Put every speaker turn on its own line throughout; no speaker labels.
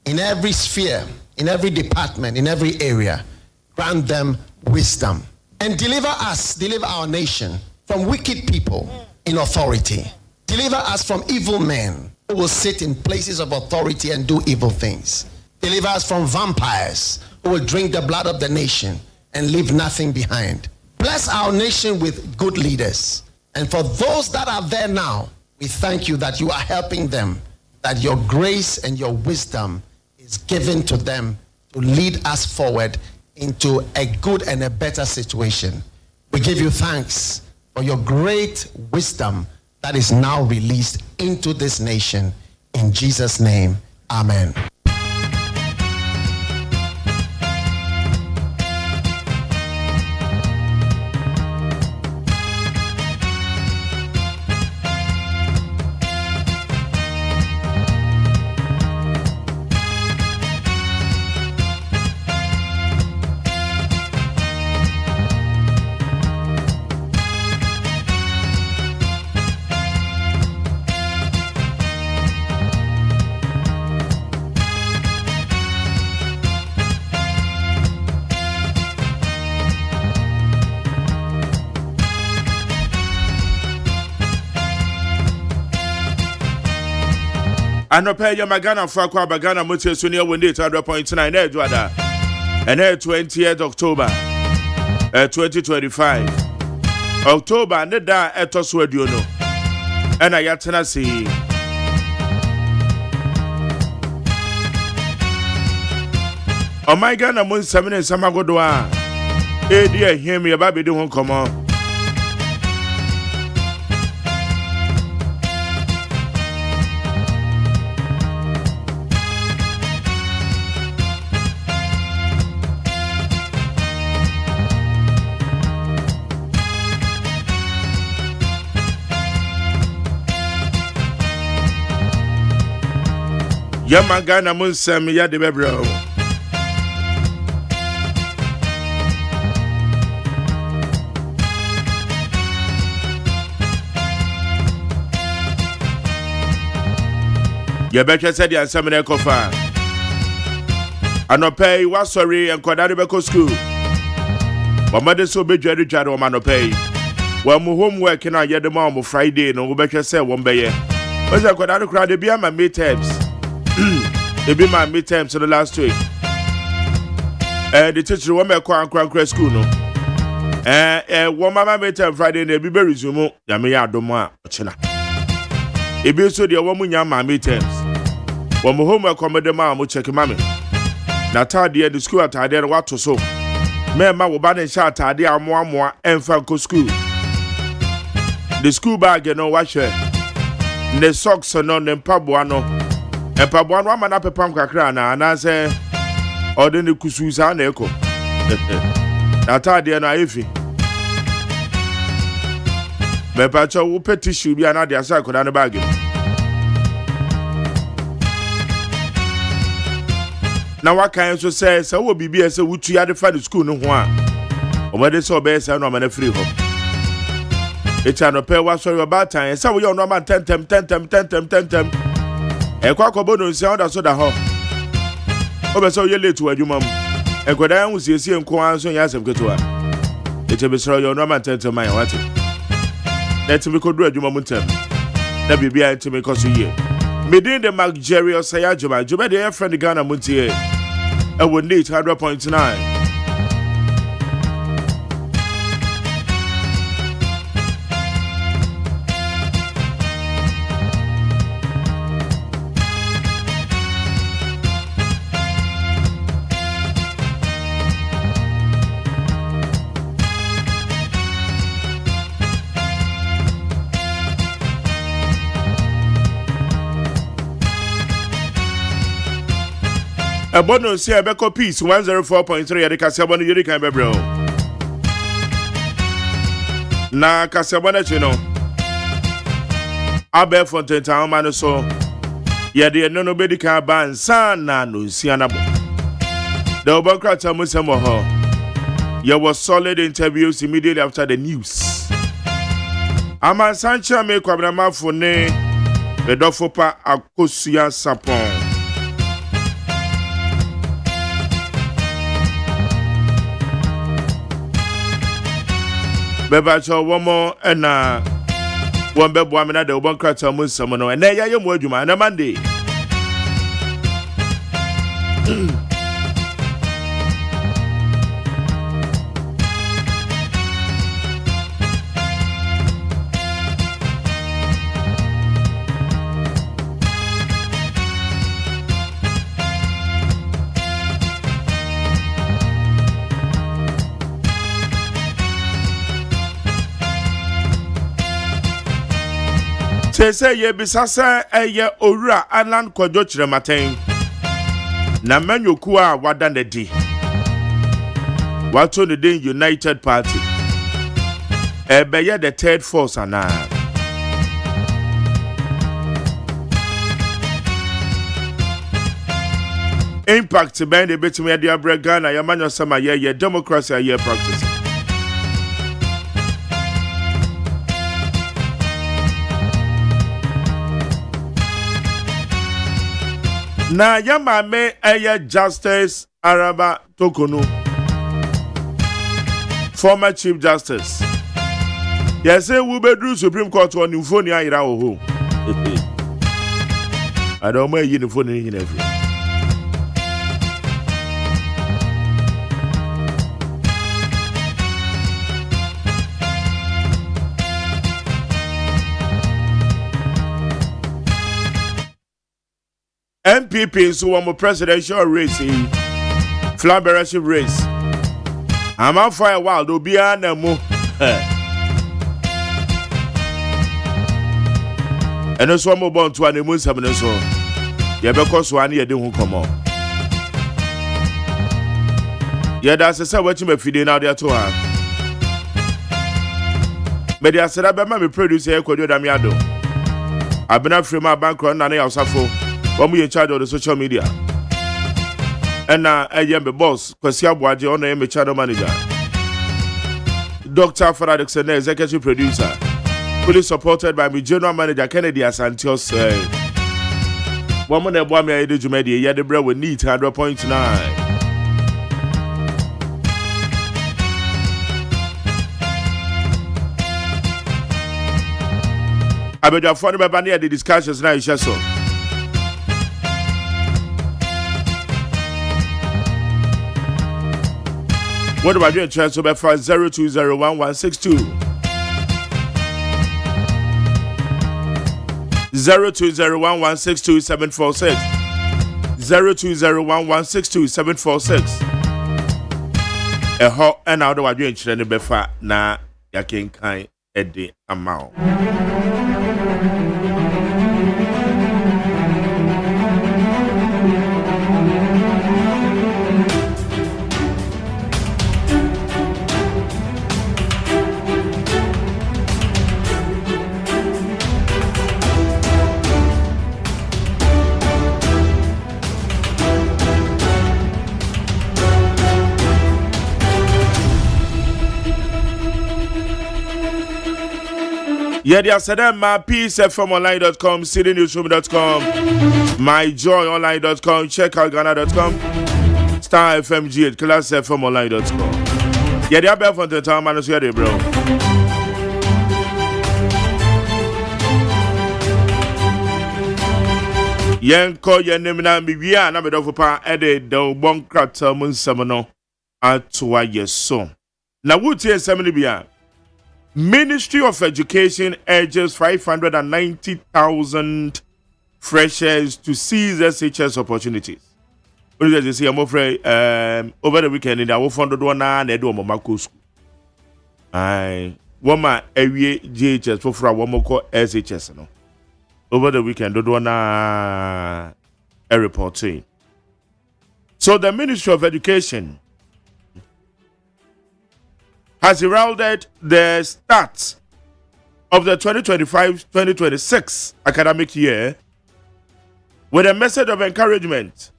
in every sphere, in every department, in every area. Grant them wisdom. And deliver our nation from wicked people in authority. Deliver us from evil men who will sit in places of authority and do evil things. Deliver us from vampires who will drink the blood of the nation and leave nothing behind. Bless our nation with good leaders. And for those that are there now, we thank you that you are helping them, that your grace and your wisdom is given to them to lead us forward into a good and a better situation. We give you thanks for your great wisdom that is now released into this nation. In Jesus' name, amen.
Anope ya magana kwa bagana mutie sunia wende 100.9 na edwada. Ene 20th October 2025. October ne da etoso aduono. Ena yatena si. Oh my God, na mun samine samagodo a. Edi ehiem ye ba bedi ho komo. Yamagana munsem ya de bebro. Yabeka said ya samene kofa. Anopay wa sorry enkwada de beko school. Wamade so bedware dware o manopay. Wa mu homework na yede ma o Friday no wo beka say wo mbeye. Oza enkwada de kra de bia ma midterms. It be my midterms in the last week. The teacher won't make a school. No, one mama midterm Friday, and be resume. Yamia Doma, China. It be so the woman yam my midterms. One more homework come with the mom will check mammy. Natalia, the school at Idea, what to so. Mamma will ban and shout Idea more and Franco school. The school bag, you know, watch her. The socks are non and pabuano. E pa bwan wa mana pepam kakra na anase ode ne kususa na eko na tade na efi me pa cho wo petition bi ana de asa koda ne bag na wakan so say wo bibia say wutu ya de fa the school no ho a omade so be say no mana free ho e cha no pe wa so about time say wo yo no man tentem Ekwa kobono nsi onda so da ho. Obeso ye late wadwuma mu. Ekwada hu siesie nko anso nya asem keto a. Etebesro yo no man tente man wate. Let me ko do adwuma mu ntem. Na bibia ntime ko so ye. Medin de Magjerio OSEI AGYEMAN. Jube de friend Ghana Montie. E wo need 100.9. A bonus here, Beko Peace 104.3 at the Casabon Yurikan Bebro. Na Casabona Chino Abe Fontaine Town Manoso. Yadi no nobody can ban Sana no Sianabo. The Obokrata Musamoho. There was solid interviews immediately after the news. Ama Sancha me kwabrama fone the dofopa akosia sapon. Bebacho womo ena one bebo amena de obon krata mo nsam no ena ya ye mo adwuma na Monday. Say ye bisasa eye owura Alan Kwadwo Chirematen na manyoku a wada na di wato ne den United Party ebeye the third force ana impact bend the betimi ade abrega na yamanyo sama ye democracy ye practice. Na yamame eye Justice Araba Tokonu, former Chief Justice. Yes, we be Supreme Court on Infoni Ira Oho. I don't know uniform in every. MPP so one presidential race, flabbership race. I'm out for a while, do be an mo. And also one more born to an emotion having a song. Yeah, because one year don't come on. Yeah, that's a say what you may feed in out there to her. But I said, I bet my producer, Kodio Damiado. I've been up from my background and I also for. When we in charge of the social media. And now I am the boss, Kwasia Bwaji, on the channel manager. Dr. Farad Exene, executive producer. Fully supported by my general manager, Kennedy Asantios. One more than 1 million Jumedi, yeah, the bread will need 100.9. I bet you're funny about the discussions now, so. What about your transfer by 0201-162? 0201-162-746. 0201-162-746. A hot and out of what you're trying to be fat na yakin kind Eddie amount. Yeah, they are said my peacefmonline.com, citynewsroom.com, myjoyonline.com, checkoutghana.com, starfmg at classfmonline.com. Yeah, they are better from the time, man. So, yeah, bro. Yanko, your name and be a number of pa added the one crater munsamano at 2 years so. Now, would say 70 beyond. Ministry of Education urges 590,000 freshers to seize SHS opportunities. What did you see? I'm afraid over the weekend in our funded one and Edo Momako school. I woman every JHS for one more call SHS. No, over the weekend, the one a report saying. So the Ministry of Education has heralded the start of the 2025-2026 academic year with a message of encouragement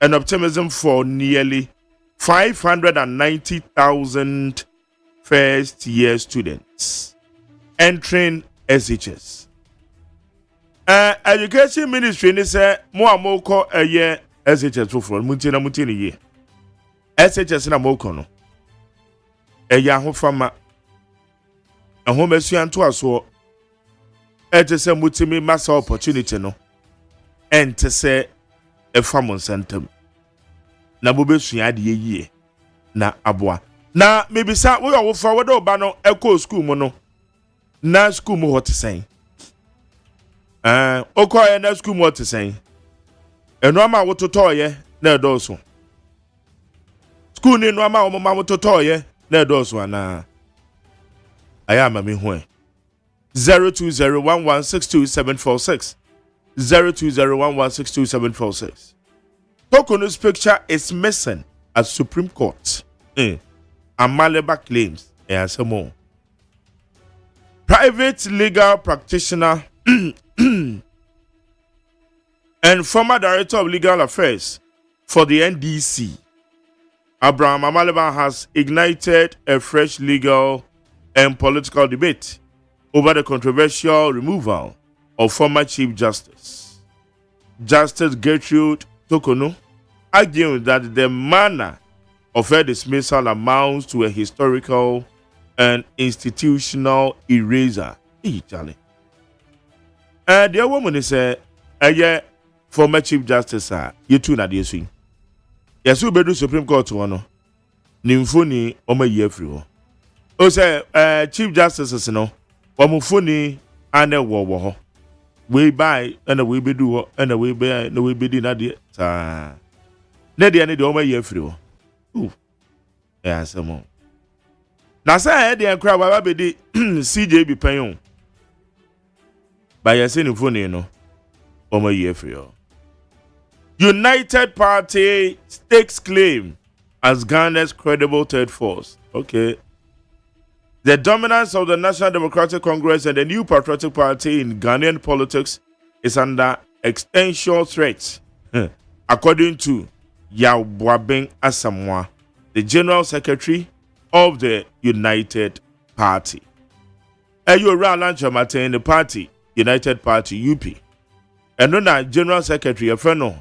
and optimism for nearly 590,000 first-year students entering SHS. Education Ministry ni say mo amoko a year SHS for munti year. SHS na moko no. Eya ho fama a home mesua nto aso ete se mutimi massa opportunity no ente se efam nsentem na bobesua de yie na aboa na mebisa wo yo wofa wo do ba no eko school mu no na school mu hot sen okoye na school mu hot sen eno ama wo totoye na edoso school ni no ama wo ma wo totoye na edoso ana aya ma me ho 0201162746 0201162746 Tokono's picture is missing at Supreme Court. Amaleba claims more. Private legal practitioner and former director of legal affairs for the NDC, Abraham Amaleba, has ignited a fresh legal and political debate over the controversial removal of former Chief Justice Gertrude Tokono, arguing that the manner of her dismissal amounts to a historical and institutional eraser. Charlie. The woman is a former Chief Justice. You two na the swing. Yes, we be Supreme Court one. Nimfoni oma ye free. O say Chief Justice no. Omufoni ane wo. We buy and we be do and we be no we be di na de. Na de ane de oma ye free. Some na say the crowd wa be di CJ be pen by your saying phone no oma ye free. United Party stakes claim as Ghana's credible third force. Okay. The dominance of the National Democratic Congress and the New Patriotic Party in Ghanaian politics is under existential threat, according to Yawabeng Asamoah, the General Secretary of the United Party. You around lunch in the party, United Party UP. And then General Secretary of Feno,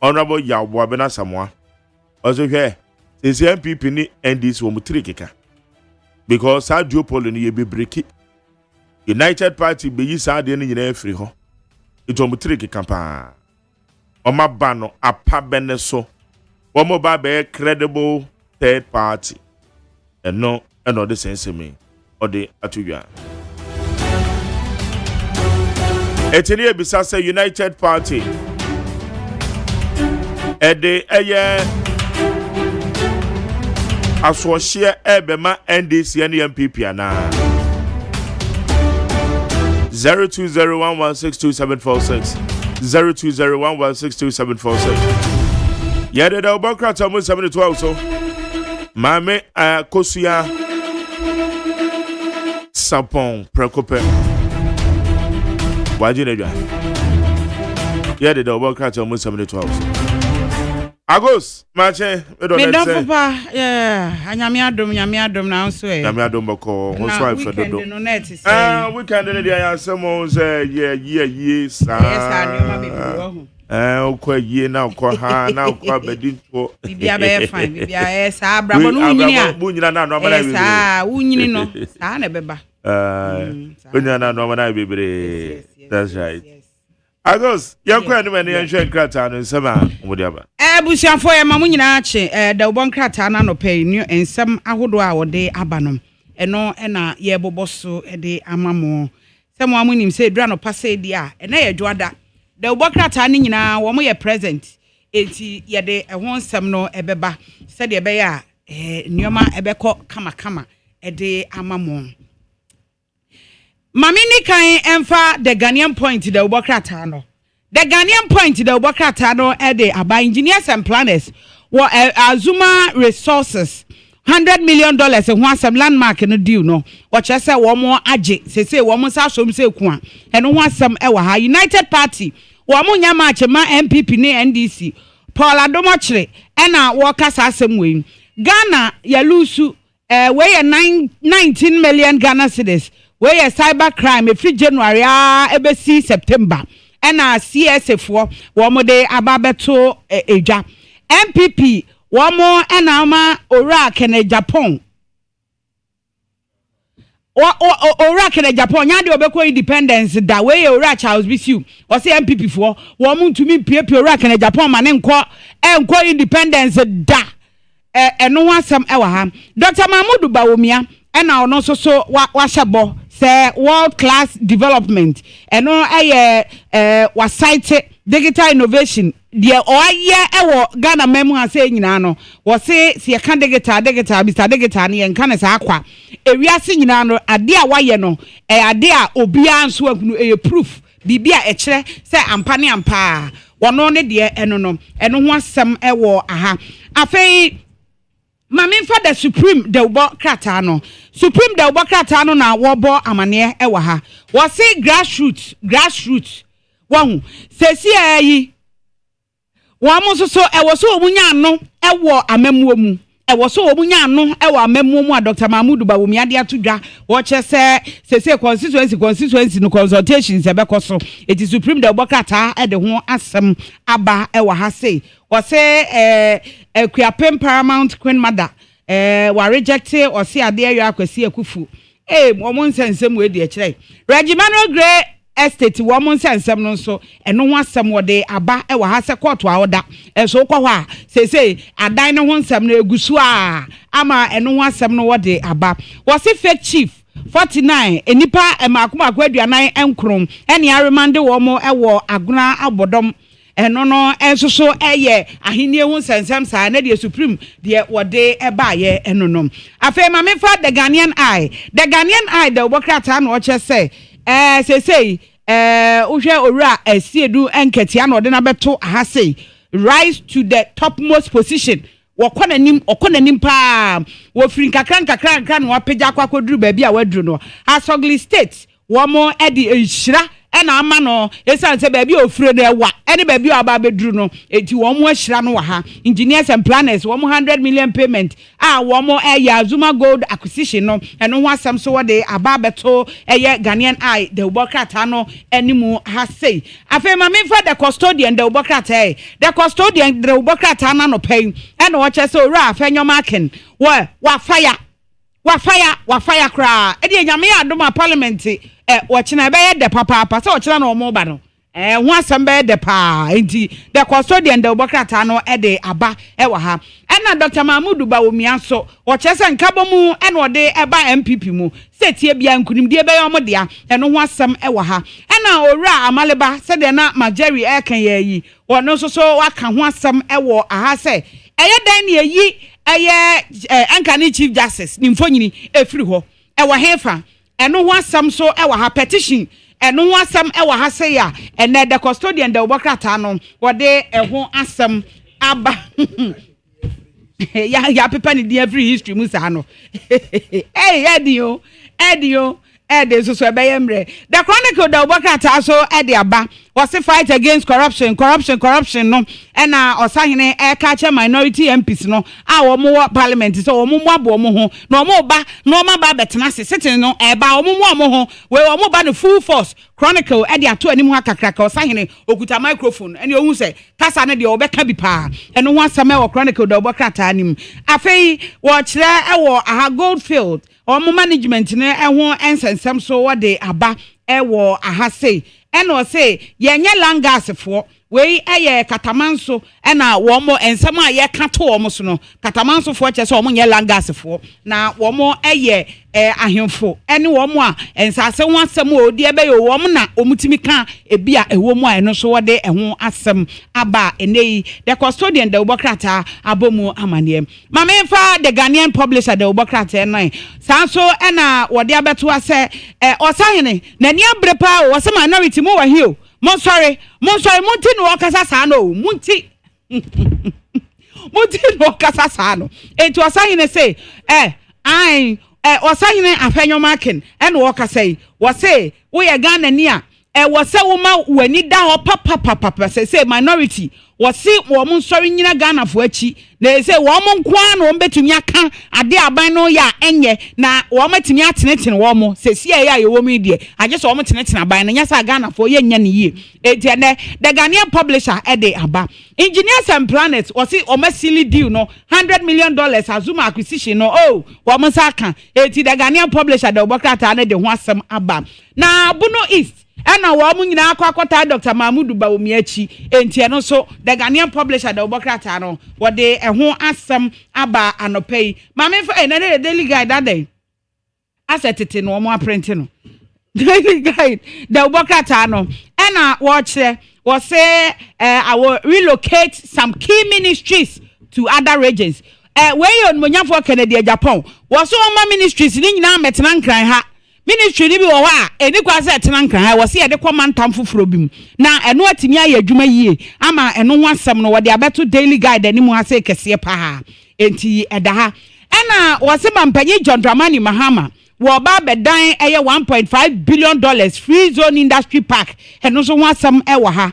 Honorable Yawabeng Asamoah, also here, is the MPP ni NDC womutrikika. Because our duopoly ni be break it. United Party be yi sa de ni nyina free ho. It womutrikika pa. Oma bano apa bene so. Womo ba be credible third party. And no the sense me or the atuya. Eteni ebisa say United Party. Aswo share ebema NDC and MPP ana 0201162746 0201162746 Yede da obokrata mo 712 so mame kosuya sapon prekope wajine dwa Yede da obokrata mo 712 Agos, mache, we don't
say. Papa, yeah, anyame adom na so e.
Anyame adom bako, ho so afa dodo. Weekend no dey asemo say yeah, sa.
Yes, I know my baby.
Okwa yie na okwa ha na okwa bedinto.
Bibia be fine, bibia sa abrabo no nyini a.
Bu nyina na no ma na bibire.
Sa, unyini no, sa na beba.
Unyina na no ma na bibire. That's right. Agos, yakwa ni mane yanhwe krata no nsema omodiaba.
Busiafo ya mamu nyina ache da ubon krata na no pay ni ensem ahodo a wode abanom. Eno na ye boboso de amamo. Se mo amunim se dura no pase di a ena ye dwada. Da ubon krata ni nyina wo mo ye present. Enti ye de ho nsem no ebeba. Se de be ya nioma ebekọ kama de amamo. Mami ni kan emfa the Ghanaian point the Ubokrata no. The Ghanaian point the Ubokrata no de aba engineers and planners wo Azuma Resources $100 million and one some landmark no deal no. What say wo mo age say wo mo sa som say ku a eno ho asem e wa ha United Party wo mo nya match ma MPP ni NDC Paul Adomochire e na wo kasa asem we Ghana ya lusu we 19 million Ghana cedis we a cyber crime every January ebesi September and CSF wo mo de ababeto eja MPP wo mo na ma ora kene Japan ora kene Japan nya de obekọ independence da we ora Charles Bisiu o se MPP fo wo mu ntumi piepie ora kene Japan ma ne nkọ independence da eno wasam ewa ha Dr. Mahmoud Bawumia ena ono so wa hyebo say world class development eno wa site digital innovation de oye ewo Ghana memu ha say nyina no wo se ye kan digital Mr. Digital ne ye kan na sa akwa ewiase nyina no ade a waye no ade a obia nso akunu proof bibia kire say ampa ne ampa wono ne de eno ho asem ewo aha afei Mami for the Supreme Delbo Krata no. Supreme Delbo Krata no na wobo amane ewa ha. Wo say grassroots. Won sesi ayi. Wo mo so ewo so omunya no ewo amamuo mu. Ewo so omunya no ewo amamuo mu a Dr. Mahmoud Bawumia de atodwa. Wo che se sesi constituency no consultations ebekoso. It is Supreme Delbo Krata e de ho asem aba ewa ha say. Or say Kuapem Paramount Queen Mother wa reject or see ade ya kwesi akufu wo nsensem we de kire Regimano Grey Estate wo nsensem no so eno ho asem wo de aba wa ha se court wa oda so kwa ho a say adan no ho nsem no egusu a ama eno ho asem no wo de aba wo se fake chief 49 enipa emakuma akwaduanan enkrom ene aremande wo mo ewo agona abodom no enso eye ahenie hu sensem sa na de Supreme de wode ebaye enonom afa ma me fa the Ghanaian eye the obokrata na o che say say uhwe owura asiedu enketia na ode na beto aha say rise to the topmost position okonanim pa wo firi nkakran na wapagya kwakoduru ba bia waduru no Asogli state wo mo edi enhira ena ama no esan se baabi ofure na ewa ene baabi aba beduru no enti wo mo ahira no wa ha engineers and planners wo mo 100 million payment wo mo Azuma gold acquisition no eno ho asem so wode aba beto Ghanaian eye the obokrata no enimu ha sei afema me for the custodian the obokrata the custodian the obokrata na no pay ena wo che se ora afanyoma ken wa fire kra e de nyame adoma parliament wachina be de papa so wachina no mo ba no ho asem be de pa enti the custodian the obokrata no de aba wa ha ena Dr. Mahmoud Bawumia so wachese nkabomu ena ode eba MPP mu setie bia nkunim de be yomo dia eno ho asem wa ha ena owura amaleba se de na Majeri kan yayi wono so waka ho asem wo aha se eye dan ne yi ankani chief justice ni mfonyini efiri ho wa hefa eno ho asem so wa ha petition eno ho asem wa ha se ya ene the custodian the obokrata no wode ho asem aba ya pepa ni di every history musa no edio so be yemre the chronicle the obokrata so aba was a fight against corruption no ena osahene catch minority MPs no wo mo parliament so wo mo abo mo ho no mo ba betena sitting no ba wo mo ho we wo mo ba no full force chronicle ato anim ha kakraka osahene okuta microphone ene ohun se kasa ne de obeka bi pa eno ho asame wo chronicle the obokrata anim afei wo kire wo aha Goldfield mo management ne ho ensensem so wo de aba wo aha sei eno say yenye langas fo we katamanso ena wo mo ensem a ye ka to wo so no katamanso fo che se wo nye langas fo na wo mo ahemfo ene wo mo a ensase ho asem odi ebe yo wo mo na omutimi ka ebia ewo mo a eno so wode ho asem aba enei the custodian the obokrata abomu amane mama fa the Ghanaian publisher the obokrata eno sanso ena wode abeto ase osahene na ni abrepa wo se minority mo wa hio Mon sorry munti no okasa sa no munti no okasa sa no enti osahene say osahene afanyoma ken ene okasa yi wo say wo ye Ghana ni a wo say wo ma wani da ho papa say minority wɔsi wɔn nsɔre nyina Ghana fo akyi na ɛsɛ wɔn nkoa na wɔn betumi aka ade aban no yɛ ɛnyɛ na wɔn betumi atenetene wɔn sɛsi a yɛ wɔn mu deɛ agye sɛ wɔn tenetene aban no nyasa Ghana fo yɛ nya ne yie eti ɛnɛ the Ghanaian publisher ɛde aba engineers and planners wɔsi wɔn silly deal no $100 million Azuma acquisition no wɔn nsa aka eti the Ghanaian publisher de ɔbɔkrata ne de ho asɛm aba na Bono East Ena wamu nyina akwa Dr. Mahmoud Bawumiachi enti no so the Ghanaian publisher the Obokrata no wode ho asem aba anopei ma me fa na the daily guide that day assetete no mo aprint no daily guide the Obokrata no ena watch we say I will relocate some key ministries to other regions wey on monyafo Canada Japan was so ma ministries ni nyina metena nkran ha ministry ni bi wo ha eni kwa se tena nkran ha wo se ye de komantam foforo bi mu na eno atimi aye adwuma yie ama eno ho asem no wo de abeto daily guide ani mu ha se kese pa ha enti eda ha ena wo se mampanyi John Dramani Mahama wo ba bedan eye $1.5 billion free zone industry park eno so ho asem e wo ha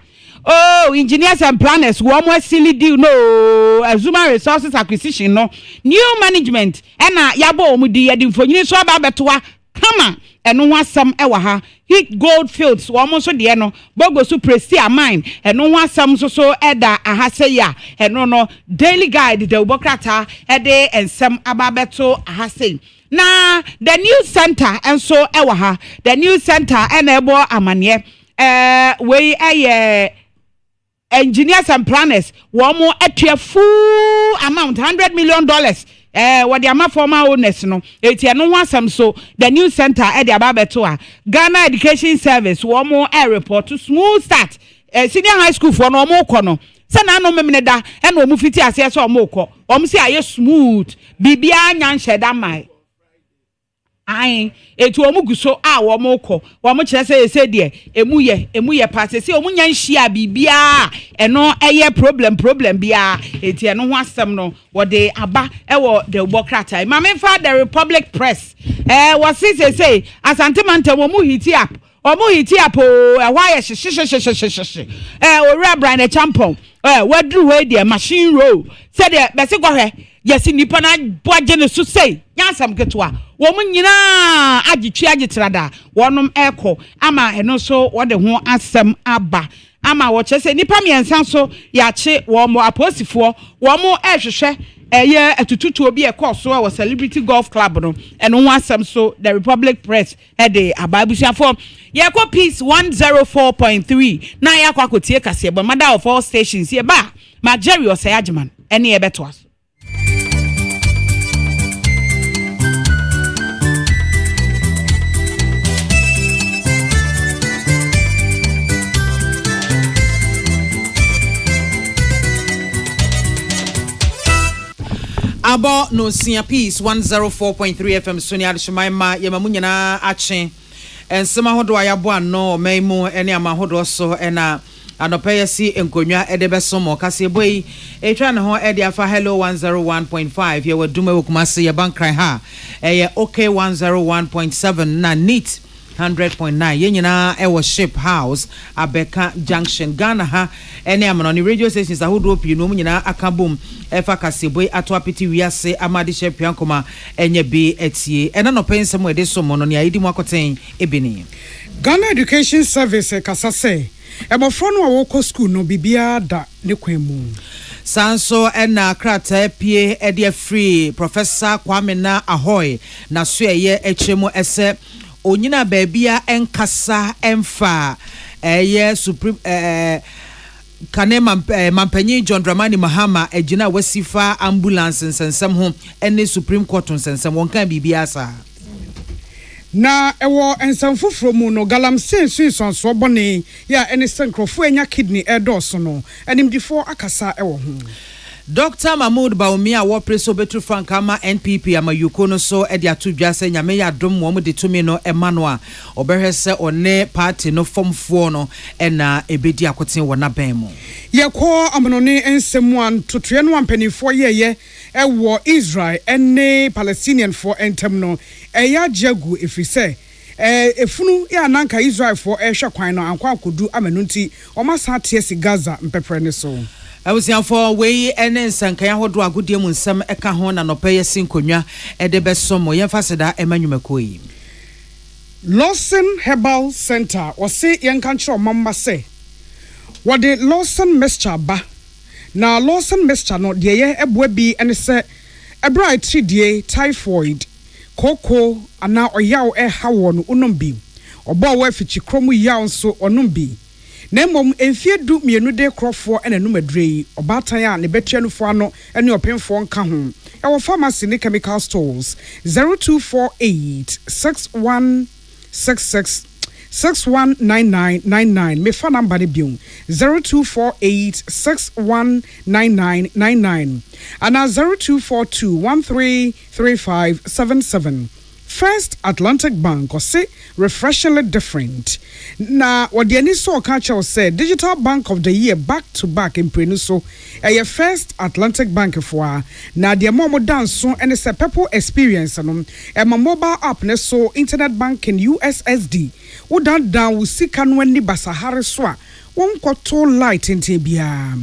engineers and planners wo mo silly deal no Azuma resources acquisition no new management ena yabo mu di yedi mfonyini so ba betoa kama eno ho asam e wa ha hit gold fields wo mo so de no bogo so prestia mine eno ho asam so eda ahase ya eno no daily guide de Obokrata ede ensem ababeto ahase na the new center enso e wa ha the new center ena ebo amane we engineers and planners wo mo atua full amount $100 million what the ama former owners no eti no ho asam so the new center e the ababeto a Ghana Education Service wo mo report to smooth start senior high school for no mo kɔ no se na no memne da e no mo fiti ase so mo kɔ om se aye smooth bibia nya nheda mai ai etu omuguso a wo mo kɔ wo mo kire se de emuye pass se omunya nhia bibia eno eye problem bia eti eno ho asem no wo de aba e wo de Obokrata ma me fa the Republic Press wo say asante mantem omu hiti up why hyehyehyehyehye owura Brian Champon wadru we de machine roll say de be se gwohwe yes nipa na boaje ne so say nyansam ketwa wo mu nyina agitwe agitrada wonum eko ama eno so wo de ho asem aba ama wo chese nipa miensan so yache wo mo aposifo wo mo ehwehwe eye atututu obi ekoso wo Celebrity Golf Club no eno ho asem so the Republic Press de ababusiafo ye ko Peace 104.3 na ya kwa kotie kase be mother of all stations ye ba ma Jerry OSEI AGYEMAN ene ye beto aso
Abo no sia Peace 104.3 FM Sonia Shemaima yemamunyana ache ensema hodo ayabo ano meimu ene amahodo so ena anopeye si enkonwa edebesomo kase boyi etwa ne ho ede afa hello 101.5 ye waduma wokumase ye bankran ha eye okay 101.7 na neat 100.9 yenyina ewo Ship House Abeka Junction Ghana ha ene amano ni radio stations ahodo pii no nyina akabom efa kaseboy ato apiti wiase amade shepian koma enye bi etie ena no pensem ede somo no ne ayidi mu akoten ebini
Ghana Education Service kasase ebofo no awoko school no bibia da ne kwemu
Sanso ena krata pie ede free Professor Kwame na Ahoy na so eye echemu ese onyina baabia enkasa emfa supreme kanema mampanyi John Dramani Mahama ejina wasifa ambulance nsensem ho ene Supreme Court nsensem wonka bibia sa
na ewo ensamfufro mu no galamsen sunsonso bone ya ene senkrofo enya kidney edoso no enimdifo akasa ewo ho
Dr. Mahmoud Bawumia wo preso betru frankama NPP amayuko no so e dia tudwase nyame ya dom wo de tumi no emanoa oberhese one party no fomfo no ena ebedi akoten wona ban mu
yekọ amonone ensemu antotoe no ampanifo yeye ewo Israel ene Palestinian for entem no eya jagu efrise efunu ya nanka Israel for ehwe kwan no ankwa akodu amanu nti o masa tie si Gaza mpepre ne so
Abusianfo wei ene nsankan ahodo agodie mu nsem eka ho na nopeye sinkonwa ede besomo yemfa seda emanwumako yi.
Lawson Herbal Center wose yenka nchiro mama se wode Lawson mixture ba na Lawson mixture no de ye eboa bi ene se ebra tridie typhoid koko ana oyaw hawo no unom bi obo wa fichi kromu yaw nso onom bi na mom enfie du mienu de krofo ena num adrei obatan a ne betuanufo ano ene opemfo nka ho e wo pharmacy ne chemical stores 02486166619999 me fa number ne biom 0248619999 ana 0242133577 First Atlantic Bank or say refreshingly different. Na wadi ani so kacha say Digital Bank of the Year back to back in Prenuso. A First Atlantic Bank for na dia momo dance so and it's a people experience and my mobile app ne so internet banking USSD. Wo dan wo sika no ani basahare so a won kwato light into bia.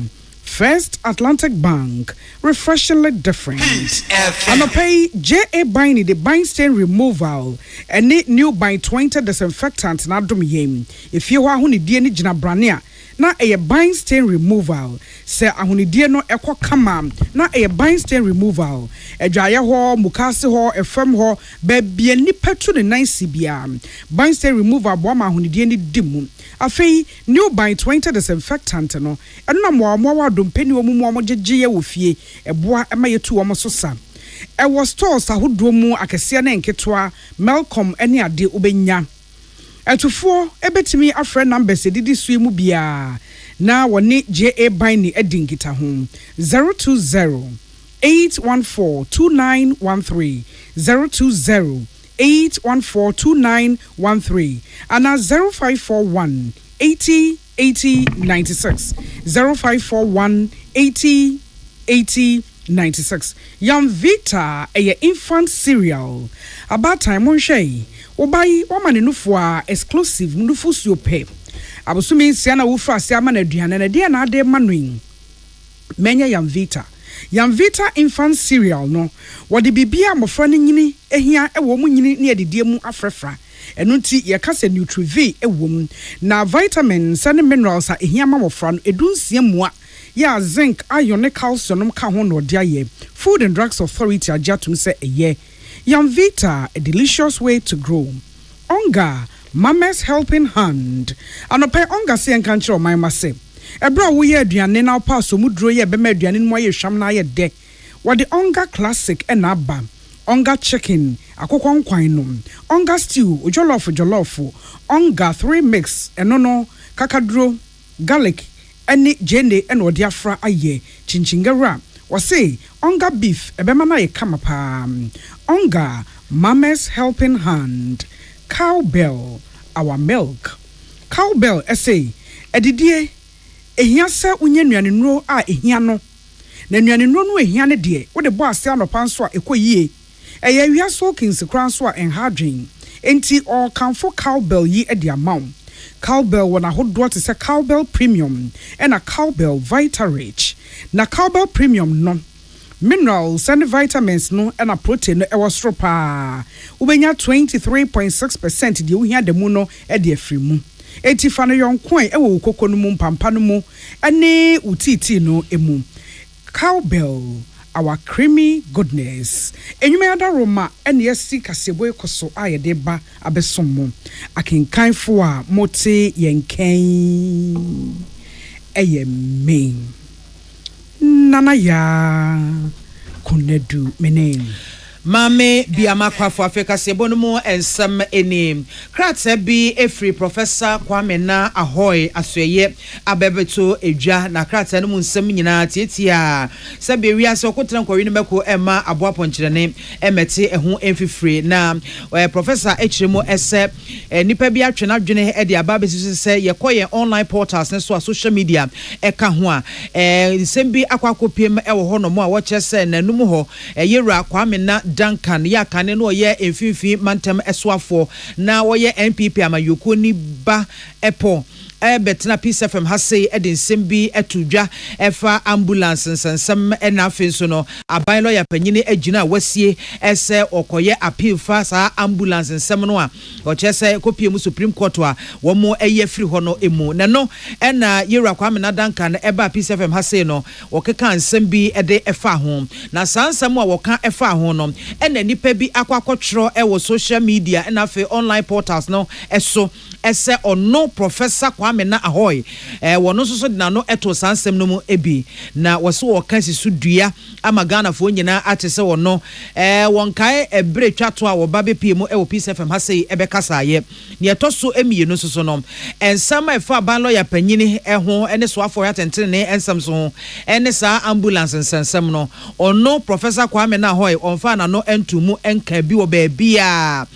First Atlantic Bank, refreshingly different. And pay J.A. Biney, the bind stain removal, and new by 20 disinfectant na dum yem. If you are huni dieni jina brania, na a bind stain removal. Say ahuni dieno ekwa kama, na a bind stain removal. E jaya ho, mukasi ho, e fem ho, be ni petro de 9 CBA. Bind stain removal, boama ahuni dieni dimu. Afei new by 20 disinfectant no eno mo wa dompeni wo mu mo gege wo fie eboa ema yetu wo so sa e wo stores ahodo mu akese na nketoa Melcom ene ade obenya etufo ebetimi afre numbers edidi sue mu bia na woni JA Biney edingita ho 020-814-2913 020-814-2913 and 0541-80-80-96 0541-80-80-96 Young Vita a infant cereal about time on shay obai woman nufua exclusive nufu supe abusumi siana wufra siama na aduane na dia na ade manuin menya Young Vita Young Vita infant cereal no wode bibia mofra ne nyini ehia ewo mu nyini ne adidie mu afrefra eno nti ye kase Nutri-V ewo mu na vitamins and minerals a ehia ma mofra no edunsia mua ya zinc iron calcium ka ho no de aye Food and Drugs Authority ajatum se eye Young Vita, a delicious way to grow. Onga, Mama's helping hand. Anope onga se enkanche o my mase. Ebra wo ye aduane na opa so mudro ye be ma aduane no ye hwam na ye de. What the onga classic and aba. Onga chicken, akokon kwan no. Onga stew, jollof. Onga 3 mix, enono, kakadro, garlic, eni jende and odiafra aye, chinchingara. Wase onga beef ebema na ye kama pa. Onga Mama's helping hand. Cowbell, our milk. Cowbell essay edidie ehia se unye nuane nro a ehia no. Na nuane nro no ehia ne de wo de bo ase anopa nso a ekoyie. Eya wia so kins kran so a enhadwen. Enti all kanfo cowbell yi e de amount. Cowbell wana hodo te se Cowbell Premium and a Cowbell Vita Rich. Na Cowbell Premium no minerals and vitamins no and a protein no ewa stropa. Ubenya 23.6% di uhia de mu no e de afri mu. Enti fa no yonkwan ewa ukoko no mu mpampa no mu ene utiti no emu. Cowbell, our creamy goodness. Enyume ada Roma ene yesi kasebo ekoso ayede ba abesomo. Akinkan fo a mote yenken eye me. Nana ya kunedu menen.
Mame biama kwafo Africa sebono mu ensem enim kratse bi efri Professor Kwame na ahoy asoye abebeto edwa na kratse no mu nsem nyina tietia sabe wiase okotra nkwawi no meko ema aboapo nkyerene emete eho emfifre na Professor echiremo ese nipa bi atwe na dwene e de ababesi se yekoye online portals ne so social media eka ho a nsem bi akwakopiem e wo ho no mo a wo kyese nanum ho yewura Kwame na Duncan ya kane no ye emfifi mantem esoafo na wo ye NPP amayoko ni ba epo betena Peace FM ha say ede nsem bi etudwa efa ambulance nsensem na afi so no aban lawyer panyine agina wasie ese okoye appeal fa sa ambulance nsem no a o chese kopie mu Supreme Court a wo mo eye free ho no emu na no na yera kwa me na danka na eba Peace FM ha say no okeka nsem bi ede efa ho na sansem a woka efa ho no na nipa bi akwakotro e wo social media na afi online portals no eso ese ono Professor Kwame na ahoy wono so de na no eto sansem no mu ebi na wose wo kan sisu dua amagana fo nyina atese wono wonkae ebre twato a wo ba be pie mu e wo Peace FM ha sei ebe kasa ye ne etoso emiye no so no ensama efa ban lawyer panyini ho ene so afo ya tentene ensam so ene sa ambulance nsensem no ono Professor Kwame na ahoy onfa na no entumu enka bi wo ba bia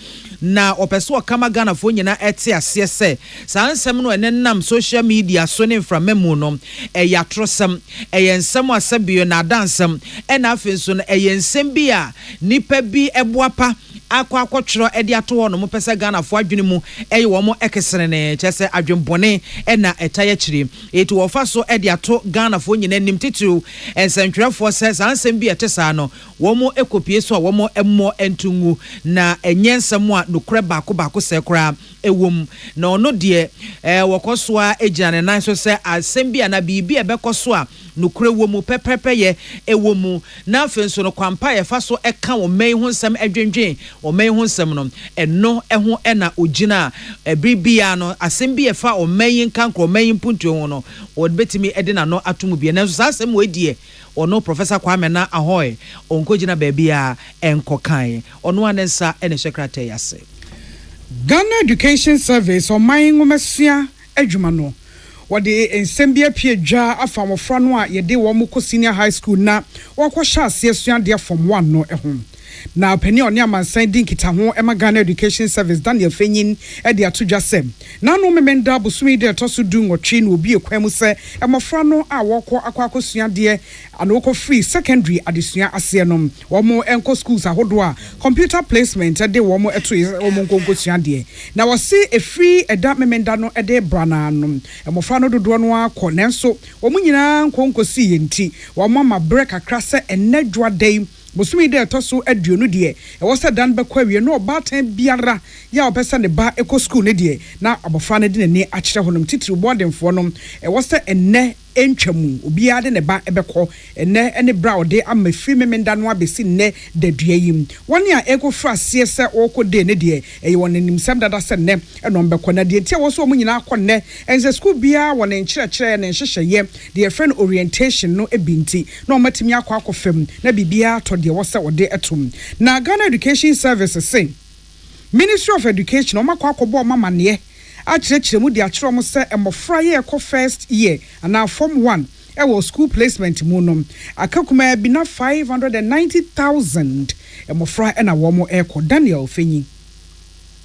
na opeso kama Ghana fo nyina ete ase se sansem no enenam social media so ne mframemu no yatrosem ensem asabio na dansem na afenso no ensem bi a nipa bi eboapa akwatwro ede ato ho no mo pese Ghana fo adwene mu wo mo ekesene ne chese adwenbone na etaye kire etu wo fa so ede ato Ghana fo nyina nim titu ensentwerefo se sansem bi etesa no wo mo ekopie so wo mo emmo entungu na enyensem a nokre baako sekra ewom na ono de wokoso a egiane nan so se asem bi na bibi ebekoso a nokre womu pepepe ye ewomu na afenso no kwampa ye fa so eka wo man hu nsem adwendwen wo man hu nsem no eno eho na ogina ebibia no asem bi efa wo man kankro man puntu ho no wo betimi ede na no atomu bi na so asem we die ono Professor Kwame na ahoy onkogina baabia enkokan ono anensa ene secretary yase
Ghana Education Service o man ngomesia adwuma no wode ensembia pie dwa afamofra no a yede wo mo senior high school na wakɔhya ase asuade from 1 no ehom na pani oni amansan din kita ho ema Ghana Education Service Daniel Fenyin e de atodwa sem na no memenda bosumi de to so du nwotwe na obi ekwan mu se emofra no a wɔkɔ akɔakɔsua de ana wɔkɔ free secondary adesua ase no wo mo enko schools ahodo a computer placement de wo mo eto wo mo nkɔnkɔsua de na wo se e free eda memenda no de brana no emofra no dodo no akɔ nenso wo mo nyina nkɔnkɔsi yenti wo mo ma break akra se enadwa dai bosumi de toso aduonu de e wo se dan bekɔ awie no obatan biara ya opesa ne ba eco school ne de na abofra ne de ne akyerɛ honom titiri boardingfo no e wo se enne entwamu obiara de ne ba ebekɔ ene bra ode ama free memenda no abesi ne dadua yim woni a ego fra sie se wokɔ de ne de e won nim sem dada se ne eno mbekɔ na de tie wo so mo nyina akɔ ne ense school biara won nkyerɛkyerɛ ne nhyehyɛye de friend orientation no ebinti na omatimi akɔ fam na bibia to de wo se ode etum na Ghana Education Service say Ministry of Education omakɔ akɔbɔ mamane akyerɛkyerɛ mu de akyerɛ mo sɛ emofra ye ekɔ first year ana form 1 ewo school placement mu no akakuma bi na 590,000 emofra na wo mo ekɔ Daniel Fenyi.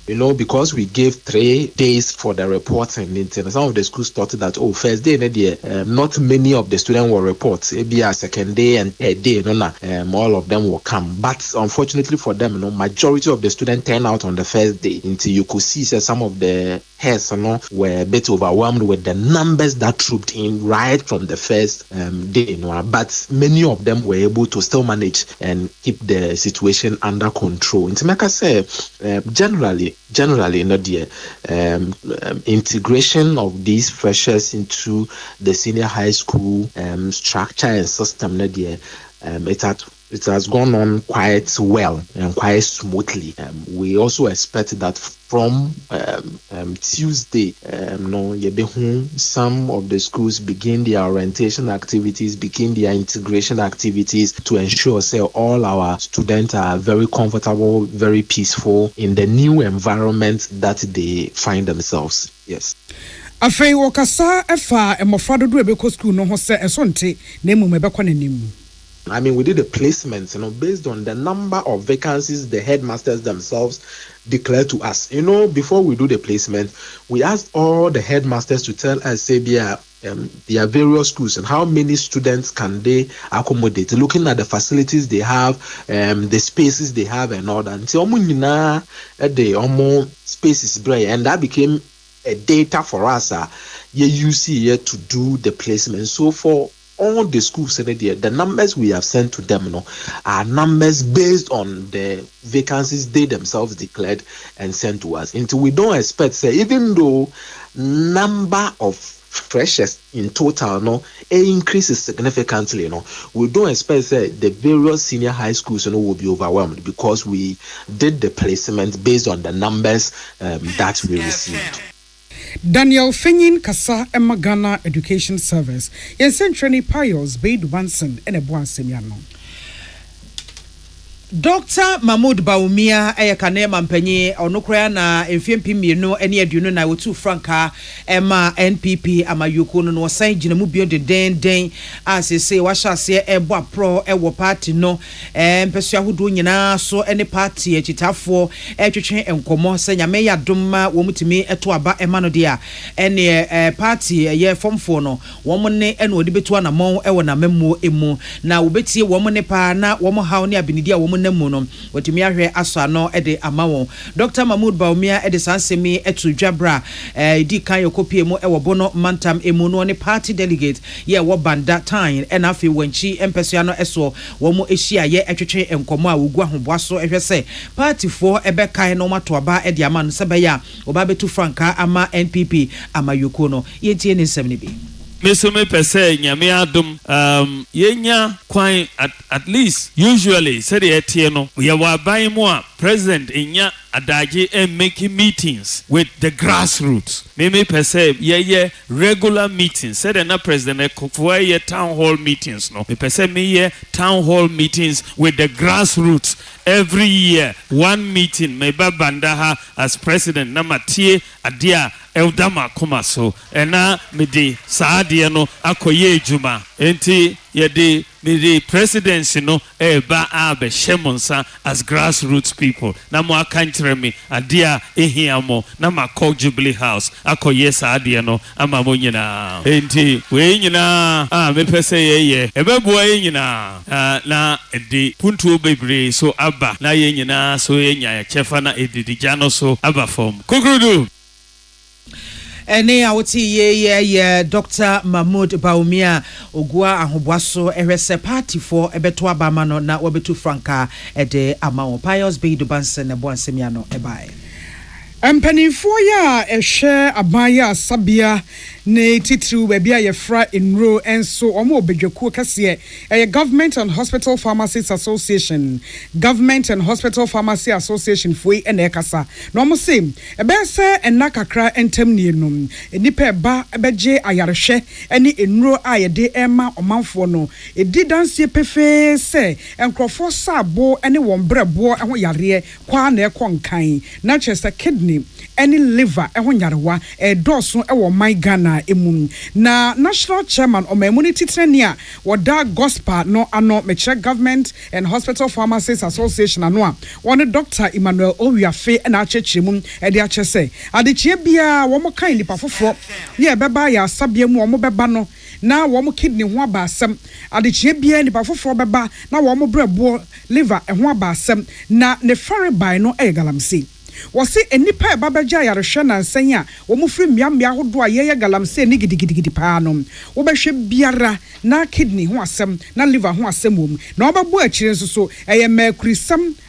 You know, because we gave 3 days for the reporting, some of the schools thought that, first day, not many of the students will report. Maybe a second day and third day, all of them will come. But unfortunately for them, majority of the students turn out on the first day. Until you could see some of the heads were a bit overwhelmed with the numbers that trooped in right from the first day. But many of them were able to still manage and keep the situation under control. And to make us say, generally, integration of these freshers into the senior high school structure and system, it has gone on quite well and quite smoothly. We also expect that from Tuesday, some of the schools begin their orientation activities, begin their integration activities to ensure all our students are very comfortable, very peaceful in the new environment that they find themselves. Yes.
Afei wakasa efa emofra dodo ebeko school no ho se esonte na emu mebeko nanim.
I mean, we did a placement, based on the number of vacancies the headmasters themselves declared to us. Before we do the placement, we asked all the headmasters to tell us, their various schools and how many students can they accommodate, looking at the facilities they have, the spaces they have and all that. Until the spaces, and that became a data for us. you see here to do the placement. So for all the schools in the numbers we have sent to them are numbers based on the vacancies they themselves declared and sent to us. Until we don't expect, say, even though number of freshers in total increases significantly, we don't expect say the various senior high schools will be overwhelmed because we did the placement based on the numbers that we received.
Daniel Fenyin Kasa Emma Ghana Education Service. Yensen Training Pios Beid Wanson and a Buan Semiano.
Dr. Mahmoud Baumia Kane Mampenye Onokra na MFP mienu ene aduno na wotu franka ema NPP amayuko no san ginemu bio de den asese wahase ebo apro ewo party no mpesu ahodo nyina so ene party achitafo etwetwe enkomo se nyame ya domma wo mutimi eto aba ema no dia ene party ye fomfo no wo mo ne ene odi betu anamon ewo na memo emu na wo betie wo mo ne pa na wo mo haw ne abinidia wo namuno watimi ahwe aso ano ede amawo Dr. Mahmoud Baumia ede sansemi etu dwabra di kan yokopie mu ewo bono mantam emu no ne party delegate ye wo banda time and afi wanchi empesua no eso wo mu ehia ye etwetwe enkomo a wogu ahoboaso ehwe se party for ebe kan no mato aba ede ama no sebeya oba betu franka ama NPP ama yoko no yentie ne nsem ne bi
Mesome pese nyame adom yenya kwan at least usually said etie no we wa ban mu a president enya adaje and making meetings with the grassroots me pese ye regular meetings said na president for ye town hall meetings no me pese me ye town hall meetings with the grassroots every year one meeting me ba bandaha as president na matie adia eldama koma so ena me di saade no akoye ejuma enti ye di me di presidency no ba abe shemonsa as grassroots people na mo akantre me adia ehiamo na makọ Jubilee House akoye saade no ama mo nyina enti we nyina me pese ye ebebuo ye nyina na di puntu bebre so aba na ye nyina so ye nya chefa na edidija no so aba form kukurudu
ene awoti ye Dr. Mahmoud Baumia ogua ahoboaso ehwese party for ebeto abama no na wabetu franka ede amawo Pius Beid Bansen ne boansemiano ebae
Empanifo ya ehwe abaya sabia ne titru baabi a yefra enro enso omo obedwaku kase government and hospital pharmacists association foi ene kasa no mo se ebese enna kakra entem ne enum enipa eba ebeje ayarehwe ene enro a yede ema omanfo no edi dansie pefe se enkrofo sabo ene wombrebo eho yare kwa na ekonkan na chese kidney any liver ehon yarewa doso ewo my Ghana emu na national chairman o immunity training a woda gospel no ano meche government and hospital pharmacists association ano a one Dr. Emmanuel Owiafe na achechemu e de achese adechie bia wo mo kan lipa foforo ye beba ya sabia mu wo mo beba no na wo mo kidney ho abasem adechie bia lipa foforo beba na wo mo brebo liver ho abasem na ne fare by no e galamsey wose enipa babaja yarehwe na nsan a wo mufri miamia hodo a ye galamse ni gidigidi pa no wo behwe biara na kidney ho asem na liver ho asem wom na obabo akire nso eye mercury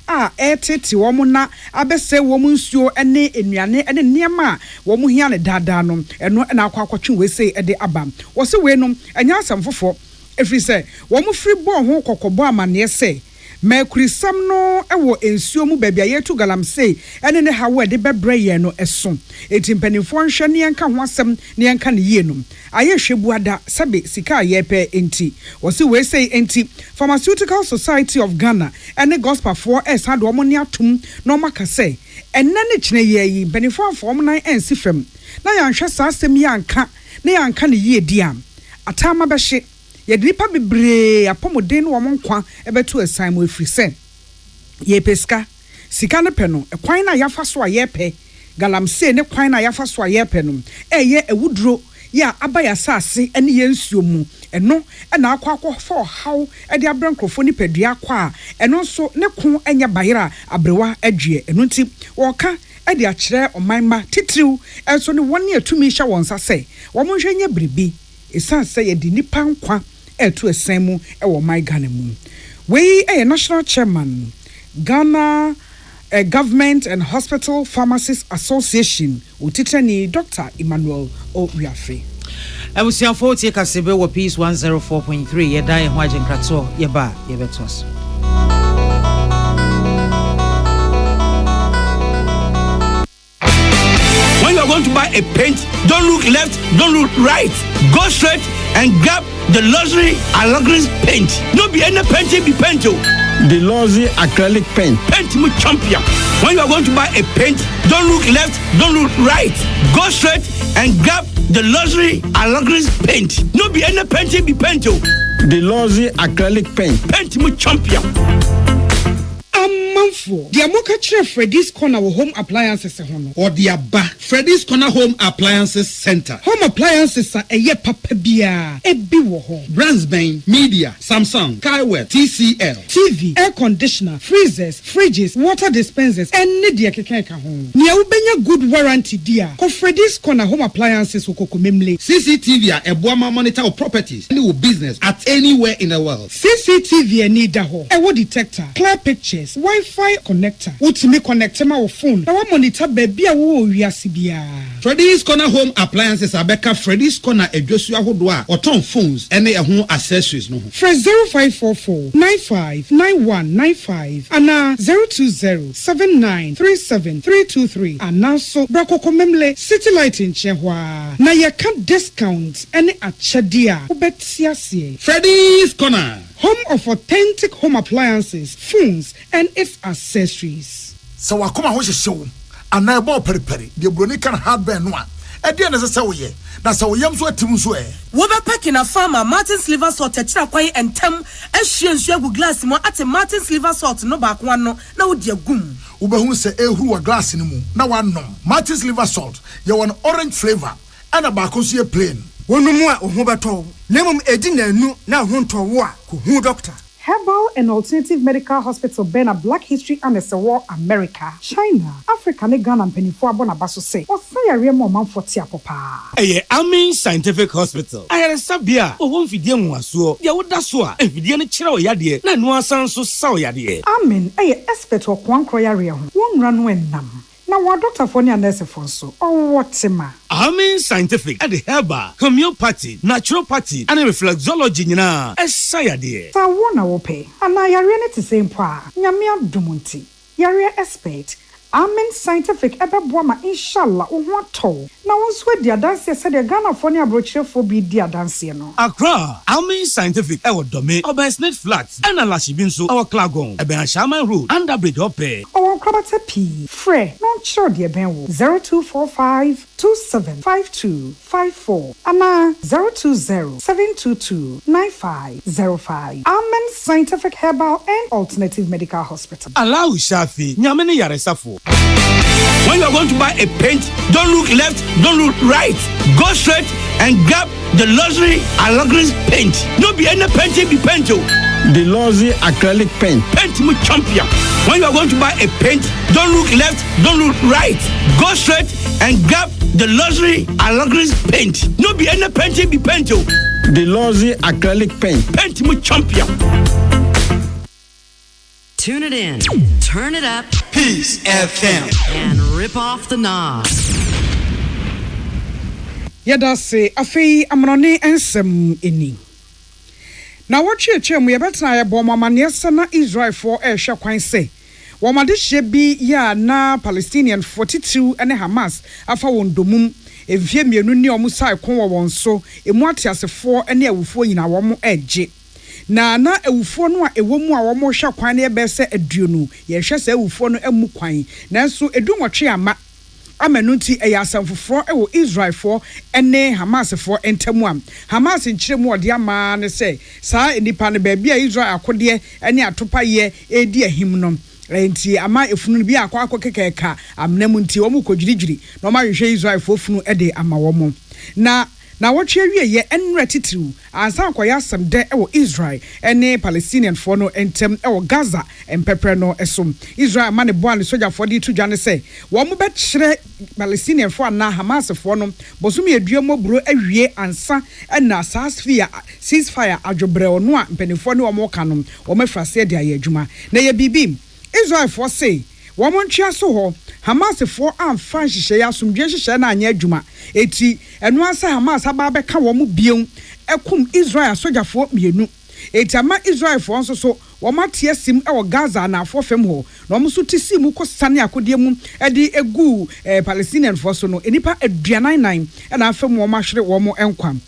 a etete wo mo na abese wo mo nsuo ene enuane ene niema wo mo hia ne dada no eno na akwakotwe we sei ede aba wose we no anya asem fofo efri se wo mufri bo ho kokobo amane se mercury no ewo ensuo mu baabi ayetu galamsey ene ne hawo de bebre ye no eso etimpanifo nhwe ne enka ho asem ne enka ne yie no aye hwebuada sabe sika ayepe enti wosi we say enti Pharmaceutical Society of Ghana ene gospel for esado omo ne atum no maka say enne ne kine ye yi panifo afom nan ensi fam na ya nhwe sa asem ya anka ne ya anka ne yie diam atama behye ye dripa bebre apomodin wo nkwa ebetu asan mo efri sen ye peska sika ne pe no ekwan na yafa so ayepe galamsey ne kwan na yafa so ayepe no eye ewudro ya abaya sase ene ye nsuo mu eno na akwa for how e de abrankrofo ni padua kwa eno so ne ko enya bayira abrewa adwie eno nti woka e de akyerɛ ɔmanma titiriw ɛso ne wɔn ne atumi hya wɔn nsa sɛ wɔn hwɛ nya biribi esan sɛ yɛ di nipa nkwa ɛto ɛsan mu ɛwɔ ɔman Ghana mu wei ɛyɛ national chairman Ghana Government and Hospital Pharmacists Association utitani Dr. Emmanuel Owiafe.
Abusiafo tie kasebe wo Peace 104.3 yeda ye ho agenkrato yeba yebetos.
When you are going to buy a paint, don't look left, don't look right. Go straight and grab the luxury Allegris paint. No be any paint, be paint.
The Luxury acrylic paint.
Paint mu champion. When you are going to buy a paint, don't look left, don't look right. Go straight and grab the luxury Allegris paint. No be any paint, be paint.
The Luxury acrylic paint.
Paint mu champion.
Manfo, the Amoka Chair Freddy's Corner Home Appliances
or the Abba Freddy's Corner Home Appliances Center.
Home appliances are a ye papabia, a biwo
Bransbane, Media, Samsung, Kaiware, TCL,
TV, air conditioner, freezers, fridges, water dispensers, and Nidia Kekeka home. Nia ubenya good warranty dear. Ko Freddy's Corner Home Appliances ukoko memle.
CCTV a Boama monitor of properties and business at anywhere in the world.
CCTV and need ho. A detector, clear pictures, Wi-Fi connector. Utimi connect ma wo phone. Na wa monitor baby a wo wiase bia.
Freddy's Corner Home Appliances abeka Freddy's Corner edwosu ahodo a oton phones ene ehun accessories no ho.
Fresh 0544 959195 ana 020 7937323 ana so brakoko memle City Light in Chehwa. Na ye can discount ene achede a obetiasie.
Freddy's Corner,
home of authentic home appliances, phones, and its accessories.
So wakoma ho hyehyew ana ebo periperi de broni kan hardware no a e de na se woye na se woyam so atim so e
wo be packing a farmer Martin's liver salt e kira kwan entem ehwie nsu agu glass mo ate Martin's liver salt no ba kwa no na wo de agum
wo be hu se ehuru wa glass ni mu na wanom. Martin's liver salt ye won orange flavor ana ba ko so ye plain
wonu mu a ohu beto na mum edi nanu na hu nto wo a ko hu doctor.
Herbal and Alternative Medical Hospital Bena Black History and the War America, China, Africa, ne Ghana and Penny for Bonabaso say, or say a real moment for Tiapopa.
Amin Scientific Hospital. I had a sabia, or one video was so, ya would that's what, if you didn't chill yadi, na no sound so sour yadi.
Amin, a expert or one croyaria, one run when nam. Now, what Dr. Fonia Nurse Fonso, or what ma?
Amin Scientific at the herbal, homeopathy, naturopathy, and reflexology, na, as sayadi.
So, one I will pay, and I are ready to say, Yamia Dumunti, Yaria expert. Amen Scientific ebe boama inshallah uwato. Na wonswe dia dance said the Ghana for near brochure for be dia dance no.
Accra, Amen Scientific ewo dome, Obersnet Flats, and Alashibinso, our Klagon, Ebe Shaman Road, Underbridge Ope.
Our Krabata P. Fre, non sure dear Benwo 0245 275254. Ana 020-722-9505. Amen Scientific Herbal and Alternative Medical Hospital.
Allow Shafi, Nyamene Yaresafo. When you are going to buy a paint, don't look left, don't look right. Go straight and grab the luxury Allegris paint. No be any paint, be paint.
The Luxury acrylic paint.
Paint mu champion. When you are going to buy a paint, don't look left, don't look right. Go straight and grab the luxury Allegris paint. No be any paint, be paint.
The Luxury acrylic paint.
Paint mu champion.
Tune it in, turn it up,
Peace FM,
and rip off the knob.
Yada say afei amrone ensem eni. Na watche mu yebetna ye bom amaniesa na Israel for ehwe kwan say. Womade hye bi ya na Palestinian 42 ene Hamas afa wondomum evie mienu ni omusai kon won so emu atiasefo ene awufo nyina wom eje. Na ewufo no a ewomu a womo hwa kwan na ebe se aduonu ye hwe se ewufo no emu kwan nanso edunwotwe ama amenunti eyasamfofo ewo Israel for ene Hamas for entamu Hamas nkyiremu ode ama ne se saa enipa ne ba bia Israel akode ene atopa ye edi ahim no enti ama efunu bi akwa kekeka amnamu nti wo mu kodwirigwiri no ma hwehwe Israel for funu ede ama wo mo na na wɔtwe wie ye enra titiru ansa akoya asem de e wo Israel ene Palestinian for no entem e wo Gaza empepre no esom Israel ma ne boa ne soja for di tu dwane se wo mo be kyere Palestinian for na Hamas for no bosumi eduamo buro awie ansa na ceasefire adwobre ono a mpanifo ne wo mo ka no wo mafrase de aye adwuma na ye bibim Israel for say wo mo ntwa so ho Hamas for amfa hihye ya asomdwe hihye na anya adwuma eti eno ansa Hamas aba be ka wo mo bion ekum Israel sojafo mienu eti ama Israel for nso so wo matie sim e wo Gaza na afo fam ho na wo so tisi mu ko sane akode mu e di egu Palestinian for so no enipa aduanan e na afam wo mahwere wo mo enkwam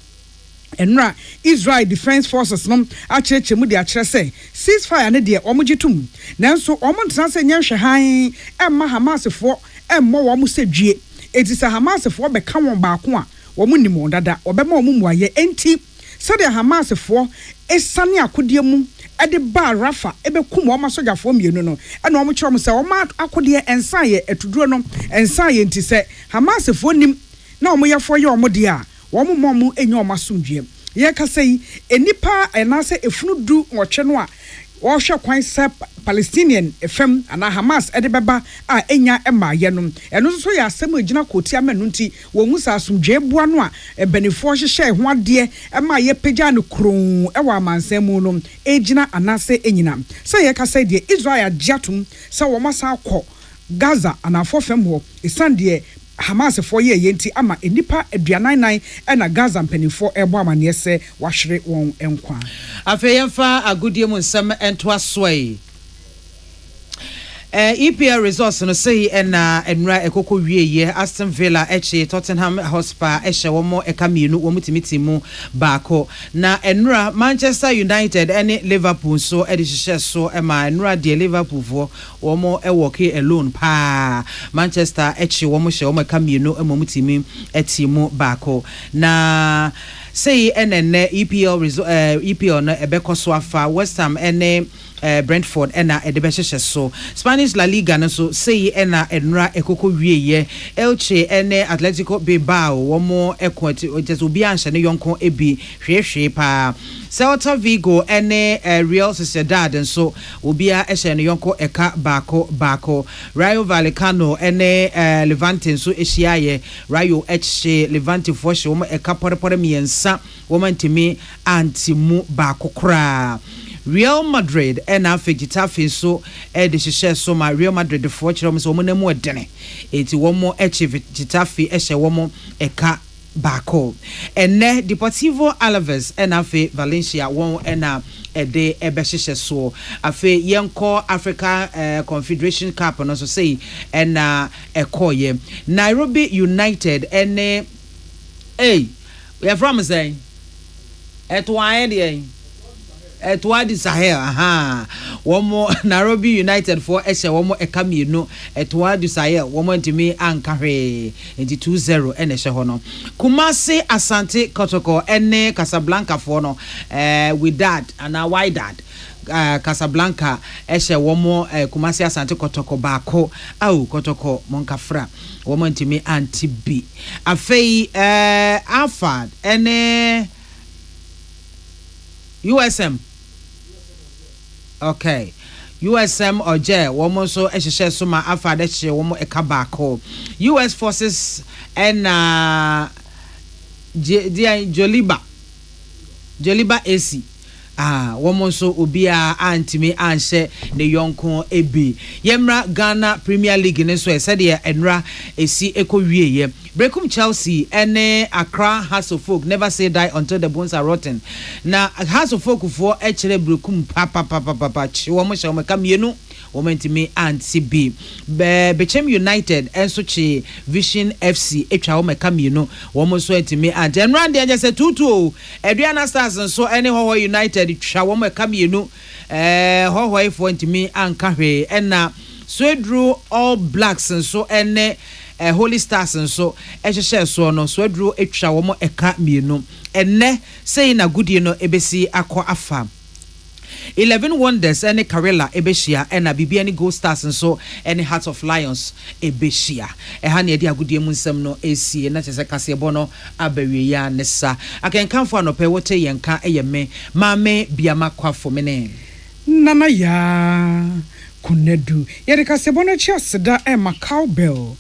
enra Israel Defense Forces no acheche mu de akere se ceasefire ne de omogitum nanso omontena se nyenhwe han emma Hamas fo emmo wo mo sedwie eti se Hamas fo be ka won baako a wo mo nim dada obema wo mo muaye enti se de Hamas fo esane akode mu ede ba Rafa ebe kum wo masoja fo mienu no ena wo mo kire mo se wo ma akode ensan ye etuduro no ensan ye enti se Hamas fo nim na wo mo yefo ye wo mo de a womo momu enyo omasundwe ye ka sei enipa enase efunu du nwotwe no a wo hwe kwan se Palestinian FM ana Hamas edebeba a enya ema ye no eno so ya asem agina koti amanu nti wo hu sa asundwe bua no a ebenifo hyehye ho ade ema ye pagya no kron ewa amansam no egina anase enyina so ye ka sei de Israel agiatum se wo masa akọ Gaza anafo fam ho esande Hamas for ye yenti ama enipa aduanan na Gaza mpanifo ebo amane se wahwere won enkwa
afeyemfa agudie mu nsem ento asoe EPL results no say na enra ekoko wieye Aston Villa eche Tottenham Hotspur ehye womo ekamienu womutimitimu baako na enra Manchester United ene Liverpool so edihye so ema enra de Liverpool fo womo ewoke alone pa Manchester eche womo hye womo ekamienu emomutimi etimu baako na say ene EPL na ebeko so afa West Ham ene Brentford ena edebehye so Spanish La Liga no so say ena enra ekoko wieye Elche ene Atletico Bilbao womo ekwati ojeso bi anhye ne yonko ebi hwehwe pa Celta Vigo ene Real Sociedad nso obia ehye ne yonko eka baako Rayo Vallecano ene Levante nso ehyiaye Rayo ehye Levante fo hye womo eka porepore miensa womo ntimi antimu baako kra Real Madrid and Getafe so de hye so ma Real Madrid for chiro so mo na mu edene eti wo mo achieve Getafe ehye wo mo eka baako enne Deportivo Alaves and Valencia won ena ede ebehye so afe yenko Africa Confederation Cup no so say ena ekoye Nairobi United ene we are from saying etwa ende Etwadi Sahel womo Nairobi United for ehye womo ekamienu Etwadi Sahel womo ntimi ankahwe enti 2-0 ene hye ho no Kumasi Asante Kotoko ene Casablanca for no Wydad ana Wydad Casablanca ehye womo Kumasi Asante Kotoko baako au Kotoko monkafra womo ntimi antibi afei Afad ene USM okay USM oje womo so ehye so ma afade hye womo eka baako US forces and Joliba AC womo so obia antimi anhye ne yonko ebi yemra Ghana Premier League ne so esede enra esi ekowieye Brekum Chelsea ene Accra Hearts of Oak never say die until the bones are rotten na Hearts of Oak for echere Brekum papa chiwomo shawoma kamienu womentimi antibi Bechem United enso chi Vision FC etwa wo mekamienu womo so etimi ant enra de anya se 2-2 Adriana Stars so ene Hoho United twa wo mekamienu Hoho ifo ntimi ankahwe ena Swedru All Blacks so ene Holy Stars nso ehye so no so aduro etwa wo eka mienu enne sei na goodie no ebesi akọ afa 11 Wonders any Karela ebeshia ena bibi any Gold Stars nso any Heart of Lions ebeshia ehane edi agudie mu nsem no esie na chese kase bono abawie ya nesa akenkanfo anope wote yenka eyeme mame biama kwafo mene
nana ya kunedu yerika sebono chiasida ema cowbell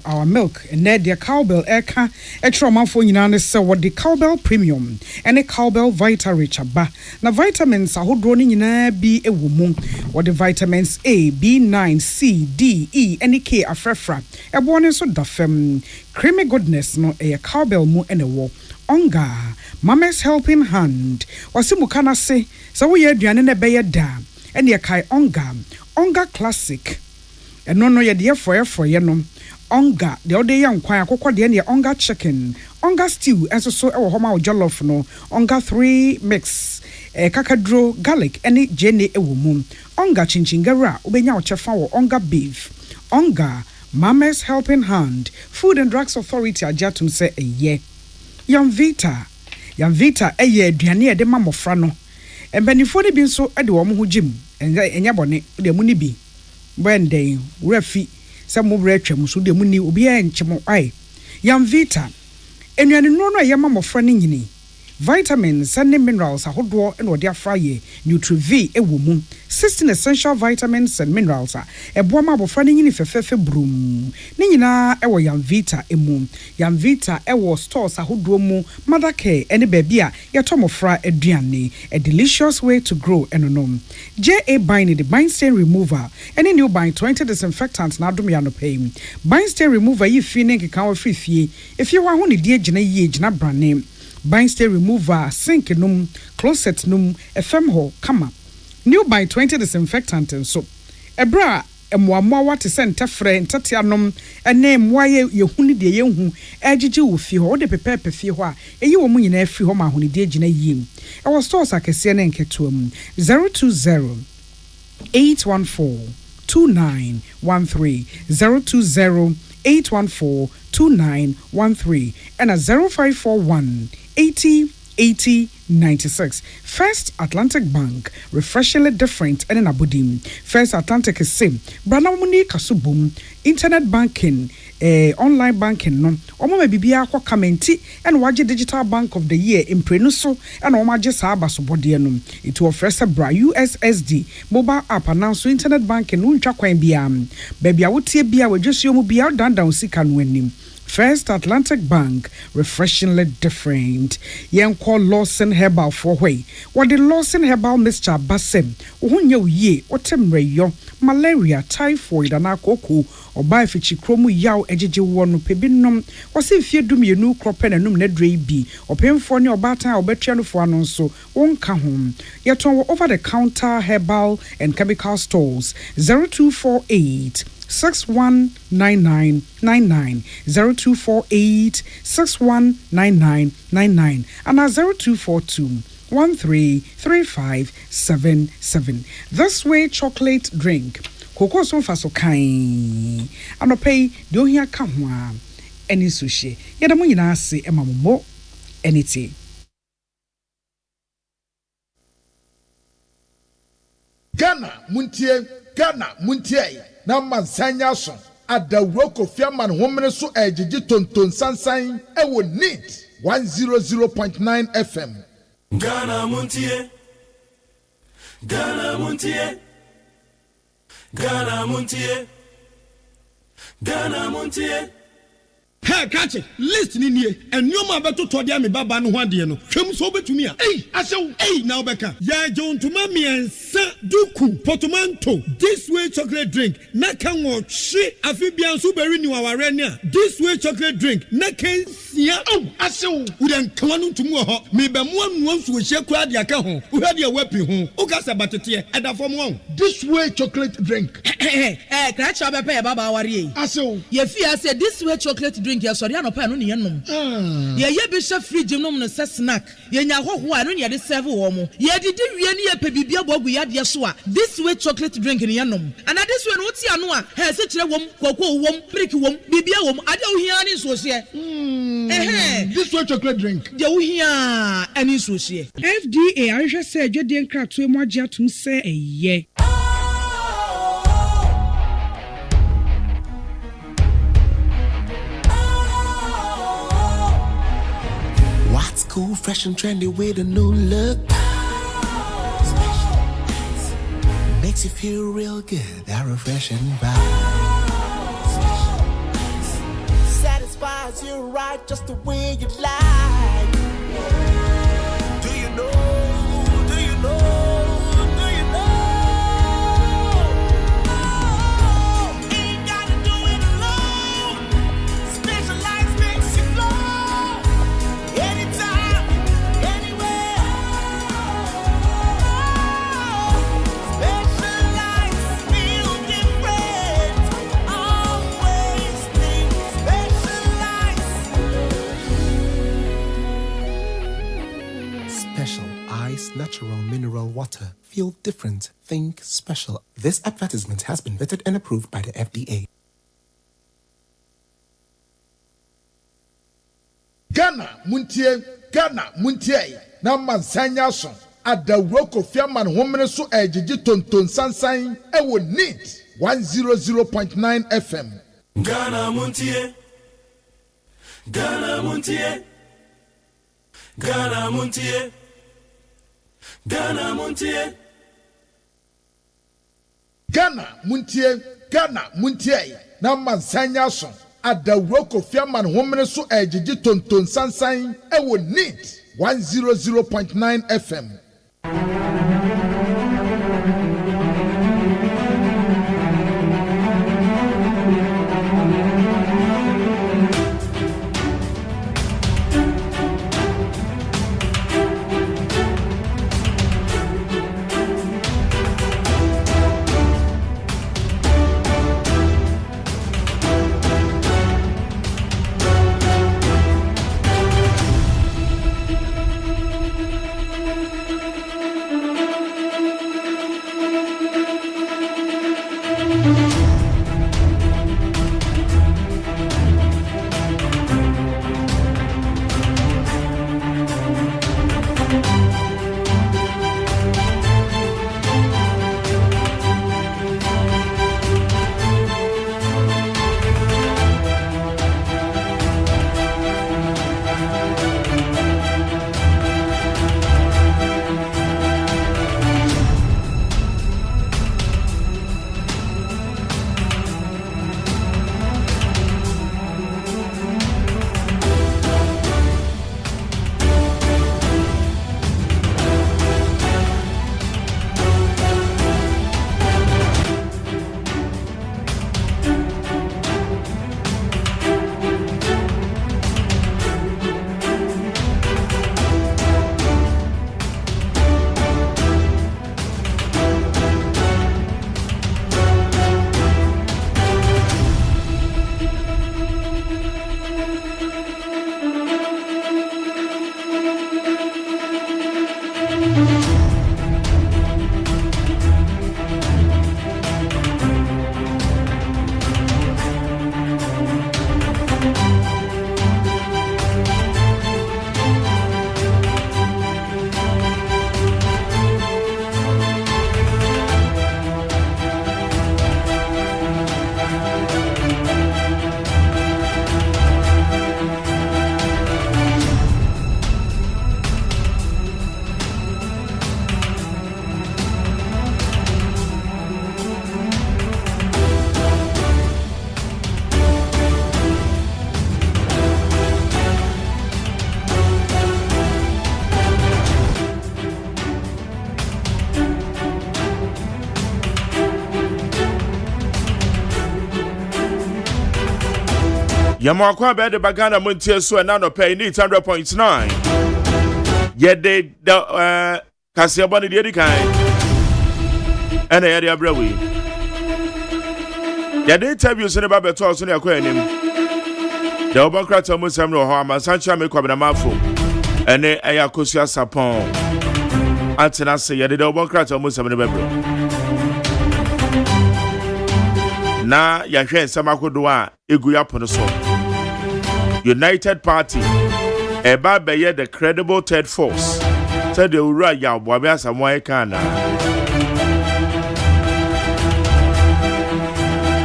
our milk and their cowbell eka etromanfo nyina ne se what the cowbell premium and a cowbell vita rich aba na vitamins ahodro ni nyina bi ewo mu what the vitamins A, B9, C, D, E, and K afrefra ebo ne so dafem creamy goodness no a cowbell mu ene wo onga mama's helping hand wasimu kana se so we aduane na be da and ye kai onga classic and no ye de for ye no onga the other young kwan akokɔ de ne onga chicken onga stew and so e wo homa jollof no onga 3 mix kakadro garlic any jene e wo mum onga chinchingara obenya ochefa wo onga beef onga mama's helping hand food and drugs authority ajatum say eye Yamvita eye aduane e de mamofra no embenifo ne bi nso e de wo mo ho gym enya bone de mu ni bi bwendey rafi se mo bra twam so de mu ni obi enchemo ai Yamvita enuane no no ye mamofra ne nyini vitamins and minerals ahodo e no de afra ye Nutri-V e wo mu 16 essential vitamins and minerals e bo ma bofra ne nyini fefefe brum ne nyina e wo Yamvita emu Yamvita e wo stores ahodo mu Mothercare ene bebia ye tomofra aduane a delicious way to grow enonom JA Bine the bind stain remover any new bind 20 disinfectants na adom ya no pay bind stain remover yi fi ne keka wa frifie if you wa ho ne die gina yi gina brand bind stain remover sink num closet num FM ho kama new by 20 disinfectant so ebra emwamwa wate sente frɛ ntatianom ene mwaye yehuni de yehu agigi wo fi ho de pepepe fi ho a eyi wo mu nyina fi ho ma honi de gina yiem e wo stores akese ne nketom 020 814 2913 020 814 2913 and a 0541 80 First Atlantic Bank, refreshingly different and in Abudim. First Atlantic is same. Branamuni Kasubum, internet banking, online banking, no. Oma bibia kwa kamenti and waje digital bank of the year in Prenuso and oma just abasubodianum. It will fresh a bra USSD mobile app announce internet banking uncha kwa biam. Baby awutie bia we just yomu bia down sikan wenim. First Atlantic Bank, refreshingly different. Yen call Lawson Herbal for way. What the Lawson Herbal Mr. Bassem, Unyo ye, Otemreyo, malaria, typhoid, and akoko, or by fichi chromu yaw ejiji wonu pebinum, was if you do me a new crop and a num nedre be, or pay for your batter or betriano for an so, won't come home. Yet over the counter herbal and chemical stores 0248 619999 0248 619999 and 0242 133577. This way chocolate drink. Cocoa so faso kind. And pay do here come any sushi. Yadamu yina se emamumo anything.
Ghana Muntie na mansanya so adawroko fiaman homene so ejiji tonton sansan e wo neat 100.9 FM
Ghana Muntie
Hey, catch it. Listen in here. And you ma beto to dia me baba no ho ade no. Hwem so betumi a. Hey, asew. Hey, now beka. Ya John to mami ensa duku portmanteau. This way chocolate drink. Na kan wo hwe afibia so beri ni waware ne a. This way chocolate drink. Na kan sia. Oh, asew. Wo den kan no ntumu ho. Me be mo anu nso hye kura de aka ho. Wo hwe de wapi ho. O ka se batete e da fom ho.
This way chocolate drink.
Cratch up a pair, Baba Warri.
Aso.
Ye fear said this way chocolate drink, your sorry, no pan on yenum. Ye bishop free genome no snack. Ye nya ho who I don't yet serve womo. Ye did really a pebibia bob we had yasua. This way chocolate drink in yanum. And at this one, what's yanua? Has such a wom, cocoa wom, brick wom, bibia wom. I don't hear any social.
This way chocolate drink.
You hear any social.
FDA I just said you didn't crack to more to say a ye.
What's cool, fresh and trendy with a new look? Makes you feel real good, that refreshing vibe. Satisfies you right just the way you like. Do you know? Do you know? Do you know? Ain't gotta do it alone. Specialized makes you flow. Anytime, anywhere. Specialized feel different. Always think special ice, natural mineral water. Feel different. Think special. This advertisement has been vetted and approved by the FDA.
Ghana Muntie na mansanya so adawro kofiaman homene so ejiji tonton sansan e wo NEET 100.9 FM.
Ghana Muntie. Ghana Muntie. Ghana Muntie. Ghana Muntie. Ghana Muntie
na mansanya so adawro kofiaman homene so ejiji tonton sansan e wo NEET 100.9 FM.
Yamakwa be de bagana Montie so na no pay NEET 100.9. Ye de Kasia boni de kan. Ena ye de abrawi. Yɛde interviews ne ba beto so ne akɔ anim. The Obokrata Musam no ho amansancha me kwabnamafo. Ene eya kosua sapon. Antena se yɛde the Obokrata Musam ne bebro. Na yɛhwɛ nsɛm akodo a egu yapono so. United Party eba beye the credible third force. Said the ura ya boabe asamoa kana.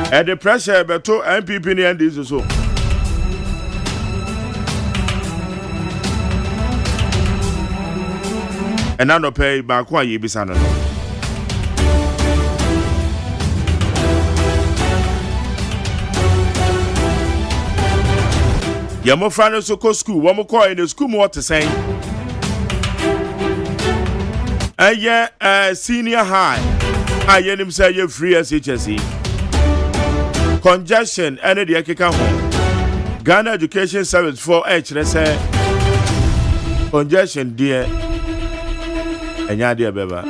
The pressure beto MPP ni NDC so. And I no pay back why you be son. Yamo friend so ko school, one more call in the school more to say. Senior high. I hear him say you free as HSE. Congestion and the Akika home. Ghana Education Service for H. Let's say congestion, dear. And ya dear Beba.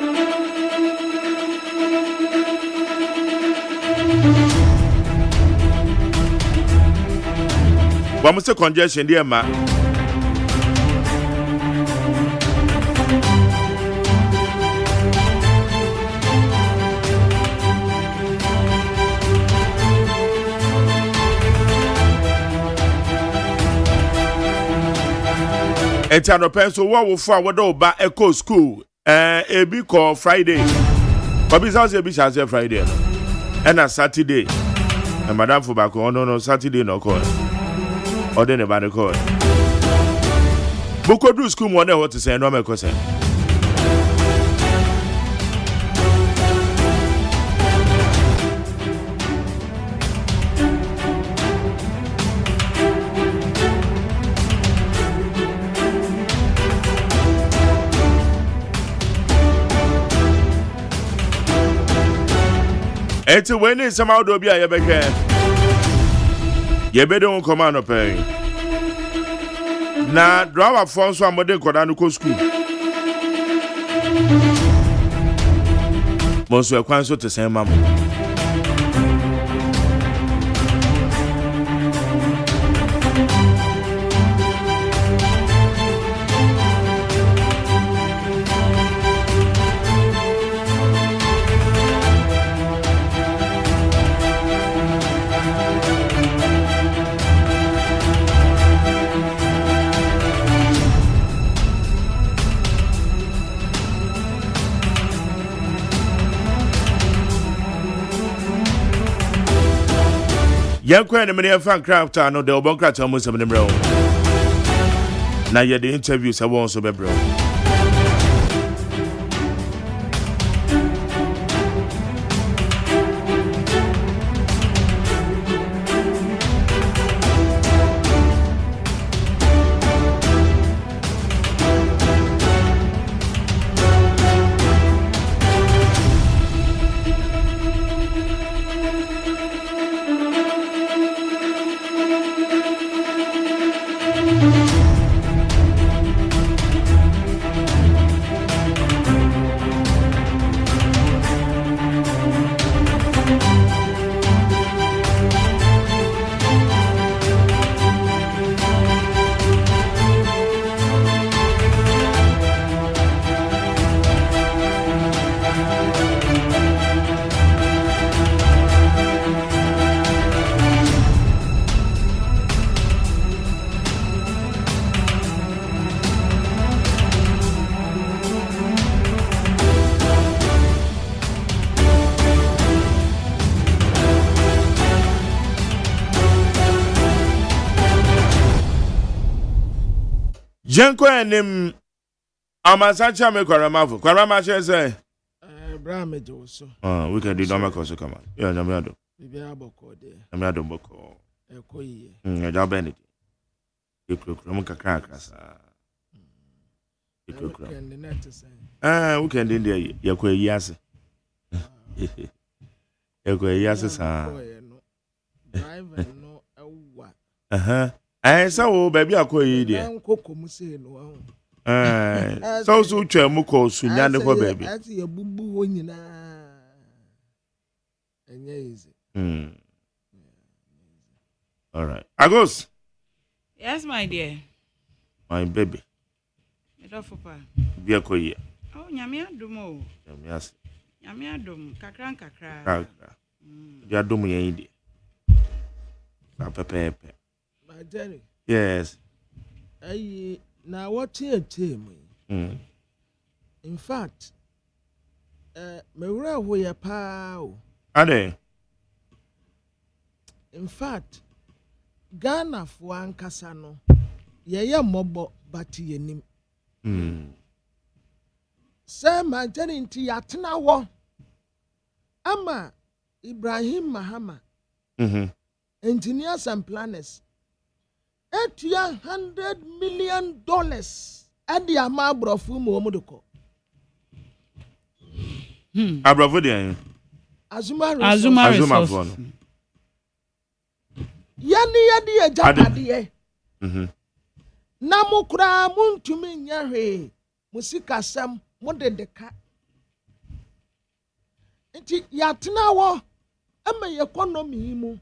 What must the congestion, dear ma? Etano penso what will for what over echo school a big call Friday. But besides a bitch as a Friday and a Saturday. And Madame Fubako, no, Saturday no call. Or then about the call. Boko do school one what to say, no, my cousin. Eti when somehow do be a yebeke. Yebe don't come on pay. Na draw phone so amode koda no ko school. Monso ekwan so te sen mam. Yankwa and many fan craft no the Obokrata almost of them bro. Now you the interviews I want so bro. Jenko enim amasancha me kwaramafu. Kwarama say
bra me joso.
We can do normal course come on. Yeah, nyamiado.
Bibi aboko de.
Nyamiado boko.
Ekoyiye.
Ja benedi. Ekukuru mu kakra krasa. Ekukuru. We can do there yakoyi ase. Yakoyi ase sa.
Driver no ewa.
So baby akoyi there. So twa mu ko sunya ne ko baby.
Ati ye bubu ho nyina. Enye easy.
All right. Agos.
Yes, my dear.
My baby. Be a koye.
Oh, nyamia dumo.
Nyamias.
Nyamia dum kakra.
Kakra. Ya dum ye indi. Sa pepe.
My Jenny.
Yes.
Now what you team? In fact, me wura wo ya pa o.
Ade.
In fact, Ghana fo ankasa no ye mobo bati yenim. Sir my Jenny nti yatena wo. Ama Ibrahim Mahama. Engineers and planners. $100 million at the Amabrofum Omodoko.
Abravodia.
Azuma
resource.
Yani yadi ejapadiye. Namukura muntumi nyare musika sam modedeka. Nti yatena wo ama economy mu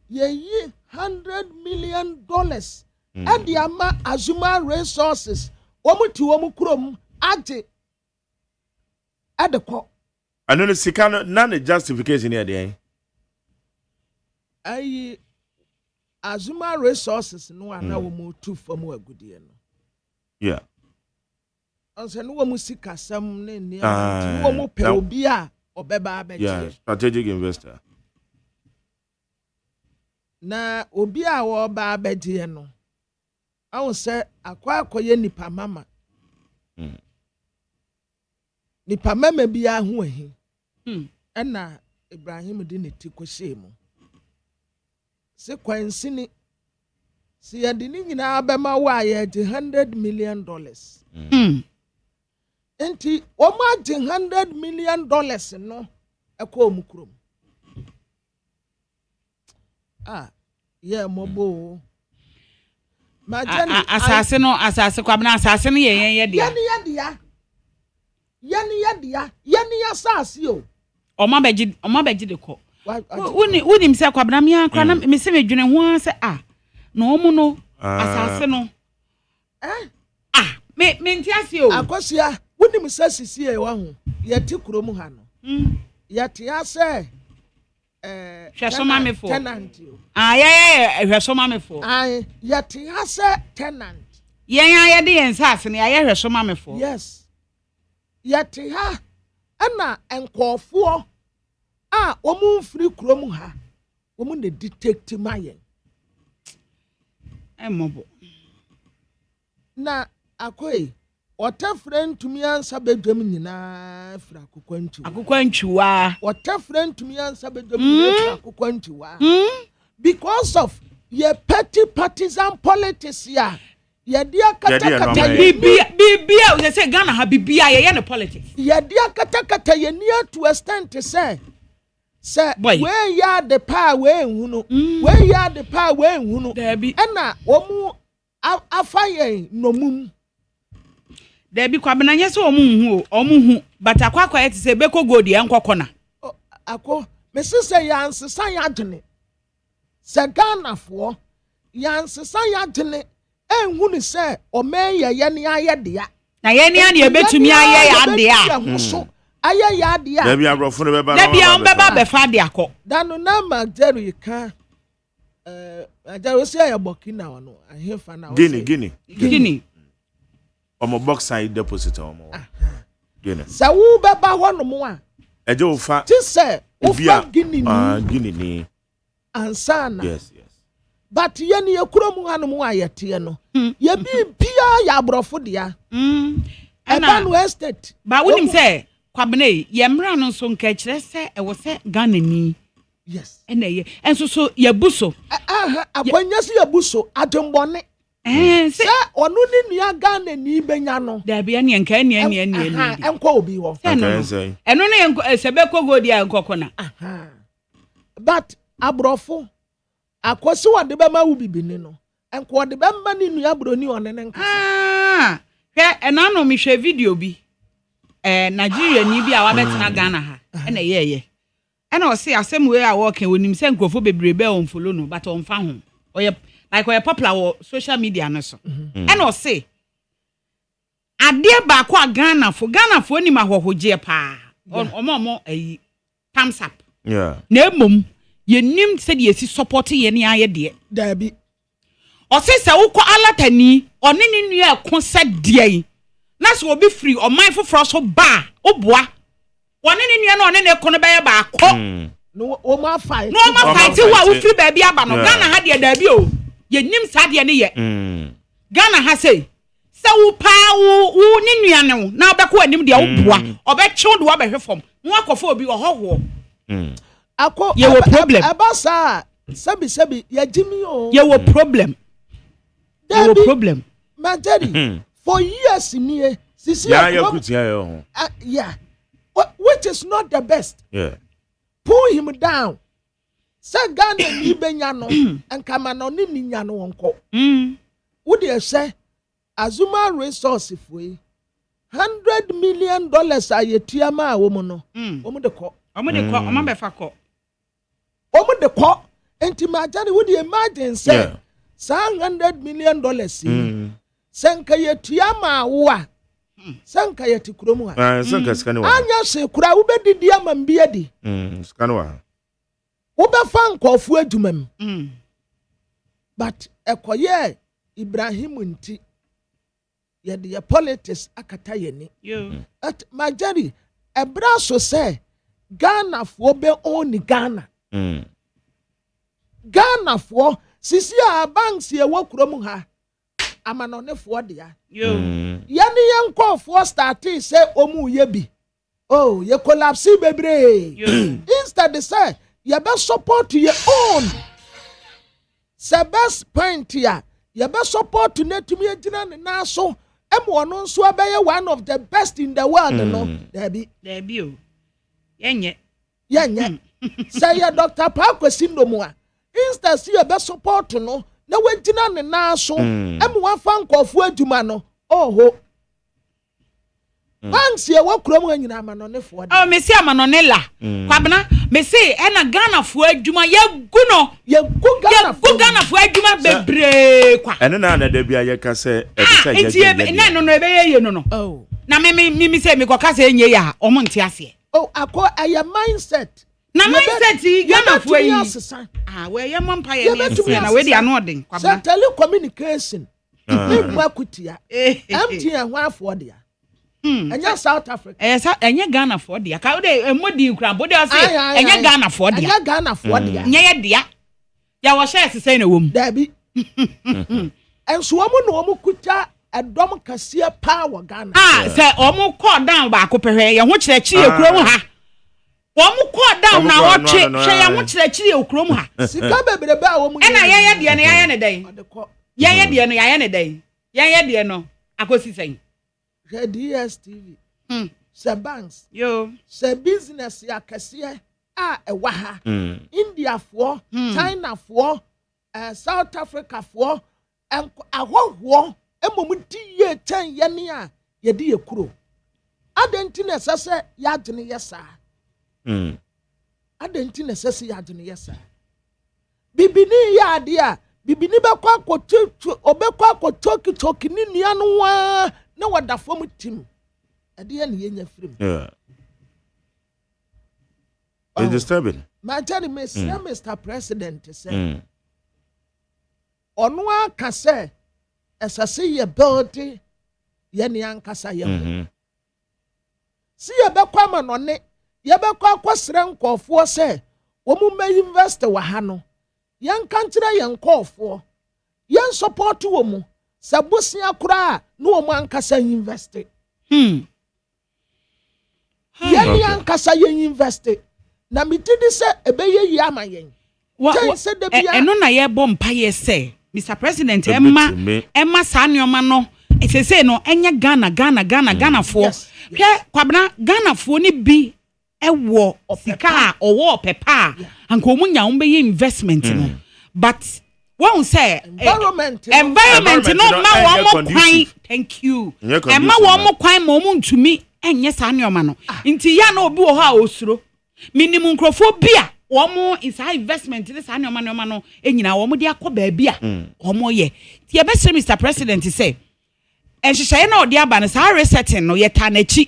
ye $100 million at the Azuma resources. Omuti omukrom age at the co.
I know the Sikano none justification here there.
Azuma resources no ana wo mu tu fam a gudie no.
Yeah.
Onse no wo musika sam ne ne wo mu pe obi a obeba abeje.
Yeah, strategic investor.
Na obi a wo ba abeje no. Awu se akwakoye nipa mama. Nipa mama bi a ho ahi. Ena Ibrahim di ne ti kwhye mu. Se kwansini si yadi ni nyina abema wa ye $100 million. Enti o ma $100 million no ekọ omukrom. Yeah mobo. Ma jani
asase kwabna asase no ye dia.
Yani asase o.
Oma beji de ko. Woni mse kwabna me akra na me se medwene ho se na omu no asase no. Me ntiase o.
Akosia woni mse sisi e wa ho. Ye ti kurom ha no. Ye ti ase
hwesoma me fo.
Tenant.
Hwesoma me fo.
Ye ti ase tenant.
Ye de ensase ne ye hwesoma me fo.
Yes. Ye ti ha ana enkofo omu free krom ha omu ne detect mayen
emobo
na akoi otafren tumi ansa bedwam nyina fra
akokwantuwa
otafren tumi ansa bedwam nyina akokwantuwa because of your petty partisan politics ya Yadia kata
bibia we say Ghana ha bibia ye no politics.
Yadia kata ye near to extent to say where ya the power we hunu where ya the power we hunu ena omu afaye no mum
there be kwabena nye se omu hu but akwakwa ye say beko gold ye nkokona
ako me say ya nsesa ya dwene se Ghana fo ya nsesa ya dwene enhunu se omeye ne ayedea
na ye ne ane ebetumi aye ya dea
so aye ya dea
da bia brofo ne beba
da bia on beba be fa de akọ
danu na magderu ka ajaru se ya bokina wono ahefa na
Guinea omo box side deposit omo Guinea
sa wu beba hono mo a
eje wo fa
ti se wo fa Guinea
ni
ansana
yes
but ye ne yakuro mu hanu mu ayete no ye bibia ya brofo dia Ebanu estate
ba wonim se kwabene ye mra no so nka kire se e wo se Ghana ni
yes
ena ye enso so ye buso
akwanya se ye buso adembone se onu ni nua Ghana ni benya no
da bia ne nka ne
enko obi wo
eno ne sebe kogodi a nkokona
but abrofo akosi wade be ma wubibini no enko wade be ma ni nua broni onene nkasa
hwe ena no mi hwe video bi Nigeria ni bi a wa betina Ghana ha ena ye ena o se asem we a wo kan wonim se nkofo bebrebe on follow no but on fa ho like we popular on social media no so. And o say ade ba ko Ghana for ni ma hohoje pa. Omo thumbs up.
Yeah.
Na emom ye nim se de esi support ye ne aye de.
Da bi.
O say se wo ko alatani one ni nua ko se de. Na so obi free o man foforo so ba oboa. One ni nua no ne ko no be ba ko.
No o ma fight.
No ma fight wa wo free ba bia ba no. Ghana ha de da bi o. Ye nim sa de ne ye. Ghana ha say se wo pa wo ni nua ne na obekọ anim de oboa. Obechi do obehwe fom. No akofo obi ohoho.
Ako
ye wo problem.
Abasa sabi ya jimi o.
Ye wo problem. Ye wo problem.
Majari for years me sisi yeah. Which is not the best.
Yeah.
Pull him down. Say Ghana ni benya no and kamano ni nya no wonko. Would you say Azuma resource foi $100 million ayetua ma wo no. Omo de ko.
Omo be fa ko.
Omo de ko. Enti Majari would you imagine say $100 million senka yetua ma wo a senka yeti kuromu ha
senka skani wa
anya se kura wo bedidi ama mbia di
skani wa
wo be fa nkofu adwumam but ekoye Ibrahim nti ye de politics akata ye ni at Majari ebra so say Ghana fo be oni Ghana Ghana fo sisi a banks ye wo kuromu ha amanone fo dia yani yanko fo starting say omu ye bi oh ye collapse bebre instead they say ye be support your own se best point ya ye be support to netumi agina na so emo no nso abeye one of the best in the world no there be
o yenye
say ya Dr. Pakwesi Ndomu a instead see ye be support no na wagina ne na so emu wafa nkofu adwuma no oho banks ye wakrom anyina amanone fo
oh me see amanone la kwabena me see na Ghana fo adwuma ye gu Ghana fo adwuma bebre kwa
ene na da bia ye ka se
na no ebe ye no
oh
na me say me kwa ka se enye ya omo nte ase
oh akọ aya mindset
na mindset Ghana fo yi we ye mon pa ye na we dia no odin kwabena
telecommunication me makutia MTN ho afọ dia enya South Africa
enya Ghana for dia ka de emodi nkura bodi o say enya Ghana for dia nya ye dia ya wo share sese na wom
da bi enso omo no omo kuta edom kase power Ghana
say omo call down ba ko pehwe ye ho kire kire ekuro ha omo call down na wo twe hwe ye ho kire kire ekuro mu ha
sika bebrebe a omo
na ye de ne ye ne den ye de no ye ne den ye de no akosi sen
DSTV se banks se business ya kase a ewa ha India for China for South Africa for ahoho emomti ye ten ye ne a ye de ekuro adenti na sese ya agene yesa adenti na sese ya agene yesa bibini ya ade a bibini be kwa kotu obekwa kotoki ni nua no wa na wada fom tim ade ya ne yenya frem
it's disturbing
Majari Mr. President say onu aka say esase ye build ye ne ankasa ye si ye be kwa ma no ne ye be kwa kwasere nkofo say wo mu ma invest wa ha no yan kantra ye nkofo yan support wo mu sabusia kura no mo ankasa invest yani ankasa ye invest na mitidi se ebeye yi ama yen
eno na ye bom pa ye se Mr. President emma sanioma no say no enya Ghana fo hwe kwabna Ghana fo ni bi ewo sika owo pepa anko munya wo be investment no but wọ́n say environment no ma wọ́n mo kwan thank you ma wọ́n mo kwan ma mo ntumi enye saa nneoma no nti ya na obi wo ha osuro minimum nkrofo bia wɔn is high investment ne saa nneɛma no enyina wɔn de akɔ baabi a wɔn yɛ tie bɛsɛ Mr. President sɛ nhyehyɛeɛ na ɔde aba no saa resetting no yɛta n'akyi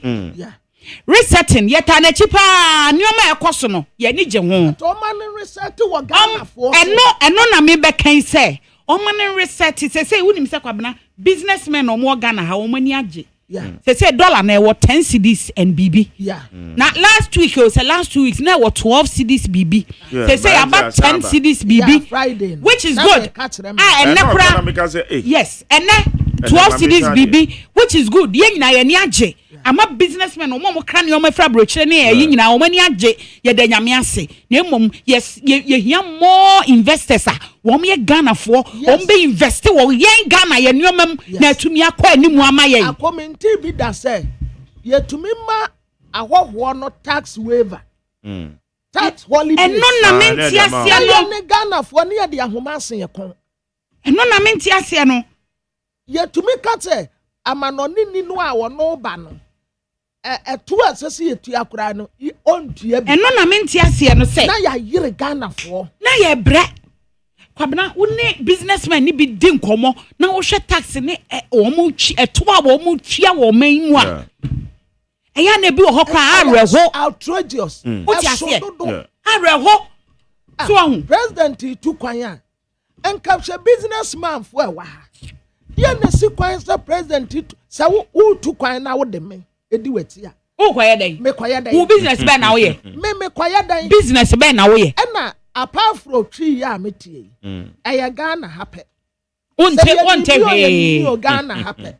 resetting yɛta n'akyi paa nneɛma ɛkɔ so no yɛni gye ho
ɔma ne reset wɔ Ghana foɔ
ɛno na me bɛkan sɛ ɔma ne reset sɛ wonim sɛ kwabena businessmen na ɔmo Ghana ha ɔmo ani agye say dollar na ɛwɔ 10 cedis and BB. Now last week it was last 2 weeks now 12 cedis BB. Say about 10 cedis BB,
Friday,
which is good. Yes, and then 12 cedis BB, which is good. Yen na yeni agye. I'm a businessman. Omo kra ne omo fra brochire ne yin na omo ani agye. Ye da nyame ase. Na emom yes ye hear more investors a wom ye Ghana for wom be invest wo yen Ghana ye nneomam na atumi akọ animu ama yen.
Akomenti bi da say ye tumi ma ahọhọ no tax waiver. Tax holiday.
Eno na menti ase no
ne Ghana for ne ye de ahoma ase ye kon.
Eno na menti ase no.
Ye tumi ka say amanoni ni no a wo no ba no. Etu asese yetu akura no ontua bi.
Eno na menti ase no say.
Na ya yire Ghana for.
Na ye bre. Kwabena woni businessman ni bi di nkomo na wo hwe tax ni omo twi eto a wo mo twia wo man mu a. Eya na bi wo hokwa areho
outrageous.
What you say? Areho. So ahun
president tu kwan a encapture businessman for a wa. Ye na si kwan sa president sa wo tu kwan na wo de me edi wati a.
Wo kwaya dan.
Me kwaya dan.
Wo business be na wo ye.
Me kwaya dan.
Business be na wo ye.
E na apart from tree ya metie. Eya Ghana happy.
Onte he.
Ghana happy.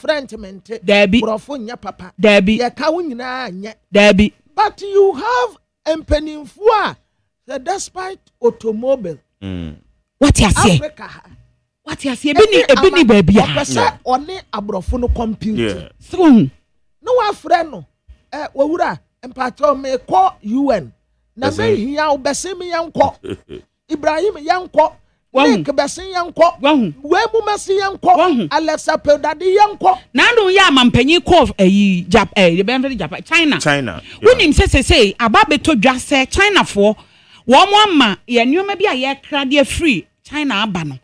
French mente.
Debi.
Brofo nya papa.
Debi.
Ye ka wo nyina nya.
Debi.
But you have empenimfo a despite automobile.
What you say?
Africa.
What you say? Ebini baby.
Opese one abrofo no computer.
So
no wa frɛ no wawura mpacho me call UN na me hia obese me yankɔ Ibrahim yankɔ Nick bese yankɔ we mu mesi yankɔ Alexa Pedadi yankɔ
na ndo ya mampanyi call Japan China wonim say aba beto dwa sɛ China for wo mo ama ye nneoma bi a ye kra de free China aba no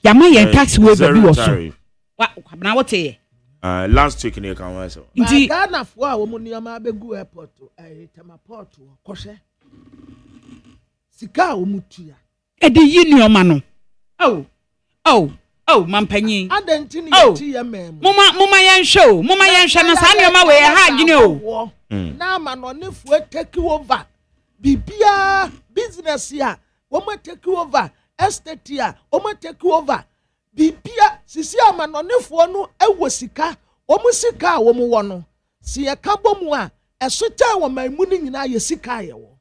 ya ma ye tax we bi wo so wa na what ye
last week in the council.
Ghana for a woman near my begu airport, Temaport, Koshe. Sika Umutia.
Edi union mano. Oh, Mampenny.
I don't think
Mama yan show, na sanya ma we ha gino.
Now man on if we take you over. Bibia business here, woman take you over. Estate here, woman take you over. Bibia sisi amanonefo no ewo sika omusika wo mu wo no si ye ka bomu a eso tan wo mamu ni nyina ye sika ye wo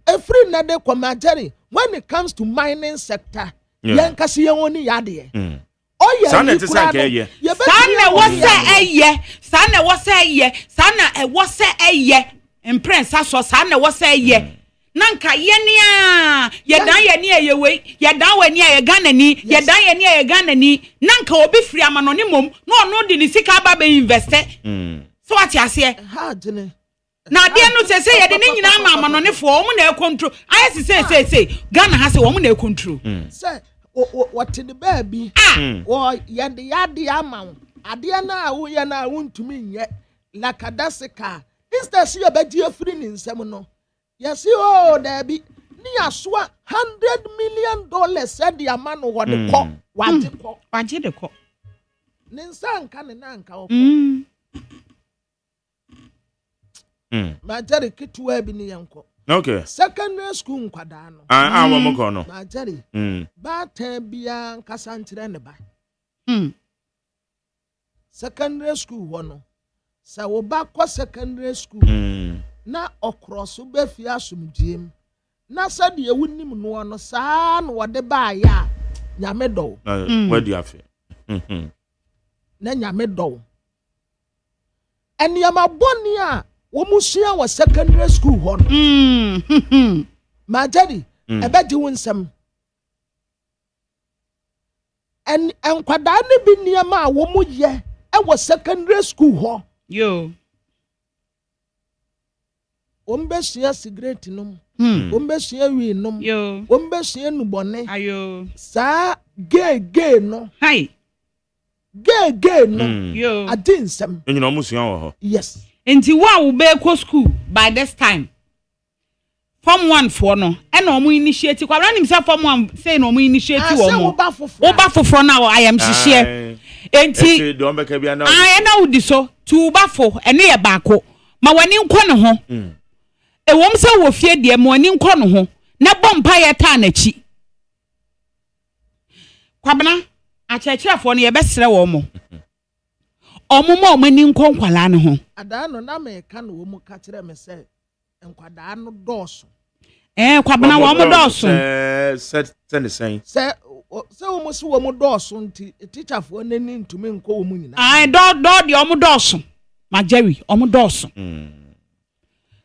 every nade commentary when it comes to mining sector yen kasi ye woni yade oye
sana te say ke ye
sana wo se eye imprince aso sana wo se eye nanka yenia yedan ye ne ye we yedan wani ye Ghana ni yedan ye ne ye Ghana ni nanka obi firi amanoni mom no ono di ni sika ba be invest so what you say
hard ne
na de no say ye de ne nyina ama amanoni fo o mu na e control ayesi say Ghana ha say o mu na e control
say what the baby wo yade ama ade na wo ye na wontumi nye lakadasika instead see obedi afiri ni nsem no. Yes, there be near $100 million said the man what the cop, what
the cop.
Ninsan can nanka. Majari kitu ebini yanko.
Okay.
Secondary school kwadano.
Wamokono.
Majari. Ba tembia kasantire ne ba. Secondary school wono. Sa wo ba kwa secondary school. Na okroso be fi asumdiem na sade ewunim no no saa no wode ba ya nyame do
wadi afi
na nyame do eniama boni a wo musua wa secondary school ho no majari ebedi wonsam enkwada ne bi niama a wo mu ye e wo secondary school ho
yo
ombesua cigarette nom ombesua wi nom ombesua nubone
ayo
sa gay no
hi
gay no
yo
adinsem
enyi omusua wo ho
yes
enti wa wo be ko school by this time form 1 for no and omo initiate kwa ranim say form 1 say no omo initiate wo mo wo ba foforo na I am hihie enti
de ombeka bia na
na wudi so tu ba fo ene ye baako ma wani nkɔ ne ho e wom sɛ wo fie de mo wani nkɔ ne ho na bompa ye ta na chi kwabena akyerɛkyerɛfo no ye bɛsrɛ wo mo omo mani nkɔ nkwala ne ho
ada no na me ka no wo mu ka kyerɛ me sɛ nkwada no dɔɔso
kwabena wo mo dɔɔso
sɛ ne sɛn
sɛ wo mo so wo mo dɔɔso nti teacherfo nani ntumi nkɔ wo mu nyina
dɔ de omo dɔɔso ma Jerry omo dɔɔso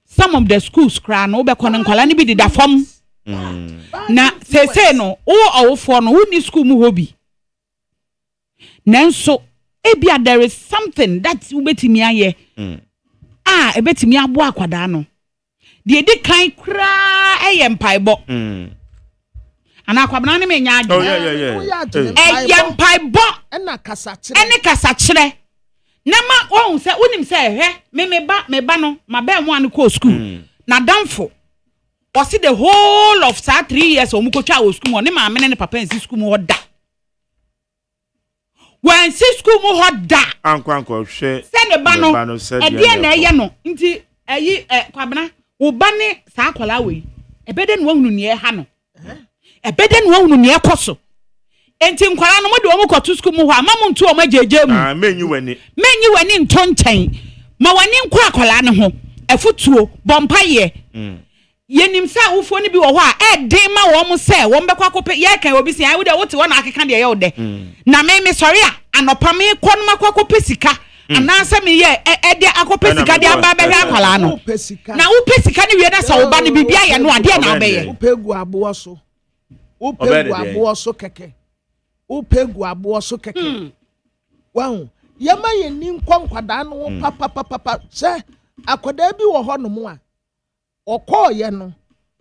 some of the schools kra no be kono nkwala ne bi dida fam na say no wo awofo no wo ni school mu hobi nanso ebia there is something that ubetimi aye ebetimi abo akwada no de di kan kra empaibo ana kwabena ne me nya adwe empaibo
na kasachire
ene kasachire na ma won se unim se me ba no ma ba mu an ko school na damfo o see the whole of 3 years o mu ko twa wo school mo ne ma me ne papa nsi school mo da when si school mo da
anko hwe
se ne ba no e de na eye no nti ayi kwabena wo ba ne sa akwala we ebede no wahunu ne ha no ebede no wahunu ne ekoso enti nkwara no mo de o mo koto school mo ho amamu ntu o ma jeje mu
menyi
wani nto nkyɛn ma wani nkɔ akwala ne ho afutuo bompa ye yenim sa wofo ne bi wo ho a den ma wo mo sɛ wo mbɛkɔ akɔpɛ ye kan obi si ai wo de wote wo na akeka de ye wo de na me sorry a anopa me kɔ no makɔpɛ sika anansa me ye de akɔpɛ sika de aba bɛhwɛ akwala no na wo pɛ sika ne wie na sa wo ba ne bibia ye no ade na obɛyɛ
wo pegu abo so wo pegu abo so keke wo pegu abo so keke wow yama ye ni nkwada no papa se akwada bi wo ho no mo a okoye no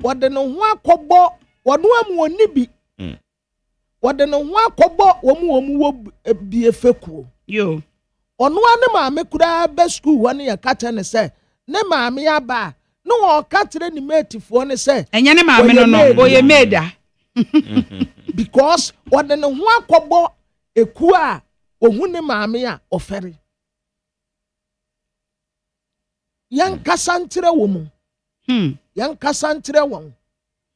wode no ho akobɔ wono amu oni bi wode no ho akobɔ wo wo bi efekuo
yo
ono ane maame kura be school ho ne ya ka tene se ne maame ya ba no wo ka tere ni matifo ne se
enye ne maame no oye meda
because wode no ho akobɔ eku a ohun ne maame a ofere yan kasantre wo mu yan kasantre wo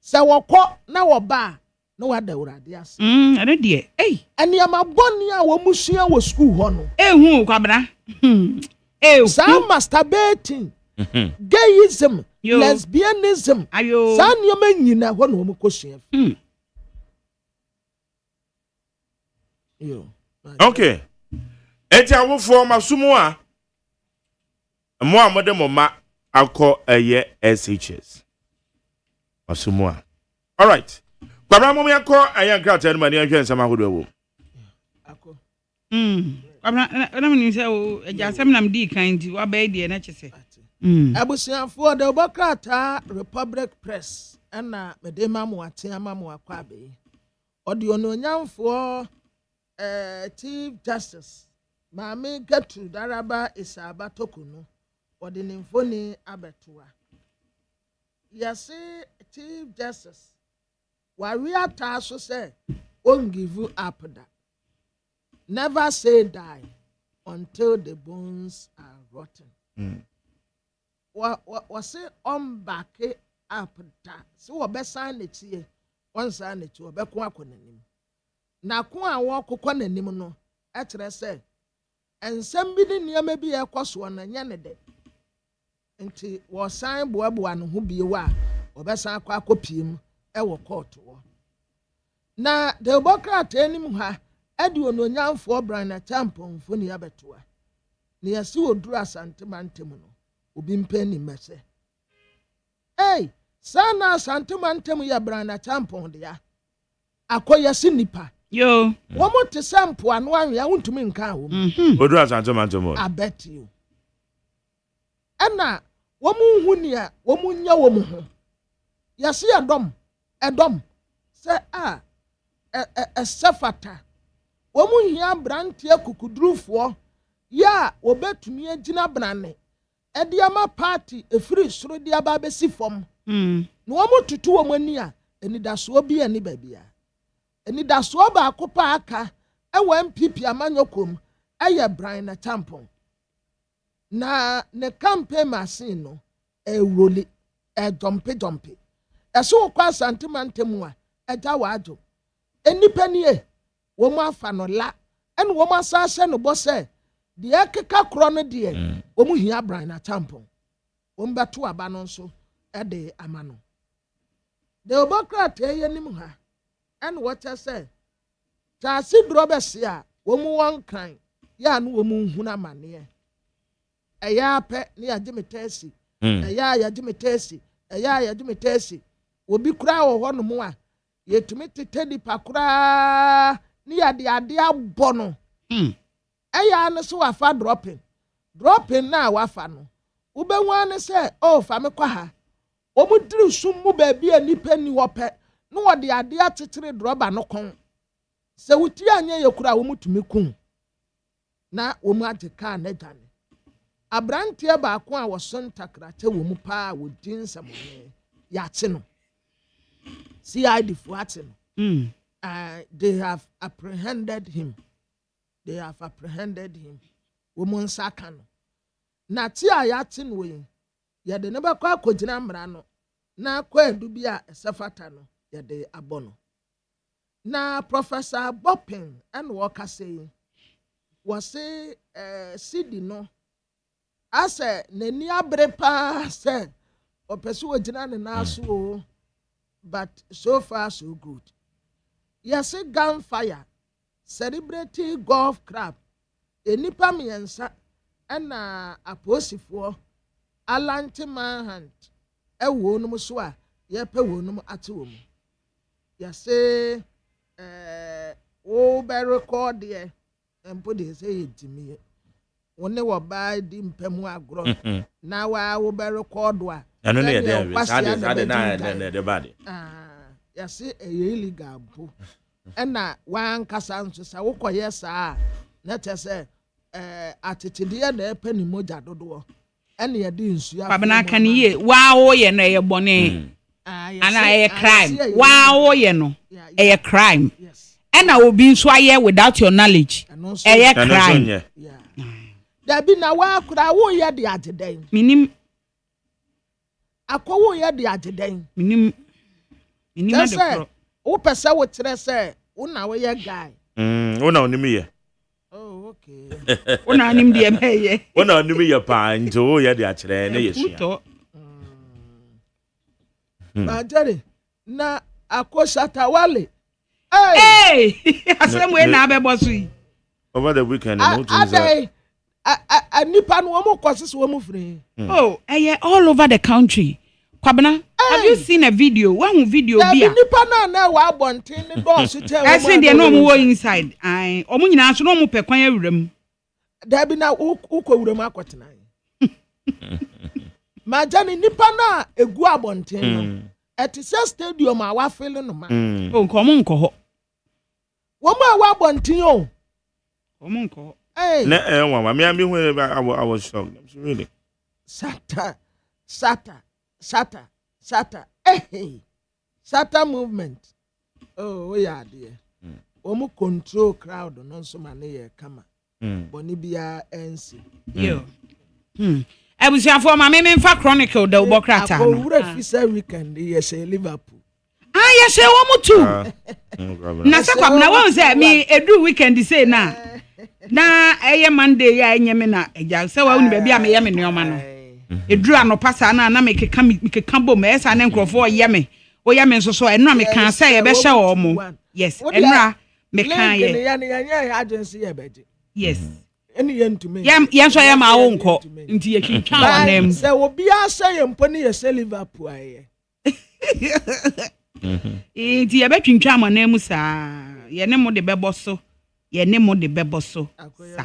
se wokɔ na wo ba na wada urade ase
ene de
ene amabɔne a wo musua wo school ho no
ehu kwabena
sa masturbating gayism lesbianism sa nioma nyina ho na wo kosua
okay eti awofo masumu a mo amode mo ma akọ eye SHS masumu a all right kwabra mo yakọ aya nkrata no mani ahwe nsama hodo wo
akọ
kwabra na me say o egasem nam di kan di wa ba die na kyese
abusianfo de obokrata Republic Press na medema mo ate ama mo akọ abe odi ononyamfo Chief Justice Mami Gertrude Daraba Isaba Tokuno odi nimfoni abetua yase Chief Justice wari ata so say won't give you up that never say die until the bones are rotten wa say on back up that so we be sign the tie one sign the two be ko akonanim na ko a wo kokɔ nanim no ɛkyerɛ sɛ ensɛm bi ne nneɛma bi ɛkɔ na nya ne de nti wo san boaboa no ho bie wa ɔbɛsan akɔpiem ɛwɔ court wɔ na de bokrata anim ha ɛde ononyamfo Brian Champomfo ne abɛtoa ne yɛsi oduru asantemantam no obi mpani mɛsɛ sana asantemantam yɛ Brian Champon de ya akɔyɛsi nipa
yo
womo te sampo anu anwea wontumi nka wo
oduru asantemantam
I bet you ana womu hunia womu nya womu ho yase edom se sefata womu hia brantie kukudrufo ya wobetumi agina brane ediama party efiri soro dia ba besi fom no womu tutu womu ani a enidaso bi ani babia enidaso ba akopa aka ewa MPP amanyokom eye Brian na tampon na ne campaign machine no ewroli jumpe eso kwa santimantemu a eja wajo enipa nie wo mu afa no la ene wo mu asase no bo se de ekeka kro no de wo mu hia Brian na tampon wo mbeto aba no nso ede amano de obokrata yenim ha ene wo chese taasi drobese a wo mu won kan ya no wo mu huna mane eya pe ni agimetesi eya agimetesi obi kura wo ho no mu a yetumi tete pa kura ni ade abɔ no eya no so wafa dropping na wafa no ubenwu ane se o fa me kwa ha o mu diri sum mu ba bia nipa ni wo pe no wo de ade atetere droba no kon se wuti anya yekura wo mutumi kun na wo mu ageka na dwane abrantie ba ko a wo sontakrate wo mu pa wo dinsa mo ya te no CID fuate no they have apprehended him wo mu nsaka no na ti a ya te no yi ya de ne ba kwa akogina mra no na kwa edu bi a esefata no ya de abono na Professor Boppin and Walker say was Sidi no ase neni abre pa say opesu ogina ne naso but so far so good. Yes, gunfire, celebrity golf club, enipa miensa na aposifo alante manhunt ewo no so a ye pe wo no ate wo mu. Yes, o be record there empo de say etimi woni wo ba di mpemu agro na wa wo be record wa
anu ne dey ade na de body
yes illegal po na wan kasa nso sa wo koye sa na tese atetede na epe ni moja dodo ene ye di nsu afa
babana kan ye wa wo ye no ye bone ana ye crime wa wo ye no ye crime ena obi nso aye without your knowledge ye crime
da bi na wa kura wo ye de ageden
minim
akowo ye de ageden
minim de pro
wo pese wo tere se wo na wo ye guy
wo na onim ye
oh okay
wo na onim de meye
wo na onim ye pa nto wo ye de akere na yesu
ba jere na akosata wale
hey asem we na abebo so yi
over the weekend no to
nipa no wo kwase wo mu free
oh all over the country Kwabena, have you seen a video? One video bia.
Nipa na wa abonten ni boss tell.
I say they no mo inside. I omo nyina so no mo pe kwan awuram.
Da bi na ukọ awuram akotena. Ma jani nipa na egu abonten no. Etise stadium a wa feel no ma.
Oh, nko ho.
Wo ma wa abonten o.
Omo nko ho.
Na wa me hu I was shocked. Really.
Sata. Hey. Sata movement. Oh, yeah, dear. Omu control crowd no so mane kama. Boni bia NC.
Yo. Ebusiafo ma me mfa chronicle da ubokrata no.
Owura fisa weekend yes Liverpool.
Yes wo mu tu. Na se kwabna wo say me edu weekend say na. Na eye Monday ya enyeme na eja se wa uni ba bia me ye me neoma no. Edru anopa sa na mekeka bom esa na nkrofo yeme o yeme nso so enu ameka sa ye be hye wo mo yes enra meka ye
agency ye beje
yes
enu ye ntumi
ye so ye ma wo nko nti ye twintwa wonem
se obi asa ye mpo ne ye Liverpool aye
nti ye be twintwa amonem sa ye ne mo de bebo so sa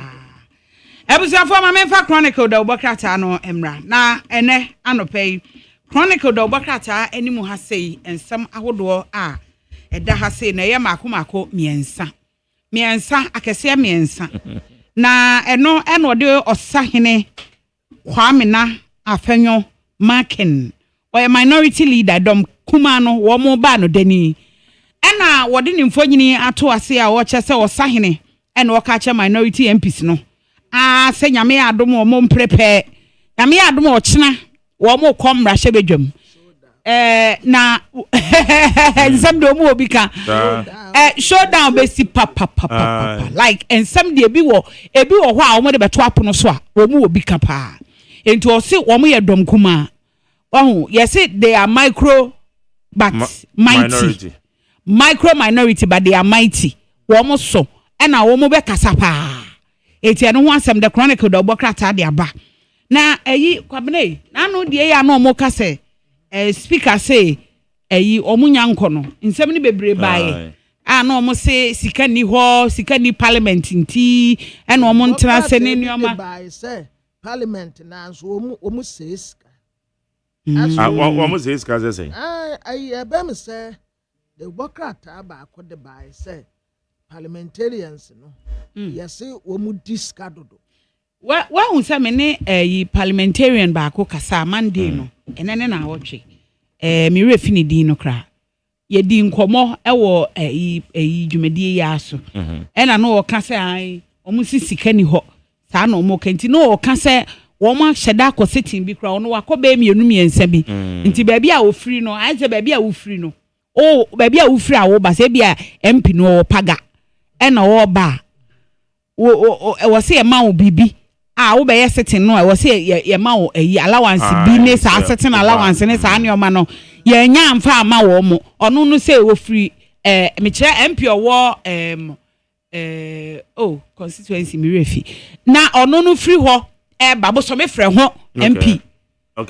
Ebusiafo ma memfa chronicle da obokrata no emra na ene anopai chronicle da obokrata animu ha sei ensem ahodo a eda ha sei na ye mako miensa akese miensa na eno de osahene kwamena afenyo marking or minority leader dom kuma no wo mo ba no dani ena wode ni mfonyini ato ase a wo chese osahene ena wo ka che minority MPs no se nyame adom o mo mprepe nyame adom o chena wo mo kom rahye bedwam na ensem de mo obi ka showdown be si papa like ensem de ebi wo ho a wo de beto apono so a wo mo obi ka pa enti o se wo mo ye dom kuma oh yes they are micro but mighty minority but they are mighty wo mo so na wo mo be kasa pa eti eno ho asem the chronicle da obokrata de aba na eyi kwabene na no de ya na omo kase speaker say eyi omunya nko no nsem ni bebre bae na omo say sika ni parliament nti na omo ntra se ne nioma
bae say parliament na so omo say sika
omo say sika say
ai ebem say the obokrata ba ko de bae say parliamentarians no yes omu diska dodo
wa unsa me ne parliamentarian ba ko kasa Monday no enene na awotwe mi refini din no kra ye di nkomo ewo dwumadie ya so ena no kasa ai omu sisika ni ho sa na omu kanti no kasa wo ma hyeda ko setting bi kra ono wakoba miensa bi nti ba bia ofiri no aize ba bia ofiri no ba bia ofiri a wo ba se bia MP no paga ena wo ba wo se ma wo bibi wo be ye setting no wo se ye ma wo allowance bi ne sa setting allowance ne sa ne o ma no ye nya amfa ama wo mo ono no se wo free me kire MP wo constituency mi refi na ono no free ho ba bo so me frɛ ho MP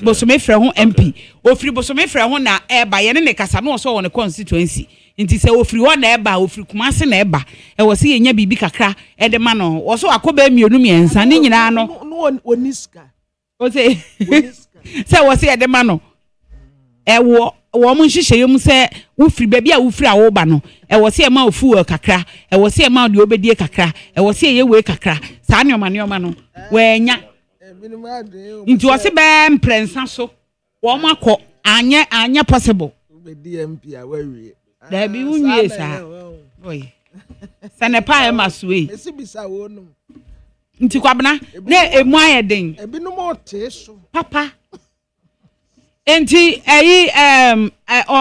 bo so me frɛ ho MP o free bo so me frɛ ho na ba ye ne kasa no so wo ne constituency nti se ofiri ho na eba ofiri kumase na eba wo se yenya bibi kakra de ma no wo so akoba mienu miensa ne nyina no
oniska
o se se wo se de ma no wo mo nhihye yem se ofiri ba bia ofiri a wo ba no wo se ma ofu kakra wo se ma de obedie kakra wo se ye we kakra sa ne oma no wenya nti wo se be mprensa so wo ma kɔ anya possible
obedie MP a wawie
da bi unye sa boy sanepa e masue
esibisa wonum
nti kwabena na emu ayeden
ebinom ote so
papa enti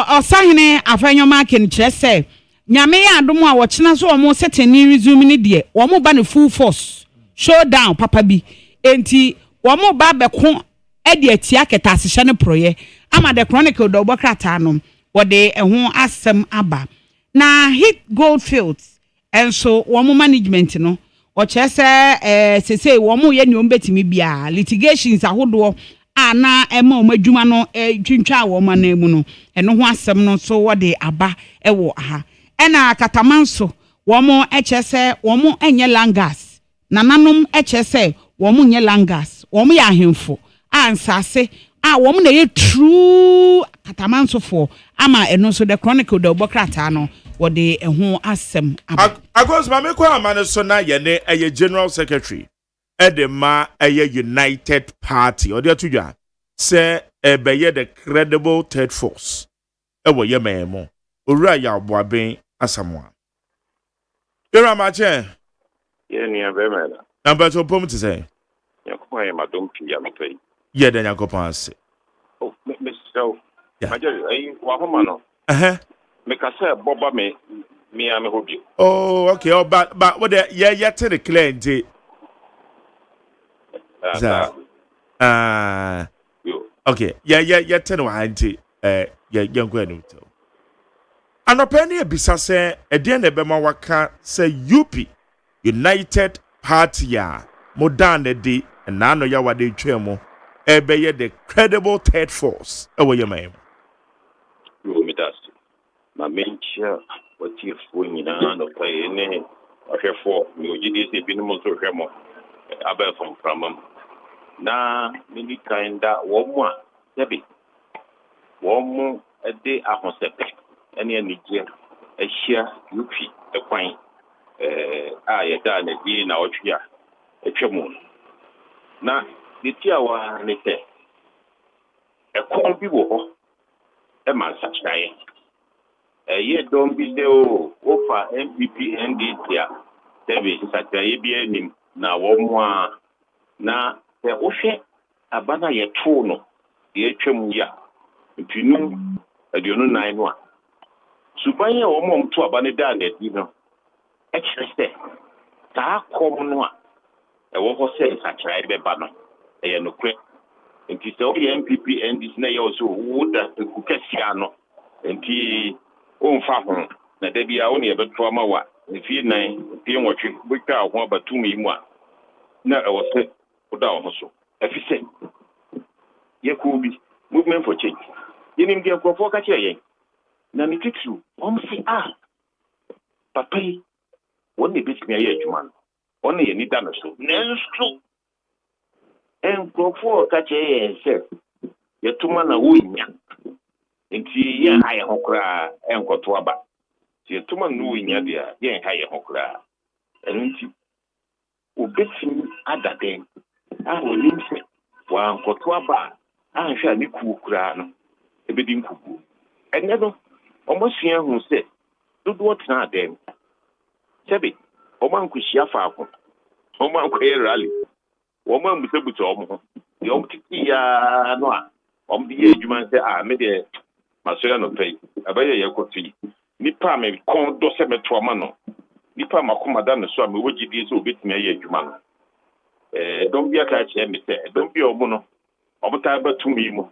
osahene afenyo marking kire se nyame ya adom a wo chena so omo setting resume ni de omo ba ne full force showdown papa bi enti omo ba beko e de atia ketase hye ne proye ama the chronicle do bokrata no wode ehun asem aba na hit Goldfields enso wo management no o chese sese wo mo ye ni ombetimi bia litigations ahodo ana ema o madwuma no twintwa wo ma na mu no eno ho asem no so wode aba ewo aha ena katamanso wo mo chese wo mo enye langas nananom chese wo mo nye langas wo mo ya ahemfo ansase wo mo na ye true katamanso for ama eno so the chronicle the obokrata no wode eho asem
agos ma me kwa amane so na ye ne eye general secretary edema eye united party ode atudwa se ebeye the credible third force ewo ye memo owura ya aboaben asamwa era ma che
ye ni abemela
na beto pom ti say
yakwa ye madom pia mpai
ye de yakopon ase
so major wa homa no me ka say boba me ame hobi
okay but what the ye to the client okay yeah to no anti yanko anu to anopani ebisa say ede na be ma waka say UP United Party ya modern de na no ya wade twemo ebeye the credible third force ewo ye man
ma mentia wati fo nyina no pa ene ahwefo mi ogidi se bi no so hwemo abɛ from framam na mini kinda wɔn a debi wɔn de ahosɛpɛ ɛne anigye ahyia yupi ɛkwan a yɛda na di na ɔtwe a ɛtwa mu na detiawa ne sɛ ɛkɔn bi wɔ hɔ ɛma nsakyerɛeɛ ɛyɛ dɔm bi sɛ wofa MPP NDC a sɛbi nsakyerɛeɛ bi anim na wɔn a na sɛ wohwɛ aba no a yɛtoo no deɛ atwa mu yi a mpinu aduonu nan no a suban a wɔn to aba no da na adi no ɛkyerɛ sɛ saa kɔm no a ɛwɔ hɔ sɛ nsakyerɛeɛ bɛba no ɛyɛ nokorɛ nti sɛ woyɛ MPP NDC na yɛwɔ so woda kukɛsia no nti womfa ho na da bia wo ne yɛbɛto ama wa mfie nan mfie nwɔtwe wotwa ho abatum yi mu a na ɛwɔ sɛ woda wo ho so ɛfi sɛ yɛkɔɔ bi movement for change yɛnim deɛ nkurɔfoɔ ka kyerɛ yɛn na ne titiriw wɔm se papa yi wɔn na ɛbɛtumi ayɛ adwuma no wɔn na yɛni da no so nanso nkurɔfoɔ ka kyerɛ yɛn sɛ yɛtoma na wɔnya nti yɛn ha yɛn ho koraa ɛnkɔto aba nti yɛtoma no wɔnya deɛ yɛn ha yɛn ho koraa ɛno nti obɛtumi ada dɛn a wɔnim sɛ wɔankɔto aba a anhwɛ a ne kuo koraa no ɛbɛdi nkukuo ɛnɛ no ɔmɔsua hu sɛ dodoɔ tena dɛm sɛbi ɔmankɔhyia faako ɔmankɔyɛ rally wɔmambusabusa ɔmo ho deɛ ɔmtete yaa no a ɔmde yɛ adwuma sɛ me deɛ masɔre anɔpa yi ɛbɛyɛ yɛkɔto yi nipa a mekɔn dɔ sɛ mɛto ama no nipa a makoma da no so a mewɔ gyidie sɛ obɛtumi ayɛ adwuma no ɛdɔm bi aka kyerɛ me sɛ ɛdɔm bi a ɔmo no ɔmotaa bɛtom yi mu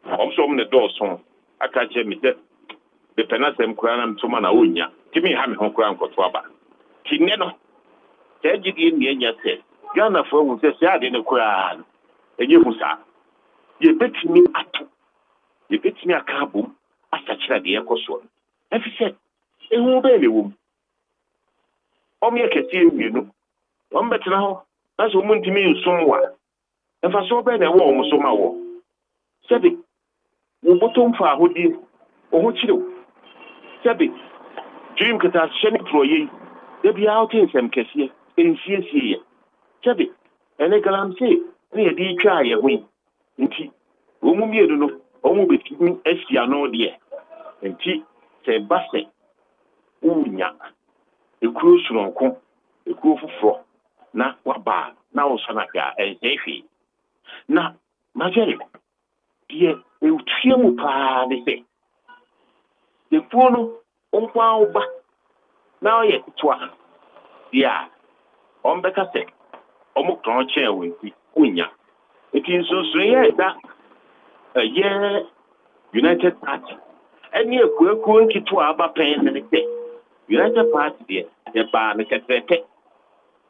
ɔm sɛ ɔm ne dɔɔso aka kyerɛ me sɛ bepɛ no asɛm koraa na metoma na ɔnya nti menha me ho koraa nkɔto aba nti nnɛ no saa gyidie nneanya sɛ Ghanafoɔ ahu sɛ sɛ ade no koraa no ɛnyɛ hu saa yɛbɛtumi ato yɛbɛtumi aka abom asakyerɛ deɛ ɛkɔ soɔ no ɛfi sɛ ɛhu bɛɛ ne wɔ mu ɔmyɛ kɛseɛ mmienu ɔmbɛtena hɔ na sɛ ɔmu ntumi nsom wa ɛmfa so bɛɛ na ɛwɔ ɔmo so ma wɔ sɛbe wobɔtɔ mfa ahodie wo ho kyerɛw sɛbe dream katahyɛ ne porɔyɛ yi da biara wote nsɛm kɛseɛ ɛnsiesie sɛbe ɛne galamsey ne yɛde twa yɛ ho yi nti wɔn mu mmienu no wɔn bɛtumi asi ano deɛ nti sɛ ɛba sɛ wonya ekuro soronko ekuro foforɔ na waba na wɔsɔ na ga ɛnsɛ hwee na magyere deɛ ɛtua mu paa ne sɛ ekuro no nko a woba na ɔyɛ ketewa deɛ a ɔmbɛka sɛ ɔmo kran kyɛn wɔ nti wonya nti nsonson yɛ ɛda ɛyɛ United Party ɛne akuakuo nketewa aba pɛn ne sɛ United Party deɛ yɛbaa ne kɛtɛkɛ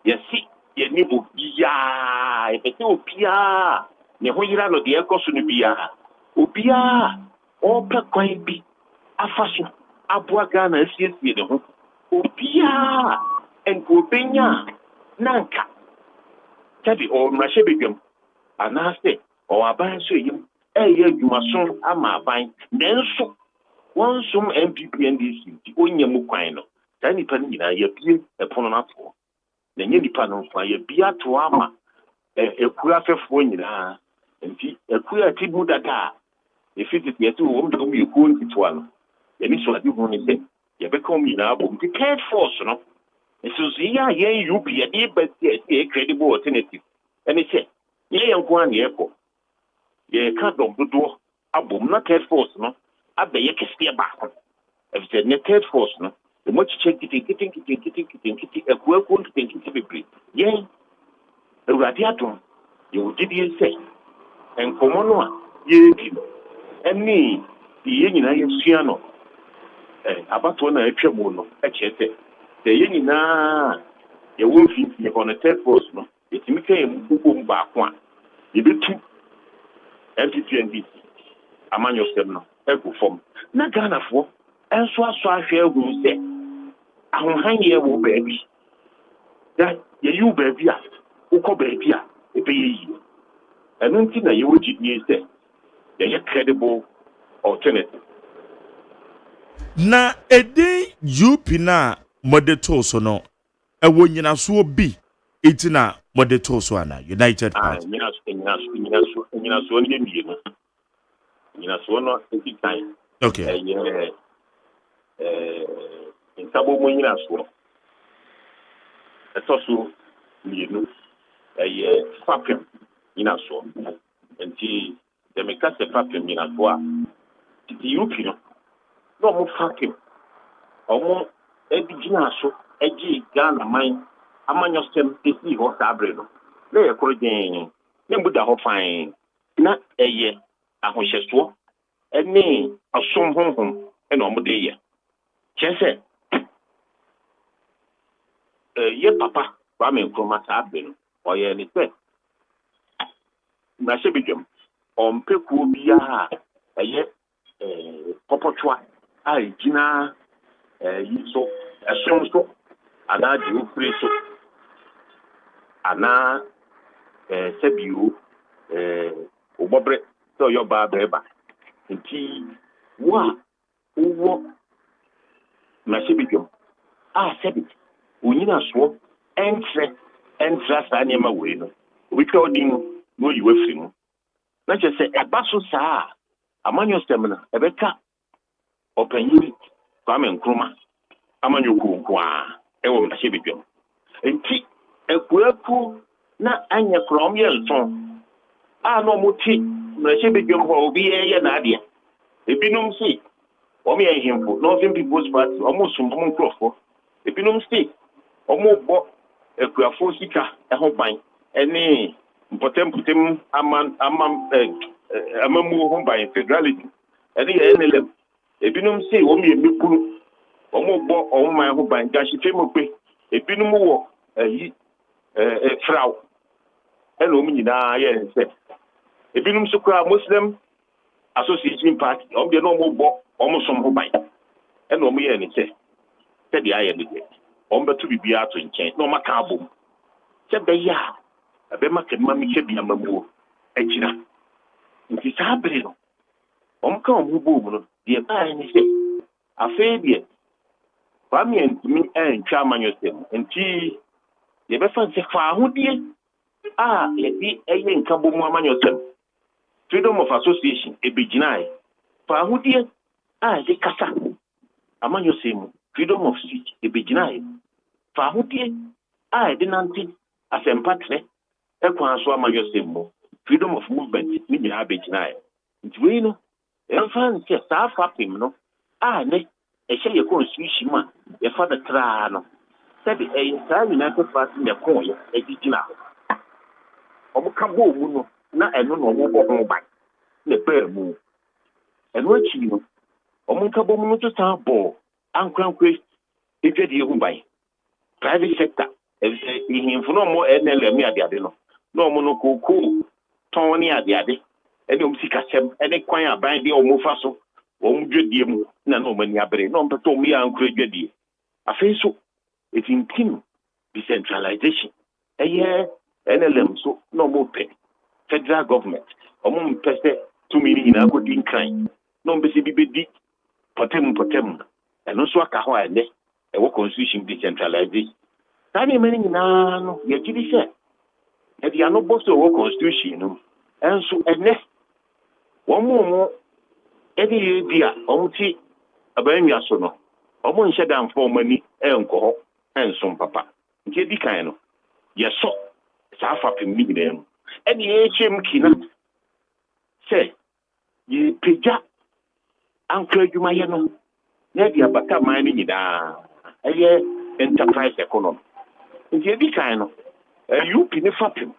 yɛsi yɛni obiaa yɛpɛ sɛ obiaa ne ho yera no deɛ ɛkɔ so no biaa obiaa ɔpɛ kwan bi afa so aboa Ghana asiesie ne ho obiaa ɛnka obɛnya nanka sɛbi ɔmmarahyɛ badwam anaasɛ ɔwɔ aban so yim ɛyɛ adwumaso ama aban nanso wɔnsom MPP NDC nti ɔnya mu kwan no saa nipa no nyinaa yɛbie ɛpono no atoɔ na nyɛ nipa no mfa yɛbie atoɔ ama ɛkuru afɛfoɔ nyinaa nti ɛkuru a ti mu dada a ɛfi tete yɛsɛ wɔm de wɔm yɛkuo nketewa no yɛne so ade ho ne sɛ yɛbɛka wɔm nyinaa bɔ nti third force no nso yi a yɛn UP yɛde bɛsi ɛsɛ credible alternative ɛne sɛ yɛyɛ nko a ne yɛkɔ yɛka dɔm dodoɔ abom na third force no abɛyɛ kɛseɛ baako ɛfisɛ ne third force no ɛmɔ kyekyɛ nketenkete akuakuo nketenkete bebree yɛn awurade adom yɛwɔ gyidie sɛ nkɔmmɔ no a yɛredi no ɛne yɛn nyinaa yɛsua no abatoɔ no a atwa mu no ɛkyerɛ sɛ yɛn nyinaa yɛwɔ mfimfini hɔ no third force no yɛtumi ka yɛn mbobɔ mu baako a yɛbɛtu MPP NDC amanyɔsɛm no ɛgu fam na Ghanafoɔ ɛnso asɔ ahwɛ ahuru sɛ ahohanyɛ wɔ baabi da yɛyiw baabi a wokɔ baabi a ɛbɛyɛ yie ɛno nti na yɛwɔ gyidie sɛ yɛyɛ credible alternative.
Na edi UP na mode to so no ewo nyinaso bi eti na mode to so ana United Party.
Nyinaso ne mienu. Nyinaso no eti kan.
Okay.
Ntabo mo nyinaso. Eto so mienu. Fapem nyinaso. Enti demeka se fapem nyinaso a ti UP no no mo fapem omo edigina so egi Ghana man amanyosem esi ho sabre no na ye korogyen ne mbuda ho fan na eye ahohyeso ene asom honhom ene omo de ye chese ye papa ba me nkroma sabre no oye ni se na shebidwem ompekuo bia eye popotwa ai gina yiso asom so ana di ofre so ana sebio obobre so yo ba beba nti wa uwo mashibidwom sebi onyina so entra sa nyema we no obitwa odin no yiwe firi mu na chese eba so saa amanyo stemna ebeka opanyi kwame nkruma amanyo kunkwa ewo mashibidwom nti ekuaku na anya krom ye nson no muti mashibidwom ho obi ye na ade ebinum si omo ye himfo Northern People's Party omo sumbum nkrofo ebinum si omo bo ekuafo sika eho ban ene mpotem amamu ho ban federality ene ye NLM ebinum si omo ye mekuru omo bo omo man ho ban gashi femope ebinum wo frau ene omo nyina ye nse ebinum so kra Muslim Association Party omo de no omo bo omo som ho ban ene omo ye ni se di aye ni omo betu bibia to nchen na omo ka abom se be ya abe makema mi che bia mamuo akira nti sabre no omo ka omo bo mu no de ba ni se afa die kwame ntimi entwa amanyosem nti ye be fa se fa ahodie ye di eye nkabo mu amanyosem freedom of association ebejinai fa ahodie ye kasa amanyosem freedom of speech ebejinai fa ahodie de nanti asempatre ekwan so amanyosem mu freedom of movement ni nyina abejinai nti we no emfa nse sa fa pem no ne ehye ye constitution ma ye fa the tra no sabi sa United Party ne ko ye egigina omo ka bo mu no na eno no omo bo ho ban ne per mu eno achi no omo ka bo mu no to sa bo ankrankwe edwedi hu ban private sector ihimfo no mo NLM ade no no omo no koko ton ni ade ene omo sikasem ene kwan aban de omo fa so omo dwedie mu na no mani abere no mpeto omo ya ankra dwedie afei so it in decentralization NLM so no more pay federal government omo mpese to me ni na go din kan no mpese bibedi potem eno so aka ho ene wo constitution decentralization tani meni na no ye gidi se e dia no boss wo constitution no enso ene wo mo edi bia omo ti abanwa so no omo nhyɛ damfo mani enko ho ensom papa nke di kan no ye so sa fa pem ni nyina mu ene ye chem kina se ye peja ankra adwuma ye no na dia baka man ni nyina eye enterprise economy nke di kan no UP ne fa pem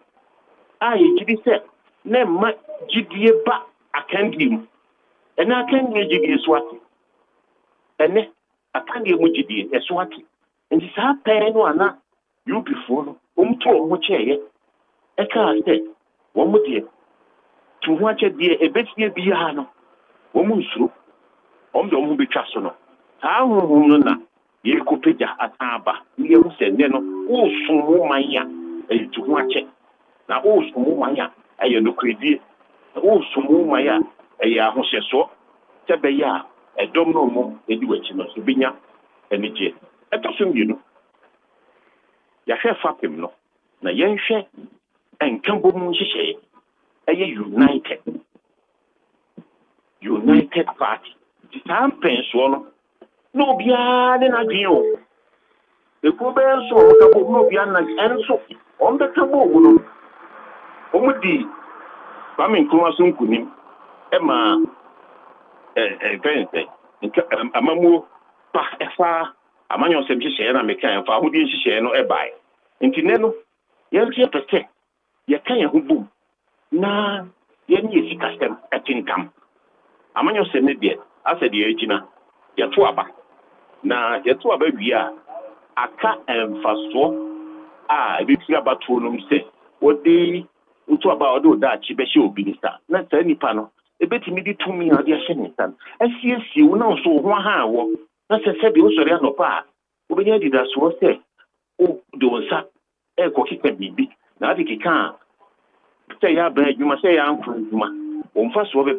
ye gidi se na ma gidie ba akandi mu ene akandi gidie so ate ene akandi mu gidie eso ate nti saa pɛɛ no ana UP4 no omto omo kyɛɛ ɛka sɛ wɔn deɛ tu ho akyɛ deɛ ebetie bi ha no wɔn nsuro wɔn de wɔn betwa so no saa honhom no na yɛkɔpagya ataba ne yɛhu sɛ nne no wosom wo man ya to watch it. Now, oh, Sumaya, I no credit. Oh, Sumaya, a Hoseso, Tabaya, a domino, a duetino, Subinia, and the jet. At the you know. Yahya Fakim no. Na Yanshe and Cambo Mushe, a United Party. The time pension, no beyond an agreement. The Cobel so no beyond and so on the Cabo. Omudi, Pamin Kumasum Kunim, Emma, Amamu, Efa, Amanyo Sebisha, and American, for who didn't share no buy. Intineno, Yantia Pete, Yakaya Hubu, na Yanisi custom at income. Amanyo Semedia, I said the Agina, Yatuaba. Na Yatuaba via Aka and Faso, about two say, what they into about that Chibesho minister, not any panel. A bit immediate to me, dear Shenington. I see you now so one hand. That's a said you sorry no pa. When you did as was say, oh, do sa, a cocky can be. Now the can say, you must say, Uncle, on first over.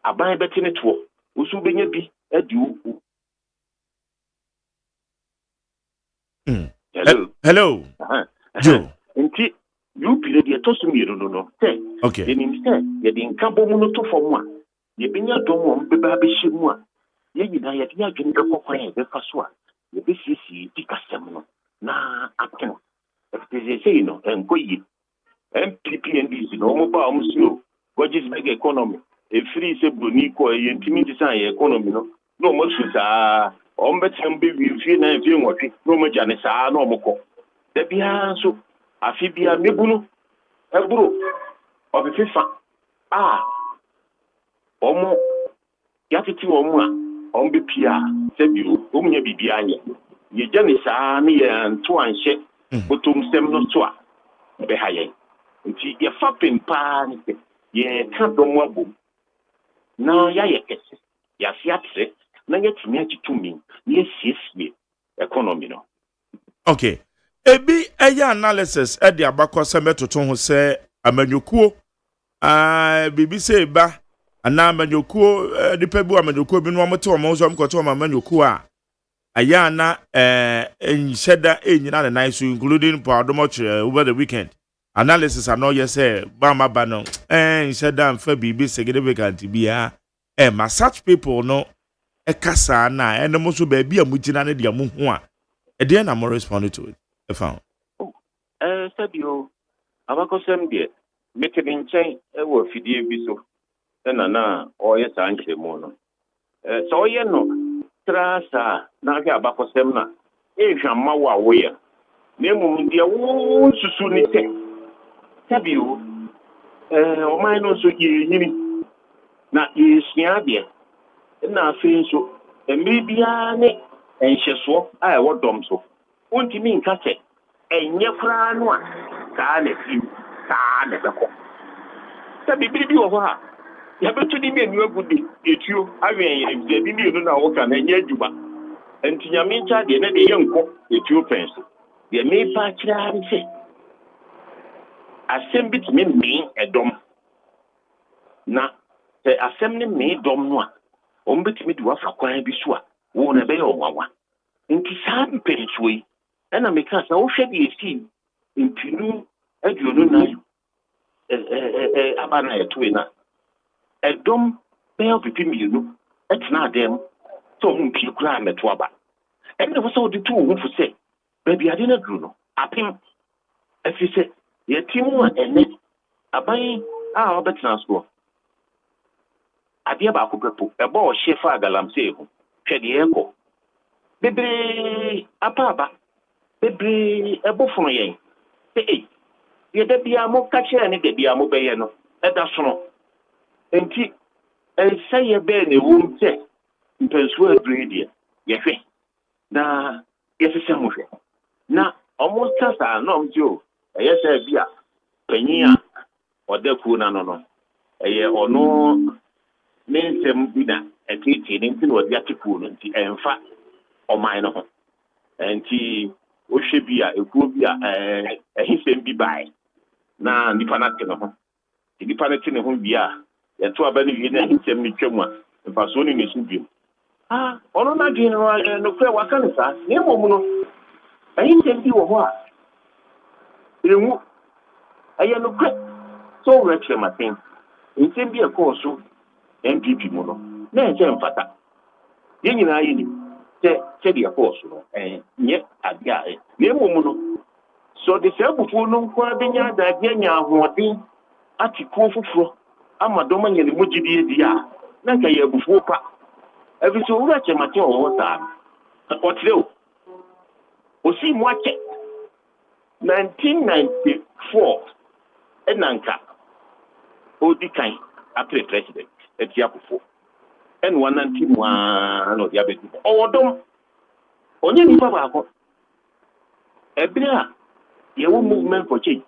I buy a better network. Usu be a do.
Hello. Joe.
You period your toast to me, no.
Okay.
Then instead, you didn't come home to for one. You been your dome, baby, she one. You did not drink a cocoa, the first one. You be see, pick a seminal. Nah, I can. If they say no, and go ye. MPP and this no mobile monsieur. What is big economy? A free sebunico, a intimate design economy, no much is on better baby, feel and feel what no much and it's no more. The behind so. Afibia Mibunu, Ebro, of the FIFA. Omo, Yatiti Omwa, Ombi Pia, Sebu, Umya Bibiani. Ye Janisa, and Tuan Shet, Butum Semno Behaye. Until ye fapping pan, ye can't do wabu. Now, Yasiatse, Nayet Miati to me, yes, economy.
Okay. Ebi eya analysis e de abakọ se metoto ho se amanyukuo bibi se ba ana amanyukuo dipa bu amanyukuo bi no mote o mo so mkoto o amanyukuo a aya na enhyeda enyina ne nice including Paudomoch over the weekend analysis ano ye say ba maba no enhyeda mfa bibi significant bia ma such people no e kasa na enemo so ba bia mugina ne de amu ho a e de na mo respond to it. Found.
Sabio, Abacosem dear, make it in chain, a fiddy biso, and or yes, Anche Mono. So, you know, Trasa, Naga Abacosemna, Asia Mawa way. Name dear, won't soon say. Sabio, or mine also ye, not is Niabia, and now feel so, and maybe and she swap, I what dumb so. Won't you mean cut it? And your crown one, can it you? Can it go? Sabi baby over her. You have to be men, you are good. It you, I mean, if they didn't know what can I get you back. And to your main child, the young cook, the two pence. They may patch and say, Assembly me a dom. Now, the assembly made dom one. Ombit me to a quiet biswa, won't obey or one. Into some pence way. And I make us all shed ye see in Pinu, and you know, Abana twinner. A dom bell between you know, it's not them, so whom you climb at Waba. And there was all the two who say, baby, I didn't know. Up him, as you said, your team and net, a buying our bet transport. I dear Baku, a ball shefa galam save, shed the echo. Baby, a papa. Baby, a buff from ye. Hey, ye de be a more catcher and it be a more bayano. That's no. And say a baby won't say. In persuade radio. Yes, now, yes, a samurai. Now, almost as I know you. Yes, I be a penia or the kuna no. A year or no means them dinner at 18 into what you have to pull and fact or minor. And o hwe bi a ekuo bi a ehisem bi bai na nipa na te no ho nipa na te ne ho bi a yeto aba ne wie na ehisem ni twam a mfa so ni nesu bi ono na dwen no kra waka ne sa ne mom no ehisem bi wo ho a ewu aye no kra so retche matin ehisem bi e ko so MPP mu no na enche mfata ye nyina yi ni che dia ko so no nye adia ne mom no so de sebufu no kwa benya da dia nya ahoden atiko fufuro amadoma nyene mugidi di a na nka ye bufu pa ebi so wura che mate o ta otreo osi mu ache 1994 enanka odikan apre president etia bufu en 191 no dia bedu owodom onye ni baba ko ebira ye wo movement for change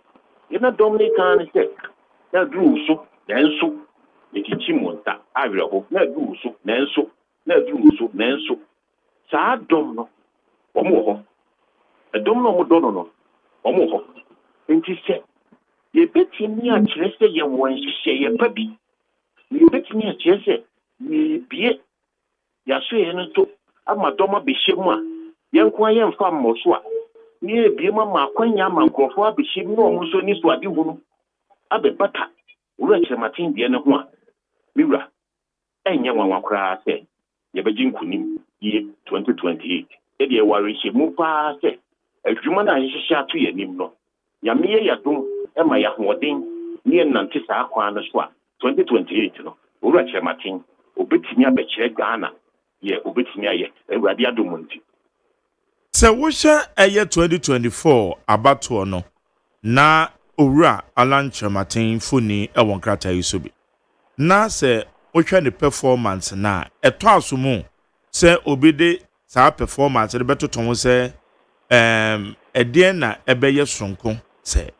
ye na dominican say na dru so nenso etichi monta awre ho na dru so nenso sa dom no omo ho edom no mo dono no omo ho enti se ye betimi a kire se ye won hihye ye pa bi ye betimi a kire se ye bie ya so ye no to ama dom abehye mu a ye nko aye mfa mmoso a ni ebie ma akwanya ma nkrofo abehye mu no so ni so ade hu no abebata wura kirematin die ne ho a miwura enye wanwa kura se ye beji nkunim ye 2028 e de ware hye mu pa se adwuma na hyehyɛ ato ye nim no ya meye ya dum e ma ya hoden ni nante saa kwa no so a 2028 no wura kirematin obetimi abekire Ghana ye obetimi aye awurade adom nti
se wohye eye 2024 abato no na owura alanchematin funi ewon krata yisobi na se wohwe ne performance na eto asomu se obide saa performance de betoton se edien na ebeye sonko se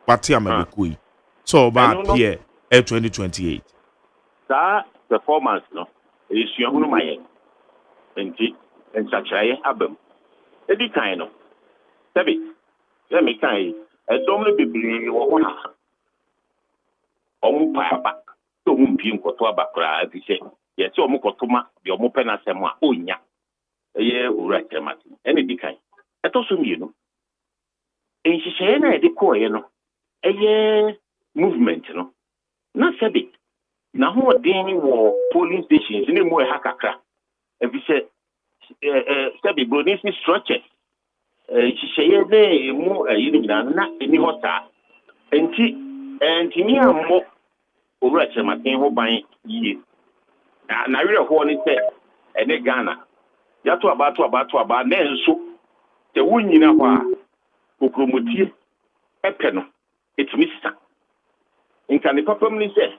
wate amabekui so ba appear 2028
saa performance no esua hunu maye enti ensachaye abam edi kan no sabi let me kai edom no bibiri wo ho na omu pa ba to mu mpie nkoto abakra afise ye se omu kotoma de omu pena sem a onya eye owura temati ene di kan eto so mienu enhihye na ede ko ye no eye movement no na sabi na ho den wo polling stations ni mu e hakakra afise sabi bronisi structure hihye ne mu yiri nyina na eni hota enti ni ammo owura chematin ho ban yie na were ho ni se ene Ghana ya to aba na enso te wunyina ho a kokromotie epe no etimi sisa nka ne papam ni se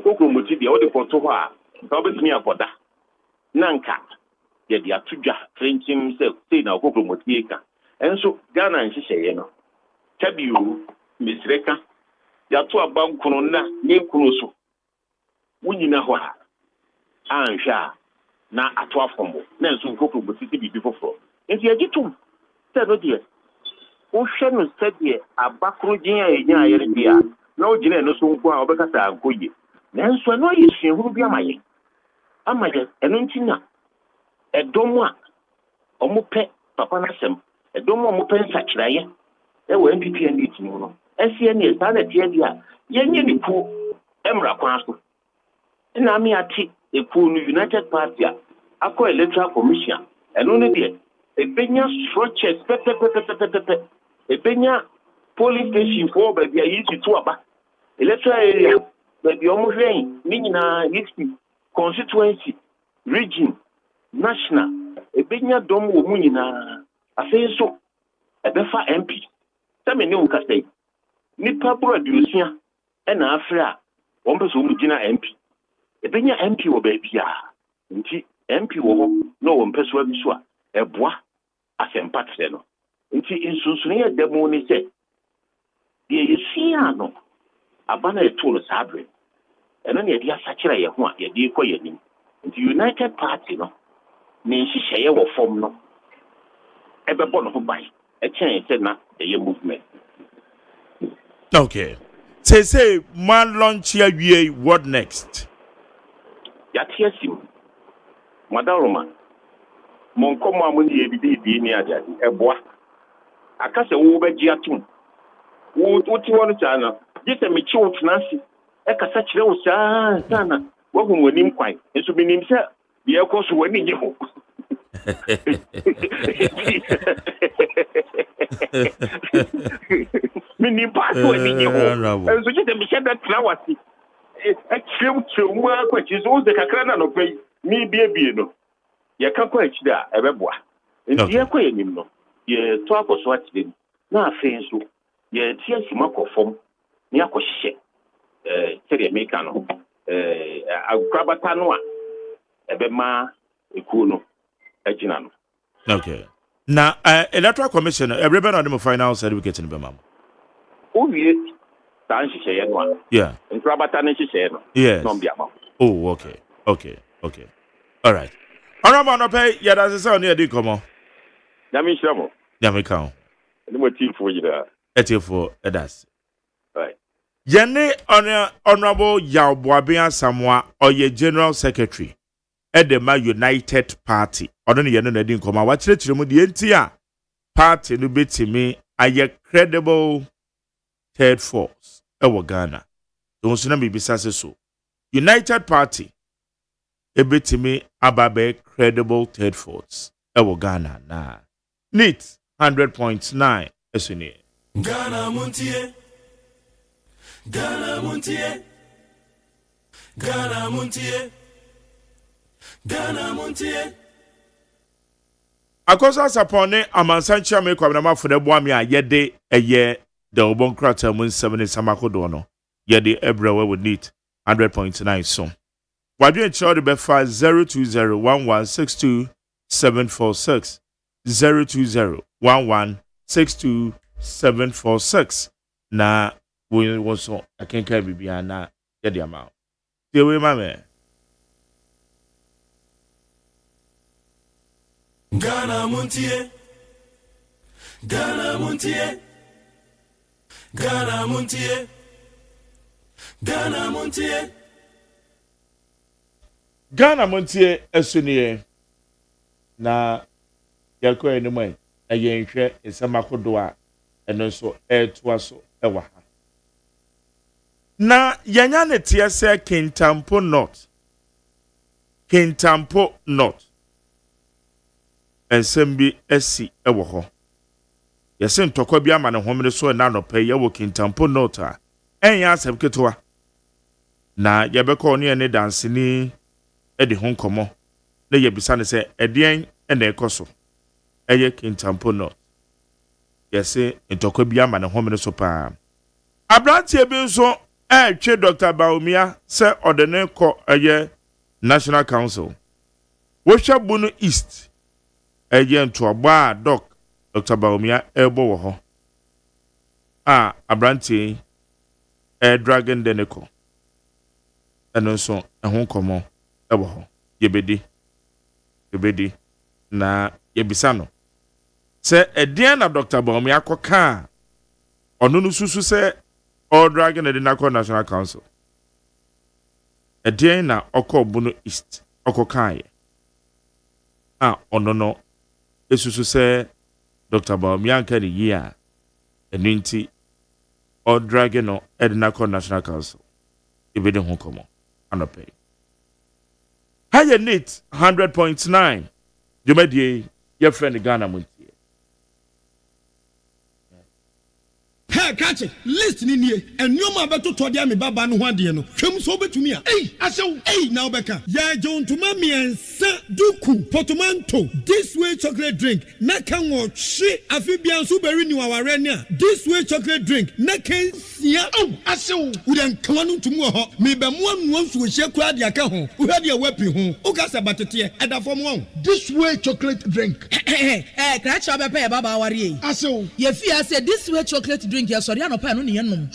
kokromotie de odi poto ho a nka obetimi akoda na nka ye de atudwa frenchim se na kokromotie ka enso Ghana nhihye no tabiu misreka ya to aba nkono na ne nkono so wunyina ho a anhwa na ato afombo na nso nkokro botiti bibi foforo enti agitum se no de o hwe no se de abakro gin a enya ayere bia na o gina no so nko a obekata ankoye na nso no yesu huru bi amaye eno ntina edomu a omupe papa na sem edomu omupe nsakiraye e wo MPP and it no SNA sana tie dia yenye ni ku emra kwa so na mi ati eku no United Party akọ electoral commission eno ne de ebenya structures pepe ebenya police station for ba bia yi to aba electoral area ba bia omo hwen ni nyina history constituency region national ebenya dom wo mu nyina afei so ebefa MP same ne unkasai nipa broadusia na afra won peso mu gina MP ebenya MP wo ba bia nti MP wo ho no won peso abiso a eboa asempa tre no nti insunsune ya demo ni se de yesia no abana eto no sabre eno ne dia sakira ye ho a ye de ko ye nim nti United Party no ne nhihye ye wo fom no ebebo no ho ban a change na a movement.
Okay. Say man launch here what next?
Yatiasim. Madaroma. Mon komo amundi ebibi ni aja eboa. Akase wo beji atum. Wo ti wonu chana. Gise me chi otunasi. E kasa kire wo sana. Wo hu wonim kwan. Enso binim se bi ekoso wani nye ho. Mini pass wani nye ho. Enso gise me shebe trawasi. E kire mu akwa chi so ze kakra na no pay. Mi bie no. Ye ka kwa chi da ebeboa. Ndi ye kwa enim no. Ye to akoso atire. Na afen so ye tie sima kofom. Ni akohye. Seri America no. Agrabata no a ebema ekuo no agina no.
Okay. Na electoral commission everybody on the final certificate in Bema.
Owie tan hyehyɛ no a.
Yeah.
Agrabata no hyehyɛ no.
Yes.
No bia ma.
Oh, okay. All right. Honorable no pay ya da say on the komo.
Nyame hyeramo.
Nyame kan.
Ni mo tifo yira.
Etifo edas.
Right.
Yene honorable Yawboabia Samoa or ye general secretary Edema United Party. Odo ne yene na din koma wa kyerɛkyerɛ mu de entia party no betimi aye credible third force ewo Ghana. Don so na bibisa se so. United Party ebetimi ababe credible third force ewo Ghana na. NEAT 100.9 esuni.
Ghana Montie. Ghana Montie. Ghana Montie. Ghana Montie.
Akosa sapone amansanchia me kwabena mafode boa me ayede eye de obonkrata mun 7 samakodo no yede ebrewe with NEAT 100.9 so wadwe nchiro de befa 0201162746 0201162746 na we also akenka bibia na yede ama dewe mame
Ghana Montie. Ghana Montie. Ghana Montie. Ghana Montie.
Ghana Montie esuniye na yakọ enimwe eye nhwe nsamakodo a eno so eto aso ewa ha na yanya ne tie se Kintampo North ensembi esi ewo ho yesi ntokwa bi ama ne homre so na no pe yewo Kintampo North a enya asem ketwa na yebekọ ne ne dansini edi ho nkomo na yebisa ne se edien na ekoso eye Kintampo North yesi ntokwa bi ama ne homre so pa abrantie bi nso twe Dr. Baumia se odene ko eye National Council Wosha Bunu East eye ntoba Dr. Baumia ebo wo ho abrantie Dragon Deneko eno so ehun komo ebo ho yebedi na yebisa no se edien na Dr. Baumia koka onu no susu se all Dragon Deneko National Council edien na okọ Bunu East okokaye ono no esusu se Dr. Baumia nka ni yia eninti all Dragon no Deneko National Council ibede ho komo anope higher NEAT 100.9 Jumedie your friend Ghana Montie.
Hey, catch it. Listen in here. And you ma beto to dia me baba no hwade no. Hwem so betumi a. Hey, now beka. Ya John to mami ensa duku portmanteau. This way chocolate drink. Na kan wo hwe afibian so beri ni waware ni a. This way chocolate drink. Na kan nsia asew udan kawanu tumu ho me be mo anu ansu ohie kura de aka ho wo hade wapi ho o ka se batete eda fom ho
this way chocolate drink
kracha be pay baba wari
asew
ye fi ase this way chocolate drink ye sori anopa no ne ye nom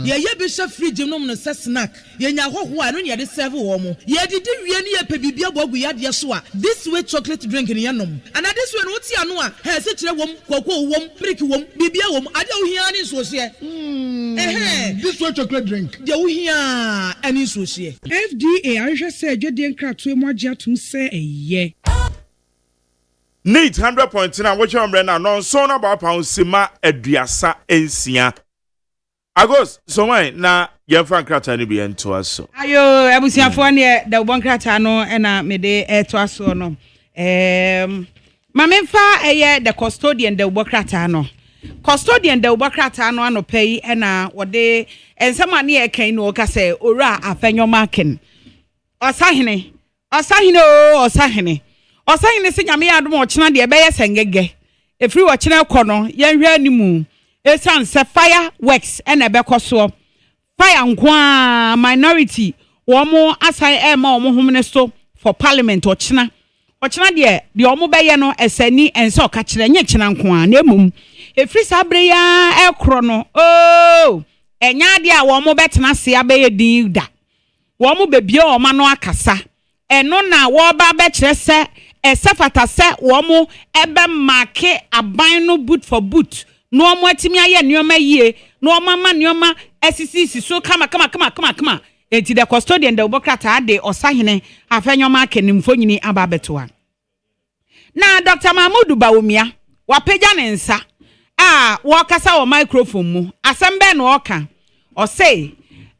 ye bi she fridge nom no se snack ye nya hoho a no ne ye de serve wo mo ye didi wie ne ye pe bibia bogu ya de so a this way chocolate drink ne ye nom and this way no ti anu a he se kire wom kwakwo wom prick wom bibia wom ade ohia ne so se
this way chocolate drink
de ohia ani so se
FDA ahwehwe se adwede nkrato mu agye atum se eye
Need 100.9 which umbre na non so na ba pound sima aduasa ensia Agos so why na ye fan krata ni bi ento aso
ayo ebusiafo ne da bon krata no na me de eto aso no ma memfa eye the custodian da bo krata no custodian da bo krata no anopai na wode ensema ne ye kan no ka se ora afanyoma ken osahene se nyame adom ochena de be yesengege efri ochena kono yenhwe animu esan se fire works na be koso fire nkwa minority wo mo asan ma wo homne so for parliament ochena de omo be ye no esani ense oka kire nye chena nkwa na emum efri sabre ya ekro no enya de a wo mo betena se abe din da wo mo bebie o ma no akasa eno na wo ba be kire se esefata se wo mo ebe make aban no boot for boot no omo atimi aye nioma yie no omo ma nioma esisi so kama enti the custodian de obokrata ade osahene afanyoma akenimfo nyini aba betoa na Dr. Mahmudu Bawumia wapeja ne nsa wo kasa wo microphone mu asembe no oka o say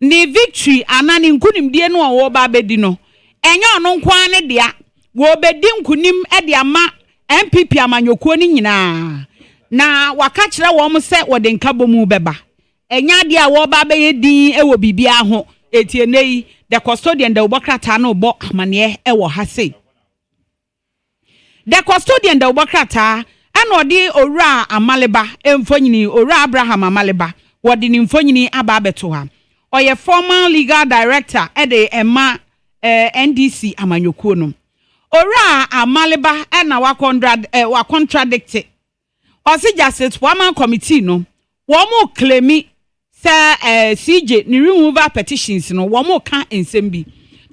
ni victory anani nkunimdie no wo ba bedi no enye ono nkwa ne dia wo bedi nkunim de ama MPP amanyokuo ni nyina na waka kire wo mo se wo de nkabo mu beba enya de a wo ba be yedin ewo bibia ho etienei the custodian de obokrata no bo amane ewo ha sei the custodian de obokrata anodi owura amaleba emfonyini owura Abraham amaleba wodi ni mfonyini aba beto ha oye former legal director ede ema NDC amanyokuo no owura amaleba na wa contradict osi justice woman committee no wo mo claim say CJ ni removal petitions no wo mo ka ensembi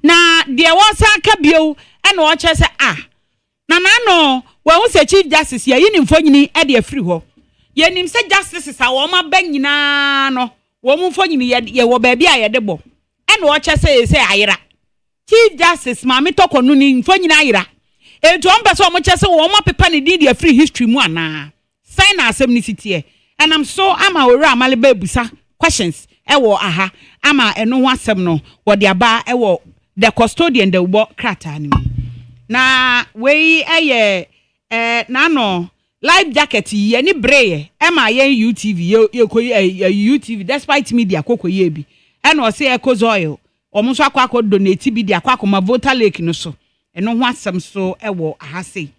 na de won sa ka bio na wo che say na no wo say chief justice ya yi ni mfonyini e de afiri ho ye nim say justice sa wo ma ba nyina no wo mo mfonyini ye wo ba bia ye de bo na wo che say ayira chief justice ma me tokonu ni mfonyini ayira etu on person mo che say wo ma pepa ni de afiri history mu ana sign asem ni sitie and I'm so ama owura amaleba ebusa questions ewo aha ama eno ho asem no wo de aba ewo the custodian de ubo krata ni na we na no live jacket ye ni breye ema ye UTV ye UTV despite media kokoye bi ena o se ekozo oil omo so akwa donate bi de akwa ma voter lake no so eno ho asem so ewo aha sei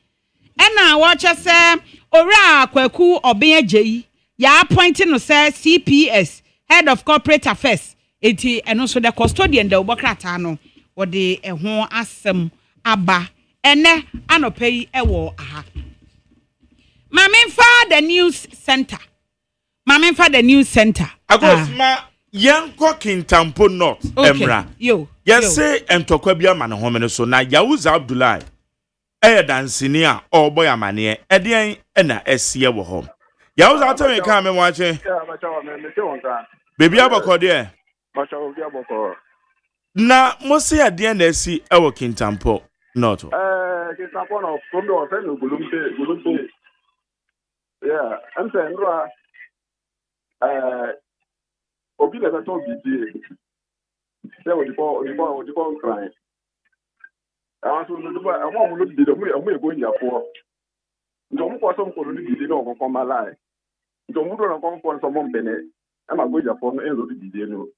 ena wo che se owura kwaku oben ajeyi ya appointing no say CPS head of corporate affairs eti eno so the custodian de obokrata no wo de ho asem aba ene anopai ewo aha Mamemfa the news center
Agosma yanko kintampo north emra yese entokwa bia ma ne homene so na Yawuza Abdullahi dansini a oboy amane edien na esie wo ho Yawuza atame ka me wache baby abakode na mosi adien na esi ewo kintampo north
kintampo no from the offend gulumpe yeah I'm saying obi le beto bidie se wo di crying so no do I want to do the go in for ndo mo ko so ko do bidie no ko ma lai ndo mo do na ko so mo mpene ama go ja for no en do bidie no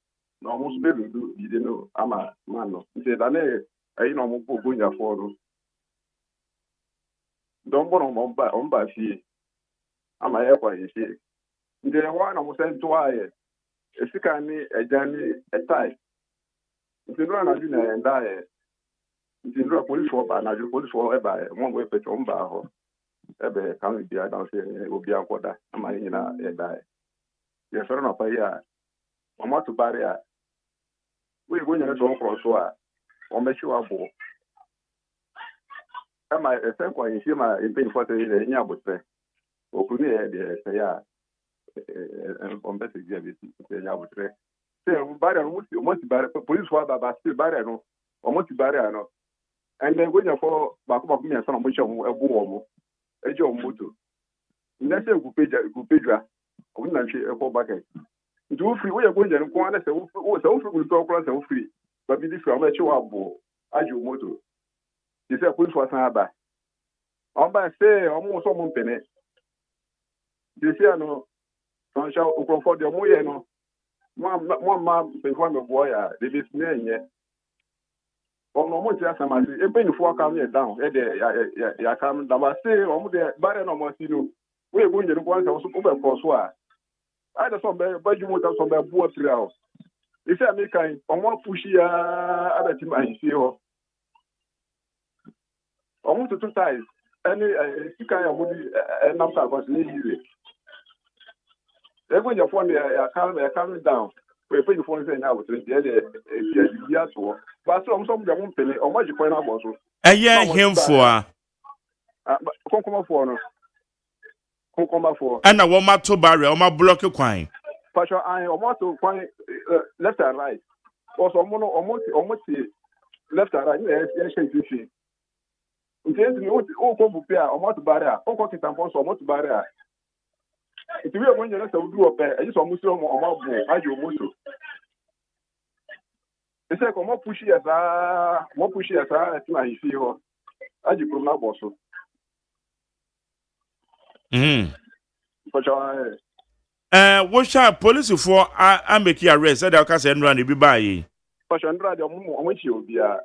na mo so be do bidie no ama man no se da ne ayi no mo go ja for no ndo mo no mo ba fi ama ye kwa ye se nde wa na mo se to aye esika ni ejani etai ntino na ju na enda e ntino police for ba na ju police for eba e mo we pecho mba ho ebe kan bia dan se obi akoda ama nyina enda e ye soro na pa ya o ma to bare a we go nyina so cross so a o me shi wa bo ama esen kwa yin ma impe foto ile nya botre okuni e de se ya on bɛ se diya bi se nya botre se bare no mo ti bare police wa ba se bare no o mo ti bare ano and then go nya for ba ko mi san mo che mo ebu wo mo eje o moto na se ku pejua o na nche e ko ba kai ndu free we go nya nko ana se wo free ku to kro se wo free ba bi di free o ma che wa bo aje o moto ti se police wa san ba on ba se o mo so mo mpene ti se ano on sha o ko for de mo ye no mo ma pe fo me bo ya de bi ne nye ono mo ti asamasi ebe ni fo calm down e de ya calm down ba se o mo de bare no mo si no we go nje no kwa so ko be cross a I just so be ba ju mo ta so be bo tria o e se mi kan o mo push ya abeti ma hi ho o mo to ties any sika ya mo di nam ka ko ni yire e go nje fo ya calm down we put the phone say now with the ya to but some de mo pele o ma ji ko na bo so
eye hemfo a
konkoma for
ana wo ma to barrier o ma block kwan
pastor I o ma to kwan left and right also o mo ti left and right na shen fifi nti o ko bu pe a o ma to barrier o ko kitampo so o mo to barrier it we go nyere se udu ope eji so muso mo ma bu aje o moto ese ko mo push ya sa ti ma hifi ho aji pro na boso
what shall police for I make you arrest said I can say run the be by
pastor ndra de mo chi obia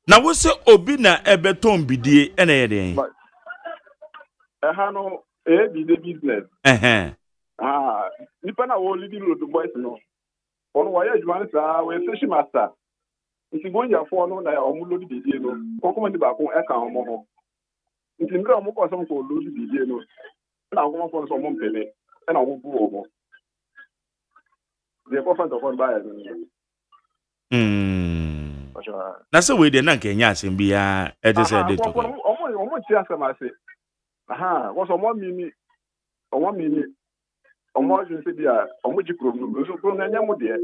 na wo se obi na ebeton bidie ene ye den
no be the business nipa na wo leading road boys no ono wa ya juma sa we fish master nti gonja fo no na omu load bidie no kokoma di ba ko e ka omo ho nti ndra omu ko so ko load bidie no na omo fo so omo mpele na omo bu omo de ko fa to ko ba ya
na se we de na kenya asem bia e de se de to
omo ti asamase what's omo mini omo je se bia omo ji problem so pro na nya mo de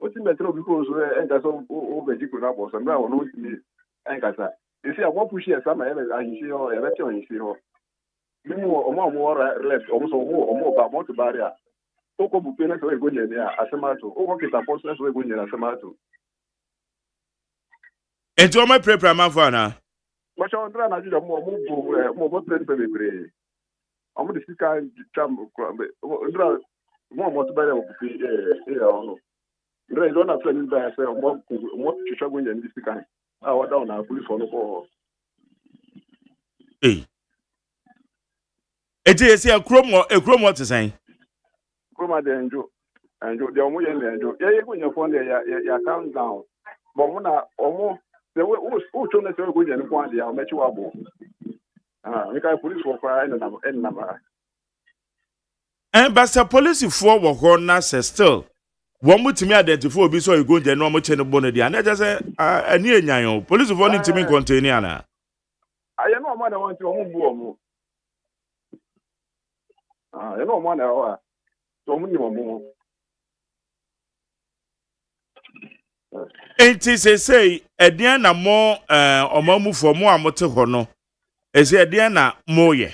o ti metro bi ko so e nka so o be ji ko na bo so na o no ti enka sa e se omo push ya sama e be ahinsi ho e be ti ohinsi ho mi mo omo left omo so omo ba mo to barrier o ko bu pe na so e go nye ni asemato o ko kita post na so e go nye na asemato
enti o ma prepare man for na
ma sha ndra na juja mo trade pe bebre amu de sika cham ndra mo to bare o fi ono ndra do na friend ba say mo chicha go nye ndi sika wa down na police for no ko
eti esi ekromo tsan
kroma de enjo de omo ye le enjo ye go nye phone ya calm down but mo na omo the way who told us go nye nko ade ya o mechi wa bo we can police for cry na
but the police for wo ho na se still wo mutimi identify obi so e go nye no mo che ne bo no dia na je se ani enyan o police for ni timi contain ana
aye no mo na want o mo bu o mo you know man na so mo ni mo
enti say edian na mo omamufo mo amote ho no ese edian na mo ye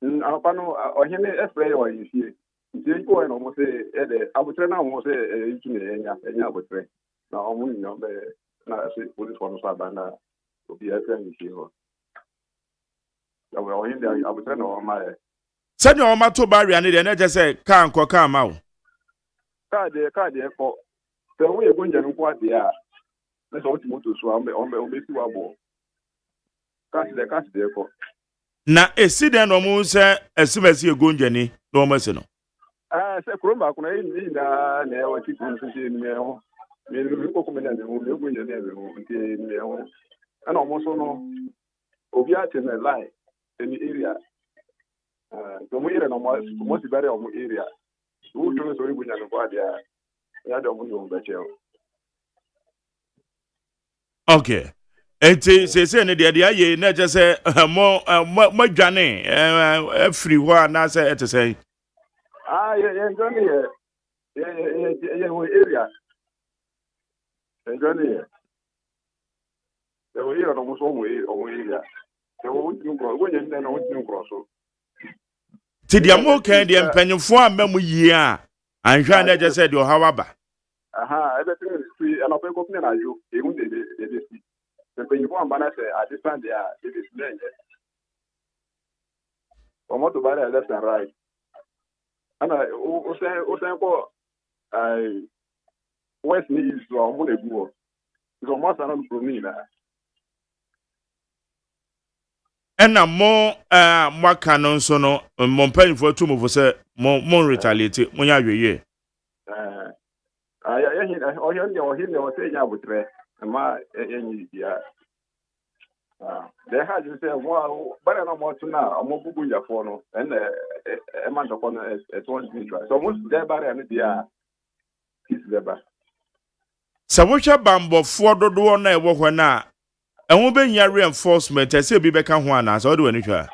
apa no ohene efre yo yifie nti ko no mo say ede abutre na mo say yitu ne enya abutre na omo ni no be na say police for no saba na obi efre ni fi ho ya we ohene abutre na o ma
sani o ma to barrier ne de na je say ka anko ka ma o
ka de ko se wo ye gonja nko ade a na so moto so o be si wa bo ka de ko
Na esi den no mu se esimesi egonjani no mase no.
Se kurumba kuna hii na wakati msisi nimeo. Mimi ko kumenya ne ho egonjani ne ho nti nimeo. Ana omoso no obi ate na line in the area. So mo area no mo si bare o mo area. Wo to so egonjani kwa dia. Ya do mo no beche.
Okay. Enti se ne de aye na je se mo dwane free ho na se etese.
Yeah, Johnny, yeah, area. Johnny, the way almost always area. The when you know what you cross.
Ti dia mo kan de empanyefo amamu yi a anhwa na je se de ohawaba.
Everything is free and open company na you. Even they see. The empanyefo ambana say I understand there it is there. Omo to buy left and right. And o say ko west ni is o mo le go so mo sa no promi na
Ena mo mwaka no nso no mo mpanifo tu mo se mo retaliate mo nya hweye
ya hin o hin o say ya butre ma enyi dia they had to say wow but no more to now mo bubu ya for no and e man to no e to individual so most there bare no dia is there.
Sa wo hwe bambofo dodo na ewo hɔ na ɛho benya reinforcement ɛsɛ bi bɛka ho ana so de wani hwa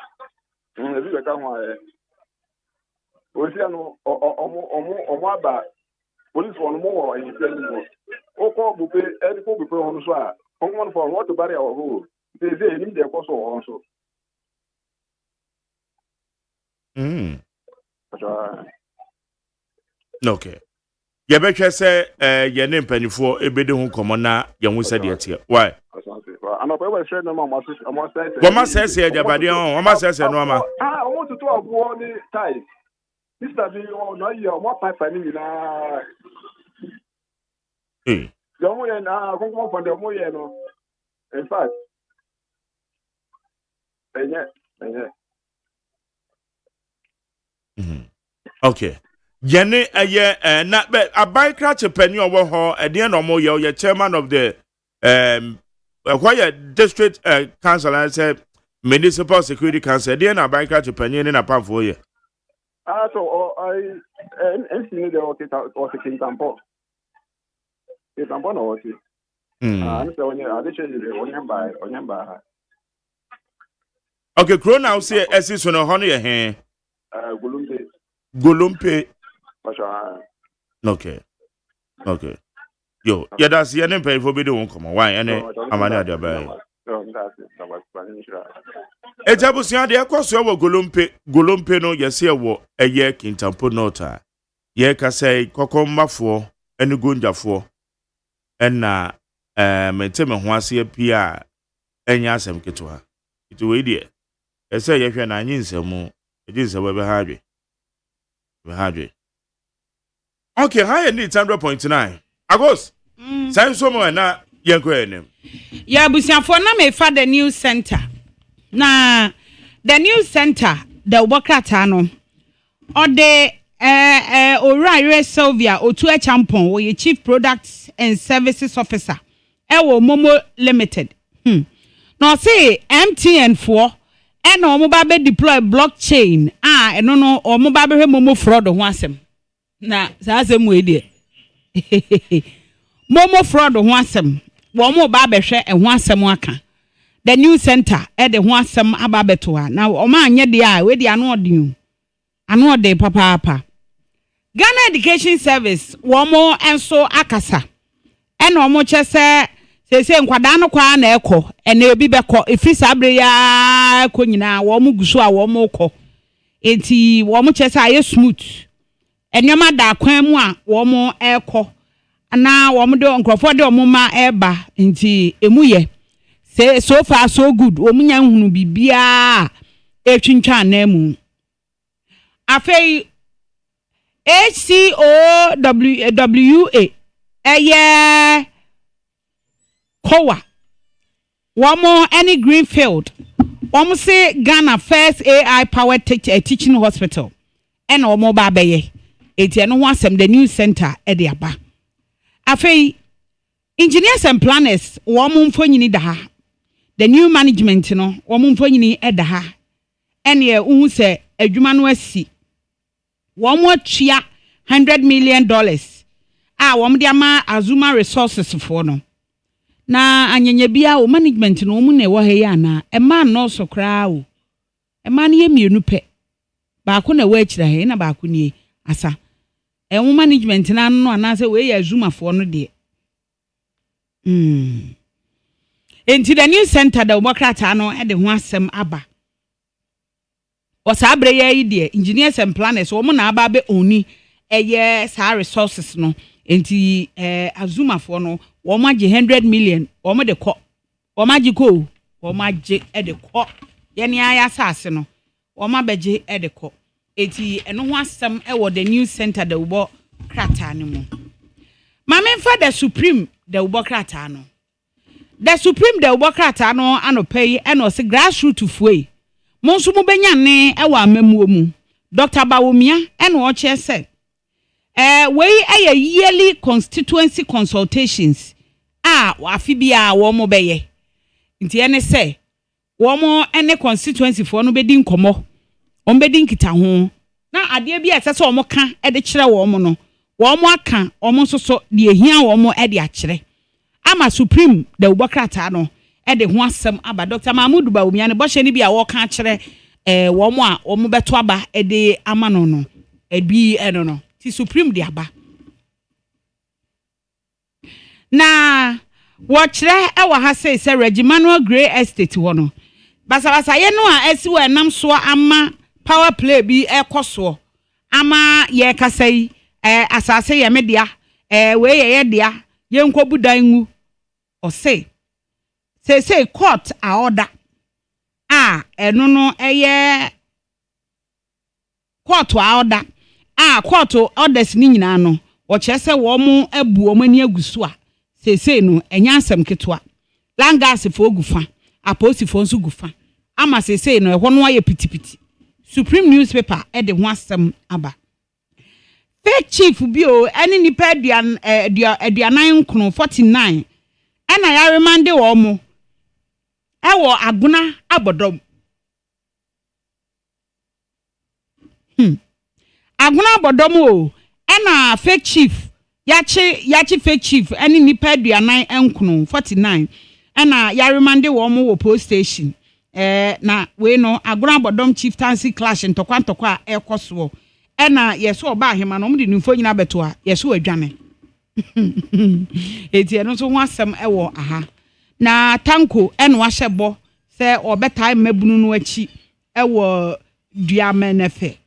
bi bɛka ho o sia no omo aba police one mo in the o ko bupe e ko bupe ho so a on for what to bury our rule they say ni dey koso also
okay. Ye be hwe se ye ne mpanifo ebede hu komo na ye hu se de tie why
ana pe we share no ma say
goma say ajabade on ma say no ama
o mo tutu abo ni tie sister bi o no ye o mo pipe ni na yo mo ye na ko for the mo ye no in fact
okay. Yene aye na be abai krache pani owo ho ede no mo ye chairman of the why district council and said municipal security council ede na abai krache pani ni na pamfo ye
so I NC the okay king tampo no okay and so when I on by
okay corona say esi so no ho no ye he Golumpe. Okay. Yo, yeah, that's the end pay for video won't come. Why? And amani adia bay. Ejabusia de akwaso wo Golumpe no yesi wo eye Kintampo nota. Ye ka say kokommafo ene gonjafo. Enna menteme ho ase pia enya asem ketwa. Itu we die. Ese ye hwe na anyi nsemu. Eji nsemu be hadwe. Okay, high need 100.9. Agos. Say so mo na yenko enem.
Ya busiafo na me fa the new center. Na the new center the Obokrata no. O de Ora Sylvia Otu Champon wo ye chief products and services officer. E wo Momo Limited. No say MTN for and omo ba be deploy blockchain eno no omo ba be hwe momo fraud ho asem na sa asem we die momo fraud ho asem wo mo ba be hwe ho asem aka the new center e de ho asem aba beto ha na omo anye de a we de ano ode papa Ghana Education Service wo mo enso akasa eno omo chese se nkwada no kwa na ekọ ene obi bekọ efisa abre ya ko nyina wo mu gusu a wo mu kọ enti wo mu chese aye smooth enyoma da kwan mu a wo mu ekọ na wo mu de nkrofo de wo mu ma eba enti emu ye say so far so good wo mu nya hunu bibia etwintwa na mu afei HCOWA Kowa Wamo any Greenfield say Ghana first AI powered teaching hospital. And or mobile baye. Eti no one some the new center at the aba. Afei, engineers and planners, woman for you need ha. The new management, woman for you need at the ha. And ye who say a human was see. One more chia $100 million. Wamdiama Azuma resources for no. Na anyenye bia o management no mu ne wo he ya na e man no so kra o. E man ye mienu pe. Ba ko na we akira he na ba ko nie asa. E wo management na no anase we ya Azuma for no de. Enti the new center da Obokrata no e de ho asem aba. Osabre ye de engineers and planners wo mu na aba be oni eye sa resources no. Enti Azuma for no womaje 100 million womade ko womaje ko womaje e de ko ye ne aya asase no womabeje e de ko eti eno ho asem e wo the new center the ubo krata ne mu mame fa the supreme the ubo krata no the supreme the ubo krata no anopai e no se grassroots fuei monso mu benya ne e wa amamuo mu Dr. Bawumia e no o che se we aye yearly constituency consultations wafi bia wo mo beye nti ene se wo mo ene constituency for no bedi nkomo on bedi nkita ho na ade bia ese se wo mo ka e de kire wo mo no wo mo aka wo mo soso de ehia wo mo e de akire ama supreme the Obokrata no e de ho asem aba Dr. Mahmoud Bawumia ne bo hye ne bia wo ka akire wo mo a wo mo beto aba e de ama no ebi eno no ti supreme de aba na watchre e wa ha say Regimanuel Grey Estate wo no basa ye no a esi wo enam so ama power play bi ekoso ama ye kasai asase ye media we ye dia ye nkobu dan ngu o say court a order eno no eye court a order court orders ni nyina no wo chese wo mu abu wo mani agusu a sese no enya asem ketwa langas fo gufa aposi fo nso gufa ama sese no ehwo no aye pitipiti supreme newspaper e de ho asem aba fake chief bio eni nipa aduanan nkno 49 ena ya remande wo mu ewo aguna abodom aguna abodom o ena fake chief yachi fake chief eni nipa aduanan nkno 49 ena ya remande wo mu wo post station na we no aguna abodom chieftaincy clash ntokwa ekoso ena yeso oba ahema no mudi nimfo nyina beto a yeso adwane eti eno so ho asem ewo aha na tanko eno ahyebo se obetai mabunu no achi ewo duamenefe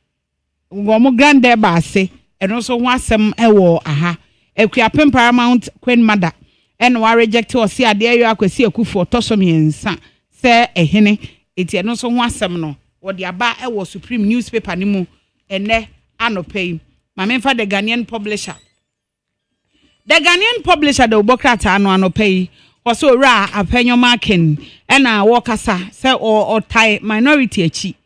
ngomo grande baase eno so ho asem ewo aha ekuapem paramount queen mother eno wa reject o se ade ayo akwasi akufo tosom yensa se ehene eti eno so ho asem no wodi aba ewo supreme newspaper ni mu ene anopay mamemfa the Ghanaian publisher the Obokrata anopay also ra apenyo marking ena wokasa se o tie minority achi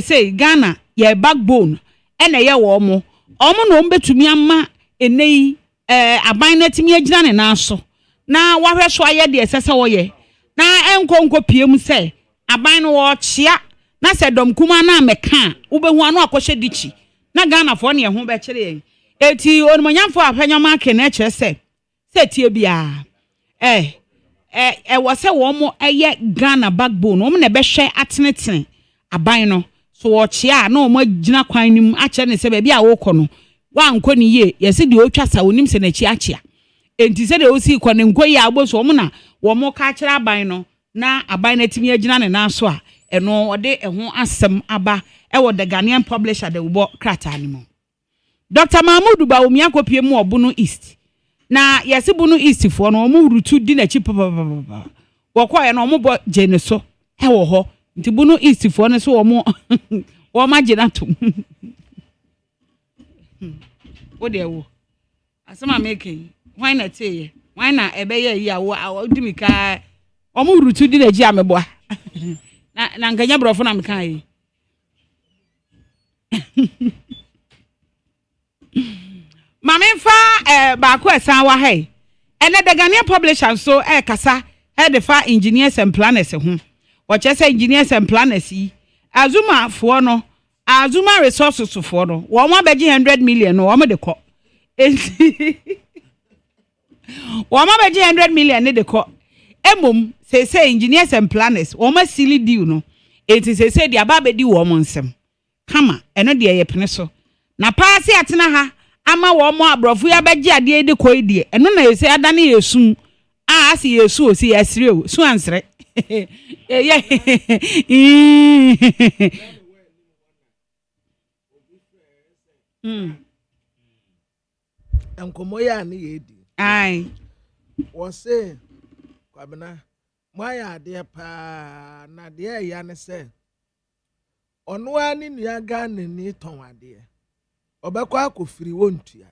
say Ghana ye backbone ena ye wo mo no mbetumi ama enei aban na timi agina ne na so na wahweso aye de sese wo ye na enkonko piem se aban no wo chia na se dom kuma na meka ubehu anu akohye dichi na Ghana fo ne ho be kire eti onmonyamfo apenyo marking na kire se tie bia wo se wo mo eye Ghana backbone wo ne be hwe atenetene aban no so wo chia na wo magina kwan nim a kire ne se ba bia wo kɔ no wa anko ni ye yesi de otwa sa onim se na chi achia enti se de osi kɔ ne nko ye agboso wo mo na wo mo ka kire aban no na aban na timi agina ne na so a eno ode ho asem aba ewo the Ghanaian publisher the Obokrata animo Dr. Mahmoud Bawumia kopie mu Obunu East na yesi Bunu East fo no mu rutu di na chi papa wokɔ ye no mo bo jene so ewo ho nti Bunu East fo no so wo mo wo ma jena to wo de wo asema making why na tey why na ebe ye ya wo dimika o mu rutu di na ji ameboa na nkanya brofo na meka yi mame fa baako esan wa hai ene the Ghanaian publisher so kasa the fa engineers and planners ho what say engineers and planners yi azuma fo no azuma resources fo no wo ma beji 100 million no wo ma de ko wo ma beji 100 million ne de ko emom say engineers and planners wo ma silly deal no it is say dia ba be di wo mo nsem kama eno de ye pene so na paase atena ha ama wo mo abrofo ya beji ade de ko die eno na yesi adane yesu asi yesu osi yasire o su ansre
Enkomo ya ne yedi
ai
wo se kwabena moya ade pa na de ya ne se ono ani nua Ghana ni ton ade obekwa akofiri wontua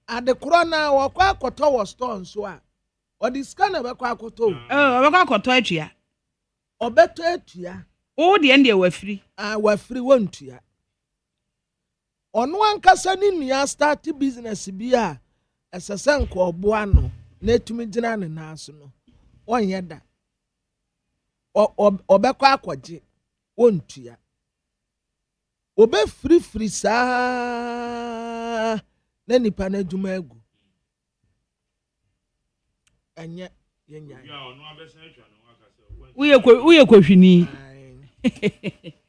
ade kro na wokwa akoto wo store so a odi scan obekwa akoto
obekwa akoto atua
obeto atua
o de ende wafiri
wafiri wontua ono ankasa ni nua start business bi a esese nko oboa no na etumi gina ne naso no onye da obekwa akoje wontua obe free saa na nipa na adwuma agu anya yenya
uye kohwini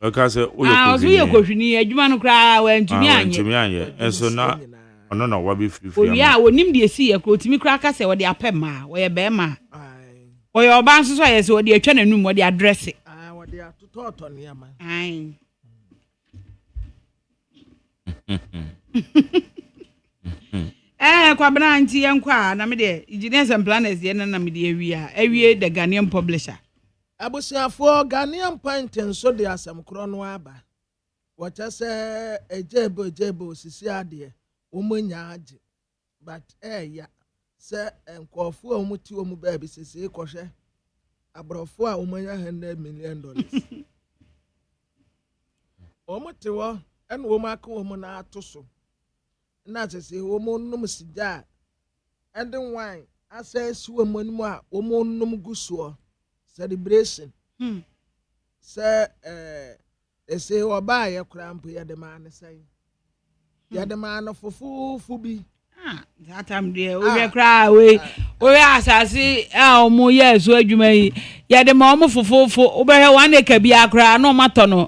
Because
uye kohwini adwuma no kra wa ntumi anye
enso na ono na wa be free
oya wonim de esi ye kro timi kra ka se wo de apema wo ye be ma oya oba nso so ye se wo de atwa nanum wo de address
wo de atoto ne ama
ai kwa bana anti yankwa na me de engineers and planners ye na me de awie the Ghanaian publisher
abusiafo Ghanaian point so de asem kro no aba wacha se ejebo sisi ade omonya age but ya se enkofo omuti omu ba bi sisi kohwe abrofo a omonya $100 million omutewo en wo maka wo na atoso na sese wo num sija and wine asensu wo manimu a wo num guso celebration se ese oba ye krampo ye de ma ne sai ye de ma no fufufu bi
that am there we cry we asase omo yeso adwuma yi ye de ma omo fufufu obehe wan eka bi akra no mato no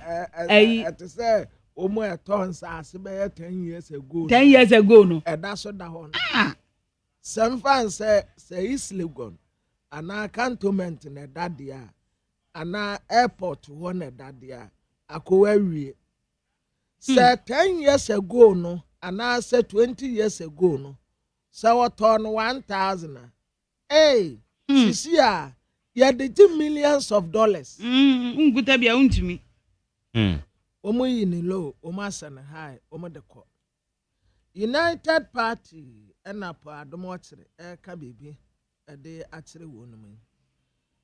to say omo eton sase be 10 years ago
10 years ago no
eda so da ho some fans say is Legon ana cantonment na dadia ana airport ho na dadia akowa wie say 10 years ago no ana say 20 years ago no say what on 1000 sisi a ya de millions of dollars
nguta bia untumi
omo yi ni low omo asana high omo de ko United Party enapo adomo kire ka bibi ede akire wonu mu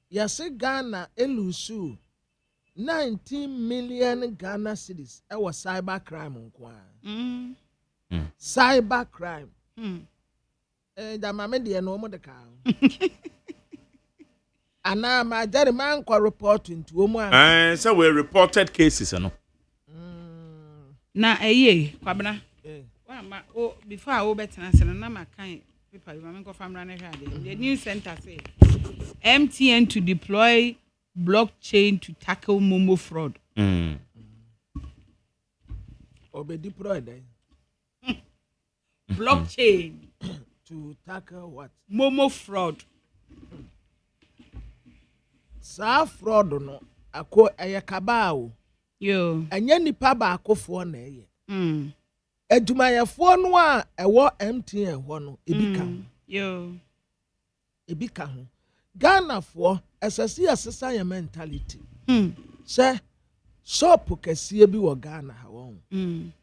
yase Ghana elusu 19 million Ghana cedis was cyber crime nko cyber crime da mame de no omo de ka ana ma jare man ko report into omo
so we reported cases no
na kwabena wa ma o before I betena se na ma kan paper you mame ko famra na hwade the new center say MTN to deploy blockchain to tackle Momo fraud.
Obe deploy then.
Blockchain
to tackle what?
Momo fraud.
Sa fraud no ako ayakabao.
Yo.
Anya nipa ba akofo na eye. Edumayefo no a ewo MTN ho no ebika.
Yo.
Ebika ho. Ghana for SSC assessor your mentality. Say shop kesiye bi wo Ghana ha won.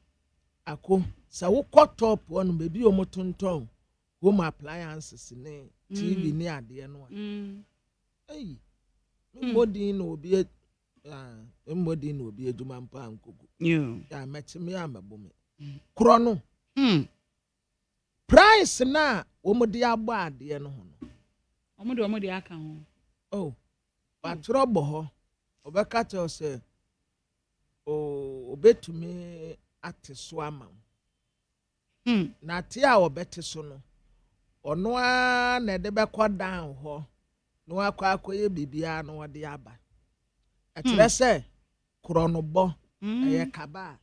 Ako sa wo top one baby o motonton home appliances ne TV ne ade no. Modi no be modi no be adwuma mpa ankogu. Ya metime amabome. Kro no. Price na omodi agbo ade no ho no.
Omodi aka ho.
Oh. Patro bo ho. Obeka tell say obetumi ate so ama. Na te a obete so no. Ono a na de bekọ down ho. No akwa akoye bibia no wode aba. Etre se kronobo eye kaba.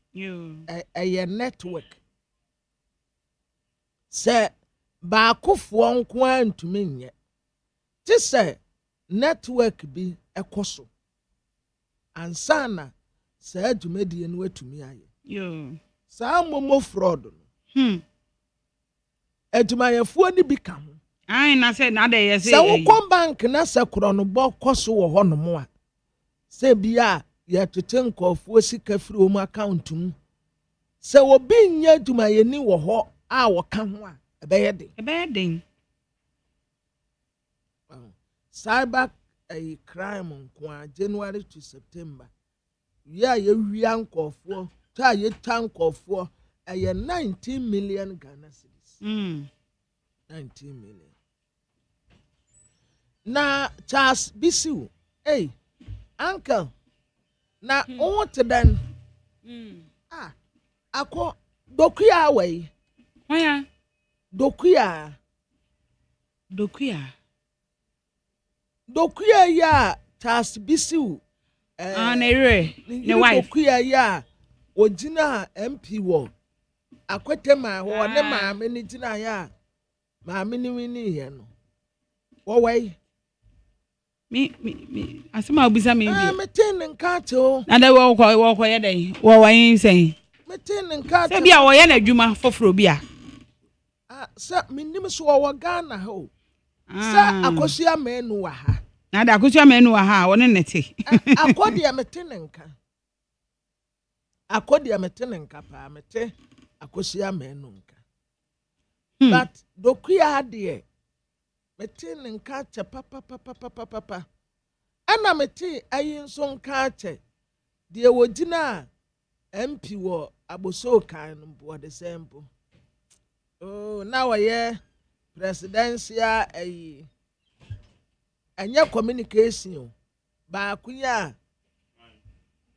Eye network. Se ba akofo nko antumi nye. Ti se network bi ekoso. Ansana se adwumedie no atumi aye. Sa momo fraud no. Adwumayefo ni bi ka ho.
Ai na say na dey say.
Se wo kom bank na se kronobo koso wo ho no mo a. Se bia ye tete nkofo sika firi o mu account mu. Se obi nya adwumayeni wo ho a wo ka ho a ebeyede. Cyber crime nko January to September. Ya ye wia nkofo, ta ye tankofo, 19 million Ghana cedis. 19 million. Na Charles Bisiu, uncle, na what then? Ako dokuya way.
Waya?
Dokuya ya Charles Bisiu.
Ne wife.
Dokuya ya ojina MP wo. Akwete ma ho ne maame ni jina ya. Maame ni wini ye no. Wo way.
Me asema obisa me bi.
Me tin nka cho.
Na da wo ye den. Wo wan sen.
Me tin nka cho.
Se bia wo ye na adwuma foforo bia.
Sa minim so wo Ghana ho. Sa akosia menu wa ha.
Na da akosia menu wa ha wo ne nete.
Akodia me tin nka. Akodia me tin nka pa me te akosia menu nka. But dokuya de meti nka che papa ana meti ayin so nka che de wogina MP wo aboso kan no bo the same bo. Oh now we presidential anya communication ba kunya.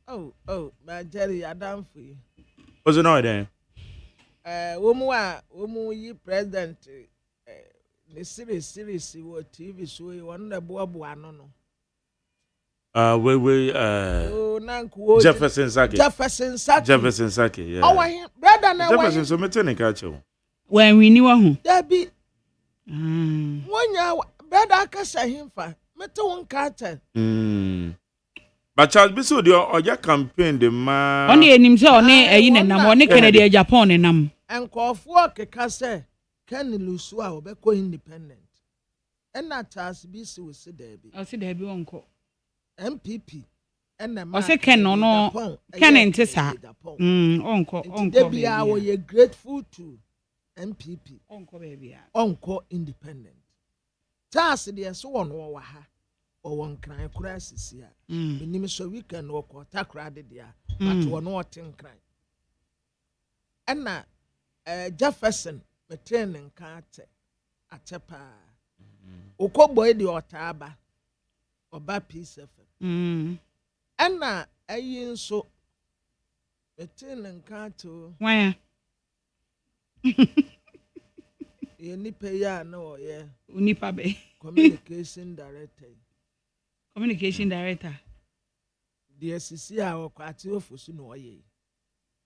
Oh my Jerry Adam for you.
Was it no then?
Womu yi president the series wo TV so you want the boa no no.
Jefferson Saki, yeah.
Oh, brother na
Jefferson so me tell catch you.
When we knew who.
There be one ya brother kasa himfa. Me to won catch.
But Charles Biso the oya campaign the man.
On the enim say on eyi na nam on Kennedy Japan nam.
Enkofo keka say Ken Lusu a obeko independent. Na Charles Biso se there be.
O se there be wonko.
MPP.
O se Ken no Ken ntesa. Onko
they be our ye grateful to MPP.
Onko baby.
Onko independent. Charles there so one wa ha. O won kran kura sisi a. Benim so weekend wo ko takra de dia. But wo no tin kran. Na Jefferson metrenen ka atepa. Okoboy de otaba. Oba peace FM. Na ayin so metrenen ka to.
Why?
Ye nipa ya na o ye.
Unipa be.
Communication director.
Communication director.
The SCC a o kwati ofusu no ye.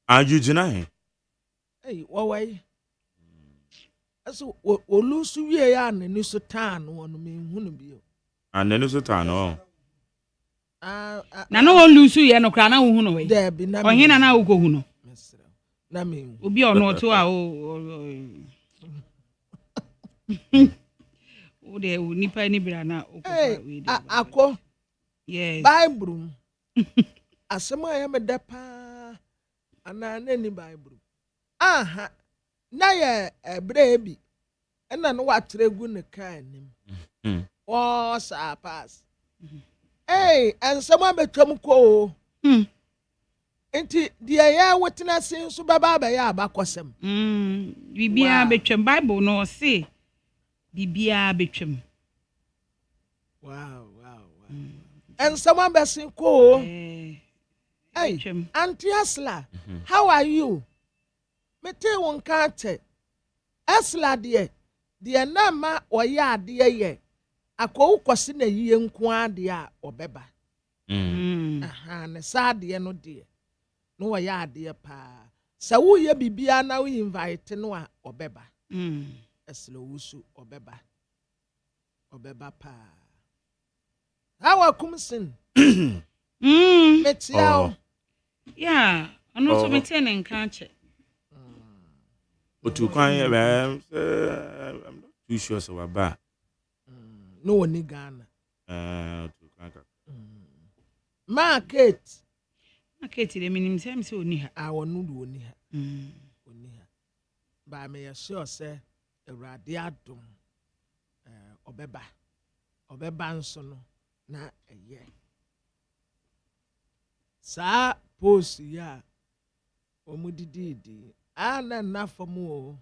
Are you denying?
Hey, why? Aso olusu wie ya na ni so tan no no me hunu bio.
And so tan no.
Na no olusu ye no kra na wo hunu we.
There be na.
Ohina na wo ko hunu.
Na me.
Obi ono to a o o de nipa ni bra na o ko we de.
Akọ.
Yes.
Bible. Asema ya me da pa ana na ni Bible. Aha. Na ye ebrebi. Na no watregu ne kan nim. O sa pass. Hey, and someone become ko. Enti dia ya witness so baba ba ya abakosem.
Bibia betwem Bible no say. Bibia betwem.
Wow. And someone besin ko. Hey, Auntie Asla, how are you? Me te won kante. Asla de na ma oya ade ye. Akọ ukwasi na yiye nko ade a obeba. Aha, ne sade no de. No oya ade pa. Sa wo ye bibia na wo invite no a obeba. Asla wusu obeba. Obeba pa. How are kumsin? Metiao.
Yeah, I'm not so maintaining can't.
But you can't, I'm not too sure so about.
No one in Ghana. Market,
the minimum time so near
our noodle near. By me assure, sir, a radiatum, Obebanson, na a year. Sa post ya omudidi ana enough for more.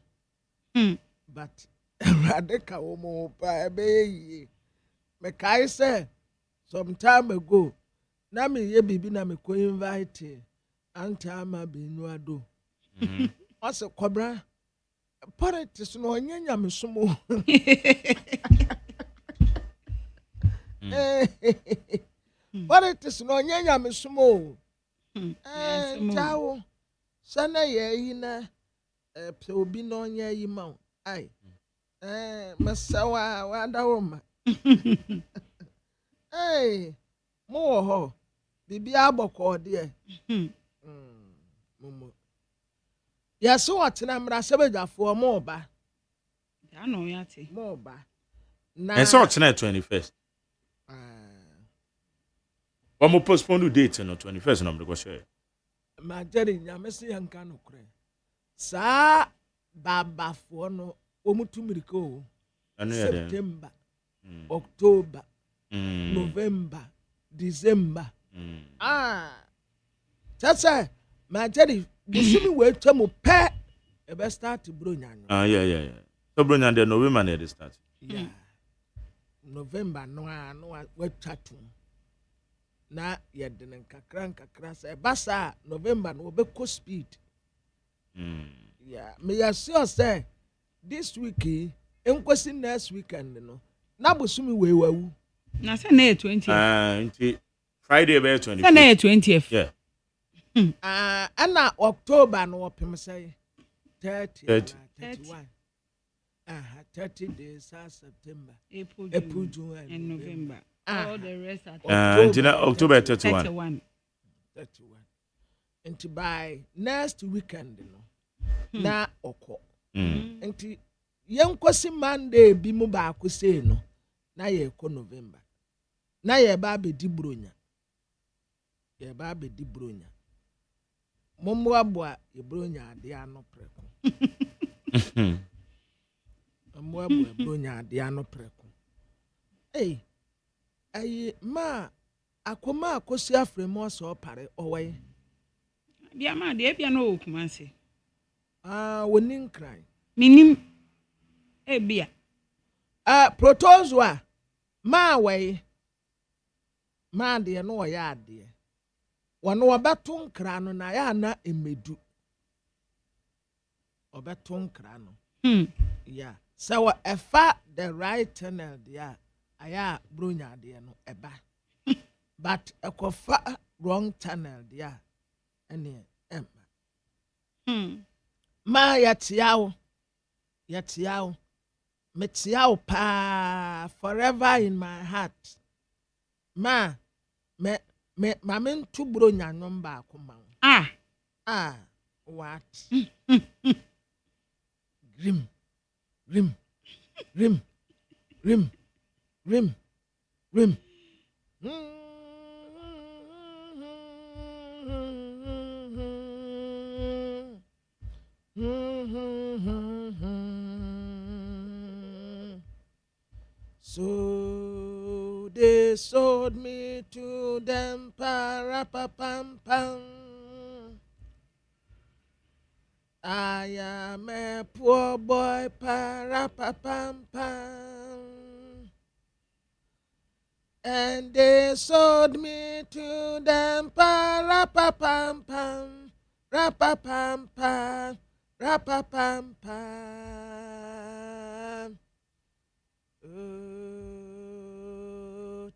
But radeka omo pa be me kai say some time ago na me ye bibi na me ko invite anta ma binu ado. Ose kobra politics no nyanya me sumo. Politics no nyanya me sumo. Jawo sana ye yi na pe obi no nya yi ma ai masawa wa dawo ma mo ho bibi aboko de momo ya so otena mra sebejafo mo ba
ya no ya ti
mo ba na
and so otena 21st one more postpone date no 21st no go share
ma jeri nyame se yanka no kure sa babafo no omutumiriko September October November December tasa ma jeri busumi we twam pe e be start bronya
yeah so bronya de November na dey start
November no we twatum na yedene nkakra say basa November no be co speed yeah me ya sure say this week enkwesi next weekend no na busumi we wawu
na say na 20th
Friday be 20th
say na 20th
yeah
ana October no opem say 30 31 30 days September April June
and November all the rest are
October 31
and by next weekend no na oko and yankosi Monday bi mu ba ko say no na ye ko November na ye ba be di bronya mommo aboa ye bronya ade ano preko mommo aboa bronya ade ano preko ayi ma akoma akosi afremo so pare owai
bia ma de bia no okumase
wonin kran
minim bia
protozoa ma wai ma de no ya ade wono obeto nkra no na ya na emedu obeto nkra no yeah so efa the right channel there aya bronya de no eba but ekofa wrong channel there ene ma yatiao metiao pa forever in my heart ma men tu bronya number akoma what rim So they sold me to them, pa-ra-pa-pam-pam. I am a poor boy, pa-ra-pa-pam-pam. And they sold me to them, pa-ra-pa-pam-pam, ra-pa-pam-pam, ra-pa-pam-pam.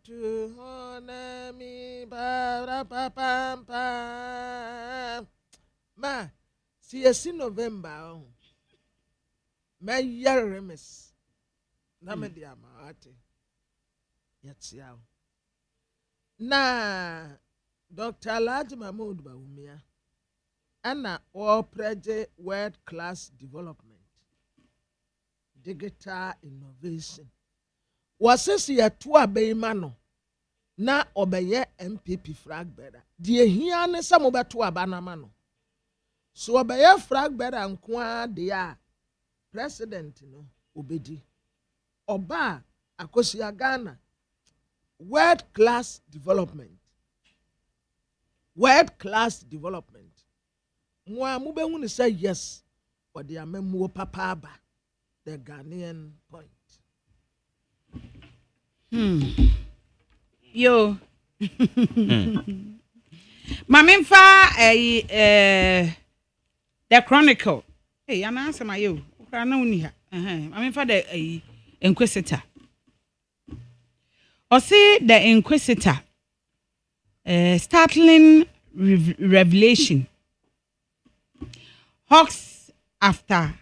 To honor me, pa-ra-pa-pam-pam. Ma, see you in November. My year remis. Namedi amate. Yet yaw. Na Dr. Alhaji Mahmoud Bawumia. Anna all project world class development. Digital innovation. Wasesi ya tuwa beimano na obeye MPP flag bearer. Die hia ne sa mo beto abana mano. So obeye flag bearer nkoa de a president no obedi. Oba akosi Ghana world class development. World class development. Mwa mu be hu say yes or the amemu papa aba the Ghanaian point.
Yo. Mamimfa the Chronicle. Hey, I'm answer my yo. Ukrana uni ha. Mamimfa the Inquisitor. Or see the Inquisitor. Startling revelation. Hawks after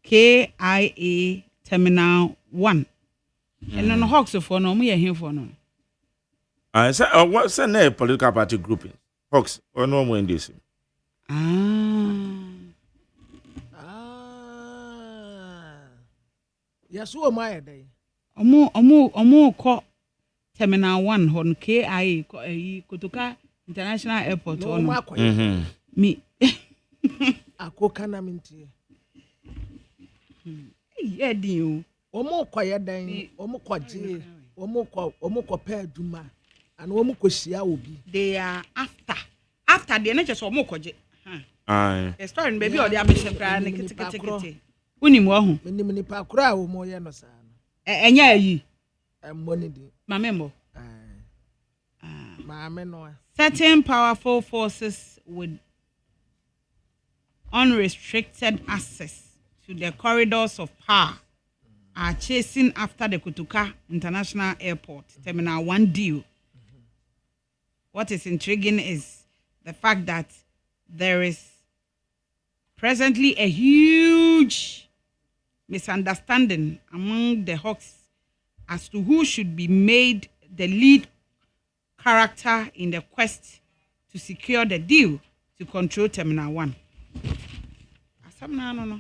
KIA Terminal 1. And on Hawks for no, we are here for no.
I said, what's a name political party grouping? Hawks or no more in this.
Yes, who am I day?
Omo call Terminal 1 on KIA Kotoka International Airport.
No,
me.
Akokana minti.
Yeah, dear.
Omo kwaya dan, omo kwaje, omo kwa duma, and omo kwashia obi.
They are after the not just omo kwaje.
Aye.
A story baby or the ambition plan kete. Unim wo ho.
Mini pa kura omo ye no sa no.
Enya yi.
Money di.
Mamembo.
Mame no.
Certain powerful forces with unrestricted access to the corridors of power are chasing after the Kotoka International Airport Terminal 1 deal. What is intriguing is the fact that there is presently a huge misunderstanding among the Hawks as to who should be made the lead character in the quest to secure the deal to control Terminal 1. No.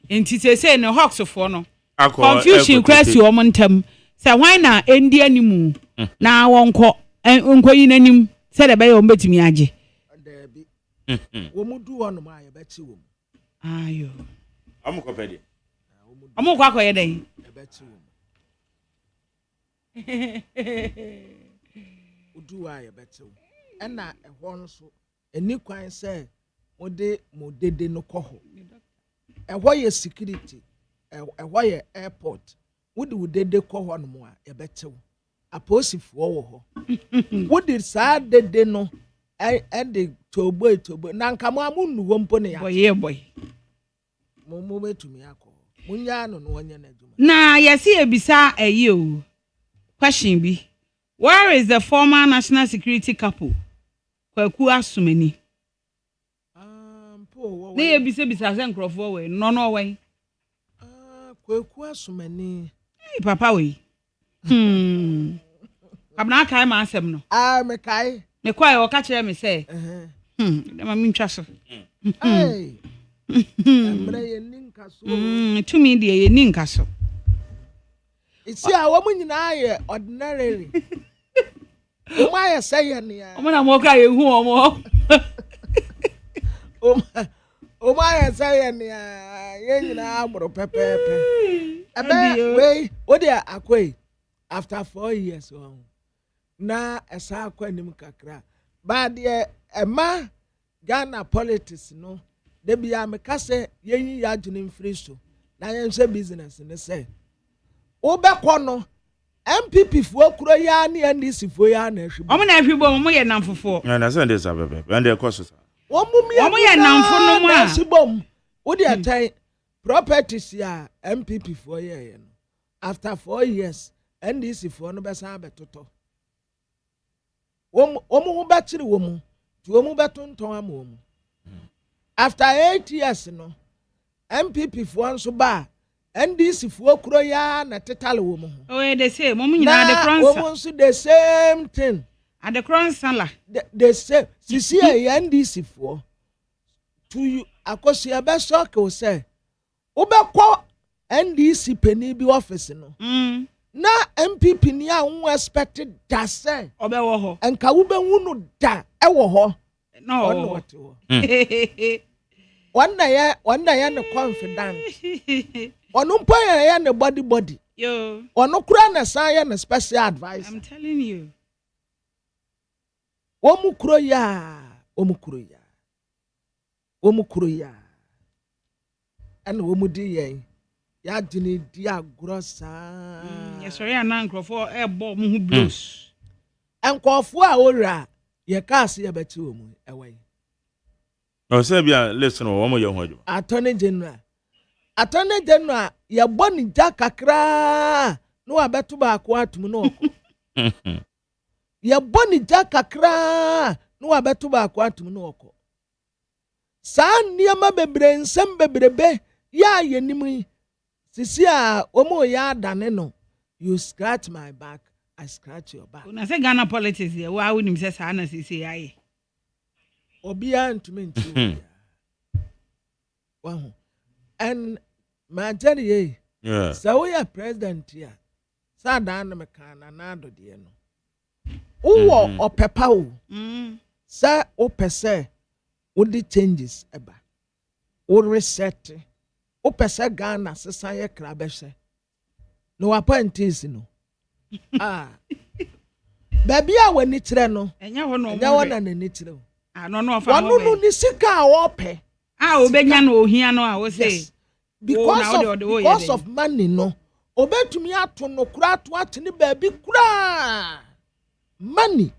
Enti say no Hawks for no. Confusion question o montem. Say why na endi animu na wonko yi nanim say the be o betimi age.
Wo mu du ono ma ye bechi wo.
Ayo.
Amukọ pede.
Amukọ akoye den.
E bechi wo. Udu wa ye bechi wo. E na ehwo nso eni kwan say ode mo dede no koho. Ehwo ye security. Ehwo ye airport. Wodi dede koho no mo a ye bechi wo. Aposifo wo ho. Wodi saa dede no de tobo na nka mo amunu wo mpo ne ya.
Boy.
Mo betumi akọ. Munya no onye na adwuma.
Na yesi ebisa eyi o. Question bi. Where is the former national security couple? Kwaku Asumani. Na ebisa se nkrofo we no we.
Kwaku Asumani.
Papa we. Abna kai ma asem no.
Me kai.
Me kwai o ka kire me say. Ma mi ntwa so.
Hey. Emre ye ninka so.
Tumi de ye ninka so.
Isi a wo nyina ye ordinary. O ma ye say ye ne ya.
O na mo ka ye hu o mo.
O ma ye say ye ne ya. Ye nyina agboro pepepe. Ebe we o de akwai. after 4 years na esa akwa nim kakra ba de ema Ghana politics no de bia me ka se yen ya adwene mfiri so na yen hwe business ne se wo be kɔ no MPP fo kuro ya na NDC fo ya na hwe
omo na hwe bo omo ye namfofo
na say this abebe and the cost
omo ye namfo no mu a sibom wo de atai properties ya MPP fo ye no after 4 years NDC fo no be san betoto omo ho ba kire wo mu ti omo betonton am wo mu after 8 years no MPP fo nso ba NDC fo kuro ya na tetale wo mu
oh they say mo nyina the crown
wo nso the same thing
at the crown sala
the same sisi NDC fo to you akosi e be shock o say wo be kwa NDC peni bi office no na MPP ni a won expected da say
obe wo ho
enka wo be hunu da e wo ho
no
what one na ne confident onu mpo ya ne body
yo
onu kura na san ya ne special advice
I'm telling you
omu kuro ya ana omu di yen ya dini di agro sa
sorry ana nkrofo e bo mu hu blues
enkofo a owura ye kaase ye beti omu ewe
o se bia listen wo mo ye ho adwo
attorney general ye boni ja kakra no abeto ba ko atum no oko ye boni ja kakra no abeto ba ko atum no oko sa niema bebre nsem bebrebe ya ye nimi sisi a omo ya dane no you scratch my back I scratch your back
na say Ghana politics ye wa wonim say sa na sisi aye
obia ntumi nti wahu and my journey so we are president here sa dan me kana na do de no wo opepa wo sa o pese wo di changes eba wo reset o pese Ghana sesa ye kra be hye no appointees no baby a wani kire no
enya ho no
enya wona na ni kire
no fa
no no ni sika wo pe
obenya no ohia no a wo say
because of money no obetumi ato no kura ato atene baby kura money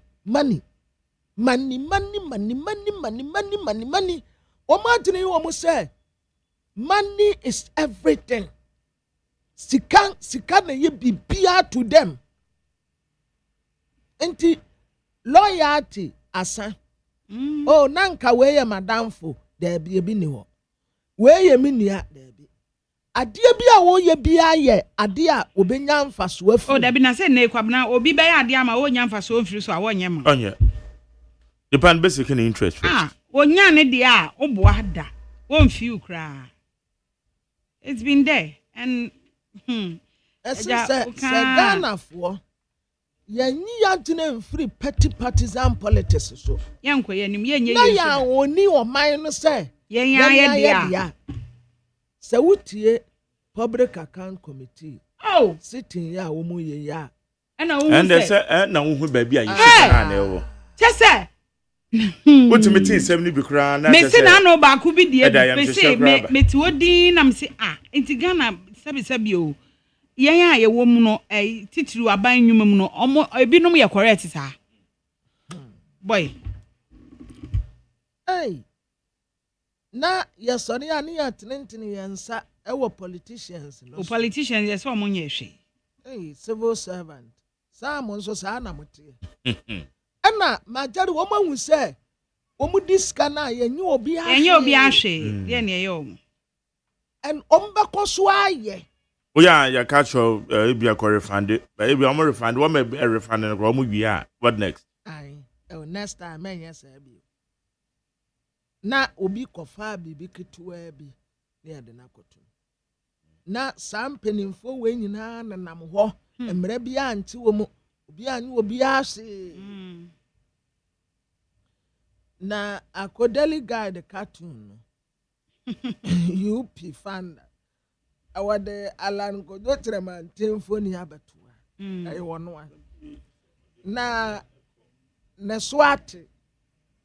o ma tini wo mo say money is everything sika na ye bibia to them enti loyalty asa oh nanka we ye madamfo da bi ebi ni ho we ye minia da bi ade bia wo ye bia ye ade a obenya mfaso afi
oh da bi na say na ekwabna obi be ya ade ama wo nya mfaso ofiri so a wo nye ma
onye depend basic in interest rate
wonya ne de a oboa da wo mfi ukra it's been there and
say Ghana for yanyi yantene mfiri petty partisan politics so
yanko yanim yenye
yesu na ya oni o man no say
yenya dia
se wutie public account committee sitting ya wo mu ye ya
na wo
say na wo hu ba bia yi na na wo
chese
wotumi tin sem ni bi kra na
me se na no ba ku bi die me se me ti odin na me se enti Ghana sabi o yen a ye wo mu no titiru aban nwuma mu no omo ebinom ye correct sa boy
na ye sori ani ya tinintini yensa ewo politicians no
politicians yes omo nye hwe
civil servant sa mo nso sa na motie na majari wo mahu se wo mu diska na yenye obi ahwe
ye ne ye omo
and ombeko so aye
ya catch ebia ko refund ebia mo refund wo me refund no ko mo wi what next
next time yes abi na obi kofa bibi ketua bi na ya de na koto na sampenimfo we nyina na nam ho emre bia anti wo mu obi anyu obi ase na akodeli guide cartoon UP fanda awade alan ko do treman temfo ni abatoa ɛyɛ wɔn a na ne so ate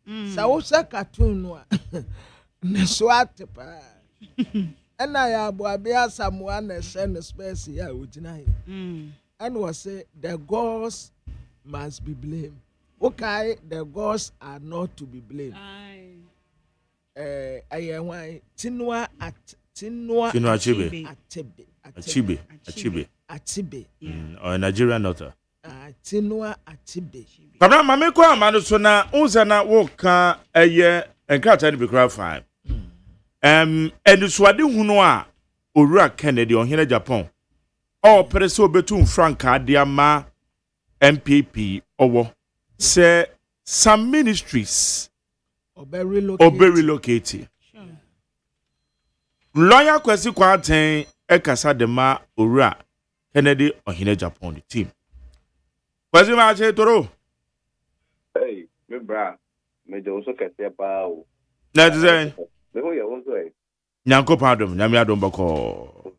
sɛ wohyɛ cartoon no a ne so ate paa ɛna yɛ aboabea samoa na ɛhyɛ ne space yɛ a ogyina yɛ ɛna wɔsɛ the gods must be blamed. Okay, the gods are not to be blamed. Why Tinua Achebe.
Or Nigerian author.
Tinua Achebe.
Papa mame kwa amano so na unza na woka eye enkrata ni bikra fine. Enisuade hunu a Owura Kennedy ohene Japan. O perese obetu franka de ama MPP owo. Say some ministries
obe relocate.
Lawyer Kwesi Kwanten ekasa de ma Owura Kennedy ohene Japan team. Kwesi ma che toro.
Hey, me bra, me jo so kese pa o.
Na dizay.
Me ho ye won so e.
Nyanko padom, nyame adom bako.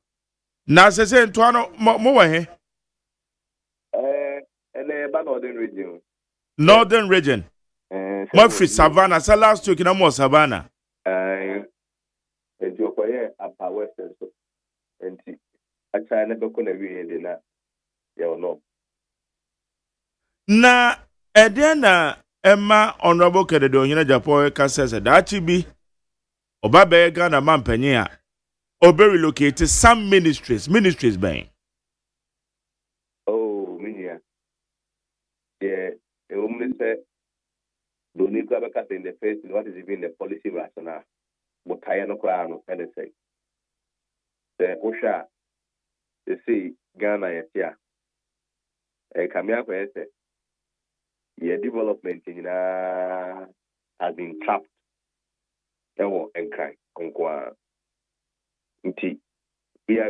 Na sese nto ano mo wa he?
Ene ba northern region.
Northern region. Murphy Savannah, so last week na mo Savannah.
Ejo ko ye apa western so. Enti acha na be ko na wi de na ye no.
Na ede na Emma Honorable Kennedy Ohene Japan ka sese dachi bi oba be Ghana mampanyin a obe relocate some ministries ben.
Oh, minia. Yeah, a woman said don't need to have in the face what is even the policy rationale. But I no crown and say the Osha they say Ghana here. Kamia say yeah, development in has been trapped. Ewo enkrai konkwa nti bia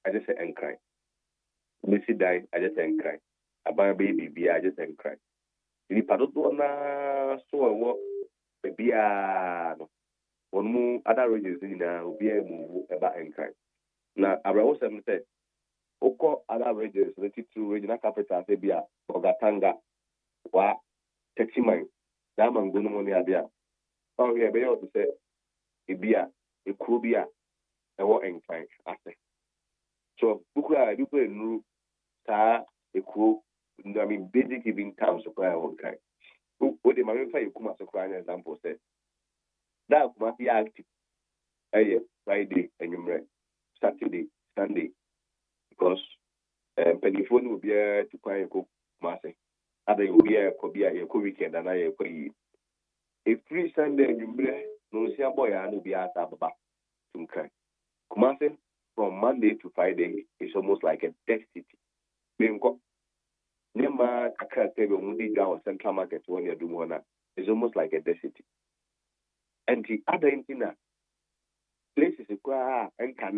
I just say enkrai mesi dai I just say enkrai aban bia I just say enkrai ni padodo na so ewo bia no wonmu other regions ni na obi emu eba enkrai na abrawo sem say oko other regions 22 regional capital say bia Ogatanga wa Techiman da mangono mo ni abia. Oh yeah, be able to say Ibia, Ikubia, and what in French after. So Bukra, you put new star, Iku, I mean, basic giving terms of prayer one kind. What the Marine you come as a crying example said. That must be active. Friday and you Saturday, Sunday, because Pennyphone will be to cry and cook Massey. Other will be a weekend and I pay. A free Sunday, you no see a boy and be at Ababa. Kumasi from Monday to Friday is almost like a dead city. Benko Nema Kakate Mundi down Central Market when you're doing one is almost like a dead city. And the other intina places and can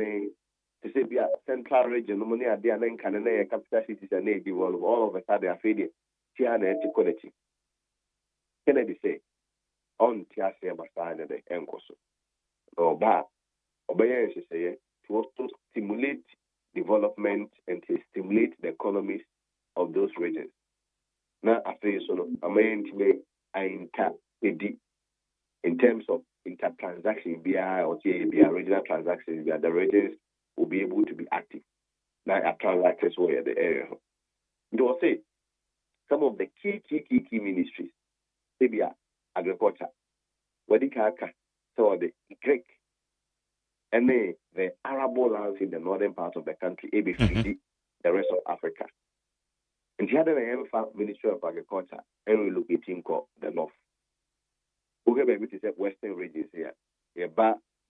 to say be a central region, no money are there and can capital cities and they develop all of a sudden a failure. Tiana quality. Kennedy say on Tiasia Basana de Encoso. Or ba Obey say to also stimulate development and to stimulate the economies of those regions. Now after so I mean in terms of inter-transaction or regional transactions, the regions will be able to be active. Now a transactors were the area. It will say some of the key ministries, maybe agriculture, Wadikaka, so the Greek, and the arable lands in the northern part of the country, ABFD, the rest of Africa. And the other Ministry of Agriculture, and relocating the north. Okay, maybe to say western regions here.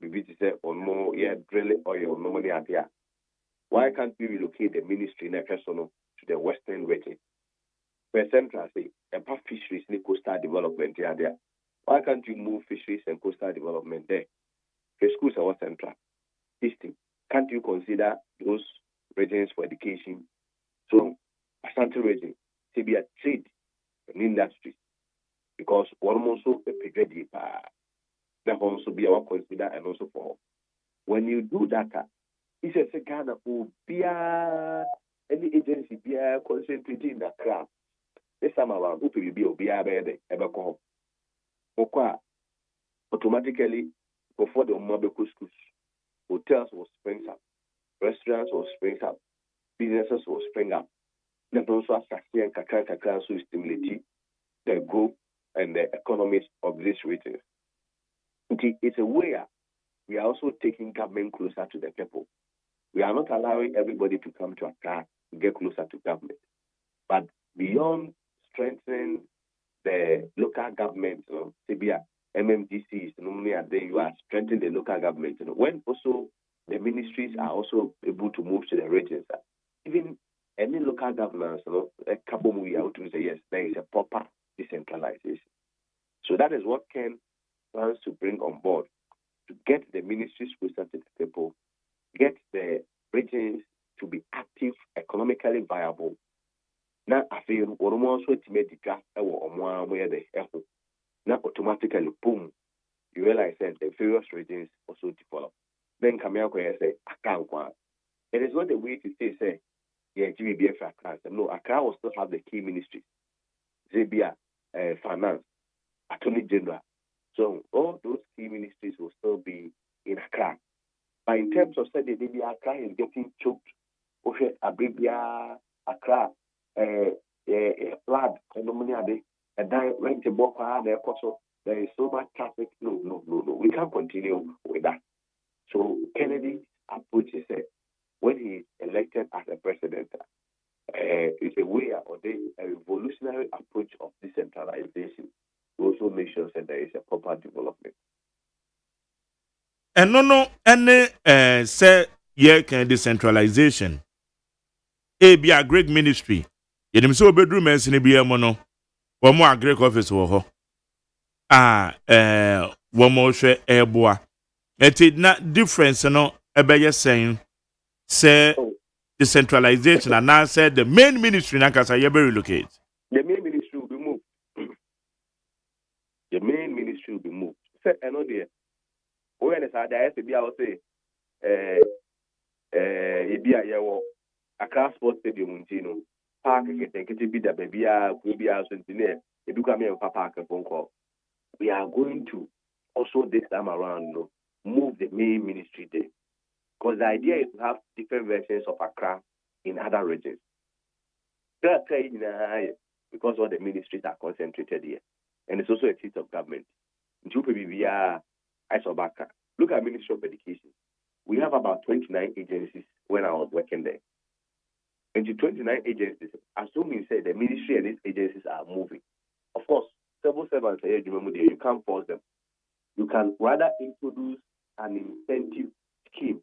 Maybe to say on more, drill oil, normally out here. Why can't we relocate the ministry to the western region? Where Central say, and fisheries and coastal development here there. Why can't you move fisheries and coastal development there? The schools are what Central. Eastern. Can't you consider those regions for education? So, Asante region, to be a trade and industry. Because one also a pedigree, that also be our consider and also for. When you do that, it's a Ghana will be any agency be concentrating in Accra. This time around, who will be obeyed ever call. Automatically, before the Mobile schools, hotels will spring up, restaurants will spring up, businesses will spring up. Then also and Kakran so stimulate the growth and the economies of this region. It's a way we are also taking government closer to the people. We are not allowing everybody to come to Accra to get closer to government. But beyond strengthening the local government, CBA, MMDCs, normally you are strengthening the local government. When also the ministries are also able to move to the regions, even any local governments, a couple of years to say yes, there is a proper decentralization. So that is what Ken plans to bring on board to get the ministries closer to the people, get the regions to be active, economically viable. Now, I feel we're also to make the draft where the effort. Now, automatically, boom, you realize that the various regions also develop. Then come here and say, Accra. It is not the way to say, yeah, GBBF Accra. No, Accra will still have the key ministries. Zebia, Finance, Attorney General. So all those key ministries will still be in Accra. But in terms of saying maybe Accra is getting choked, okay, Abibia, Accra, flood, and then rent a book, there is so much traffic. No. We can't continue with that. So Kennedy's approach is when he is elected as a president, it's a way or a revolutionary approach of decentralization. Also make sure that there is a proper development.
And no, any say yeah can decentralization. Be a great ministry. You dem so bedroom and sin be no. One more great office wo ho. One more share airboa. It is not difference no ebeye saying say decentralization and now said the main ministry na kasa you be relocate.
The main ministry will be moved. The main ministry will be moved. Say no there. When it's at the SBI, I will say, Ibia Yawo, Accra Sports Stadium, Park, get be the baby, will be out engineer, if you come here with Park and phone call. We are going to also this time around move the main ministry there. Because the idea is to have different versions of Accra in other regions. Because all the ministries are concentrated here. And it's also a seat of government. Look at Ministry of Education. We have about 29 agencies when I was working there. And the 29 agencies, assuming say the ministry and its agencies are moving. Of course, civil servants you can't force them. You can rather introduce an incentive scheme.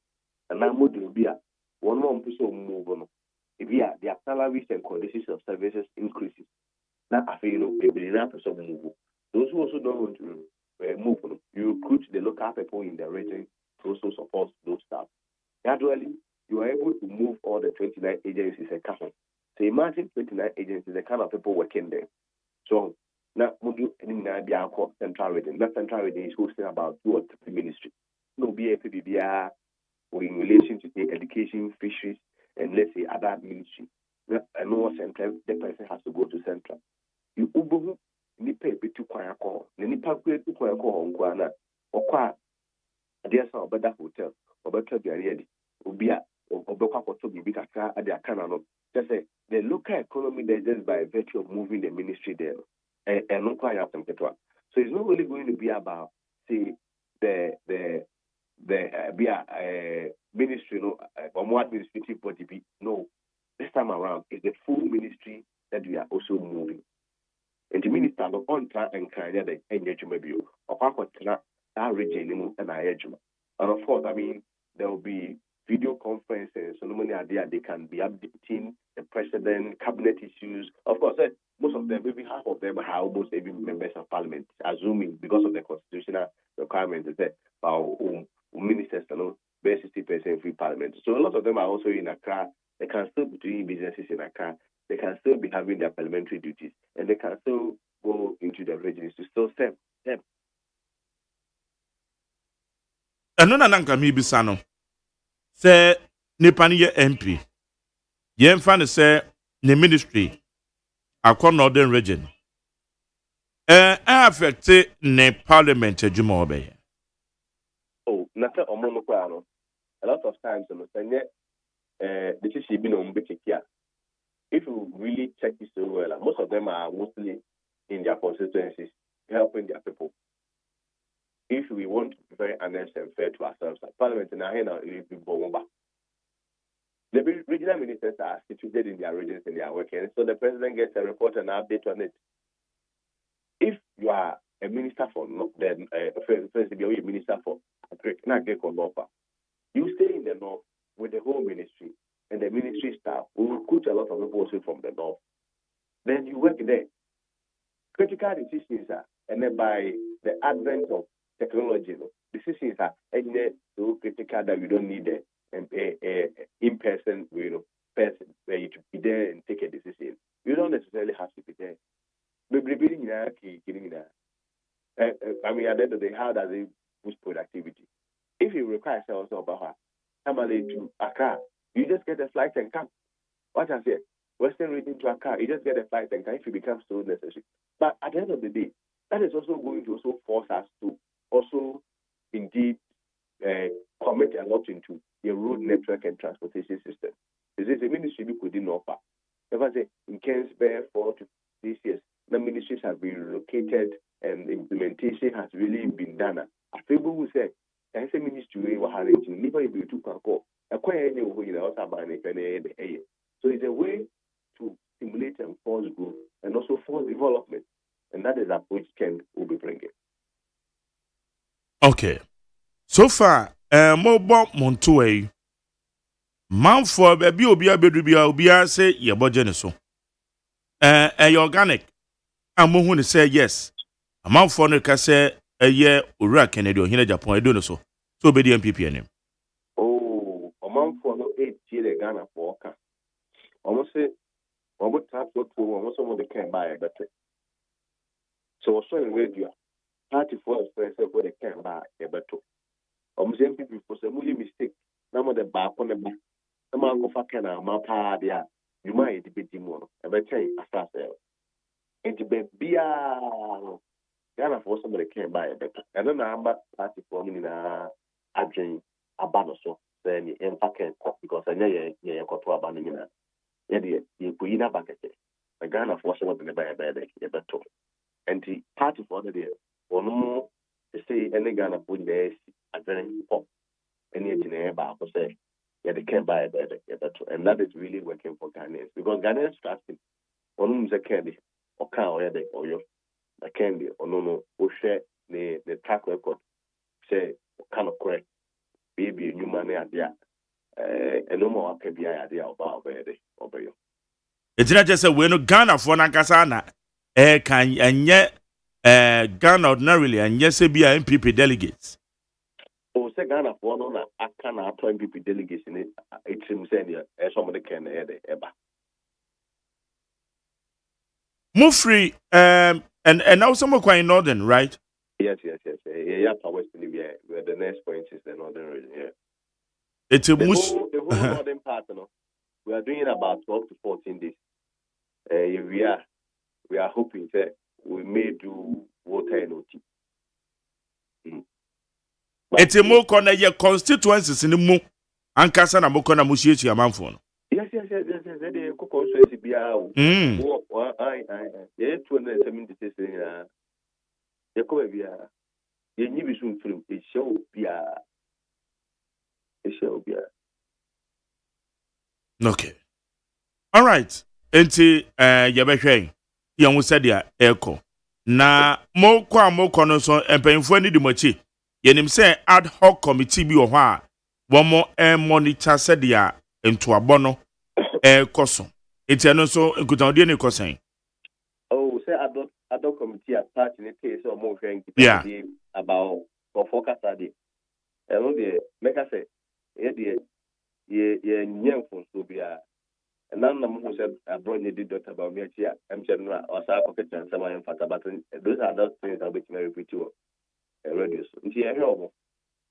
And now will be one more person move on. If their salaries and conditions of services increases. Now I feel move. Those who also don't want to move, you recruit the local people in the region to also support those staff. Gradually, you are able to move all the 29 agencies and couple. So imagine 29 agencies, the kind of people working there. So now, central region. That central region is hosting about 2 or 3 ministries. No BAPBBR or in relation to the education, fisheries, and let's say other ministries. And no central, the person has to go to central. You ubu ni pepe tu kwa call. Ni pakwe tu kwa call ngwana. Okwa there's some better hotel. Obeka biaredi. Ubia obeka koto bibi kakra ade akana no. Just say the local economy there just by virtue of moving the ministry there. And no kwa yapem ketwa. So it's not really going to be about say the ministry or more administrative body. No. This time around is the full ministry that we are also moving. And the minister of on time and kind of engagement view of our region and of course, I mean, there will be video conferences, so many ideas they can be updating the president, cabinet issues. Of course, most of them, maybe half of them are almost every members of parliament, assuming because of the constitutional requirements that ministers, bear 60% free parliament. So a lot of them are also in Accra. They can still be doing businesses in Accra. They can still be having their parliamentary duties, and they can still go into the regions to still serve them.
And no nanka mi bisano. Say Nipani MP. yen fan say the ministry akwa northern region affect ne parliament adwuma obey.
Oh, nothing omo no kwa no. A lot of times no say this is been on here. If you really check this so well, most of them are mostly in their constituencies helping their people. If we want to be very honest and fair to ourselves, like Parliament in Ahena will be bomba. The regional ministers are situated in their regions and they are working, so the president gets a report and an update on it. If you are a minister for then first you're a minister for you stay in the north with the whole ministry and the ministry staff will recruit a lot of people also from the north. Then you work there. Critical decisions are, and then by the advent of technology, decisions are so critical that we don't need a in-person, person where you to be there and take a decision. You don't necessarily have to be there. I mean, at the end of the day, how does it boost productivity? If you require also about Tamale to Accra, you just get a flight and come. What I said, Western region to Accra, you just get a flight and come if it becomes so necessary. But at the end of the day, that is also going to also force us to also indeed commit a lot into the road network and transportation system. This is a ministry we couldn't offer. If I say in Kensberg 4 to 6 years, the ministries have been relocated and implementation has really been done. I feel we will say, as a ministry, we are reaching, never if you took a call. So it's a way to stimulate and force growth and also force development. And that is the approach Ken will be bringing.
Okay. So far, mobile Montier. Man for baby obia say your budget so. Organic. Amuhun say yes. A man for no can say a year Ura Kennedy here Japan, I don't know so. So be the MPP name.
Oh, a man for no 8 years Ghana for Oka. Almost say, almost tap what almost some of the can buy a better. So also in radio, 34 express where they can buy a better. Almost MPP for some mistake. Some of the back on the back. Some of the can mapa there. You might be more. A better as I say. It's be Ghana for somebody can buy a better. And then I'm back 34 minutes. I drink a banner so then you impact because I know you got to a banner. You put in a bucket. A Ghana for somebody to buy a better. And the party for the day or no more to say any Ghana put there a very pop. Any engineer back or say, yeah, they can buy a better. And that is really working for Ghanaians because Ghanaians trusting on the candy or cow or your candy or no, or share the track record. Say, kind of correct, baby, new money idea, and no more can be idea about obey.
It's not just a win Ghana for Nakasana, can and yet Ghana ordinarily and yes, be a MPP delegates.
Oh, say Ghana for no, I cannot 20 MPP delegates in it. It seems as somebody can ever.
Move free, and now some are quite northern, right?
Yes. Yeah, Western where the next point is the northern region. Yeah.
It's a
the whole northern part, we are doing about 12 to 14 days. We are hoping that we may do water and OT.
It's a more corner your constituencies in the mo and Cassana Mokona Mushichi Amanfon.
Yes. They cook also be out. Yeah, 270 you need to soon film. It shall be
Okay. All right. Enti yabehwe yamu said ya echo. Na mo no so empanyfo ani di mochi. Yenim say ad hoc committee bi wo ho a wo mo monitor said ya entoabo no koso. Enti eno so nkutande ne kosen.
Oh, say ad hoc committee at part in the case of more about for focus ade. Eno de make I say ye nyem fun so bia. And now I'm said I brought you did Dr. Bamiachia, I'm saying or sa pocket and some fata but those are those things I which may repeat you reduce. Nti e hwe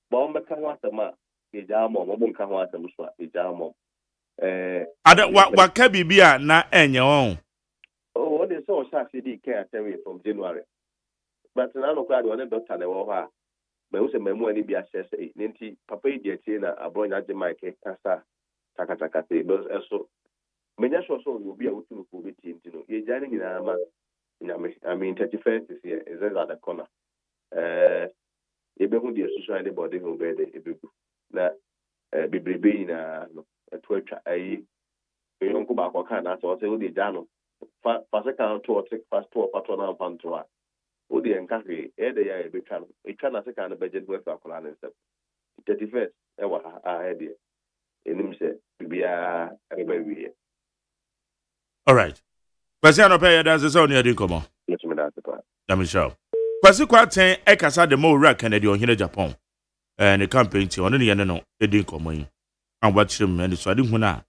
Bomba kan wata ma e jamo mo bun kan wata muswa e jamo
Ada waka bibia na enye on.
Oh, what is so sad CD care away from January. But now no crowd one doctor na wo ha. But we say memo ani bi assess nti papa idi tie na abro nya de mic kasa takataka te but eso menya so obi a wutu ko beti nti no ye jani nyina ma I mean 31st is here is at the corner. Ebe hu the social body hu be de ebe na bibrebe na no to atwa ayi yonko ba kwa kana so se odi jano fa se kan to take fast to pato na panto a odi enka he e de ya ebe twa no etwa na se kan na budget work akola na step 31st e wa a e de enim se bibia ebe wi.
All right. Kwasi anope ya dance so ne adi komo.
Yes me that pa.
Na me show. Kwasi kwaten e kasa de mo ra Canada ohine Japan. Ne campaign ti ono ne ye no edi komo yi. An wa chire me ne so adi hu na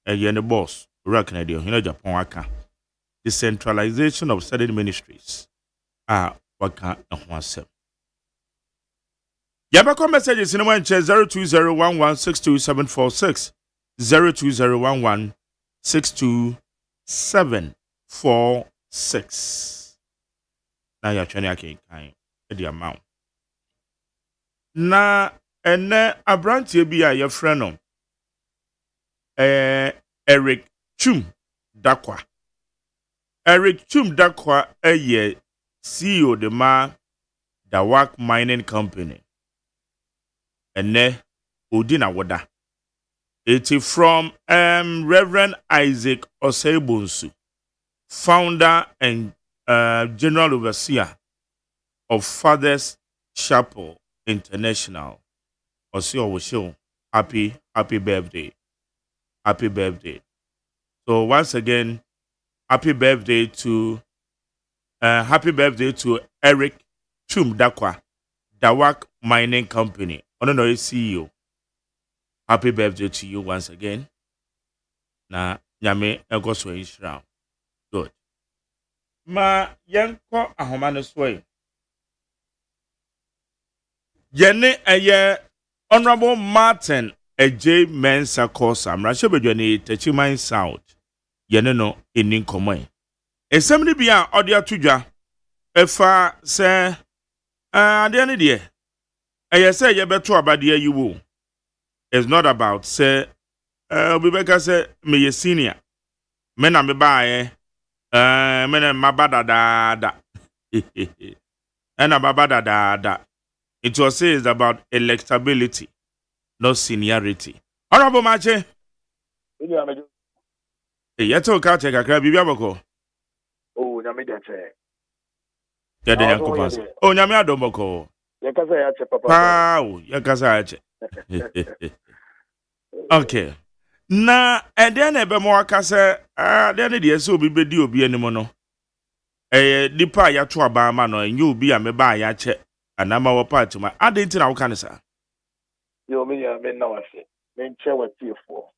ye ne boss ra Canada ohine Japan aka. Decentralization of certain ministries. Waka ho asem. Yabako messages in 02011627746 02011627746. Now you're trying to kind the amount. Na ene abrantie bi a your friend Eric Chum Dakwa. Eric Chum Dakwa ye CEO de ma Dawak Mining Company. Ene Odina Wada. It is from Reverend Isaac Osei, founder and general overseer of Fathers Chapel International. Osei, happy birthday. Happy birthday. So once again, happy birthday to Eric Chum Dakwa, Dawak Mining Company. Honorary CEO. Happy birthday to you once again. Na nyame ego so Israel. Good. Ma yenko ahoma no so yi. Yene eye Honorable Martin AJ Mensa Kosa mrashe bedwane Tachiman South. Yene no enin komoi. Esemni bia ode atudwa efa se ade ne de. Eye se ye beto abade yiwo. It's not about say Obibeka say me ye senior. Me na me bae me na mabada da. And ababada da. It was says about electability, not seniority. Honorable Mache. Yeto ka che kakra bibia boko.
Oh, nyame de che.
Ya de yankopas. Oh, nyame adomoko.
Yakasa ya che papa.
Wow, yakasa ya che. Okay. Na ede na ebe mo aka se ade na de se obi bedi obi anim no. Dipa ya to aba ma no enye obi a me ba ya che anama wo part ma ade nti na wo kan sa.
Yo me ya me na wase. Me nche watiefo.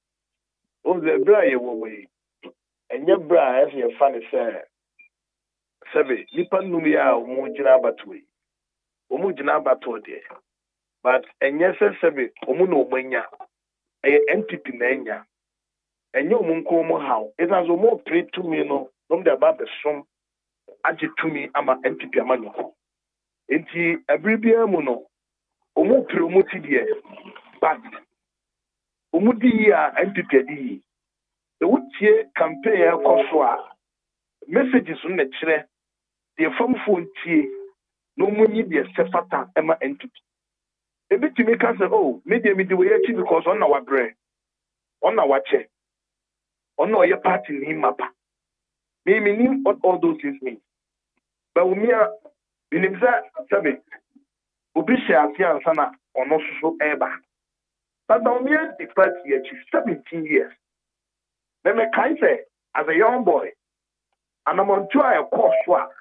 O ze bra ye wo we. Enye bra ya se fa ne se. Sebe nipa num ya o mo gina abatwe. O mo gina abato de. But enye se sebe o mo no gbanya. Entity na enya enye omunko mo how it has more pray to me no from the about the som age to me ama entity amano enti abribia mu no omu promote die but omu di ya entity di e wutie campaign ya koso a messages no kire the from phone tie no munyi de sefata ema entity to make us say, oh, maybe we achieve because on our brain, on our check, on our party in mapa. Me meaning what all those things mean. But we are in that sabe, Ubisha Asian Sana or no so ever. But now me the party achieve 17 years. Then me can say, as a young boy, and I'm on try a course swap.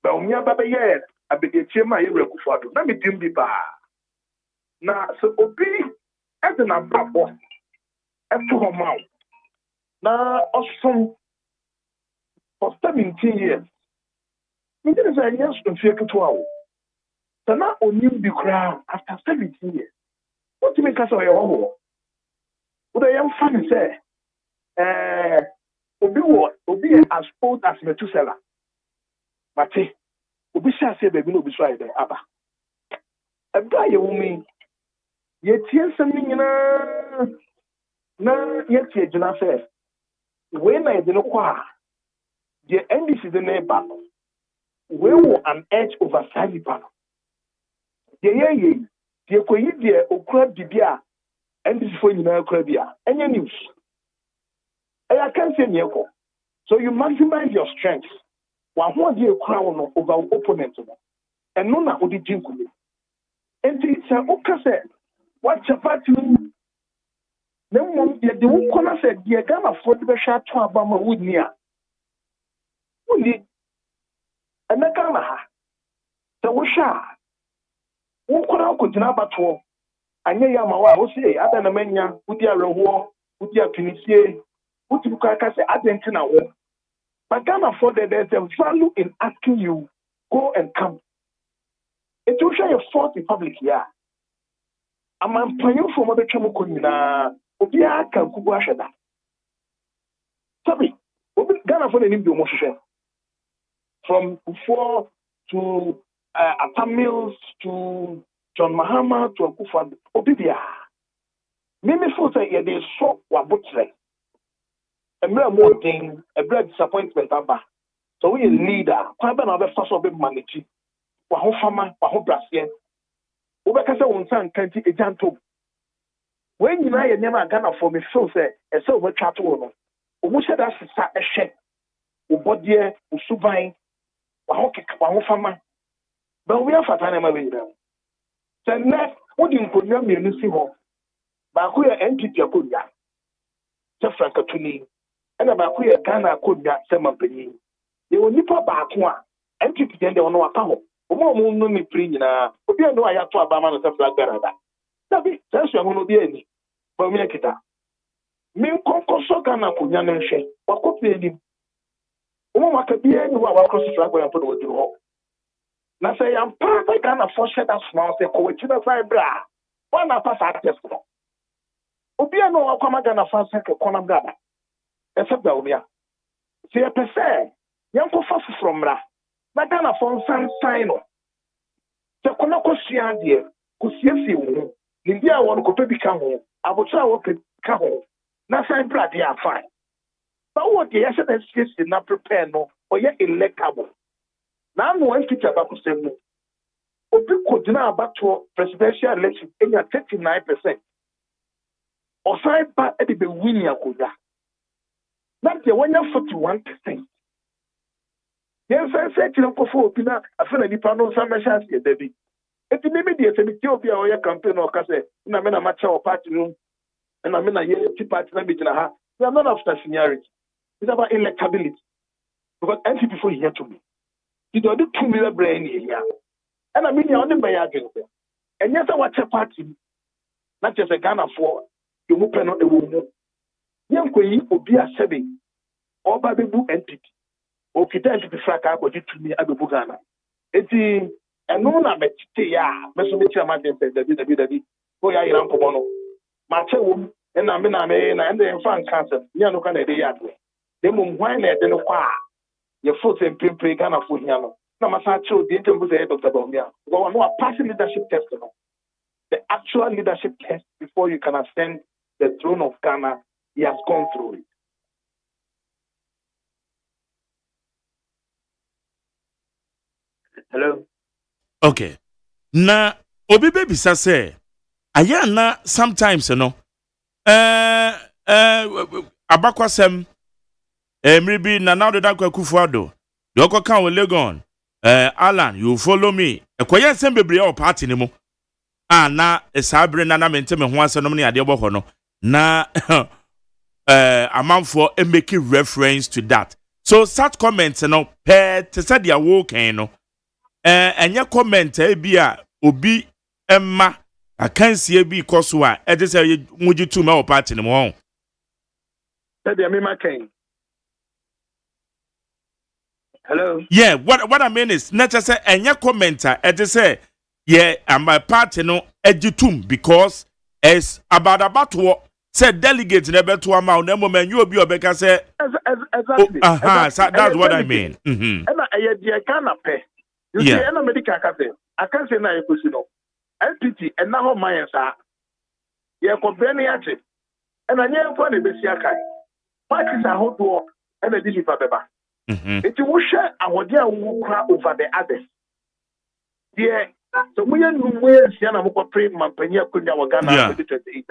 But we are Baba years, I be the chairman here. Let me dim the bar. Na so obi ede na babo eto homaw na osom for 17 years me dey say yes to fie keto awo na onim bi kra after 17 years what make us oye ho wo dey am fan say obi as old as Methuselah. Mate, obi shall say baby no be try there aba. A guy you mean ye tie something na ye tie jina say when I didn't qua the NDC the neighbor we were an edge over Sanipa. The koyi the okra bibia NDC for you krabia any news. I can't say nyeko. So you maximize your strength. One the crown over opponent and no na odi jinkuli. And it's a okase what chapati then one the one corner said the Ghana for the shot to Abama would near. Only and the Ghana the washa one corner could not but all. And Yamawa who say Adana Menya, Udia Rowo, Udia Tunisia, Utukaka say Argentina. But Ghana for there's a value in asking you go and come. It will show your fourth republic here. I'm playing for Mother Chamukunina. Obia can Kubuashada. Sorry, Ghana for the Nimbu Moshe. From Kufuor to Atam Mills to John Mahama to Akufa Obibia. Mimi for say they saw what butler. A mere more thing, a great disappointment. So we a leader. Quite another first of managing. Waho Fama, Waho Brasian. Ubekasa Unsan Kanti Ejanto. When you never Ghana for me, so say, a so much chat on. Umusha that's a shed. Ubodie, Usubine, Waho Fama. But we are Fatana away now. So next, what do you put your music home? Bakuya entity Akuya. Jeffrey Katuni. And about queer Ghana could not send up penny. They will nip up back one and keep it on our power. Omo no me prina. Obi no aya to Abama no se flag garada. Dabi, that's your no be any. But me kita. Me konko so Ghana ko nya no hwe. Wakope ni. Omo maka bi any wa cross flag go put wo duro. Na say am pa Ghana for shed that small say ko we na five bra. One na pass access no. Obi no akoma Ghana fa se ko konam gada. Except that we are. See a per se, young coffee from Ra. Madame from San Sino. The Konako Sian dear, who sees you. India one could become home. I will try what could come home. Nothing bad, they are fine. But what the essence is not prepared no, or yet electable. Now, no one teacher about to say no. Obi could now back to presidential election in your 39%. Or side back at the winning Akuda. That's the 41%. Yes, I said to Uncle Fopina, I feel any panel, some chance, Debbie. If you maybe the Ethiopia or your campaign or Casse, and I'm in a match or party room, and I'm in a year party, we are not after seniority. It's about electability. Because empty before you hear to me. You don't do 2 million brain here. And I mean, you're only by arguing. And yes, I watch a party, not just a Ghana for you who cannot a woman. Young Queen will be a saving or Babu entity. O kita entity fraka ko to me Abu Ghana. Eti eno na metite ya, meso meti amate se David. Ko ya iran ko bono. Ma che wo na me na ende fan cancer. Nya no kana de ya to. Dem mo hwan na de no kwa. Ye foot and pimple Ghana for here no. Na ma sa che the temple say Dr. Bawumia. Go no a passing leadership test no. The actual leadership test before you can ascend the throne of Ghana. He has gone through it. Hello?
Okay. Na obi baby say ayana sometimes you know abakwasem maybe na now that Kufuado the okokan we legon Alan you follow me ekoye nsem bebre o party ni mu na esabre na mente me ho asenom ne ade obokọ no na amanfo making reference to that. So such comments no per te said dia wo kan no enye comment bi a obi emma akansie bi koso a e de say muji tu ma o party ni mo.
Said dia me makan. Hello.
Yeah, what I mean is not just say enye commenter e de say yeah and my party no ejitum because it's about what Said delegate never to amount. No moment you be obeka say.
Exactly.
That's what I mean.
And I can pay. You see, and medical I can't say na ekusi LPT and now my sir. Yeah, company actually. And I never found a besia kai. Parties are hot work and a digital paper. It will share our dear cry over the others. Yeah, so we are no way Siana Moko Pray Mampania Kunya Wagana 2028.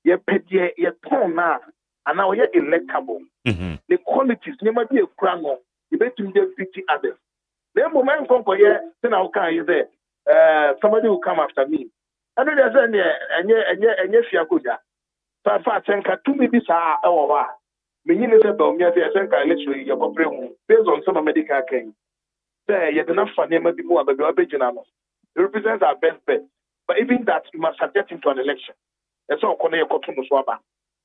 Yeah, Pedia, yeah, Tona, and now you're electable. The qualities never be a crown. You bet to get 50 others. Then, moment come for here, then I'll come you there. Somebody will come after me. And then there's and yes, Yakuja. So I think I 2 minutes are meaning is about me. I think I literally your complaint based on some medical claim. There, you enough for them be more about the it represents our best bet. But even that, you must subject him to an election. That's all Cornelia Kotuno Swaba.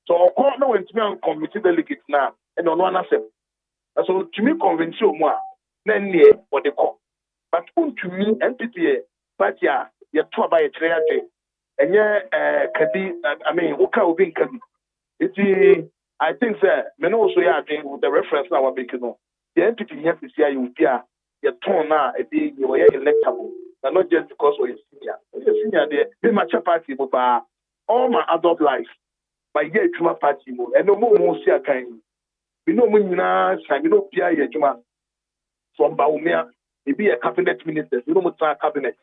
So, of course, no one to me on committee delegates now, and on one accept. So, to me, convince you more, then near what they call. But to me, NPPA, but yeah, you're two by a trade, and yeah, I mean, Oka will be Kadi. I think that, men also, yeah, with the reference now, I'm making no. The NPP have to see you, yeah, you're torn now, you were electable. And not just because we're senior. We're senior there. They match a party, but all my adult life, my year Juma party, and no more see a kind. We know when you know, Pierre Juma from Baumia, it be a cabinet minister, we know what's a cabinet.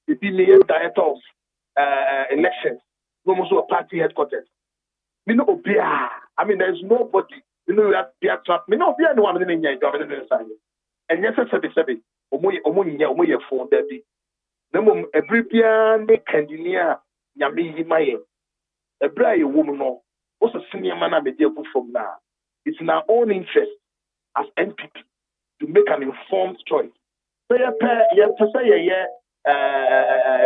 It be the director of elections, no more so a party headquarters. We know Pierre. I mean, there's nobody, you know, that Pierre Trump, we know Pierre, no one in the government inside. And yes, I said, Omoya for that be. No, every pian candinia Yami Maye. A bright woman, also senior man, I may from now. It's in our own interest as NPP to make an informed choice. So,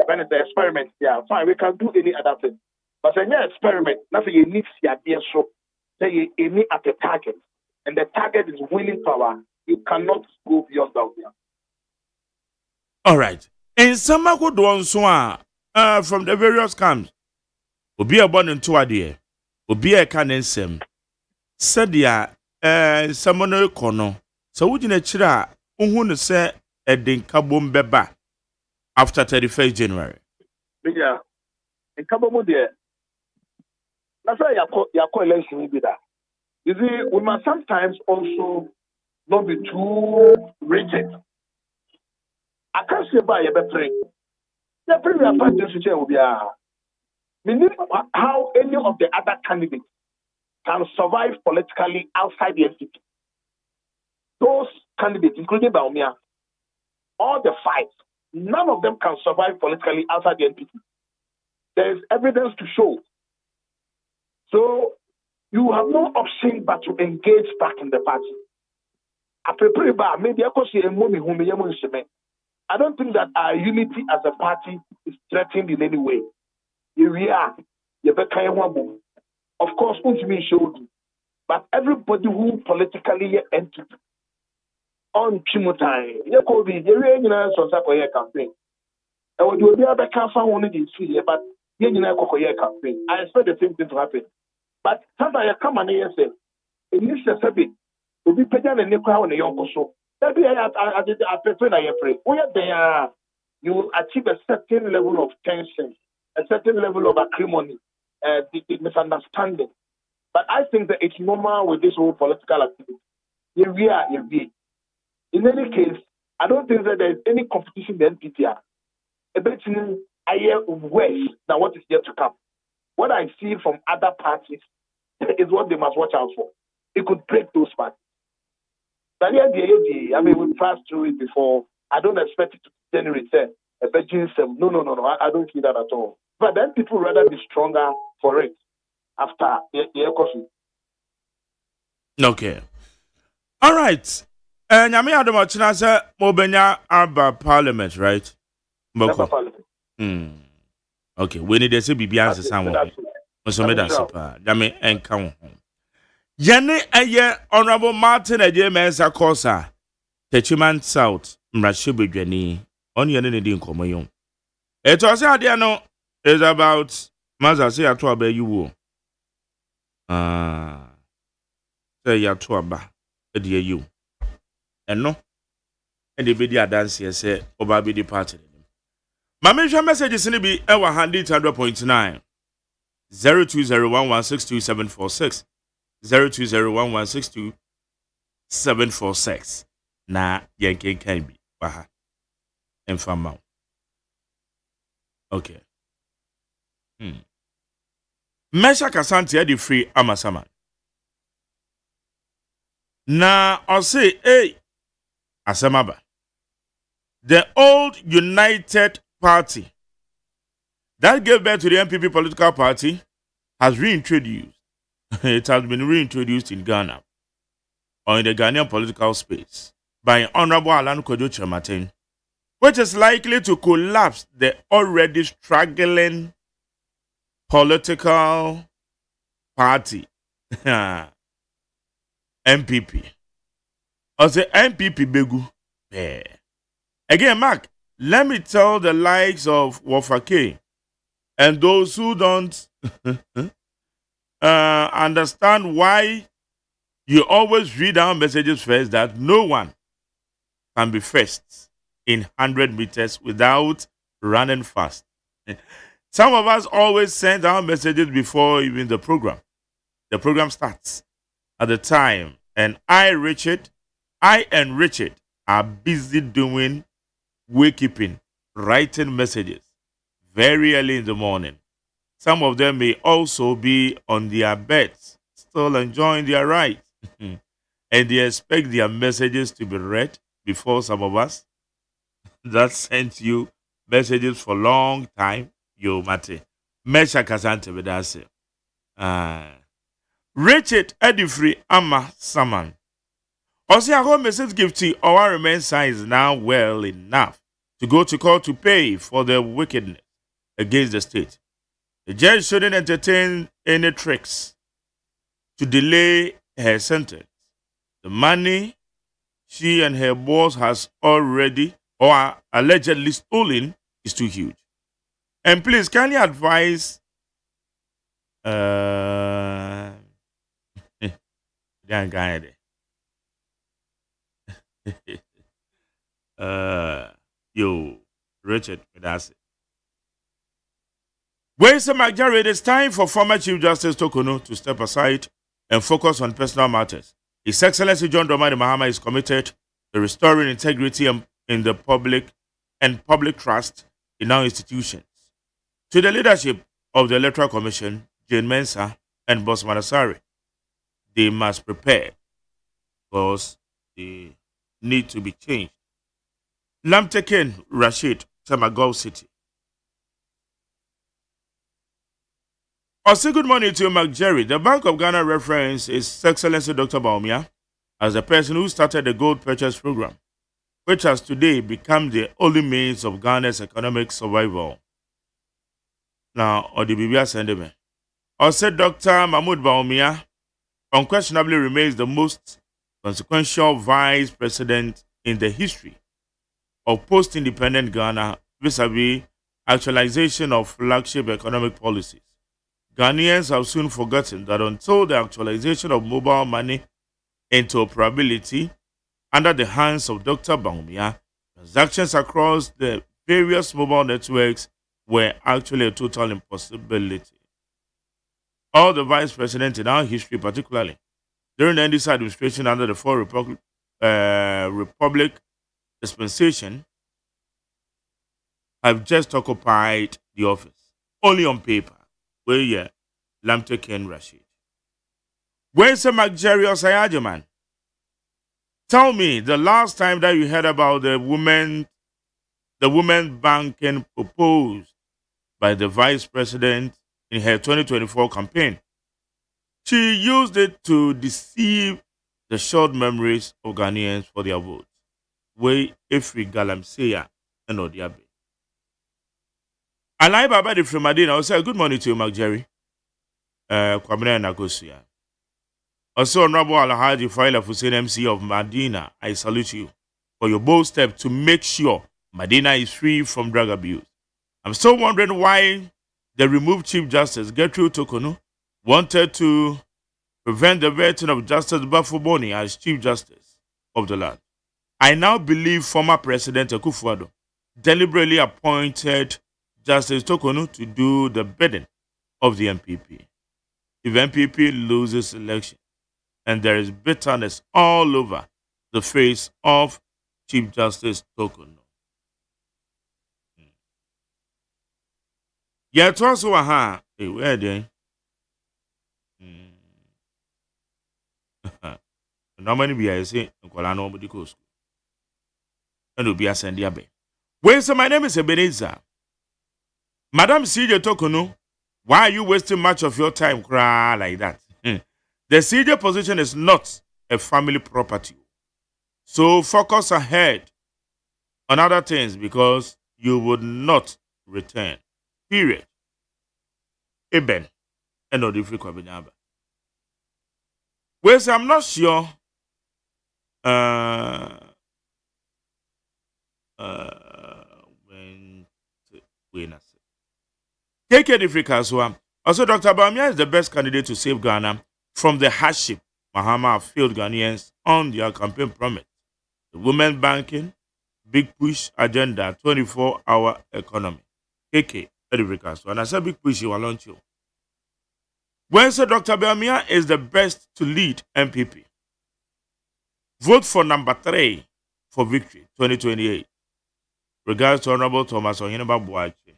when the experiment, yeah, fine, we can do any other thing. But when you experiment, nothing you need to be so. Say you aim at the target, and the target is winning power. You cannot go beyond that.
All right. In some good ones from the various camps, will be a born into a dear, will be a canon sim. Said ya, someone corner. So would you chira, who say a dinkabum beba after 31st January?
Yeah, in Kabomo, dear. That's why your coalition will be that. You see, we must sometimes also not be too rigid. I can't say by a better. The premier party will be meaning how any of the other candidates can survive politically outside the NPP. Those candidates, including Baumia, all the five, none of them can survive politically outside the NPP. There is evidence to show. So you have no option but to engage back in the party. I don't think that our unity as a party is threatened in any way. Here we are. Of course, but everybody who politically entered on Chimutai, campaign. And when you be but campaign. I expect the same thing to happen. But sometimes you come and say, it needs to be be pagan and Nicola on the young so. That be I prefer I pray. Where they are, you will achieve a certain level of tension, a certain level of acrimony, the misunderstanding. But I think that it's normal with this whole political activity. Here we are, here we. In any case, I don't think that there is any competition in the NPTR. A bit I hear worse than what is yet to come. What I see from other parties is what they must watch out for. It could break those parties. But yeah, I mean, we passed through it before. I don't expect it to generate a virgin sem. No. I don't see that at all. But then people rather be stronger for it after the coffee.
Okay. All right. And I mean, I don't know say Mobenya Arba Parliament, right?
Parliament.
Okay. We need to see BB answer someone. So me that's super. Dame and come home. Yane aye Honorable Martin Agyeman Sakosa Techiman South Mrashibedwani on yene ne din komoyon. It was idea no is about Maza say ato abayi wo. Say ya to aba e de you. Eno e de be di adanse say oba be di party. Ma mention messages ni bi e wa 100.9 0201162746 0201162746 na yenken kan bi wa ha enfama. Okay. Mesha Kasante e di free amasama. Na I say asamaba. The old United Party that gave birth to the MPP political party has reintroduced. It has been reintroduced in Ghana or in the Ghanaian political space by Honorable Alan Kojo Chematin, which is likely to collapse the already struggling political party, MPP. Or the MPP Begu. Again, Mark, let me tell the likes of Wofake and those who don't understand why you always read our messages first that no one can be first in 100 meters without running fast. Some of us always send our messages before even the program. The program starts at the time, and I and Richard are busy doing wakekeeping, writing messages very early in the morning. Some of them may also be on their beds, still enjoying their right, and they expect their messages to be read before some of us that sent you messages for a long time. Yo, mate. Mesha Kasante Bedase. Richard Edifree Ama Saman. Also, our home message gifty our remain sign is now well enough to go to court to pay for the wickedness against the state. The judge shouldn't entertain any tricks to delay her sentence. The money she and her boss has already or allegedly stolen is too huge. And please, kindly advise yo, Richard, that's it. Where's the majority? It is time for former Chief Justice Tokono to step aside and focus on personal matters. His Excellency John Dramani Mahama is committed to restoring integrity in the public and public trust in our institutions. To the leadership of the Electoral Commission, Jane Mensah and Boss Manasari, they must prepare because they need to be changed. Lamteken Rashid, Tamagol City. Also, good morning to you, Mark Jerry. The Bank of Ghana reference His Excellency Dr. Baumia as the person who started the gold purchase program, which has today become the only means of Ghana's economic survival. Now, Odibibia Sendeme. Also, Dr. Mahmoud Baumia unquestionably remains the most consequential vice president in the history of post-independent Ghana vis-a-vis actualization of flagship economic policies. Ghanaians have soon forgotten that until the actualization of mobile money into operability under the hands of Dr. Baumia, transactions across the various mobile networks were actually a total impossibility. All the vice presidents in our history, particularly during the NDC administration under the Fourth Republic dispensation, have just occupied the office, only on paper. Where yeah, Lamte Ken Rashid. Where's the Jerry OSEI AGYEMAN? Tell me the last time that you heard about the women banking proposed by the vice president in her 2024 campaign. She used it to deceive the short memories of Ghanaians for their votes. Way Efri Galamseya and Odiabe. Alai Baba de Fremadina, I say good morning to you, Mark Jerry. Kwabena Nagosia. Also, Honorable Alhaji Faila Hussein MC of Medina, I salute you for your bold step to make sure Medina is free from drug abuse. I'm still wondering why the removed Chief Justice Gertrude Tokono wanted to prevent the vetting of Justice Bafuboni as Chief Justice of the land. I now believe former President Akufo-Addo deliberately appointed Justice Tokonu to do the bidding of the MPP. If MPP loses election and there is bitterness all over the face of Chief Justice Tokonu. Yet also aha, where then? Normally be I say nkola no body go school. And will be a send ya be. When so my name is Ebenezer. Madam CJ Tokonu, why are you wasting much of your time cry like that? The CJ position is not a family property. So focus ahead on other things because you would not return. Period. Eben. And no different kwabinyaba. Well, so I'm not sure. When take a different as well. Also, Dr. Bamia is the best candidate to save Ghana from the hardship Mahama have failed Ghanaians on their campaign promise. The women banking, big push agenda, 24-hour economy. KK, Edivika. And I said big push you will launch you. When so Dr. Bamia is the best to lead MPP. Vote for number 3 for victory 2028. Regards to Honorable Thomas Ohineba Boachi.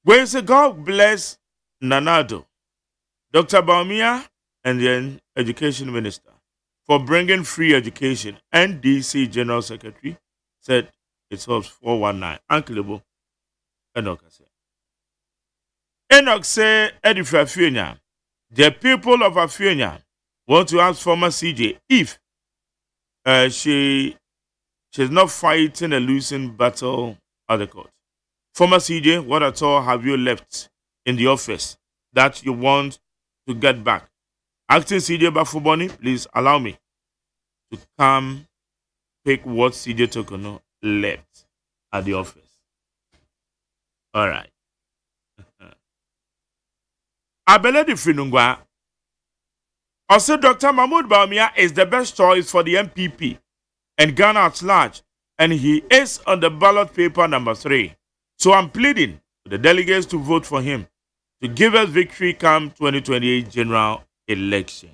When say God bless Nanado, Dr. Bamia, and then Education Minister for bringing free education. NDC General Secretary said it was 419. Uncleable. Enoch said. Enoch said, Edifa Afienya, the people of Afienya want to ask former CJ if she's not fighting a losing battle at the court. Former CJ, what at all have you left in the office that you want to get back? Acting CJ Bafuboni, please allow me to come pick what CJ Tokono left at the office. All right. Abeledi Finungwa. Also, Dr. Mahmoud Bawumia is the best choice for the MPP and Ghana at large, and he is on the ballot paper number 3. So I'm pleading with the delegates to vote for him to give us victory come 2028 general election.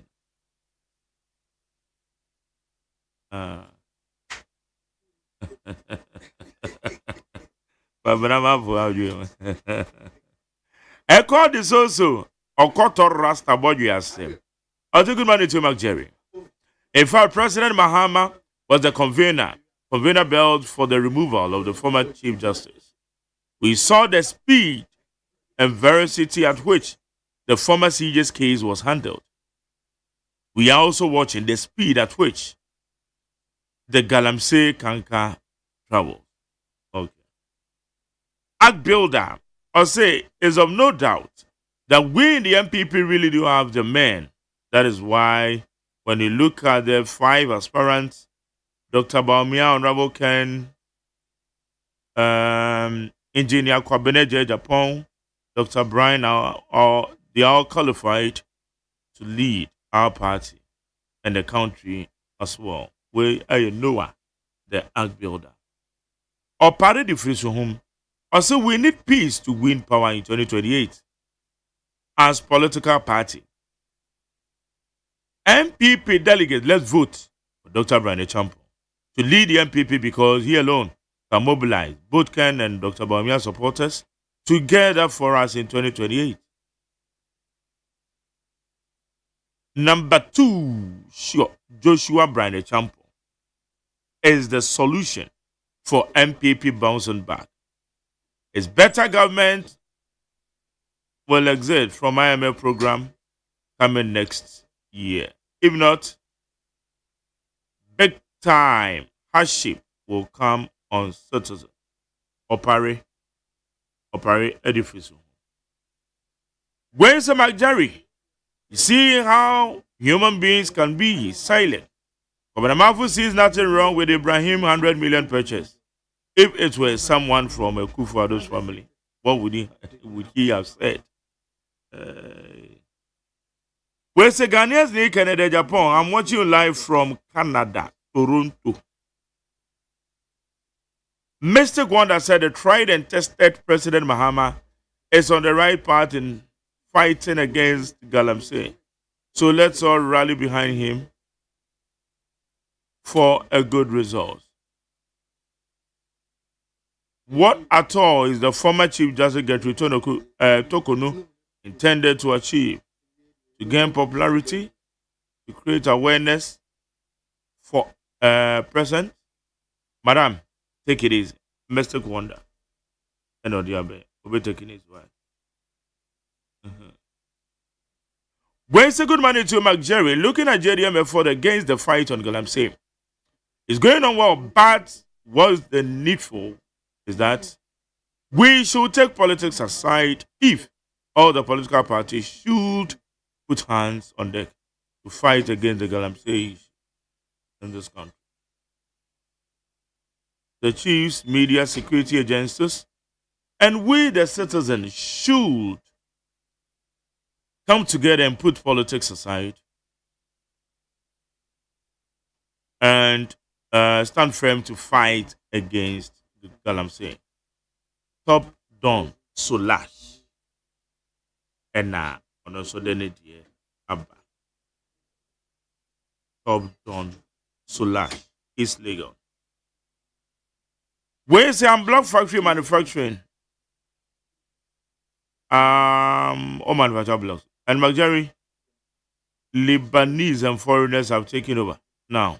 Echo this also Okotor Rasta Bodyasem. I'll take good money to Mark Jerry. In fact, President Mahama was the convener belt for the removal of the former Chief Justice. We saw the speed and veracity at which the former CJ's case was handled. We are also watching the speed at which the Galamsey Kanka traveled. Okay. Act Builder, I'll say, is of no doubt that we in the MPP really do have the men. That is why when you look at the 5 aspirants, Dr. Bawumia, Honorable Ken, Engineer Kwabene Japan, Dr. Brian, they are all qualified to lead our party and the country as well. We are Noah, the Act Builder. Or party difference from whom. Also, we need peace to win power in 2028 as political party. MPP delegates, let's vote for Dr. Brian Champo to lead the MPP because he alone can mobilize both Ken and Dr. Bawumia supporters together for us in 2028. Number 2, sure, Joshua Brian Champo is the solution for MPP bouncing back. It's better government will exit from IMF program coming next year. If not, big time hardship will come on citizens. Opare edifice. Where's the McJerry? You see how human beings can be silent. But Amafu sees nothing wrong with Ibrahim 100 million purchase. If it were someone from a Akufo-Addo's family, what would he have said? We say Ghanaians in Canada, Japan. I'm watching you live from Canada, Toronto. Mr. Gwanda said the tried and tested President Mahama is on the right path in fighting against Galamsey. So let's all rally behind him for a good result. What at all is the former Chief Justice Gertrude Tokonu intended to achieve? To gain popularity, to create awareness for present? Madam, take it easy. Mr. Gwanda. And Odiabe. We'll be taking his wife. Where's a good morning to Mark Jerry? Looking at JDM effort against the fight on Galamsey. It's going on well, but what's the needful is that we should take politics aside if all the political parties should put hands on deck to fight against the Galamsey in this country. The chiefs, media, security agencies, and we, the citizens, should come together and put politics aside and stand firm to fight against the Galamsey. Top down, Solash, and now on also the idea Abba. Top down, Solash, East Lagos. Where is the block factory manufacturing? Manufacture blocks. And McJerry, Lebanese and foreigners have taken over. Now,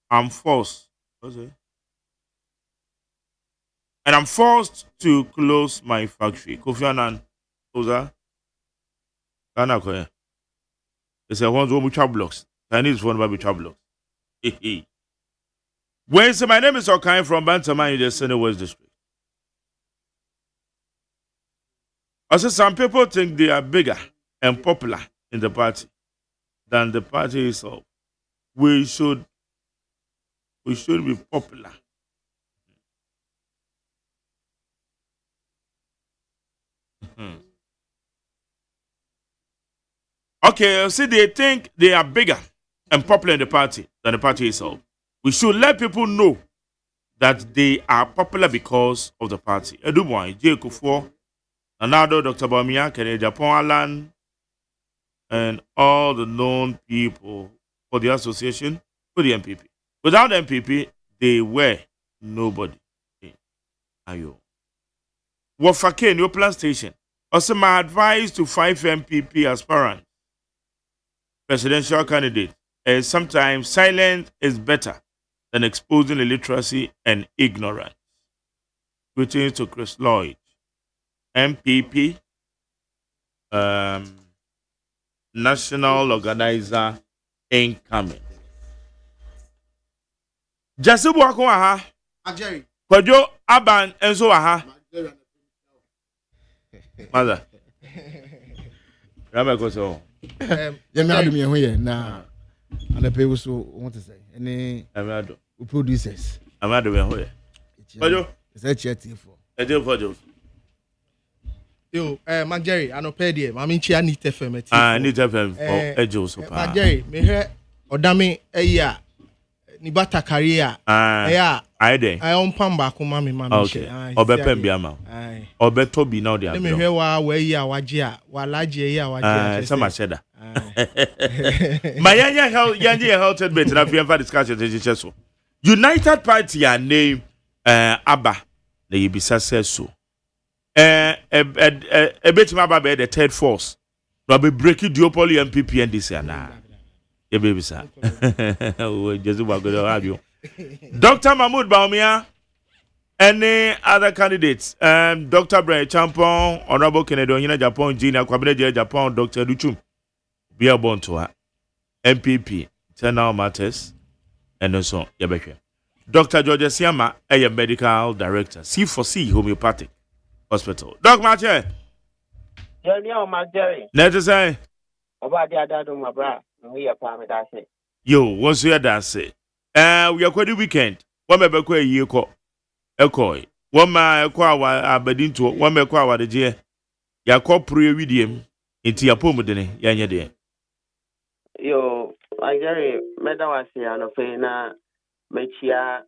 I'm forced. What's it? And I'm forced to close my factory. Kofi Annan, Oza, Ghana Koya. They say, "One's one with blocks. Chinese one with blocks." When say, my name is Okai from Bantaman in the Senate West District. I said, some people think they are bigger and popular in the party than the party itself. We should be popular. Okay, see, they think they are bigger and popular in the party than the party itself. We should let people know that they are popular because of the party. Edumwa, J. Kufuor, Nanado, Dr. Bamia, Kennedy Japan Alan, and all the known people for the association, for the MPP. Without the MPP, they were nobody. Ayo. Wafake, New Plan Station. Also, my advice to 5 MPP aspirants, presidential candidate, is sometimes silence is better than exposing illiteracy and ignorance. Greetings to Chris Lloyd, MPP, National Organizer, incoming. Jasibu wako aha.
Ajeri.
Kwajo Aban enso aha. Mother. Rama koso.
Yemi adum ye ho ye na anape wo so want to say any
Amado.
Producers.
Amado we ho ye. Kwajo.
Is that chatting for?
Eje for jo.
Yo, Majeri, anope die, mami chia Nit FM eti.
Nit FM for ejo so pa.
Majeri, me he odame eya ni bata career. Eya.
Aide.
On pamba ko mami
okay. Obepem bia ma. Obeto bi na o dia.
Me hwe wa we ya waje a, wa laje ya waje.
Sama sheda. My yanya health bit na fiamfa discussion te so. United Party are name Abba na yebisa say so. Bit ma be the third force. No be break duopoly MPP and this na. E baby sir. Oh Jesus wa go have you. Dr. Mahmoud Baumia, any other candidates? Dr. Brian Champon, Honorable Kennedy Onyina Japan, Junior Kwabene Japan, Dr. Duchum, Bia Bontoa, MPP, Internal Matters, and also Yabeke. Dr. George Siama, a medical director, C4C Homeopathic Hospital. Doc Mache. Net to say,
about the other, my brother, we are part of that.
Yo, what's your dance? We are quite the weekend. One may be quite a year call. One may acquire a bedinto, one may acquire the year. Ya call pre-redeem, Enti apomudene yanye de.
Yo, Agere, Medawasi anope na mechia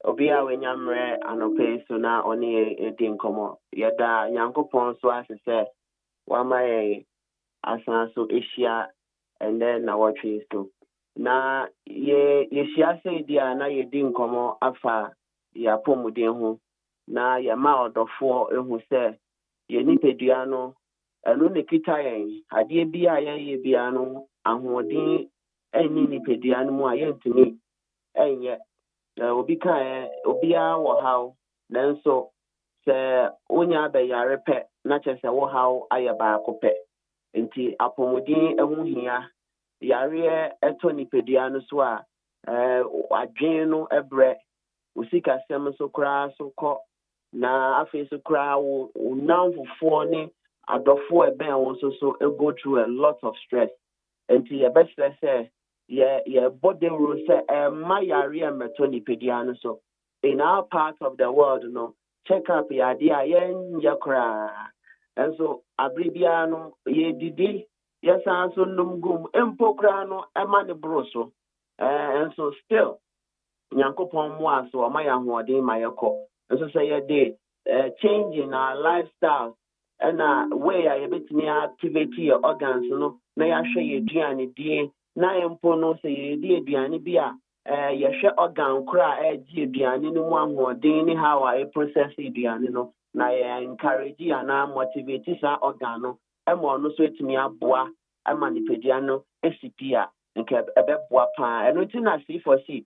obia wenyamre anope so na oni edi nkomo. Yeda Nyankopon so asese wama asan so Asia and then na watwe so. Na ye shia say dia na ye di nkomo afa ya pomuden ho. Na ya ma odofo ehu se ye nipedua no eno ne kita yen ade bia ye bia no ahoden eni nipedua no mu a yentumi enye obi kan obi a wo haw nanso se onya abayare pe na chese wo haw aye ba akopɛ nti apomuden ehu hia yare eto nipedua no so a adwen no ebre usika sem so kra so kɔ na afi so kra wo namfofo ne adofo eben won so go through a lot of stress nti ye best say ye body rule say my yare meto nipedua no so in our part of the world no check up ya dia yen ya kra enso abribia no ye didi yes so num gum empo kra no ema ne broso enso still Nyankopon mu aso ama ya hoɔden ma yɛkɔ nso sɛ yɛde change in our lifestyle and way a yɛbɛtumi activate your organs no na yɛahwɛ yɛ aduane die na yɛmpo no sɛ yɛdi aduane bi a yɛhwɛ organ kora a ɛgye aduane no mu ahoɔden ne how a process aduane no na yɛ encourage anaa motivate saa organ no ɛma ɔno so etumi aboa ɛma nipadua no esipi a nke ɛbɛboa paa ɛno nti na C4C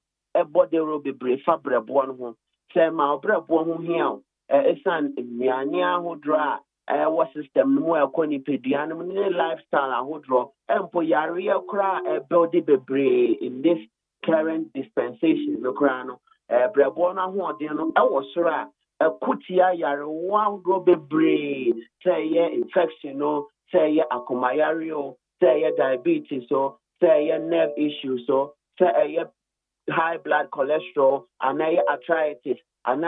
body robe bebre fa brɛboɔ no ho sɛ ma brɛboɔ ho hia esan nnuane ahodoro a ɛwɔ system no mu ɛkɔ nipadua no ne lifestyle ahodoro empo yareɛ kora build bebre in this current dispensation no kora no brɛboɔ no ahoɔden no ɛwɔ soro a ɛkotia yarewa ahodoro bebre sɛ ɛyɛ infection no sɛ ɛyɛ akomayare o sɛ ɛyɛ diabetes o sɛ ɛyɛ nerve issues o sɛ ɛyɛ high blood cholesterol and arthritis and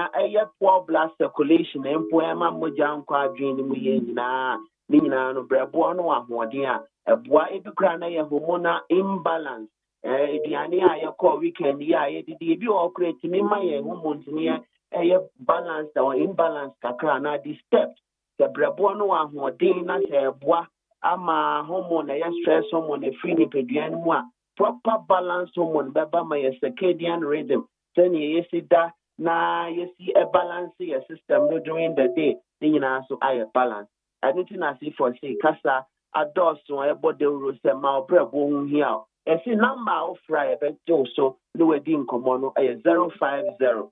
poor blood circulation and poema moja nkwa adwene mu ye nyina ni nyina no brɛboɔ no ahoɔden a ɛboa ebikra na yɛ hormonal imbalance aduane a yɛkɔ weekend yi a yɛdidi ebi wɔ create me ma yɛ hormones ni ɛyɛ balance or imbalance kakra na disturb sɛ brɛboɔ no ahoɔden na sɛ ɛboa ama hormone ɛyɛ stress hormone efiri nipadua no mu a proper balance hormone beba my circadian rhythm then yesi da na yesi a balance your system no during the day then you know so I balance I don't think I see for say kasa adults so I body rules say ma brebo hu here and see number of fry e so no we din komo no 050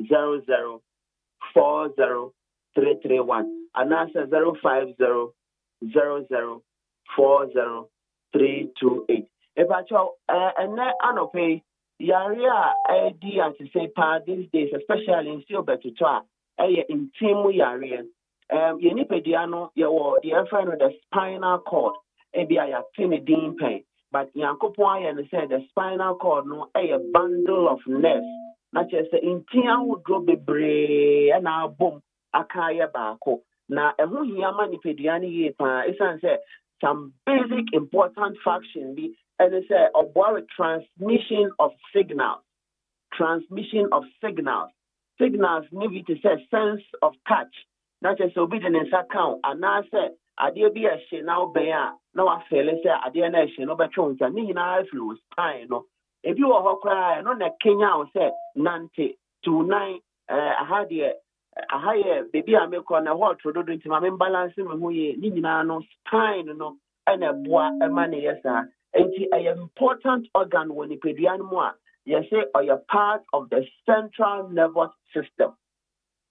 00 40 331 and answer 050 00 40 328 Ebacho, and anope, Yaria, idea to say, these days, especially in Silver to try, in Timu Yaria. Yenipediano, the friend of the spinal cord, Ebia Timidine pain. But Yankopoy and said the spinal cord, no, a bundle of nerves. Not just in Tia would drop a bray and our boom, Akaya Bako. Now, a Yamanipediani, it's answer some basic important function be. And it's about transmission of signals. Transmission of signals. Signals maybe to say sense of touch. Not just obedience account. And now say, I did be a shit now bear. Now I feel say I did a shit no better. And me now flu time. If you are cry, no na Kenya will say Nante 29. I had a higher baby. I make on a hot to do into my balancing who ye no spine no and a bois a money yes sir. It's an important organ when you pay you say or you're part of the central nervous system.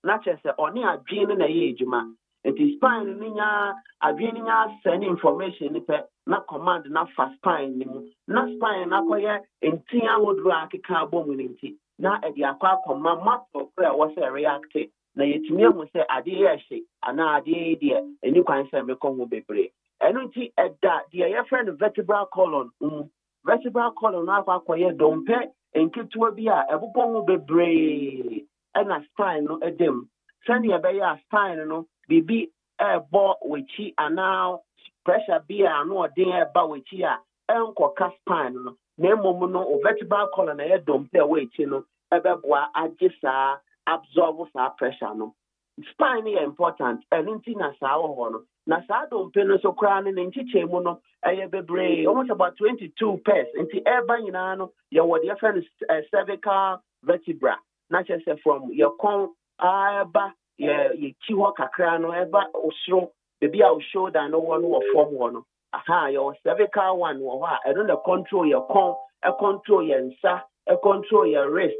Not just only a gene in a age, man. It is spine in a gene send information not command not fast spine, not spine acquire in tia would rock a carbon winning tea. Now at the aqua command muscle was a reactive. Now you to me will say a dear shake, and now dear, and you can say me come be brave. And we at that, dear friend vertebral column, vertebral column, now acquire don't pay, and keep to be a will be brave, and a spine no a dim. Send your bay a spine no, be a ball which he are now pressure be a no den eba we chi a enko ka spine no na emom no vertebral column na ye dom pe we chi no ebeboa agye saa absorb saa pressure no spine is important and nti na saa wo no na saa dom pe no so kra no nchiche mu no eye bebre almost about 22 pairs nti eba nyina no ye wo the friend cervical vertebra na say from your con aba ye chi ho kakra no eba osro bebi a shoulder no one wo form one aha your cervical one wo ha I don't control your con control your nsa control your wrist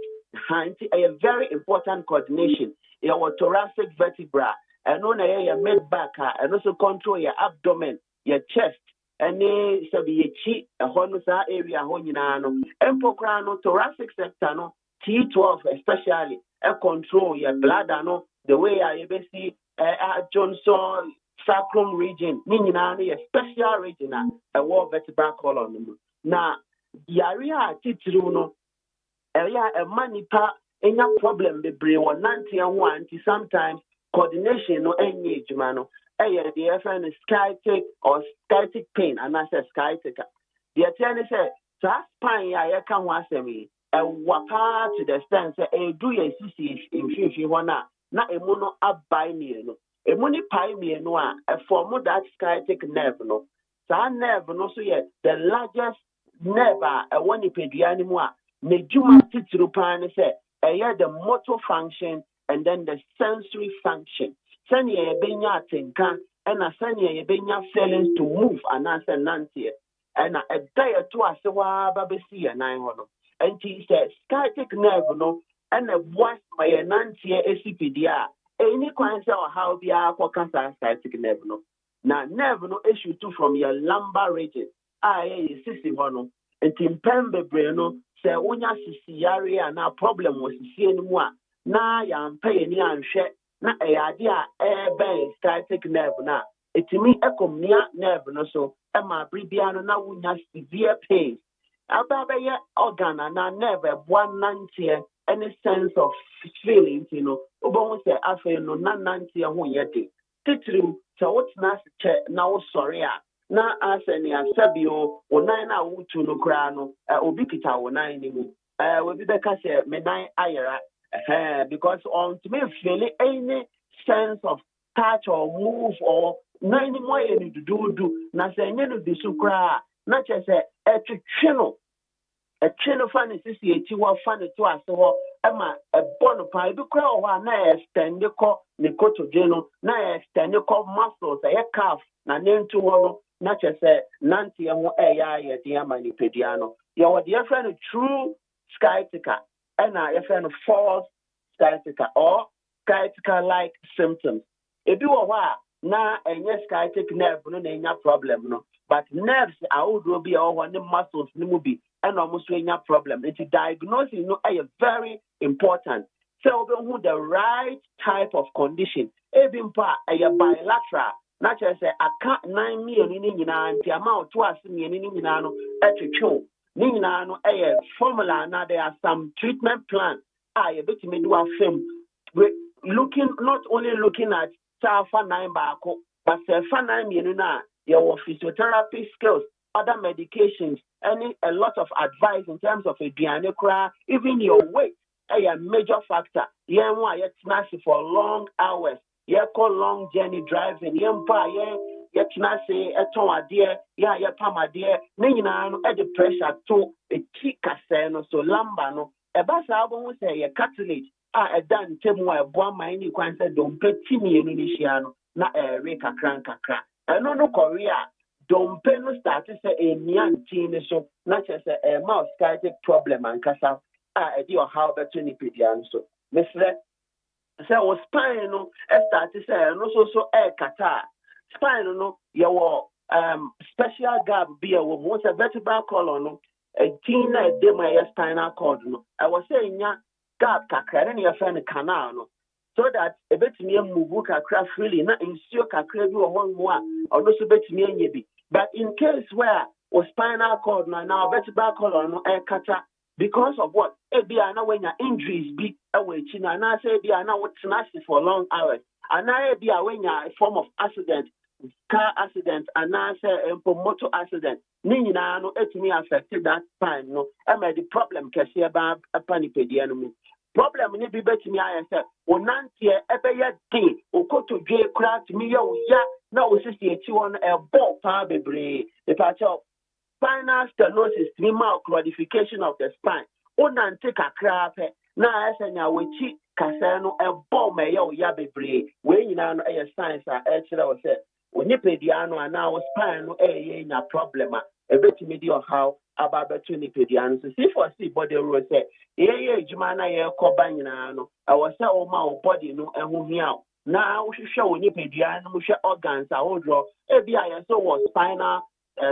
nti a very important coordination your thoracic vertebra and no na your mid back and also control your abdomen your chest any sabi ye chi no sa area ho nyina no empokra no thoracic sector no T12 especially control your bladder no the way I see Johnson sacrum region ni nyina no your special region a war vertebral column na area titru no area a manipa enya problem bebre won nante ho anti sometimes coordination no enye adwuma no the FN sciatic or sciatic pain and I say sciatic the attorney say that spine ya can ho asemi wapa to the extent say do ye sisi in hona na emu no abai mienu emu ni pai mienu a form that sciatic nerve no that nerve no so ye the largest nerve a woni pedua ni mu a ne dwuma titru pan say the motor function and then the sensory function sani ye benya atenka and sani ye benya feelings to move and answer nantie and a day to asewa babesi ya nine hono and he said sciatic nerve no and a voice by a nantie ACPDA any question or how be a cancer sciatic nerve no now nerve no issue too from your lumbar region sisi hono and timpembe brain say unya sisi yare na problem was sisi enimu a na ya mpa ni anhwe na eyade a ebe sciatic nerve na etimi ekomnia nerve no so e ma bribia no na unya severe pain aba ye organ na nerve one nantie any sense of feeling obo say afa no na nantie ho yede titrim so what na che na wo sori a na aseni asabio onan na wutu no kra no obi kita onan ni mu we bi beka say medan ayera because on to me feel any sense of touch or move or no any more any do na say any no bisu kra na che say a chino fan is eti wa fan to aso ema e bon pa bi kra o na extend ko ne koto geno na extend ko muscles e calf na nentu ho no na che say nanti ho ya ye dia manipedia no ye wo dia friend true sciatica and your friend false sciatica or sciatica like symptoms if you are na enye sciatic nerve no na enya problem no but nerves will be all one muscles no mu bi and almost enya problem it diagnosis no very important so we who the right type of condition even pa bilateral not just say aka 9 million ni nyina anti amount to asemi ni nyina no etwetwe ni nyina no formula na there are some treatment plan you bet me do a film looking not only looking at Alpha 9 bako but Alpha 9 na your physiotherapy skills other medications a lot of advice in terms of aduane kra even your weight a major factor yen wa yet snatch for long hours call long journey driving yen pa yet na say eton ade ya pam ade ni nyina no the pressure to a key kase no so lamba no eba sa abo say ye cartilage a dan temu a boa man ni kwan say don peti mienu ni hia no na re kakran kakra eno no korea don pe no start say enianti ni so na che say mouth sciatic problem and kasa a di o how beto ni pedian so mesle say o spine no start say no so kata spine no ye wo special gap be a wo say vertebral column no a teen na dem a spinal cord no I was saying gap kakra na your friend canal no so that a bit me move kakra freely na insure kakra bi wo ho a ono so betimi anye bi but in case where o spinal cord now vertebral column no kata because of what ebia na when your injuries be away china na say ebia na what tenacity for long hours and na ebia when your form of accident car accident and now say motor accident. Nina no etimi affected that spine no. I made the problem kasi about a panipedi no. Problem ni bi betimi ayese onantie ebeye din okoto dwe kra timi ya uya na osisi eti won e ball pa bebre the patcho spinal stenosis timi ma claudication of the spine onante kakra pe na ayese nya wechi kasa no e ball me ya uya bebre we nyina no e science a e kire wo se onipedia no ana wo spine no e nya problem a ebetimi di how about betu nipedia no so see for see body rule say ejuma na ye koba nyina no awo se o ma o body no ehu hia na wo hwehwe wo nipedia no hwehwe organs a wo dro e bia ye so was spinal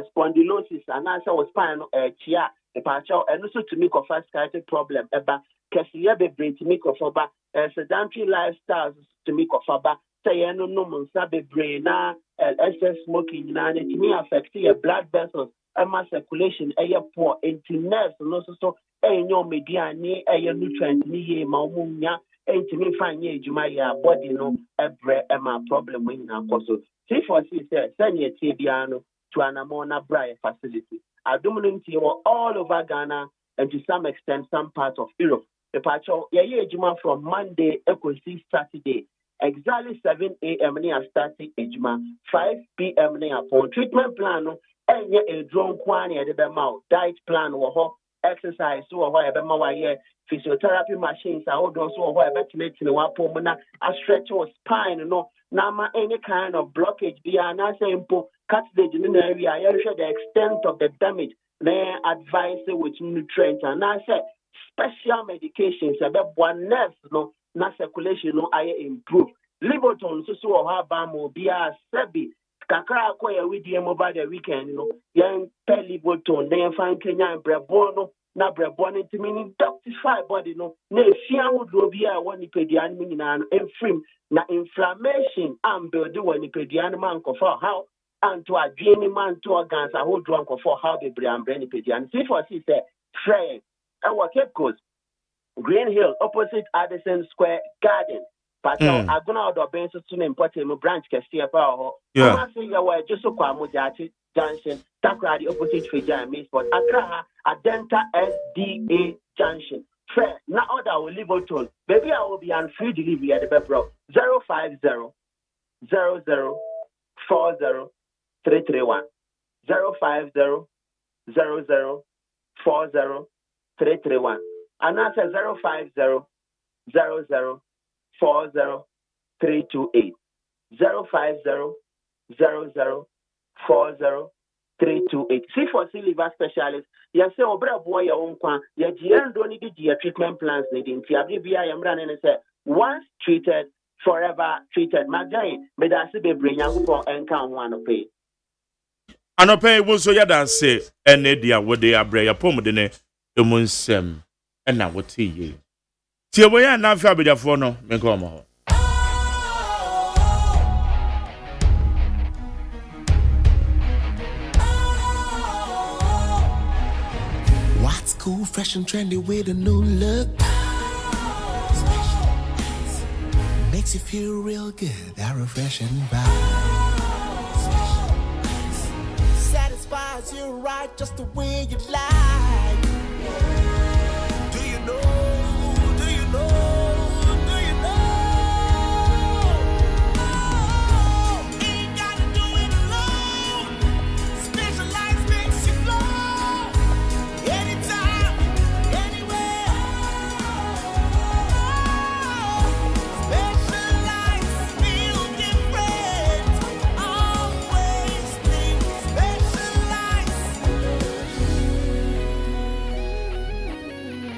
spondylosis and na se was spinal chia e pa cha eno so to me ko fasciitis problem eba kesiye be brain to me ko foba sedentary lifestyles to me ko foba say eno no monsa be brain na excess smoking na it me affect your blood vessels and my circulation poor into nerves and also so your media ni nutrient ni ye ma umunya me find ye juma ya body no ebre my problem when na koso see for see say send ye tibiano to anamona brain facility adumunti all over Ghana and to some extent some parts of Europe the pacho ye juma from Monday see Saturday exactly 7 a.m. near starting ejuma 5 p.m. near upon treatment plan enye edron kwani ede be ma diet plan wo ho exercise wo ho ebe ma wa ye physiotherapy machines a odon so wo ho ebe tinetine wa pom na a stretch your spine no na ma any kind of blockage be na say impo cartilage in the area you show the extent of the damage na advise with nutrients and na say special medications ebe one nerves no na circulation no aye improve liboton so wo ha ba mo bia sebi kakra akoya with them over the weekend, you know, young pelly button, then find Kenya and Brebono, na Brebono to mean doctify body, no, ne fear would robia when you pay the animal and frame, na inflammation and build when you pay the animal for how and to a dreamy man to organs a whole drunk for how they bring brain pedian. See for see, say, Trey, and what kept goes Green Hill opposite Addison Square Garden. But I'm going out of Benson to important branch can see about. Yeah, I say you were just so Kwamujati Junction, Takra, the opposite Fija Miss, but Accra, Adenta SDA Junction. Fair, now order will leave out toll. Maybe I will be on free delivery at the Bebro 050 00 40 331 050 00 40 331 and that's 050 00 40328 050 00 40328. See for see liver specialist. You say obra boy your own kwan. You don't need the treatment plans needing. Tiabia am running and say once treated, forever treated. Magay, may that be bring young for encounter one pay.
Anope wo so yada say ene dia wo de abre ya pom de ne emunsem na wo tie ye. Tie wo ya na fa abediafo no me ko mo ho.
What's cool, fresh and trendy with a new look? Makes you feel real good, that refreshing vibe. Satisfies you right just the way you like. Do you know? Do you know? Do you know? Ain't gotta do it alone. Specialized makes you flow. Anytime, anywhere. Specialized feel different. Always think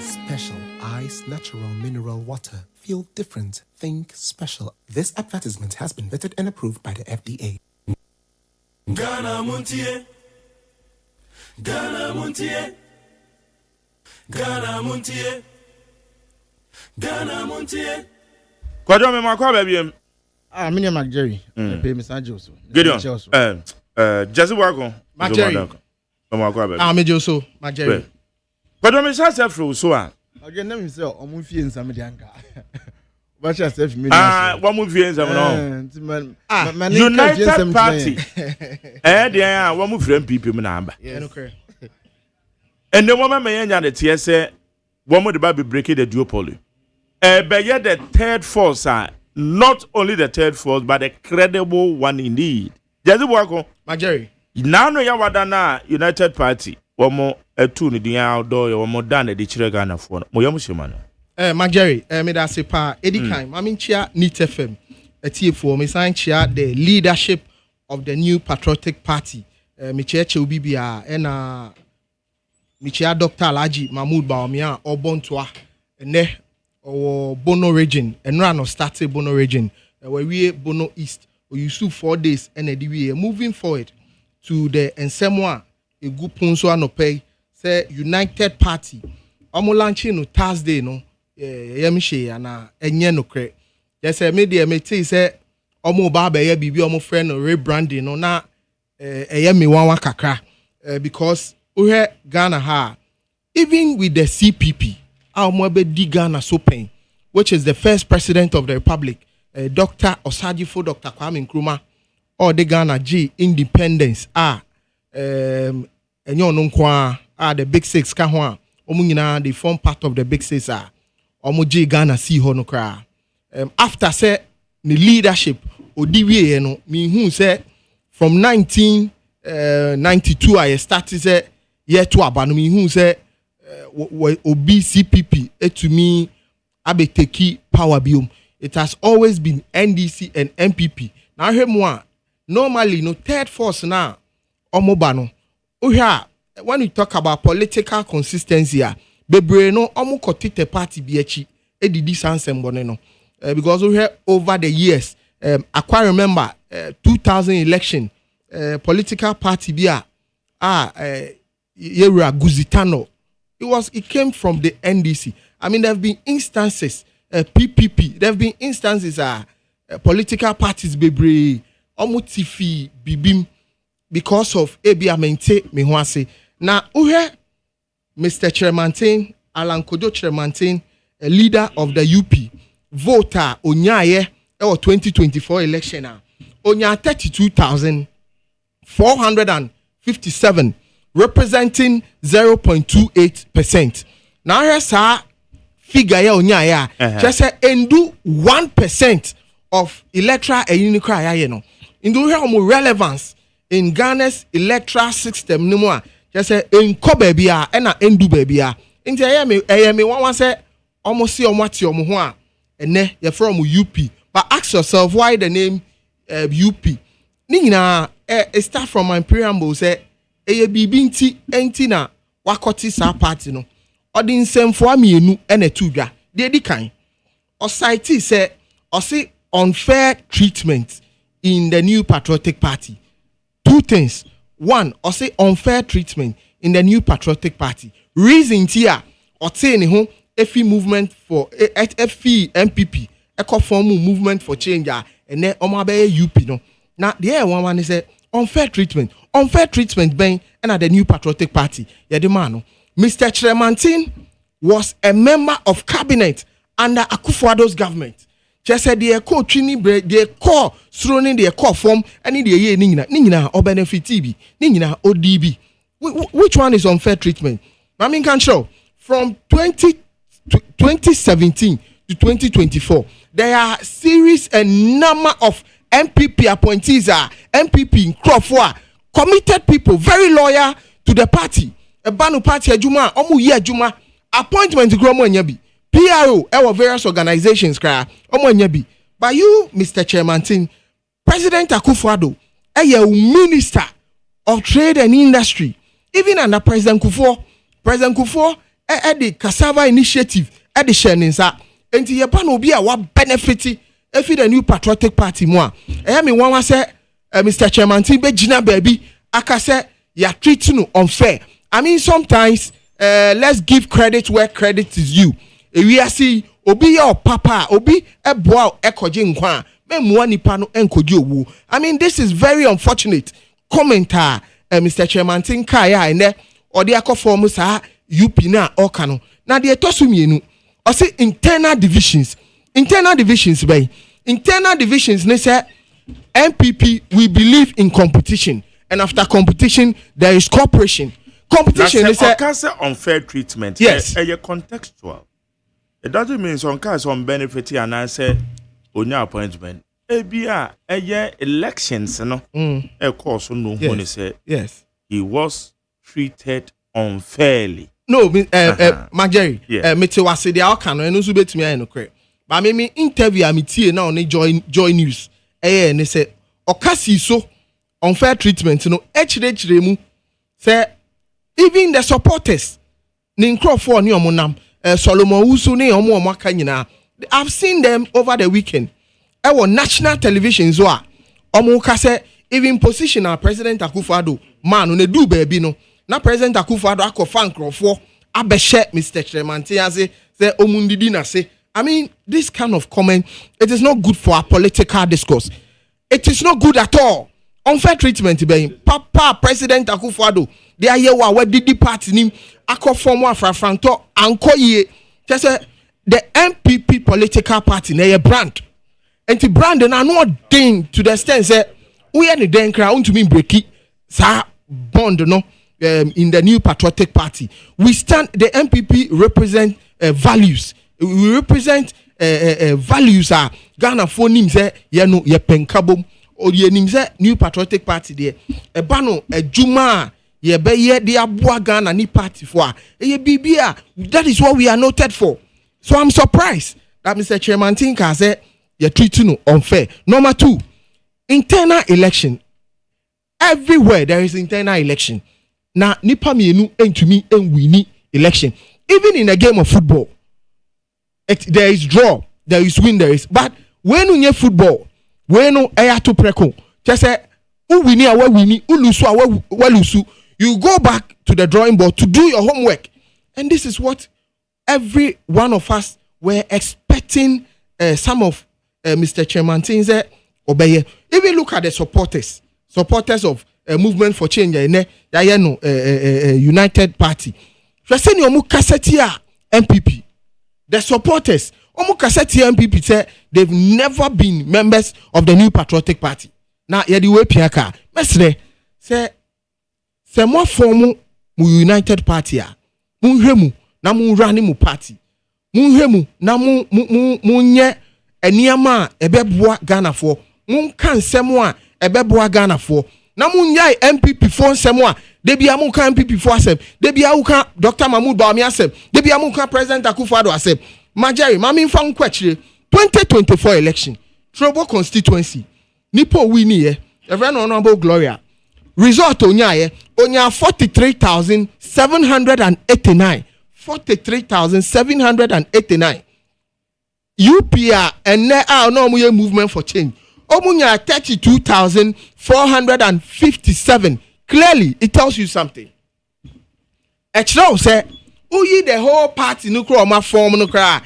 Special Ice Natural Mineral Water. Feel different. Think special. This advertisement has been vetted and approved by the FDA.
Ghana Montie. Ghana Montie. Ghana Montie. Ghana Montie.
Kwadwo me makwa ba biem.
Ah, me Mac Jerry. Pay me San Jose.
Gideon. Jesse Wagon.
Mac Jerry.
Makwa ba.
Ah, me Jose. Mac Jerry.
Kwadwo me sha sefro so a.
Again, let me say, I'm fee in some Dianca.
One move here, United Party. There, one move friend people number. And the woman may end the TSA, one more the breaking the duopoly. But yet the third force are not only the third force, but a credible one indeed. Just work on
my Jerry.
Now no ya wadana United Party. One more a tune the outdoor or more than the Chiragana for Moyamushimano.
My Jerry, me da se pa Eddie Kime. I mean chia Nit FM. A TF4 me sign chia the leadership of the new patriotic party. Me chia Ubibia and me chia Dr. Alhaji Mahmoud Bawumia or Bontwa ne or Bono region and run or started Bono region where we Bono East or you 4 days and we are moving forward to the Ensemwa a good punso no pay say United Party. Omo launching no Thursday no yamishe ana enye no kre. Yes media me say omo ba be ye bibi omo friend no rebranding no na me wan kakra because we Ghana ha even with the CPP omo be di Ghana so pain which is the first president of the republic Dr. Osajifo Dr. Kwame Nkrumah or the Ghana G independence enyo no nkwa the big six ka ho a omo nyina they form part of the big six omo G Ghana see ho no kra after say the leadership odiwie no me hu say from 1992 I started say year to aba no me hu say obi CPP to me abeteki power biom. It has always been NDC and MPP. Now here more normally no third force now omoba no when you talk about political consistency bebre no omo kotite party bi achi edidi sansem bone no because we have over the years I quite remember 2000 election political party bia Yera Guzitano it came from the NDC. I mean there have been instances PPP there have been instances political parties bebre omo tifi bibim because of Abia Mente Mehwase. Now, Mr. Chairmantin, Alan Kojo Chairmantin, a leader of the UP, voter Onyaye or 2024 election. Onya 32,457, representing 0.28%. Now, here's our figure Onyaye. Just say, endu 1% of electoral and unicry. Indu here relevance in Ghana's electoral system no more just say enko babia and endu babia inti ayame one say almost see on what your ho a ene you from UP but ask yourself why the name UP ni nyina it start from my preamble say eye bibinti enti na wakoti sa party no odi nsemfo amienu ene tudwa de di kan o cite say o see unfair treatment in the new patriotic party. Two things. One, or say unfair treatment in the new patriotic party. Reason here, or say ni ho FE movement for FE MPP, eco form movement for change and then omabe UP no. Now the one is unfair treatment. Unfair treatment being and the new patriotic party. Yeah, the man. Mr. Chairmantin was a member of cabinet under Akufo-Addo's government. Just said the call training break, the call surrounding the call form, and in the year Nina or benefit TB, Nina ODB. Which one is unfair treatment? I mean, can show from 2017 to 2024, there are series and number of MPP appointees, MPP in Crawford, committed people, very loyal to the party. A Banu party, a Juma, Omu Ye Juma, appointment to Gromo Nyabi. PRO, our various organizations, but you, Mr. Chairmantin, President Akufo-Addo, a minister of trade and industry, even under President Kufuor, at the cassava initiative, at the Sheninsa, and the Japan will be our benefit if the new patriotic party more. I mean, one was Mr. Chairmantin, Bejina baby, Akase, you are treating unfair. I mean, sometimes let's give credit where credit is due. We are see obi your papa obi eboa ekoje nkwa memua nipa no enkoje owu. I mean this is very unfortunate commenter Mr. Chairman Tinka ya ene odi akofo sa UP na oka no na de etosu mienu o say internal divisions internal divisions bay. Internal divisions, they say MPP, we believe in competition, and after competition there is cooperation. Competition, they say
unfair treatment.
Yes,
contextual. It doesn't mean some case on benefit and I say on your appointment. Ebia elections, no. A course no one say
yes.
He was treated unfairly.
No, Marjorie. Me te wase de aka no eno so betumi aye no kre. Ba me interview amiti na on joy news. Ne say okasi so unfair treatment no echire mu say even the supporters ni nkrofo ni omonam Solomon Usu ni omo aka nyina. I've seen them over the weekend. Our national television so omo ka say even position our President Akufo-Addo man on do baby no na President Akufo-Addo akofa nkrofo abehye Mr. Tremanti say omundidi na say. I mean, this kind of comment, it is not good for our political discourse. It is not good at all. Unfair treatment be Papa President Akufo-Addo they are here where did the party nim akofo mo afrafranto anko ye just the MPP political party na ye brand and the brand na no ding to the extent say we any den kra untumi breaki sa bond no in the new patriotic party. We stand, the MPP represent values. We represent values are Ghana for nim say no ye penkabom or ye nim say new patriotic party there e bano e juma ye be ye de aboa Ghana ni party for ye bibia. That is what we are noted for. So I'm surprised that Mr. Chairman Tinka say ye treat no unfair. Number 2, internal election. Everywhere there is internal election. Na nipa mienu entumi enwini election. Even in a game of football, there is draw, there is win, there is. But when you football, when you to preko, just say who winni awa winni, who lose awa lose. You go back to the drawing board to do your homework, and this is what every one of us were expecting. Some of Mr. Chairman things obey. Even look at the supporters of movement for change. United Party. MPP. The supporters, MPP say they've never been members of the New Patriotic Party. Now, yedi we piaka. Mesre say mo formu mu United Party a. Munhwemu na munrani mu party. Munhwemu na munye eniama ebeboa Ghana for. Munka nsemo a ebeboa Ghana for. Na munyai MPP for nsemo a debi amuka MPP for asem. Debi amuka Dr. Mahmoud Bawumia asem. Debi amuka President Akufo-Addo asem. Majari, mami mfa nkwachire 2024 election. Trobo constituency. Nipo wini ye. Reverend Honorable Gloria. Result onya 43,789. 43,789. UPR and no movement for change. Omunya 32,457. Clearly, it tells you something. Echlo say, uyi the whole party nukro ma form nukra.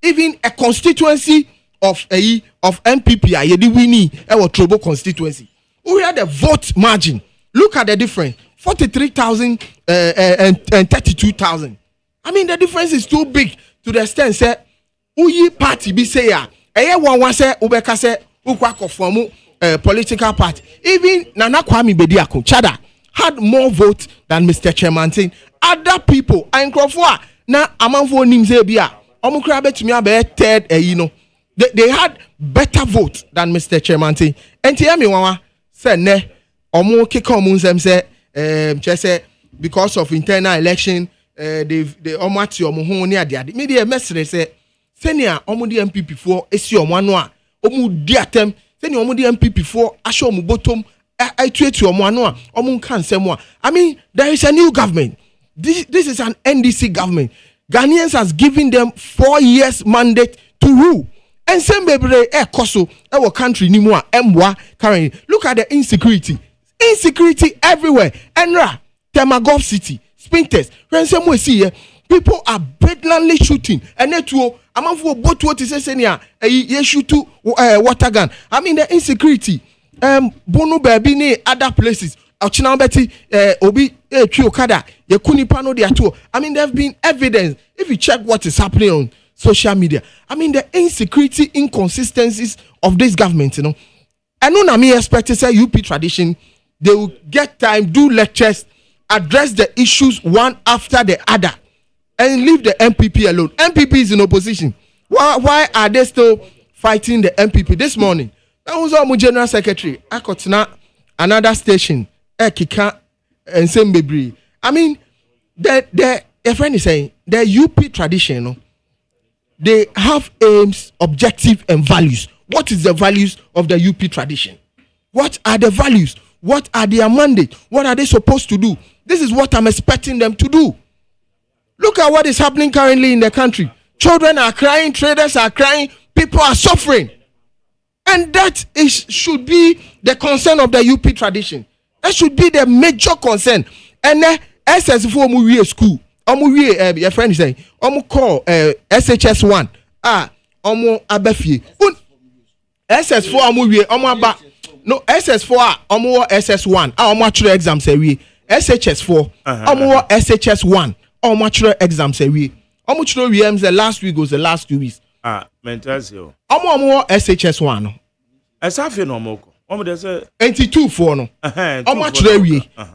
Even a constituency of MPP ayedi wini ewo Trobo constituency. We had the vote margin. Look at the difference. 43,000 and 32,000. I mean the difference is too big to the extent say uyi party be say ya. Eye one say ubeka say ukwa konformu political party. Even Nana Kwame Bediako Chada had more votes than Mr. Chairman saying other people and Crawford na amanfo nimze bia omukra betumi abe third they had better votes than Mr. Chairman saying enti ya me wanwa say ne omo keka omo nsem say say because of internal election they omo ati omo ho ne ade me dey message say senior omo di MPP for esi omo anu a omo di atem senior omo di MPP for asho omo bottom atuetu omo anu a omo nka nsem a. I mean there is a new government. This is an NDC government. Ghanaians has given them 4 years mandate to rule. And same bebre koso our country ni mo emwa currently. Look at the insecurity. Insecurity everywhere. Enra, Temagov City, Spinters. When some we see here, people are blatantly shooting. And netuo amanfo boat what is senior ye shoot water gun. I mean the insecurity. Bono baby ni other places. Ochina beti obi twi okada ye kuni pano de ato. I mean there have been evidence if you check what is happening on social media. I mean, the insecurity, inconsistencies of this government, you know. And no, me expect to say UP tradition, they will get time, do lectures, address the issues one after the other, and leave the MPP alone. MPP is in opposition. Why are they still fighting the MPP? This morning, that was our general secretary. I got another station. Kika and Sembebri. I mean, a friend is saying the UP tradition, no, they have aims, objectives, and values. What is the values of the UP tradition? What are the values? What are their mandate? What are they supposed to do? This is what I'm expecting them to do. Look at what is happening currently in the country. Children are crying, traders are crying, people are suffering. And that should be the concern of the UP tradition. That should be the major concern. And SS4 Murie school. Your friend is saying, call SHS1. Abefie. SS4 Murie, aba. No, SS4 SS1. Our exams every. SHS4. SHS1. Our mature exams every. The last week was the last 2 weeks.
Mentasio.
SHS1.
As I feel no more.
82 for no.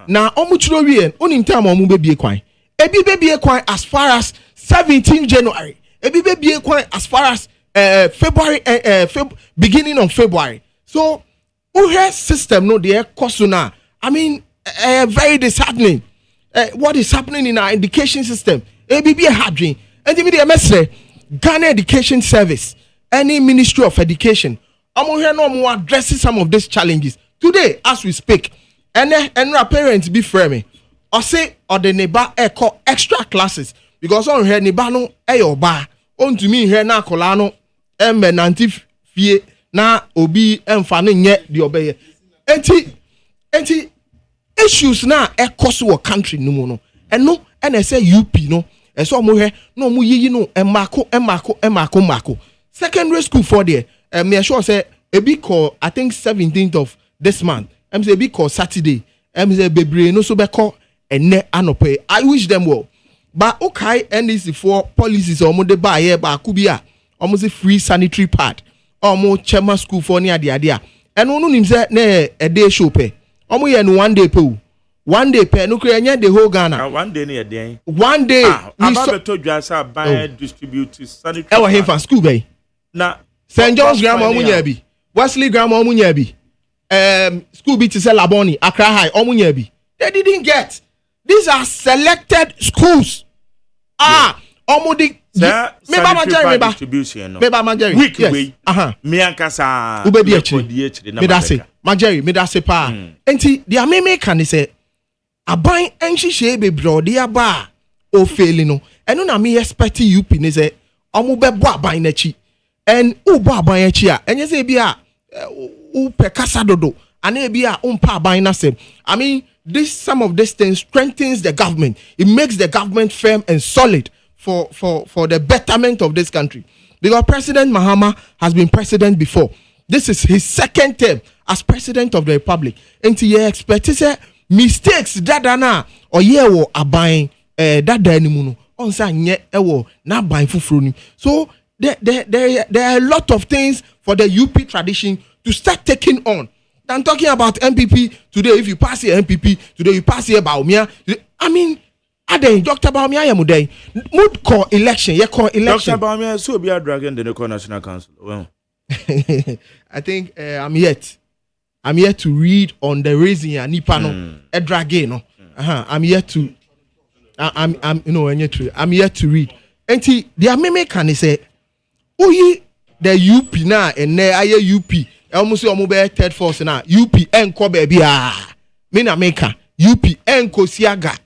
Now, only time on baby coin. Baby coin as far as 17 January. Baby coin as far as February, beginning of February. So, who system no the cost now? I mean, very disheartening. What is happening in our education system? ABB hadrin. And the MSA, Ghana Education Service, any Ministry of Education. I'm here no addressing some of these challenges today as we speak. And our parents be framing or say or the neighbor call extra classes because on here neighbor no oba on to me here na kolano nanti fie na obi emfa nye the obey. Enti issues na cause our country no and no and I say UP no and so mo here no mo yi no emako secondary school for there. Me sure say a big call I think 17th of this month. Say a big call Saturday. Say bebre no so be call and ne anope. I wish them well. But okay, NDC for policies or de buy here ba kubia almost a free sanitary pad. Almost Chema school for near the idea. And no nim say ne a day show pay. Almost yen 1 day pay. 1 day pay no create the whole Ghana.
1 day near day.
1 day.
I'm told you as I buy distribute sanitary.
Ewa here for school bay.
Na
St. John's Grammar Munyabi, Wesley Grammar Munyabi, school beat is Laboni, Accra High, Omunyabi. They didn't get. These are selected schools. Omudi.
Sanitary distribution.
Beba Majeri.
Week way. Miankasa.
Ubediachi. Medase. Majeri. Medase pa. Enti dia meme can say. Aban enchi shebe bro dia ba o failing no. Eno na me expect UP ne say omu bebo aban na chi. And uba aban chi a enye say bia upe kasa dodo ane bia umpa aban na say. I mean this some of these things strengthens the government. It makes the government firm and solid for the betterment of this country. Because President Mahama has been president before. This is his second term as president of the republic. And to your expertise, mistakes dadana or ye wo aban dada animuno on sa nye ewo na ban fufuro. So there are a lot of things for the UP tradition to start taking on. I'm talking about MPP today. If you pass here MPP today, you pass here Baumia. I mean, Aden Dr. Baumia yamuday mood call election. You call election.
Dr. Baumia so be a dragon the National Council. Well,
I think I'm yet to read on the reason ya nipano a dragon. No, I'm yet to. I'm yet to read. And the meme can say, "Uyi the UP na and ne aye UP." Almost almost third force na UP enko baby me na maker UP enko siaga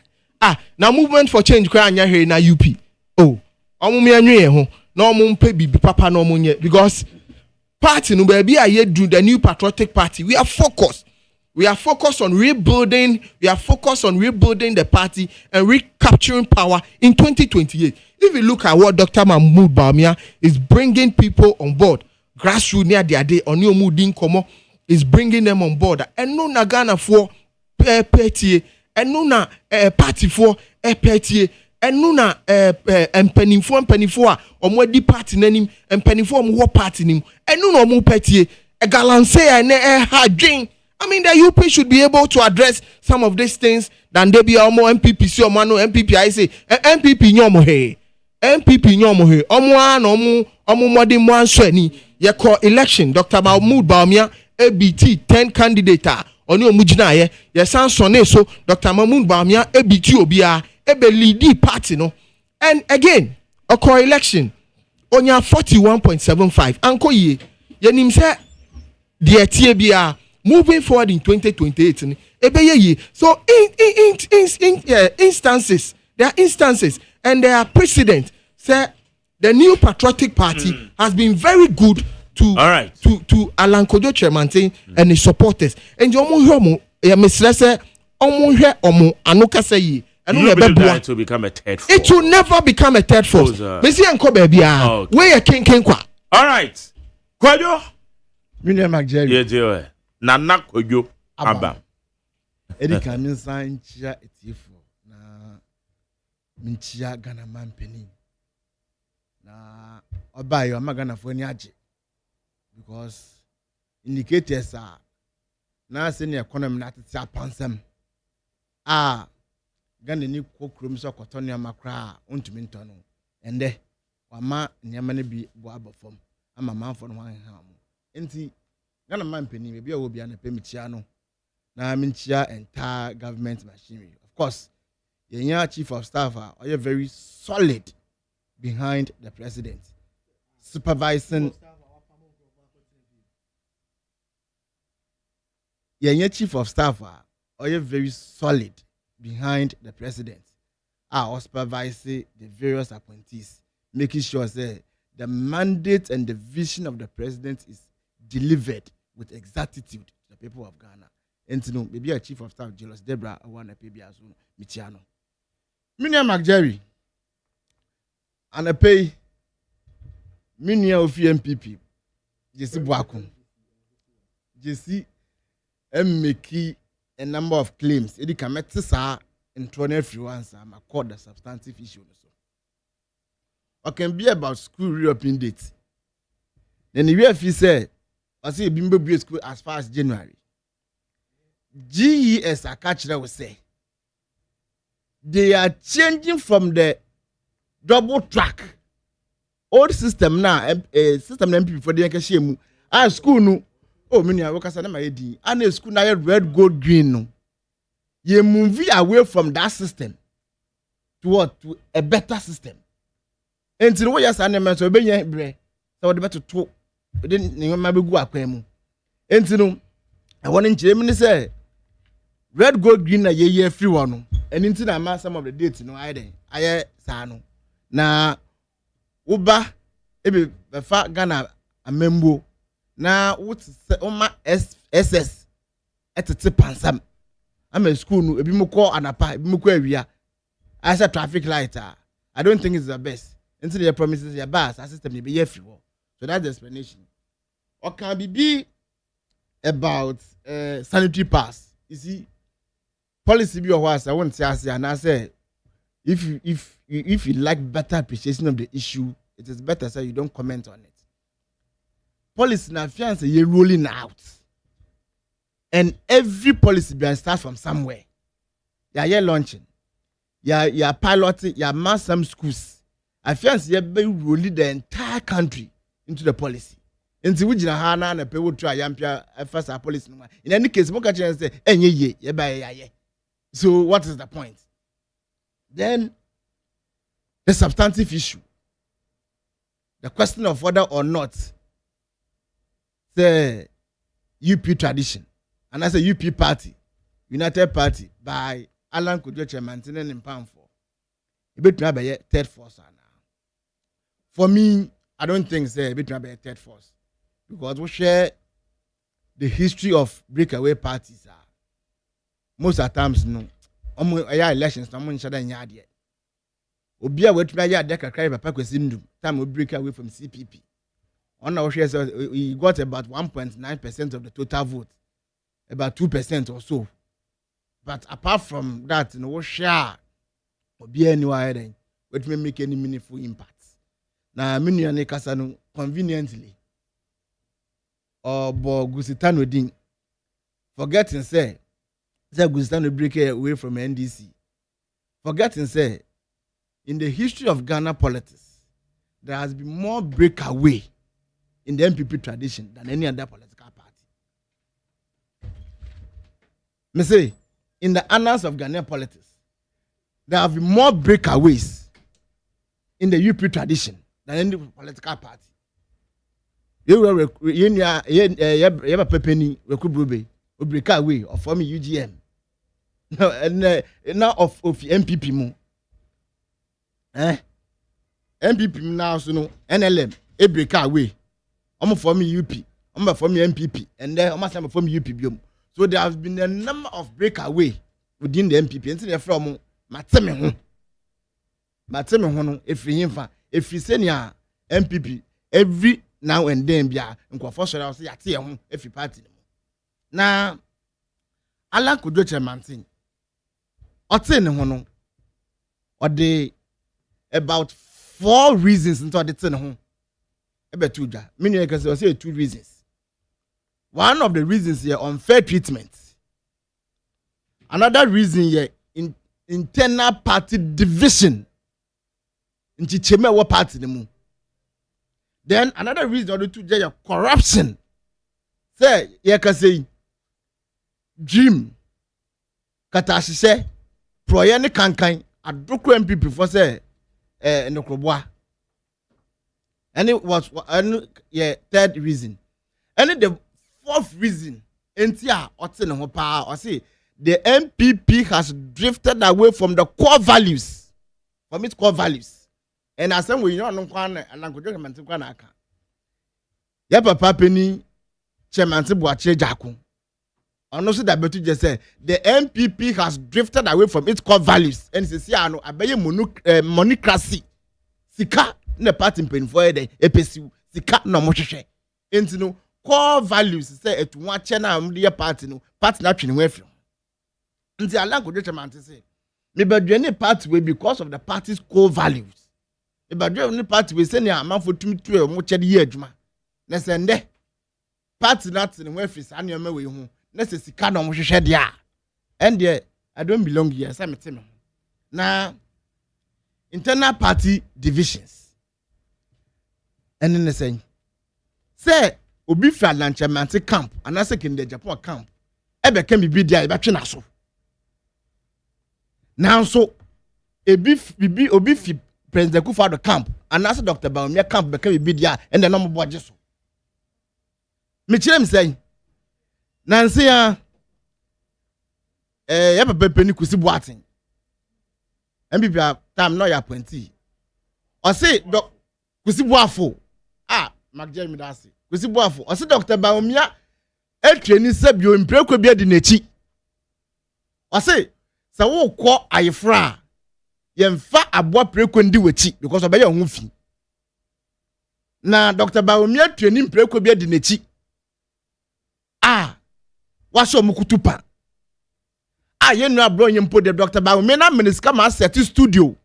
na movement for change kra anya here na UP omo me anwe ho na omo mpe bibi papa na omo nye because party no baby aye do the new patriotic party we are focused on rebuilding the party and recapturing power in 2028. If you look at what Dr. Mahmoud Bawumia is bringing people on board, grassroots near their day on your mooding komo is bringing them on board and no na Ghana for petty and no na party for petty ɛnu na mpanimfoɔ a ɔmo adi party n'anim mpanimfoɔ ɔmo wɔ party nim ɛnu na ɔmo pɛtie ɛgalanse a ɛnɛ ɛha adwen. I mean, the UP should be able to address some of these things than they be almost MPP see omo no MPP I say MPP nyomo he omo modi mo anso ni ye call election Dr. Mahmoud Bawumia ABT 10 candidate oni omu gina ye san sone so Dr. Mahmoud Bawumia ABT obia ebe lead party no. And again a call election onya 41.75 anko ye nim say the tie bia moving forward in 2028 so instances, there are instances and there are precedents. Say the new patriotic party has been very good to Alan Kojo Chairman and his supporters. And you omo anuka say
it will become a third force.
It will never become a third force. Mesi enko baby where you king kwa.
All right. Kojo
William McJerry.
Yeah, Nana Kojo Abam.
Erika minsan chia etifo na minchia Ghana man penny. Na obayo amagana for ni age. Because indicators are na se ne economy na tete apansam. Ghana ni kokrom so kotonia makra ontumi ntono. Ende wama nyama ne bi bo abofom ama manfo no han ha mo. Enti Ghana man penny maybe will be an epimichiano. Now minchia entire government machinery. Of course, your chief of staff are very solid behind the president, supervising. Your chief of staff are very solid behind the president. Are supervising the various appointees, making sure that the mandate and the vision of the president is delivered with exactitude to the people of Ghana. And to know, maybe a chief of staff, Julius Debra, I want to pay Biazu, Michiano. Minia McJerry, and I pay Minia of MPP, Jesse Boakum, Jesse make a number of claims. It can make this in 23 ones, I'm a court the substantive issue. Or can be about school reopening dates. Then the UFE said, I see Bimbo school as far as January. GES a catcher will say they are changing from the double track old system now, system MP for the Yakashemu. Our school no, oh, many are workers and my D, and a school now red, gold, green. No, you move away from that system to what? To a better system. And to the way your animals obey your bread, so the better talk. Didn't you remember go akwemu? And to know, I want in Germany say red, gold, green, a year free one. And into the some of the dates, no, I sano. Na uba ebe befa Ghana a membo na what oma SS etete pansam. I'm a school no ebi mo call anapa ebi mo call ewia. I said traffic light. I don't think it's the best. Into the promises your bus system be year free. So that's the explanation. Or can be about sanitary pass. You see, policy be what I want to say, and I say, if you like better appreciation of the issue, it is better so you don't comment on it. Policy na fiance you're rolling out, and every policy be start from somewhere. You're launching, you're piloting, you're mass some schools. I fiance you're rolling the entire country into the policy. Into which na na people try yampia first our policy. In any case, mo catch say enye ye buy ye. So what is the point? Then the substantive issue, the question of whether or not the UP tradition, and as a UP party, United Party by Alan Kojo Chairman in Pamfor, a bit to be a third force now. For me, I don't think say a bit to be a third force because we share the history of breakaway parties. Most of the times, no, elections, no one should have yet. Obia wet me ya deka cry papa kwesi time we break away from CPP. On our shares we got about 1.9% of the total vote. About 2% or so. But apart from that, no share obi ani wa den what may make any meaningful impact na me nua ne kasa no conveniently or bo Gusitano din forgetting say Gusitano break away from NDC, forgetting say in the history of Ghana politics there has been more breakaway in the MPP tradition than any other political party. Me say in the annals of Ghanaian politics there have been more breakaways in the UP tradition than any political party. You were pepeni we break away of forming UGM. No, and now of MPP mo. MPP now so no NLM e break away. I'm forming UP. I'm forming MPP, and then I'm forming UP biom. So there has been a number of breakaway within the MPP. And so from mateme ho no if you say near MPP every now and then bia nkofo so say yate ho every party na ala kodo chairman tin ote ne ho no ode about 4 reasons into the tin ho e betu dwa me no can say 2 reasons. One of the reasons here unfair treatment, another reason here in internal party division in Chicheme party the then another reason or the two is corruption. Say you can say dream katashi say proyeni kankan adoko MPP for say nokroboa, and it was third reason, and the 4th reason entia ote ne ho pa or say the MPP has drifted away from the core values, from its core values. And as some we know no kwan anankojo kemanti kwan aka ya papa peni chemanti boache jako ono so that betu just say the MPP has drifted away from its core values, and say ano abeye monocracy sika na party mpenfo e dey epesi sika na mo hwehwe enti core values say etu wa che na am party na twene ho afi nti alankojo chemanti say me badwane party we because of the party's core values. Me badwane party we say na amanfo tumtu e mo chede ye adwuma na se nde party na twene ho afi sa na ma we hu na se sika na mo hwehwe de a and there I don't belong here say me te me na internal party divisions and then say obi fa lanchamanti camp anase kinde Japan camp ebe kan bibi dia ebe twe na so now so obi fi President Kufuor camp anase Dr. Bawumia camp be kan bibi dia and then no mo boje so me kire me say nansi ya ya pepe ni kusi boatin MPP time no ya appointee o say kusi boafo Magjeremy dasi kusi boafo o say Dr. Bawumia etreni sabio mpreko bia di nechi o say sa wo kọ ayefra yemfa abo preko ndi wechi because obeye ho fi na Dr. Bawumia treni mpreko bia di nechi waso mukutupa yenu abro nyempo de Dr. Bawumia na minister ma set studio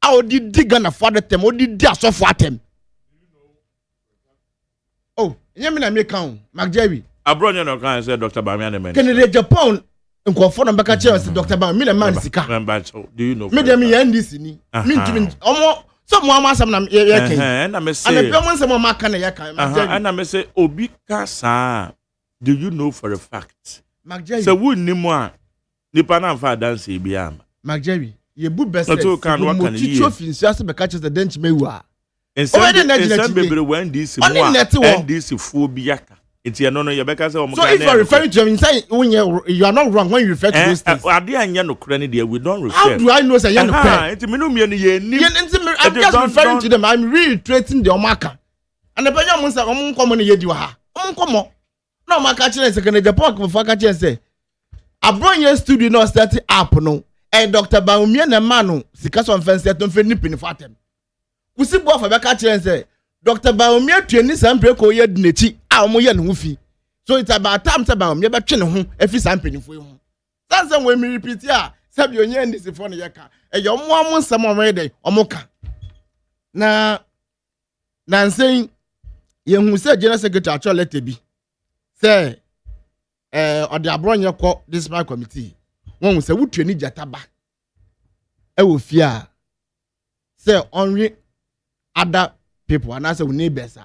odi diga na for the tem odi di asofo atem nyemi na me kan Magjeremy
abro nyo no kan say Dr. Bawumia na man
Kennedy Japan nkofo no beka che say Dr. Bawumia na man sika
do you know
me dem ya NDC ni me ntimi omo so mo amasam na ye kan
na me say
ana pe mo nsem mo aka na ye kan
Magjeremy na me say obi ka sa do you know for a fact
Magjeremy
say who ni mo a nipa na mfa dance bi ama
Magjeremy ye bu best
so kan what can you
office ase beka che say dench mewu a
Some baby when this NDC phobia. It's no yabeka say
so if you are referring to him, say when you are not wrong when you refer to those things.
We don't refer.
How do I know say you no
I'm
just referring to them. I'm reiterating the omaka. And the person wants to come on yedi wa ha. Come on. No maka chere say Kennedy Japan before ka chere say abron studio no start up no. And Dr. Bawumia na manu sika so fence set no fe ni pin for atem. Kusi bo fa beka chere say Dr. Bawumia twani sampre ko ye dinechi omo ye ne ho fi. So it's about time say Bawumia be twe ne ho afi sampre ni fo ho. Sanse when me repeat here sabi onye ndisi fo ne yeka e yo mo nsam o mede omoka na nsen yehu se general secretary actual letter bi say ode abronye kọ discipline committee won se wutu ni jataba e wo fia say onwe other people and say we neighbors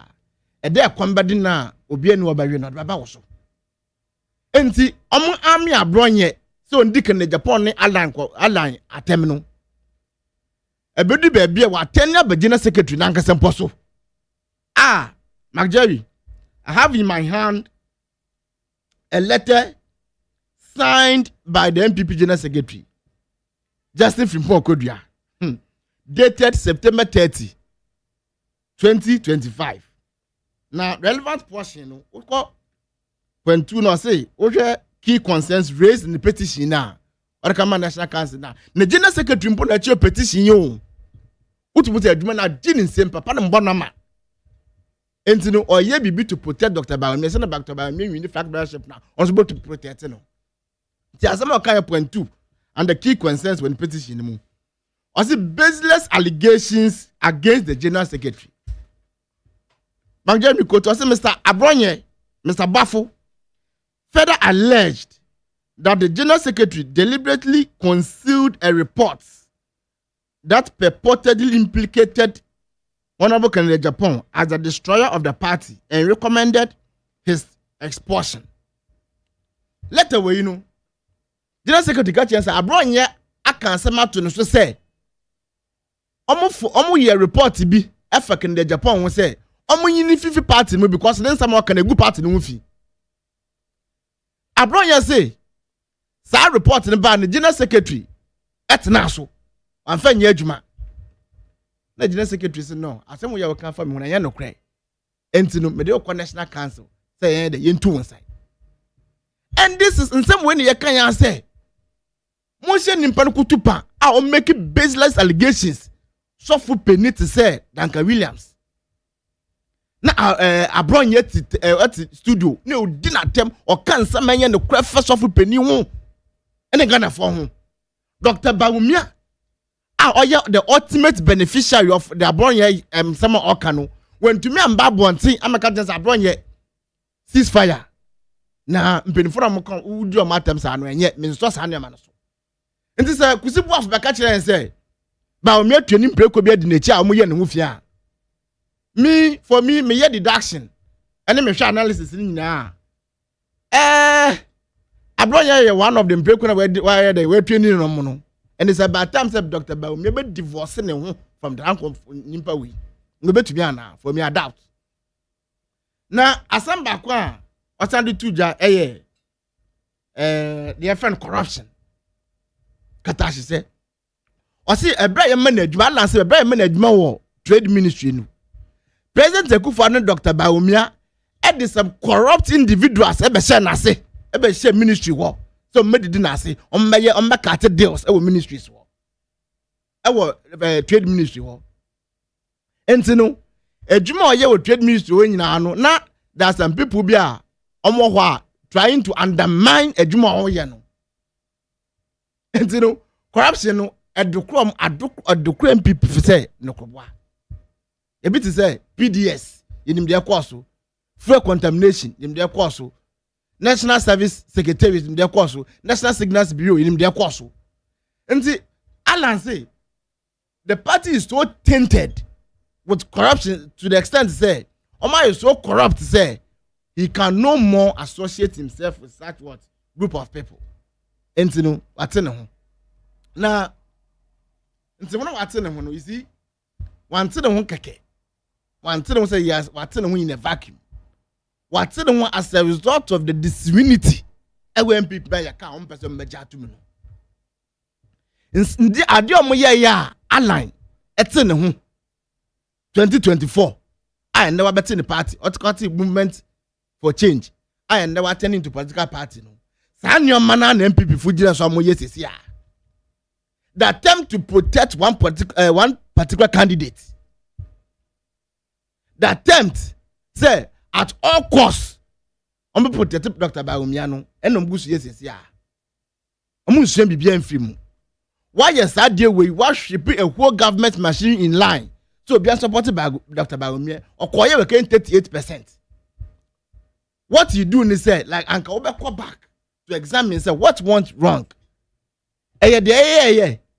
e dey kwambadi na obi eni obawe no baba wo so enti omo ami abronye so ndike na Japan ni align atem no ebedu ba bia wa ten abagina secretary na nkasa mposo Jerry, I have in my hand a letter signed by the MPP General Secretary, Justin Frimpong Kodua, dated September 30, 2025. Now, relevant portion, when two no say, key concerns raised in the petition now, or the National Council now. The General Secretary put a petition you. What would a woman at Jin same papa and bonama? And to know or ye be to protect Dr. Bawumia, send back to Bawumia in the fact leadership now, on supposed to protect no. There some kind of point 2 and the key concerns when petition. Or see baseless allegations against the General Secretary. Jeremy Koto say Mr. Abronye, Mr. Bafo, further alleged that the General Secretary deliberately concealed a report that purportedly implicated Honorable Kennedy Japan as the destroyer of the party and recommended his expulsion. Later, you know, General Secretary Gachi said, "Abronye akan sema to no so say, omo ye report bi efa Kennedy Japan won say, omo yini fifi party mo because then some can a good party no fi." Abronye say, "Sa report ni ba the General Secretary etna so, anfa nya adwuma." Na General Secretary say no, asem we ya kan fa me na no krai. Enti no me dey National Council say the yentu wonsai. And this is in some way you can ya say. Moshe nimpa no kutupa o make baseless allegations. So for penny to say Danka Williams. Na Abronye at studio no din attempt or can some man no krai first of penny ho. Ene Ghana for ho. Dr. Bawumia the ultimate beneficiary of the Abronye summer Okano. When to me and Babonti, I'm a captain Abronye ceasefire. Na mpinifura mko udi o matem sa no enye minso sa no ma so. Nti say kusibu of baka kire en say ba o me atwani mpreko bi adi na chi a mo ye ne ho fia. Me for me ye deduction. Ene me hwa analysis ni nyina. Abronye ye one of the mpreko na we atwani no mo no. And it's about time said Dr. Bawumia maybe divorce ne ho from the uncle nimpa we. No betumi ana for me adapt. Na asamba kwa Osandi tuja the friend corruption. Katashi say. Osi ebra management balance ebra management wo trade ministry no. President Akufo-Addo Dr. Bawumia e some corrupt individuals e be share na say e be share ministry wo. So made na say on cut deals e wo ministries wo. E wo trade ministry wo. Enti no ejuma oye wo trade ministry wo nyina no na there are some people be a trying to undermine a juma oyeno. And you know, corruption no adukrom people say no kobwa. A bit say PDS in their course, fuel contamination in their course, National Service Secretariat in their course, National Signals Bureau in their course. And see, Alan say the party is so tainted with corruption to the extent say, Oma is so corrupt say he can no more associate himself with such what group of people. And you know, what's in him. Now, what's in him, you see, one to the one keke. One to the say yes, what's in him in a vacuum. What's in him as a result of the disunity. When people buy a car, one person major to me. In the idea of ya align, it's in him 2024. I never bet in the party, autocratic movement for change. I never attending to political party. No, San your man and MPP Fuji and some years here. The attempt to protect one particular candidate. The attempt, say, at all costs, I'm protect Dr. Bawumia and I'm going to yes here. I'm going to be bien free. why yes that day we ship a whole government machine in line so be supported by Dr. Barumia or Koya we can 38%. What you do is say like Uncle go back to examine say what went wrong.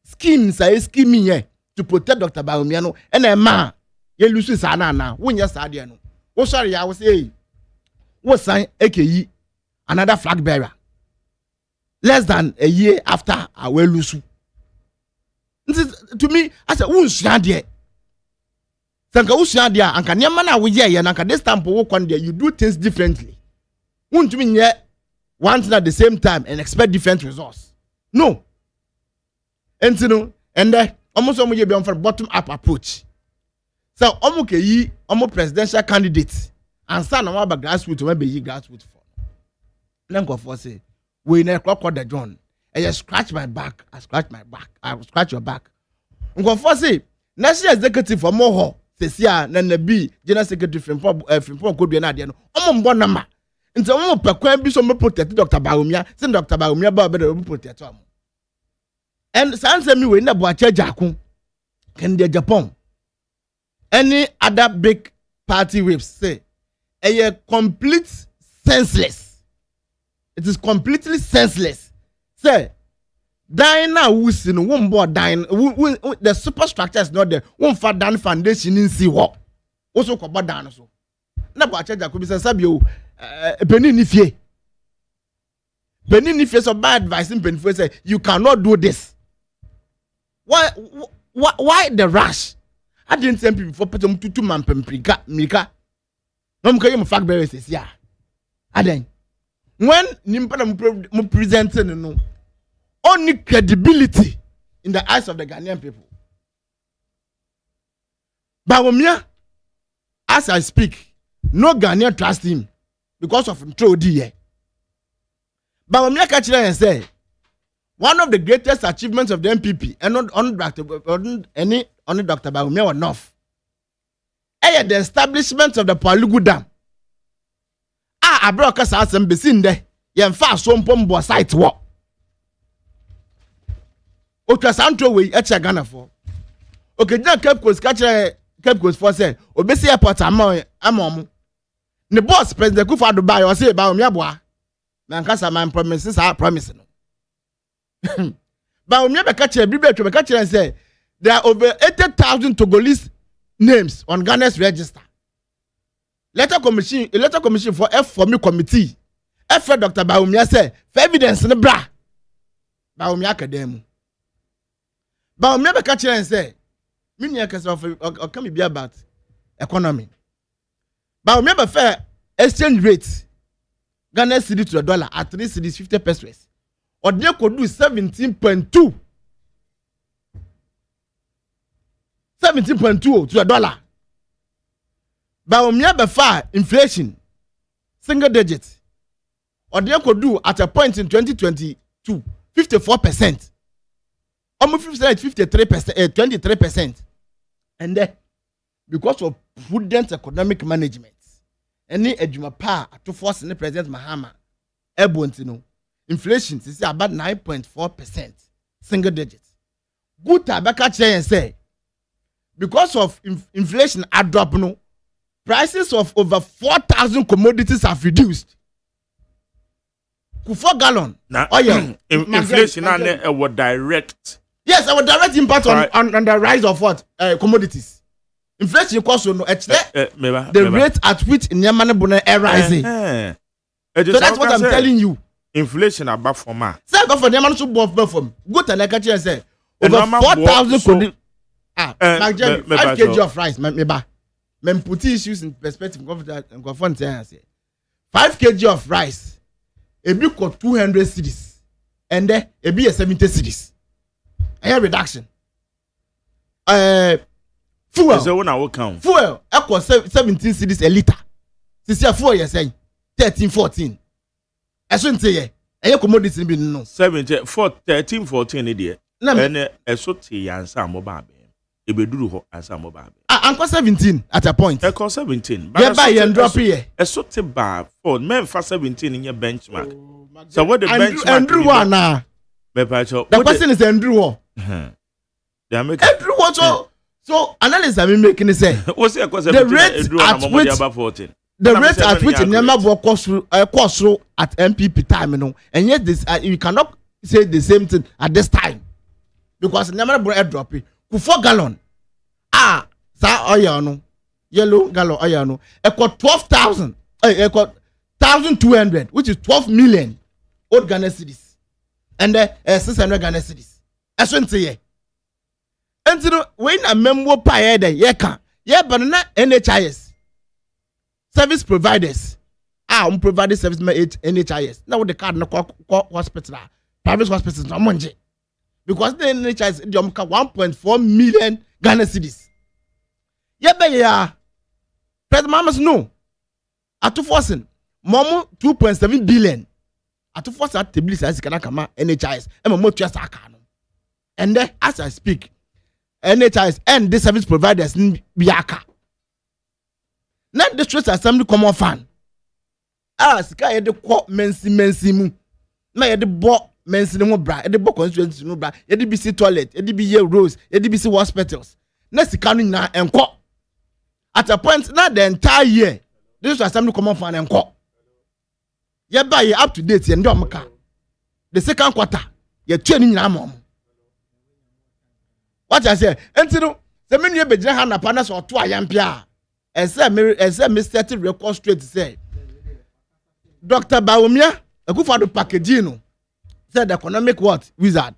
Schemes are scheming to protect Dr. Barumia no and a man you lose sana na when you start no. Oh sorry I was say what sign AKE another flag bearer less than a year after I will lose. To me, I said, who's Shadia? Sanka Ushadia, and can Yamana with ye, and this time work one day, you do things differently. Won't mean yet once at the same time and expect different results. No. And you know, and almost almost you be on for bottom up approach. So almost presidential candidates and son of our grassroots will be grassroots for. Then go for say, we never clock the John. I just scratch my back. I scratch your back. Go for say, national executive for more. Sesia na na B general secretary from could be another. One number. Into one per queen be some protect Dr. Barumia. Send Dr. Barumia better protect him. And sans me we never watch Jakun. Can the Japan? Any other big party whips say a complete senseless. It is completely senseless. Say, dying now, who's in one board dying, the superstructure is not there. One far down foundation in see what. Also, called down so. Never change a commission sabio, Benin if ye. Benin if so bad advice in Benin say, you cannot do this. Why the rush? I didn't send people for Petum to man Mika. No, I'm fact bearer says, yeah. I then. When Nimpa presented no only credibility in the eyes of the Ghanaian people. Barumia, as I speak, no Ghanaian trust him because of him through the Barumia catch and say one of the greatest achievements of the MPP and not on Dr. Barumia enough. The establishment of the Palugu Dam. I broke us out some besin there. Yan fast some pombo site walk. Okay, Santo way at Ghana for. Okay, now Cape Coast for say, Obesi airport amom. The boss president Kufa Dubai or say about Miabwa. Nankasa man promises are promising. But we never catch a bibe to catch and say there are over 80,000 Togolese names on Ghana's register. Letter commission for F for me committee. F for Dr. Barumia say for evidence in the bra. Barumia academy. Barumia be catch and say, "Mini or can be about economy." Barumia be fair exchange rate. Ghana cedi to the dollar at 3 cedis 50 pesos. Or they could do 17.2. 17.2 to the dollar. Barumia befa inflation single digit or they could do at a point in 2022 54%, almost 53%, 23%, and then because of prudent economic management, any ejumapa to force in the President Mahama, Ebontino, inflation is about 9.4%, single digit. Good tabaka chair and say because of inflation are drop no. Prices of over 4,000 commodities have reduced. 4 gallon.
Now, inflation and our direct.
Yes, our direct impact on the rise of what commodities. Inflation costs no the rate at which Nyamana are rising. So that's what I'm telling you.
Inflation above for ma.
Say go for Nyamana to buff from. Go to Nakachi and say over 4,000 commodities. 5 kg of rice, meba. Men put issues in perspective and confront say 5 kg of rice a big 200 cedis and then a be 70 cedis. A reduction. Fuel. Fuel equal 17 cedis a liter. This year 4 years saying 13 14. I shouldn't say a commodity be no
13 14 idiot. And a soti answer mobile. Ebeduru ho answer mobile.
Uncle 17 at a point.
I call 17.
Yeah, buy and drop here.
A sort of bar for men for 17 in your benchmark. So what the benchmark?
Andrew one now. The question is Andrew.
They are making
everyone so analysis I mean making say the rate at which Nema cost through at MPP time, you know, and yet this you cannot say the same thing at this time because Nema brought drop it. 4 gallon. Sa oil no yellow gallon oil no. It cost 12,000. It cost 1,200, which is 12 million old Ghana cedis, and 600 Ghana cedis. That's what say. And so when a member pay there, but not NHIS service providers. Provided service NHIS. Now the card no hospital, private hospitals no money because the NHIS they 1.4 million Ghana cedis. President Mamas no. Atu forcing momo 2.7 billion. Atu force at table as can come NHIS. And then as I speak. NHIS and the service providers biaka. Not the District Assembly Common Fund. Sika the court mensi mu. Na ye the bo mensi no bra, ye the bo constituency no bra, ye the BC toilet, ye the BC roads, ye the BC hospitals. Na sika no na enko. At a point na the entire year, the District Assembly Common Fund enko. Ye ba ye up to date ye ndo amka. The second quarter, ye training na mom. What I say, and you know, the menu be jehana na panas or 2 ayampia. And say Mr. Record straight say, Dr. Baumia, a good for the packaging, said the economic what wizard.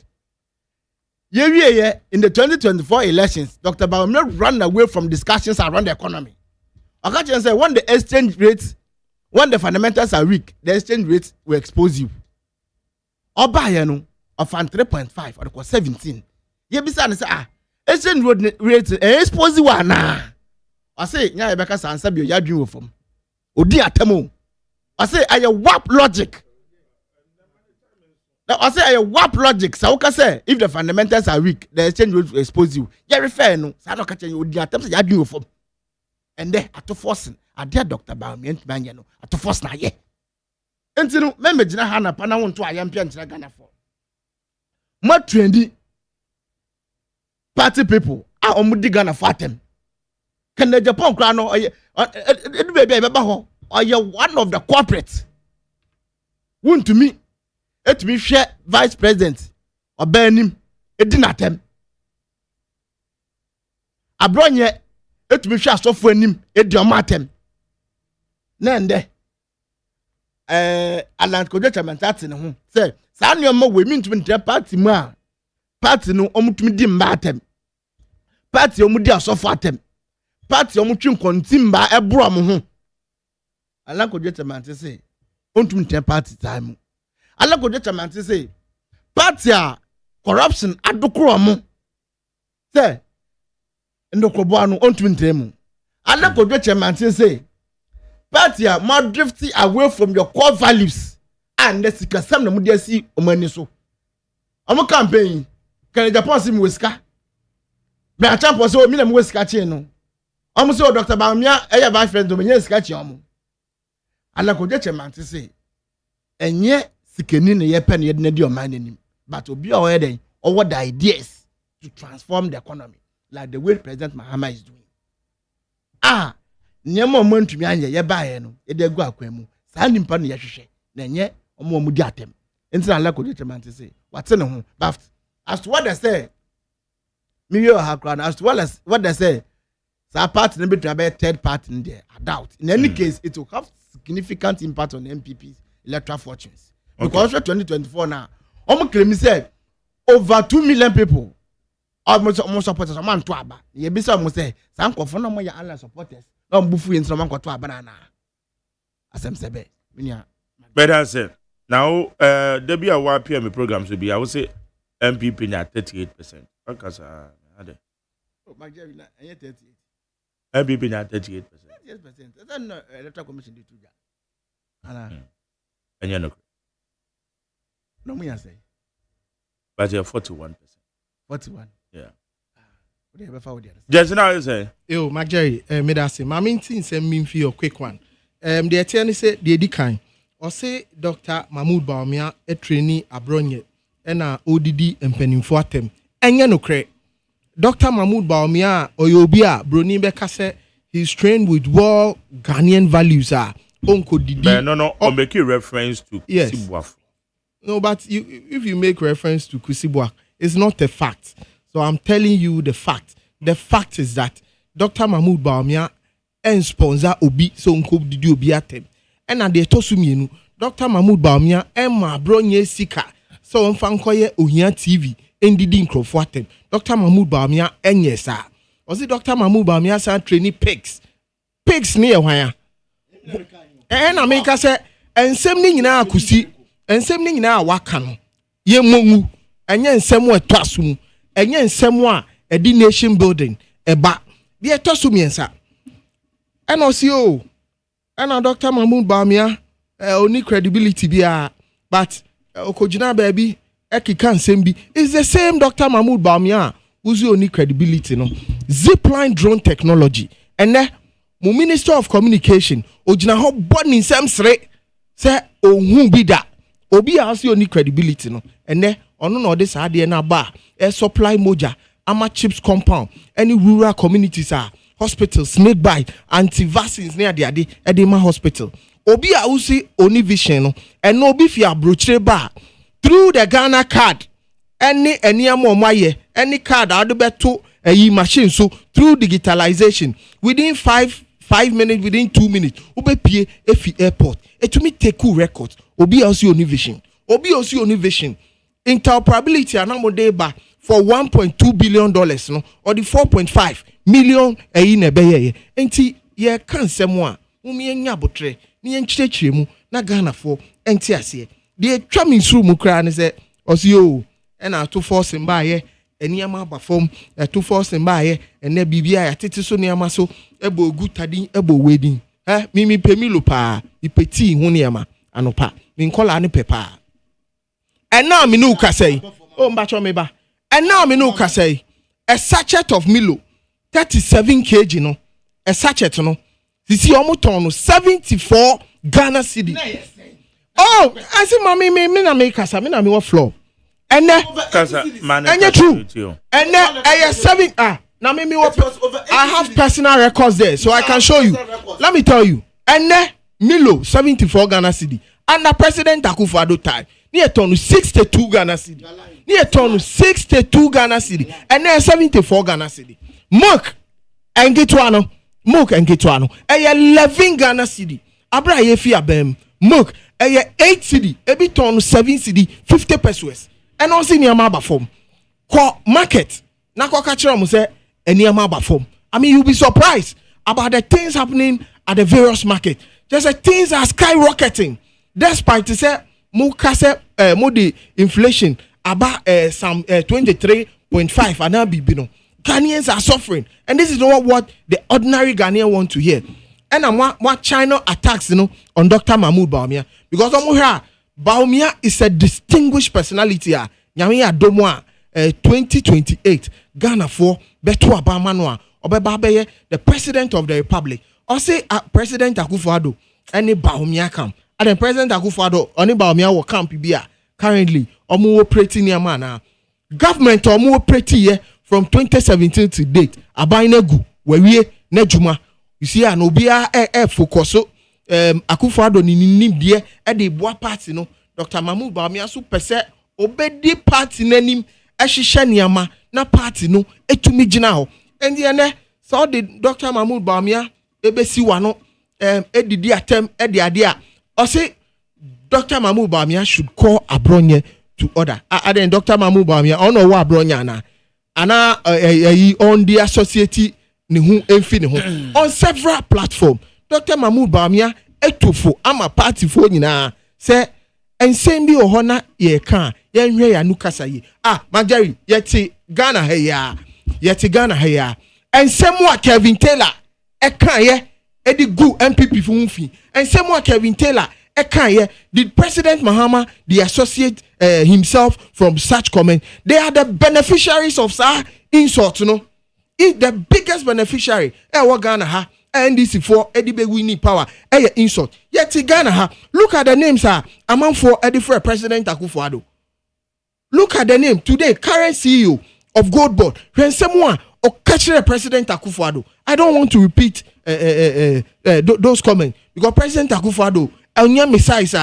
In the 2024 elections, Dr. Baumia ran away from discussions around the economy. I can say when the exchange rates, when the fundamentals are weak, the exchange rates will expose you. Or buy of 3.5 or 17. Ye bisa ne say exchange rate expose wa na I say nya be ka sansa bi ya dwen wofom odi atamo I say aye warp logic now I say aye warp logic so ka say if the fundamentals are weak the exchange rate will expose you ye refer no sa no ka chen odi atam say ya dwen wofom and then ato forcing ade Dr. Baumia ntmanye no ato force na ye enti no me megina ha na pa na wonto ayampia nkyira Ghana for ma trendi party people omudi Ghana fatem can the Japan crown no it be beba ho or one of the corporates won to me it me share vice president or benim edinatem abronye it me share sofo anim ediomatem na nde alant kojo chamantate ne ho say sa nneoma we mi ntumi ntre party mu a party no omutumi di mbatem party omudi asofo atem party omutwi nkontimba ebro am ho alakodwe temante say ontumi ntre party time alakodwe temante say party a corruption adokoro am say ndokrobo anu ontumi ntre mu alakodwe temante say party a more drifting away from your core values and the sikasam na mudi asi omani so omo campaign kan Japan si mweska me a champion so mi na mweska chi no omo so Dr. Baumia eya vice president me mweska chi omo alakodwe chemante say enye sikeni ne ye pen ye de na di oman anim but obi o ye den owo the ideas to transform the economy like the way President Mahama is doing nyema omontumi anye ye baaye no e de gu akwam saa nimpa no ye hwehwe na nye omudi atem enti na alakodwe chemante say wate ne ho but as to what they say me you have crown as to what they say sa party no be to be third party in there I doubt in any case it will have significant impact on MPP's electoral fortunes because for 2024 now claim say over 2 million people almost supporters man to aba ye be say almost say san kofo no mo ya online supporters no mbufu yen so man kwato aba na asem sebe minia
better say now there be a 1 PM program should be I would say MPP na 38%. Because
oh my God, na 38.
MPP na 38%.
38%. That's not electoral commission do tuja. Ana.
Anya no.
No me say.
But you're 41%.
41.
Yeah.
What do you have for the
Just now you say.
Yo, Jerry, me da say. My main thing say me for your quick one. The attorney say the edikan. Or say Dr. Mahmoud Baumia a trainee abronye. Na ODD mpanimfo atem enye no kre Dr. Mahmoud Bawumia oyobia broni beka say he's trained with well Ghanaian values onko didi
no or make a reference to Kusibuaf.
No, but if you make reference to Kusibuaf, it's not a fact. So I'm telling you the fact. The fact is that Dr. Mahmoud Bawumia and sponsor obi so onko didi obi atem. And at the tosumienu Dr. Mahmoud Bawumia and my bronye sika so mfankoye ohia TV ndidi nkrofo atem. Dr. Mahmoud Bawumia enye sa. Was it Dr. Mahmoud Bawumia sa training pigs ne ehwan na make say ensem ni nyina akusi ensem ni nyina waka no ye mongu enye ensem eto asum enye ensem a edi nation building eba de eto so miensa and also and Dr. Mahmoud Bawumia only credibility bia but okojina baby ekika nsem bi is the same Dr. Mahmoud Bawumia who's only credibility no zipline drone technology and mu Minister of Communication ojina ho boni nsem sre se ohun bi da obi a se only credibility no ene ono na ode sa de na ba supply moja ama chips compound any rural communities hospitals snake bite anti-vaccines near the edema hospital obi a usi oni vision no and obi fi abrochire ba through the Ghana card any amomaye any card ado beto ayi machine so through digitalization within 5 minutes within 2 minutes obepie efi airport etumi take records obi a usi oni vision interoperability anamode ba for $1.2 billion no or the 4.5 million na beye enti ye kan semo a umi enya botre ni enchirechire mu na Ghana for enti ase de twa me nsuru mu kra ne se osio na to force mba ye eniama ba fom to force mba ye ene bibia ya tete so niama so ebo ogutadin ebo wedin mimi pemilo pa ipeti hu niama anopa mi nkola ne pepa ena me nu ka sei o mba cho me ba ena me nu ka sei a sachet of Milo 37 kg no a sachet no sisi omo ton no 74 Ghana cedi. Oh, I say mami me na me kasa me na me wo floor ene
kasa man
ene true ene I 7 na me wo I have personal records there so I can show you. Let me tell you ene Milo 74 Ghana cedi under President Akufo-Addo time ni ton 62 Ghana cedi ni ton 62 Ghana cedi ene 74 Ghana cedi milk and get one 11 Ghana cedi abra ye fi abem milk 8 cedi ebi ton 7 cedi 50 pesos and on see niama ba form ko market na ko ka kire mo say niama ba form. I mean you'll be surprised about the things happening at the various market. Just the things are skyrocketing despite say mo kase mo the inflation about some 23.5 and now bibi no Ghanaians are suffering and this is not what the ordinary Ghanaian want to hear. And what China attacks on Dr. Mahmoud Bawumia because Bawumia is a distinguished personality nyame adomo 2028 Ghana for beto abama no obeba beye the president of the republic or say President Akufo-Addo any Bawumia come and then President Akufo-Addo oni Bawumia wo camp bia currently omo operating near man government omo operating from 2017 to date abainegu wewie na juma you see an obia focus so Akufo-Addo ni nim de de boa party no Dr. Mahmoud Bawumia so pese obedi party nanim ehihye niama na party no etumi gina ho and ene so the Dr. Mahmoud Bawumia ebesi wa no edidi atem ede ade a o say Dr. Mahmoud Bawumia should call Abronye to order then Dr. Mahmoud Bawumia ono wa Abronye ana on the associate ni hu emfi ni hu on several platform Dr. Mahmoud Bawumia etofo ama party fo nyina say ensem bi oho na ye kan ye hwe ya nukasa yi Magari yeti Ghana heya ensem wa Kevin Taylor e kan ye edi gu MPP fo mfi ensem wa Kevin Taylor e kan ye did President Mahama the associate himself from such comment they are the beneficiaries of sa insult no if the biggest beneficiary what Ghana ha NDC for Edibe winning power insult yet Ghana ha look at the names among for Edifre President Akufo-Addo. Look at the name today current CEO of gold board. When someone or catch the President Akufo-Addo, I don't want to repeat those comments because President Akufo-Addo, me size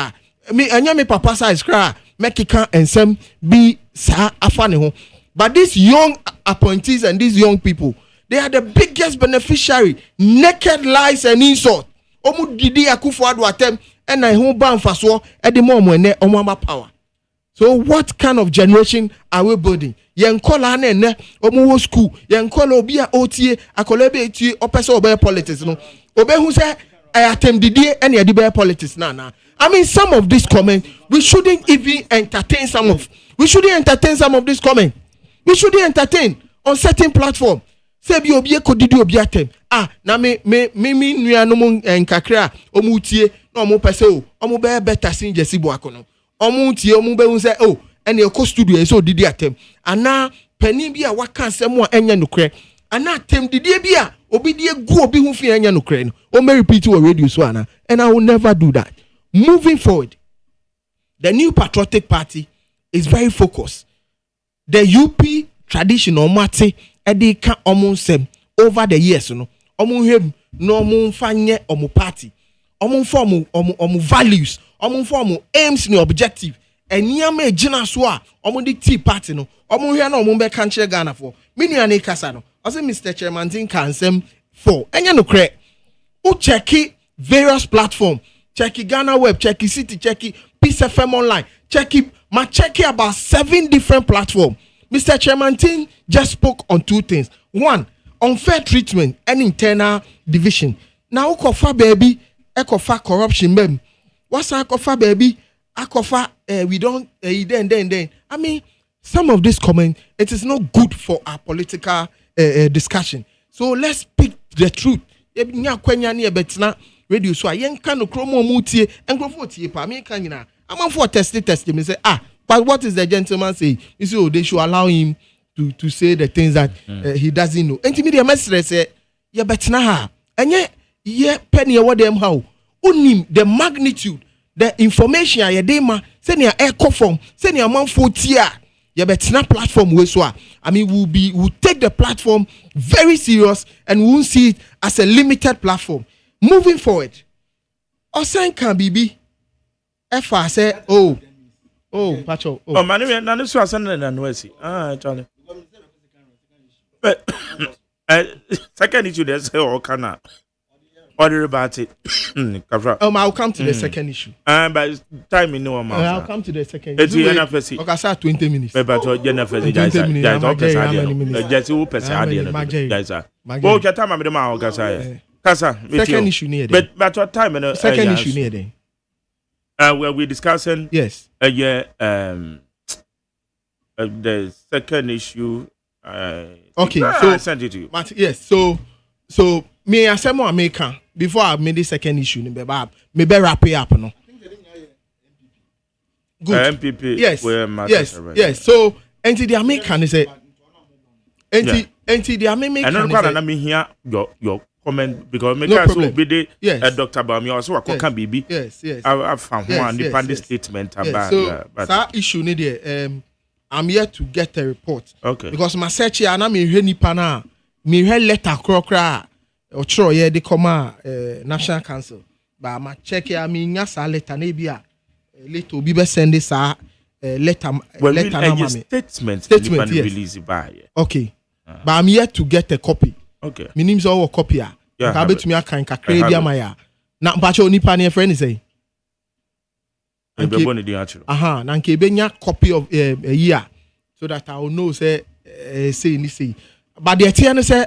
me papa size cry make it can and some be sa afane ho. But these young appointees and these young people, they are the biggest beneficiary. Naked lies and insult. Omu didi Akufo-Addo attempt and I home ban faso at the moment omama power. So what kind of generation are we building? Yen kola ne omu school yen kola obi a OTA akola be eti opese obe politics no. Obe hu say I attempt didi and e be politics na. I mean some of these comments we shouldn't even entertain some of. We shouldn't entertain some of these comments. We shouldn't entertain on certain platform. Say bi obi ekodidi obi atem. Na me nua no mo enkakra omu tie na omu pese o omu be better sin Jesse Boako no. Omu tie omu be hu say oh ene eko studio so didi atem. Ana panin bi a waka asem a enye nokre. Ana atem didi bi a obi die gu obi hu fi enye nokre no. O me repeat o radio so ana. And I will never do that. Moving forward, the new patriotic party is very focused. The UP traditional mate edika omunsem over the years no omunhem no omunfanye omu party omunform omu values omunform aims ni objective eniama ejina so a omundi tea party no omunhwe na omumbe kanche Ghana for minua ne kasa no ose Mr. Chairman tin kansem for enya no kre o check various platform check Ghana web check city check Peace FM online check about 7 different platforms. Mr. Chairman Tin just spoke on 2 things. One, unfair treatment and internal division. Now, Okofa baby, Ekofa corruption, mem. What's Akofa baby? Akofa, we don't, then. I mean, some of this comment, it is not good for our political discussion. So let's speak the truth. Radio so yen kan no kromo mutie enkrofo tie pa me kan nyina am for test me say but what is the gentleman say? You see, they should allow him to say the things that he doesn't know. And to me, the message say, yeah, but now, and yeah, penny what them how unim the magnitude, the information ya dema, send your echo form, send your man for tia. Yeah, but now platform we so. I mean, we'll take the platform very serious and we won't see it as a limited platform. Moving forward, Osen can be if I say, Pacho.
Oh, man, none of us and Wessie. Charlie. But second issue, there's all kind of order about it.
I'll come to the second issue.
By time in no amount.
I'll come to the second issue.
It's enough.
Okay, 20 minutes.
But Jennifer, guys, just who pass guys. Well, your time, I'm the man, Kasa.
Second issue near
there. But what time?
Second issue near there.
Where we're discussing
yes
the second issue
okay so
I sent it to you.
Yes so me asem o American before I made the second issue me be wrap it up no good
MPP
yes so enti the American is a enti the American
and not me here your comment because make us will be the Dr. Bami also can be
yes
I found one the statement about
so that issue need I'm here to get a report because my search here na me hwe nipa na me hwe letter krokra o chro ye de come National Council but ma check here me nya sa letter na bia later obi be send this letter na me
statement release by
okay but I'm here to get a copy.
Okay.
My name's all copy. I bet me I can kakre maya. Na mpacho nipa ne friend say. Na nke benya copy of a year so that I will know say say. But the tiano say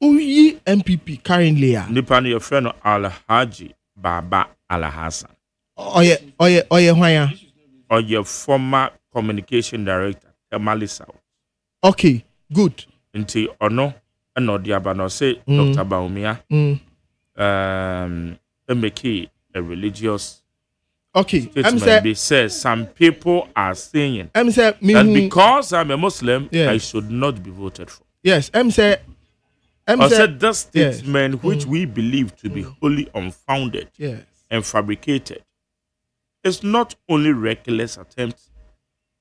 uyi MPP currently
nipa ne your friend Alhaji Baba Alhassan.
Oye hwan
or your former communication director Emali South.
Okay, good.
Nti ono no diabano say Dr. Baumia make a religious
statement.
Says some people are saying that because I'm a Muslim I should not be voted for.
Yes, said
that statement which we believe to be wholly unfounded and fabricated is not only reckless attempt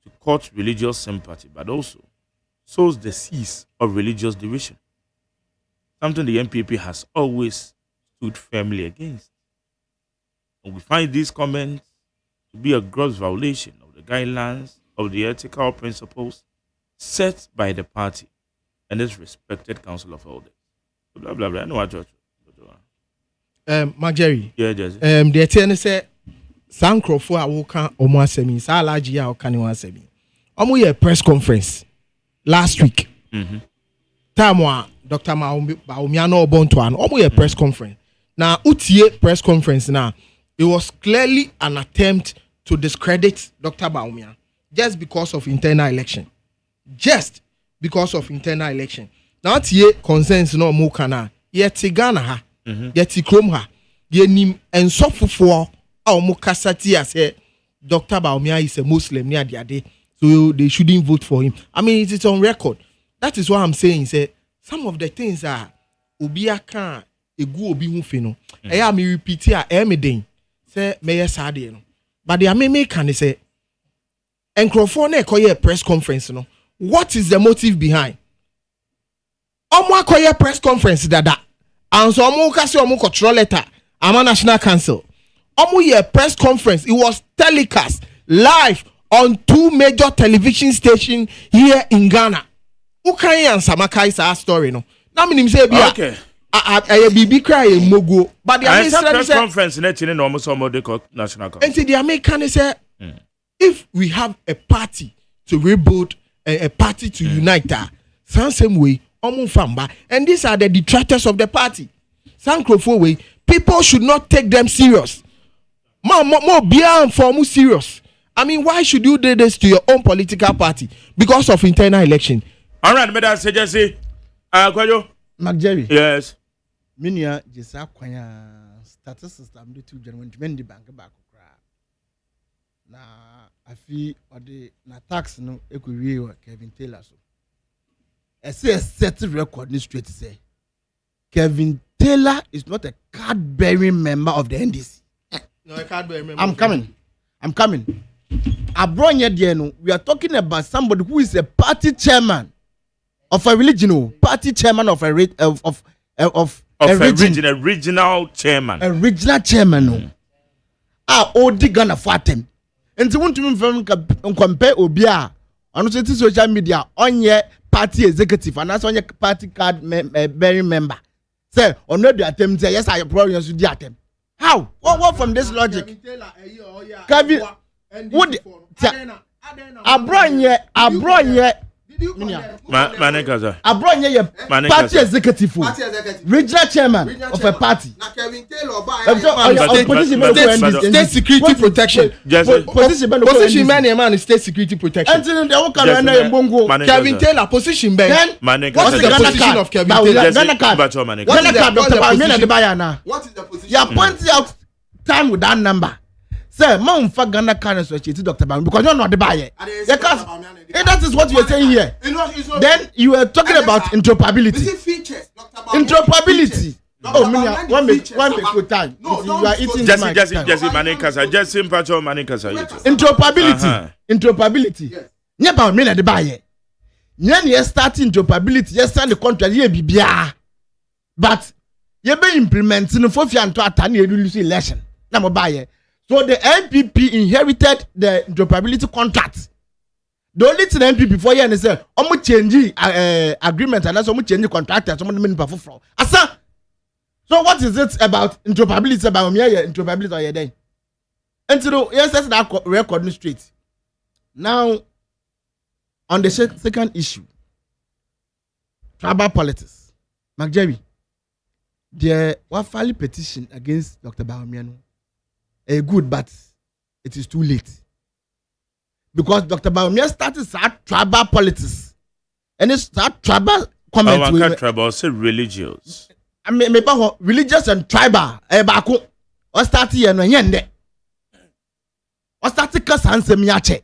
to court religious sympathy but also sows the seeds of religious division, something the NPP has always stood firmly against. And we find these comments to be a gross violation of the guidelines of the ethical principles set by the party and its respected Council of Elders. Blah, blah, blah. I know what you're
Marjorie.
Yeah, Jesse.
The attorney said, Sankrofo a woka omo asemi, sa alaji a woka ni asemi. Omo ye press conference last week. Time wa Dr. Bawumiano Obontoan, omo ye press conference. Now, utie press conference now, it was clearly an attempt to discredit Dr. Bawumia just because of internal election. Just because of internal election. Now, tie concerns no mo kana, ye tigana ha. Yeti krom ha ye nim ensofofo a omo kasati ase Dr. Bawumia is a Muslim near the day, so they shouldn't vote for him. I mean, it's on record. That is what I'm saying. Say some of the things are obiaka egu obi hu fe no. Eya me repeat here emeden say me sade no. But the me can say enkrofo na ekoye press conference no. What is the motive behind? Omo akoye press conference dada. And so omo kasi omo control letter ama National Council. Omo ye press conference. It was telecast live on 2 major television stations here in Ghana. Who can answer Makai sa story no? Na me nim say bia. Okay. I bibi cry mogo. But the
press conference net in almost omo National Council.
And the American say if we have a party to rebuild a party to unite same way and these are the detractors of the party. Sankrofo way, people should not take them serious. More beyond for more serious. I mean, why should you do this to your own political party? Because of internal election.
All right, madam, say Jesse. Kwayo.
McJerry.
Yes.
Minia Jessa Kwanya statistics I'm the two gentlemen the bank back. Na afi ode na tax no ekwiwe Kevin Taylor so. I say a set record straight to say Kevin Taylor is not a card-bearing member of the NDC.
No, a card-bearing member.
I'm coming. Abronye, we are talking about somebody who is a party chairman of a religion, party chairman of a regional
chairman.
A regional chairman. Odi Ghana Fatem. And so want to compare Obia on social media on your party executive and that's on your party card bearing member. Say, on the attempt, yes, I probably should do attempt. How? What from this logic? Kevin, would Abronye Abronye party executive, regional chairman of a party.
State security protection. Position man is state security protection. Kevin Taylor position ben. What is the position of Kevin Taylor?
What is the position? You are pointing out time with that number. Sir, Mount Ghana can associate Dr. Bam because you're not the buyer. That is what you are saying here. Then you are talking about interoperability. Interoperability. Oh, one make time. You are eating
Jesse Manikasa. Jesse Mpacho Manikasa.
Interoperability. Yeah, but me the buyer. You start interoperability. You sign the contract. You be bia. But you be implementing for you and to attend the election. Now buyer. So the NPP inherited the interoperability contract. The only thing the NPP for you and say, "Omo change agreement and that's omo change contract and someone mean perform from." Asa. So what is it about interoperability about me? Interoperability or your day? And so yes, that's that record straight. Now, on the second issue, tribal politics, McJerry, there was filed petition against Dr. Bawumia. Good, but it is too late. Because Dr. Bawumia started tribal politics. And it's tribal comment.
Tribal, say religious.
I mean, religious and tribal. What started here no yende. What started cause answer miache.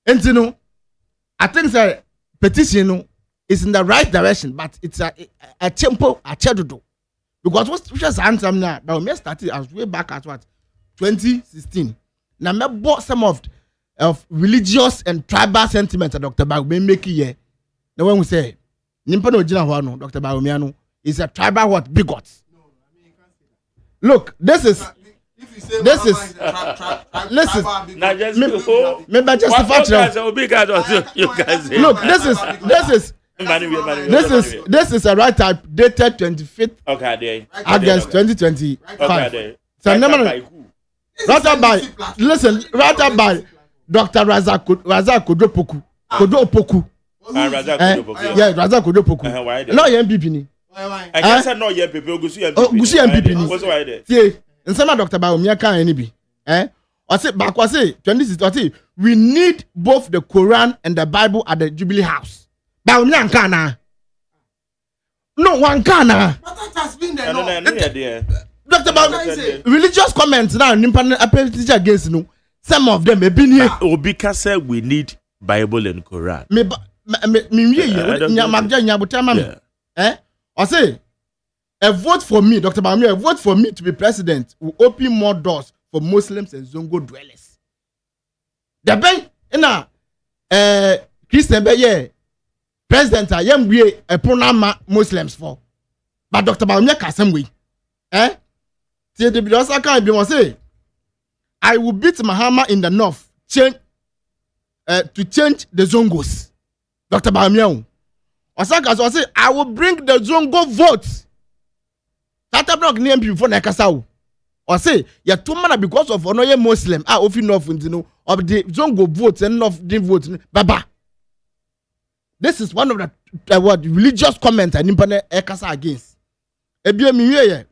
And you know, I think the petition is in the right direction, but it's a tempo, a chedudo. Because what just answer now, but we started as way back at what 2016. Now me bought some of of religious and tribal sentiment Dr. Bawumia make here. Now when we say nimpa no gina ho no Dr. Bawumia no is a tribal what bigot. Look, this is listen. Maybe justify. Look, this is a right type dated 25th August 2025. So right up by Dr. Razak Kodopoku. Yeah, Razak Kodopoku. No, MPP ni.
I guess I know your people. Gusi
MPP ni. See, in some Dr. Bawumia can any be. I say back was say 26. We need both the Quran and the Bible at the Jubilee House. Bawumia kana. No one kana.
But that has been there.
Dr. Bawumia religious comments now. Nimpa appeal teacher against no. Some of them have been here.
Obika said we need Bible and Quran.
I say a vote for me, Dr. Bawumia, a vote for me to be president will open more doors for Muslims and Zongo dwellers. The bank in a Christian Beye president I am we a pronoun Muslims for. But Dr. Bawumia can some way. See the Bidosa can be say I will beat Mahama in the north to change the Zongos. Dr. Bawumia. Osaka so say I will bring the Zongo votes. Tata block name people na kasao. Or say ya two man because of onoye Muslim ofi north of the Zongo votes and north the votes baba. This is one of the what religious comments and impane ekasa against. Ebia mi ye.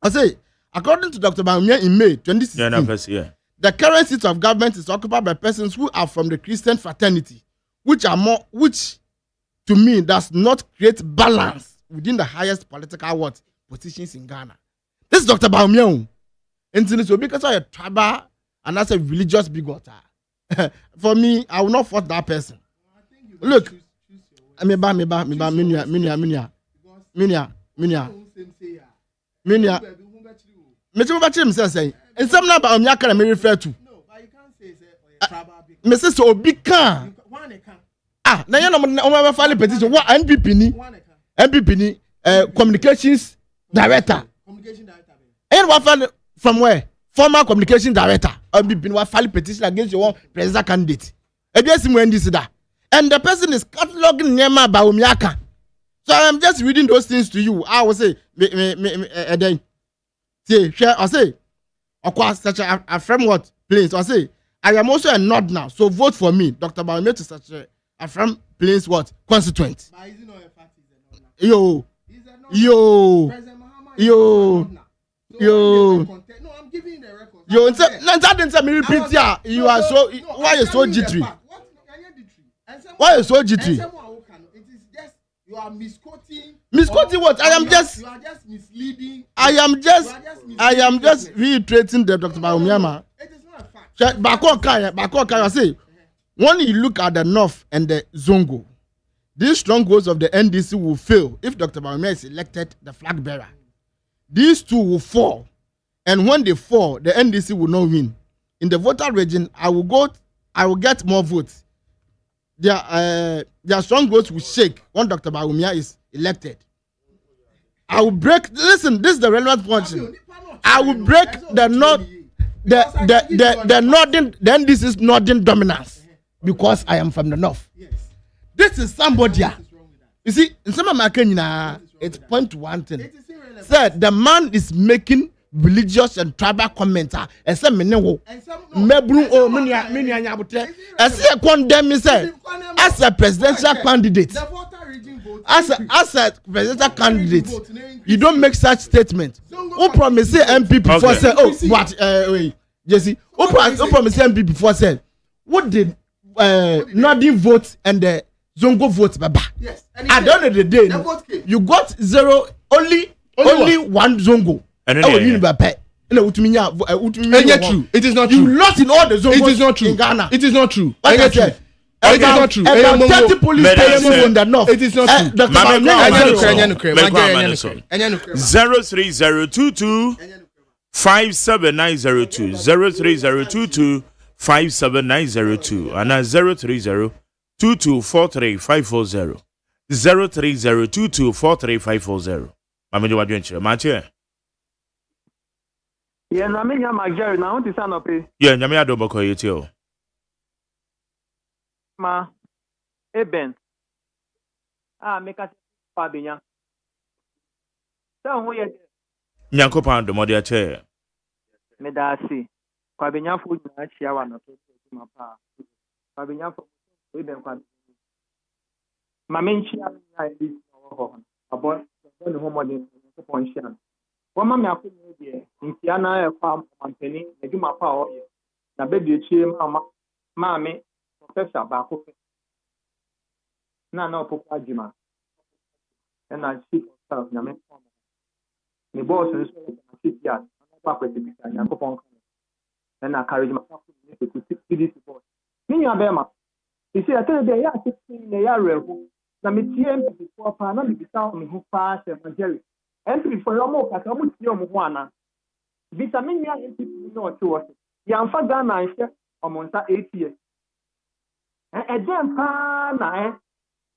I say according to Dr. Bawumia in May 2016. The current seat of government is occupied by persons who are from the Christian fraternity, which to me does not create balance within the highest political positions in Ghana. This is Dr. Bawumia. And so because of a tribal and that's a religious bigot. For me, I will not vote that person. Look, and some number of Yaka may refer to. No, but you can't say Mrs. Obika. Now you know, file petition. What MPP ni communications director. And what from where? Former communication director. MPP what file petition against your president candidate. And the person is cataloging Nyama Bawumia. So I'm just reading those things to you. I will say, then. See, I say. Of course, such a framework place. I say, I am also a nod now, so vote for me, Dr. Bawumia, to such a frame place what constituent. Yo. No, I'm giving you the record. Repeat here. You are so. Why you so jittery? Why you so jittery?
You are misquoting.
Misquoting what? I am just.
You are just misleading.
I am just reiterating the Dr. Bawumia.
It is not a fact.
Bako say, when you look at the North and the Zongo, these strongholds of the NDC will fail if Dr. Bawumia is elected the flag bearer. These two will fall, and when they fall, the NDC will not win. In the voter region, I will get more votes. Their strongholds will shake when Dr. Bawumia is elected. I will break. Listen, this is the relevant point. I will break the northern. Then this is northern dominance because I am from the north. This is somebody. You see, in some American, it's point to one thing. Said the man is making religious and tribal comments. And some mebru as a condemn as a presidential candidate. As a presidential candidate, you don't make such statements. Who promise MP before say, oh, what? Wait, Jesse. Who promise MP before say, what did Northern vote and the Zongo vote, Baba? Yes. At the end of the day, you got zero. Only one Zongo.
True.
It is not true. You lost in all the Zongos. It is not true in Ghana. It is not true. It is not true. About 30 police stations in the north. It is not true.
03022 57902 03022 57902 and 030 2243540 030 2243540. Mami de wadwenche mache.
Yeah, na me nya Jerry na won ti san ope.
Yeah, nyame adoboko yetio.
Ma Eben. Me ka pa benya. Sa ho ye
Nyankopon domode ache.
me da si. Kwa benya fo nyina chia wa na to ma pa. Kwa benya fo Eben kwa. Ma me nchia na e ho. Abo ne ho mo de ko pon nchia. Wa ma me akonya de ntia na e kwa mampeni na dwuma pa o ye. Na be de chie ma me professor ba ko na opoku agyeman. And chief of staff na me. The boss is chief yard. Na pa kwetibisa Nyankopon kan. And na carry my to this boss. Me ya be ma. You see, I tell you, ya 16 na ya rehu. Na me tie MP for pa na me bisa me ho pa se Jerry. MP for your mo ka mo tie mo ho ana. Bisa me nya MP no o to. Ya mfa Ghana nhye omonta 8 years. Dem pa na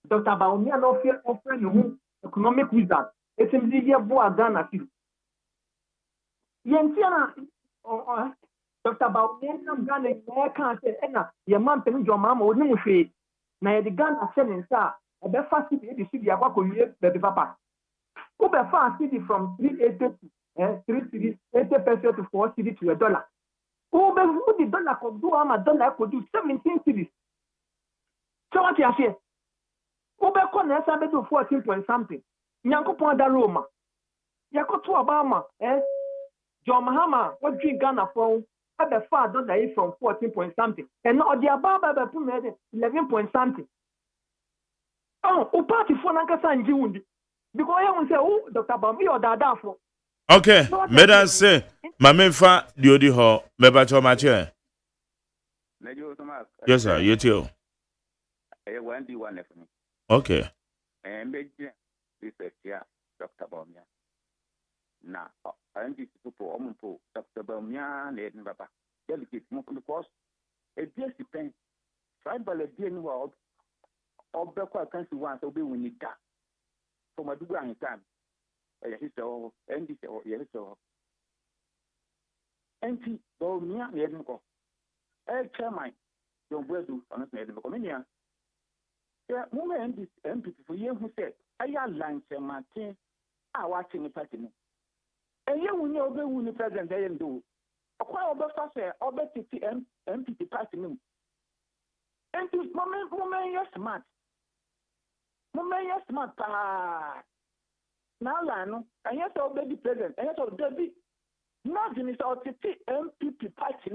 Dr. Baumia no fear offering who economic wizard. It's in the year Boa Ghana. Yentiana Dr. Baumia Ghana can't say, Enna, your mom and your mamma would not say. Now the Ghana selling star, a best fast city, the city about baby papa. Who be fast city from 380 3 cities, 80% to 4 cities to $1. Who the dollar could do, $1 could do 17 cities. So what you say? Ubeko na esa be do 14 point something. Nyankopon da Roma. Yakoto Obama, John Mahama, what drink Ghana from? Have the father that from 14 point something. And now the Ababa be 11 point something. Oh, o party for Nankasa Njiwundi. Because I want say, oh, Dr. Bambi or Dada for.
Okay, Medan say, Mamemfa diodi ho, mebacho mache. Yes, sir, you too. Okay.
Dr. Baumia. Now, I think people, Dr. Baumia, and Baba, delicate because it just depends. Tribal again, world, or Becca country once, will be when you die. For my Dugan time, a history, and this or yes, or empty Baumia, Edinburgh. Chairman, don't wear to honest Edinburgh. Yeah, moment is empty for you who said, I am lunch and my team are watching the party. And you will know the president they do. A quite over faster, over empty party. And this moment, you're smart. Moment, you're smart. Now, Lano, and yes, already present, and yes, already. Nothing is out to MPP party.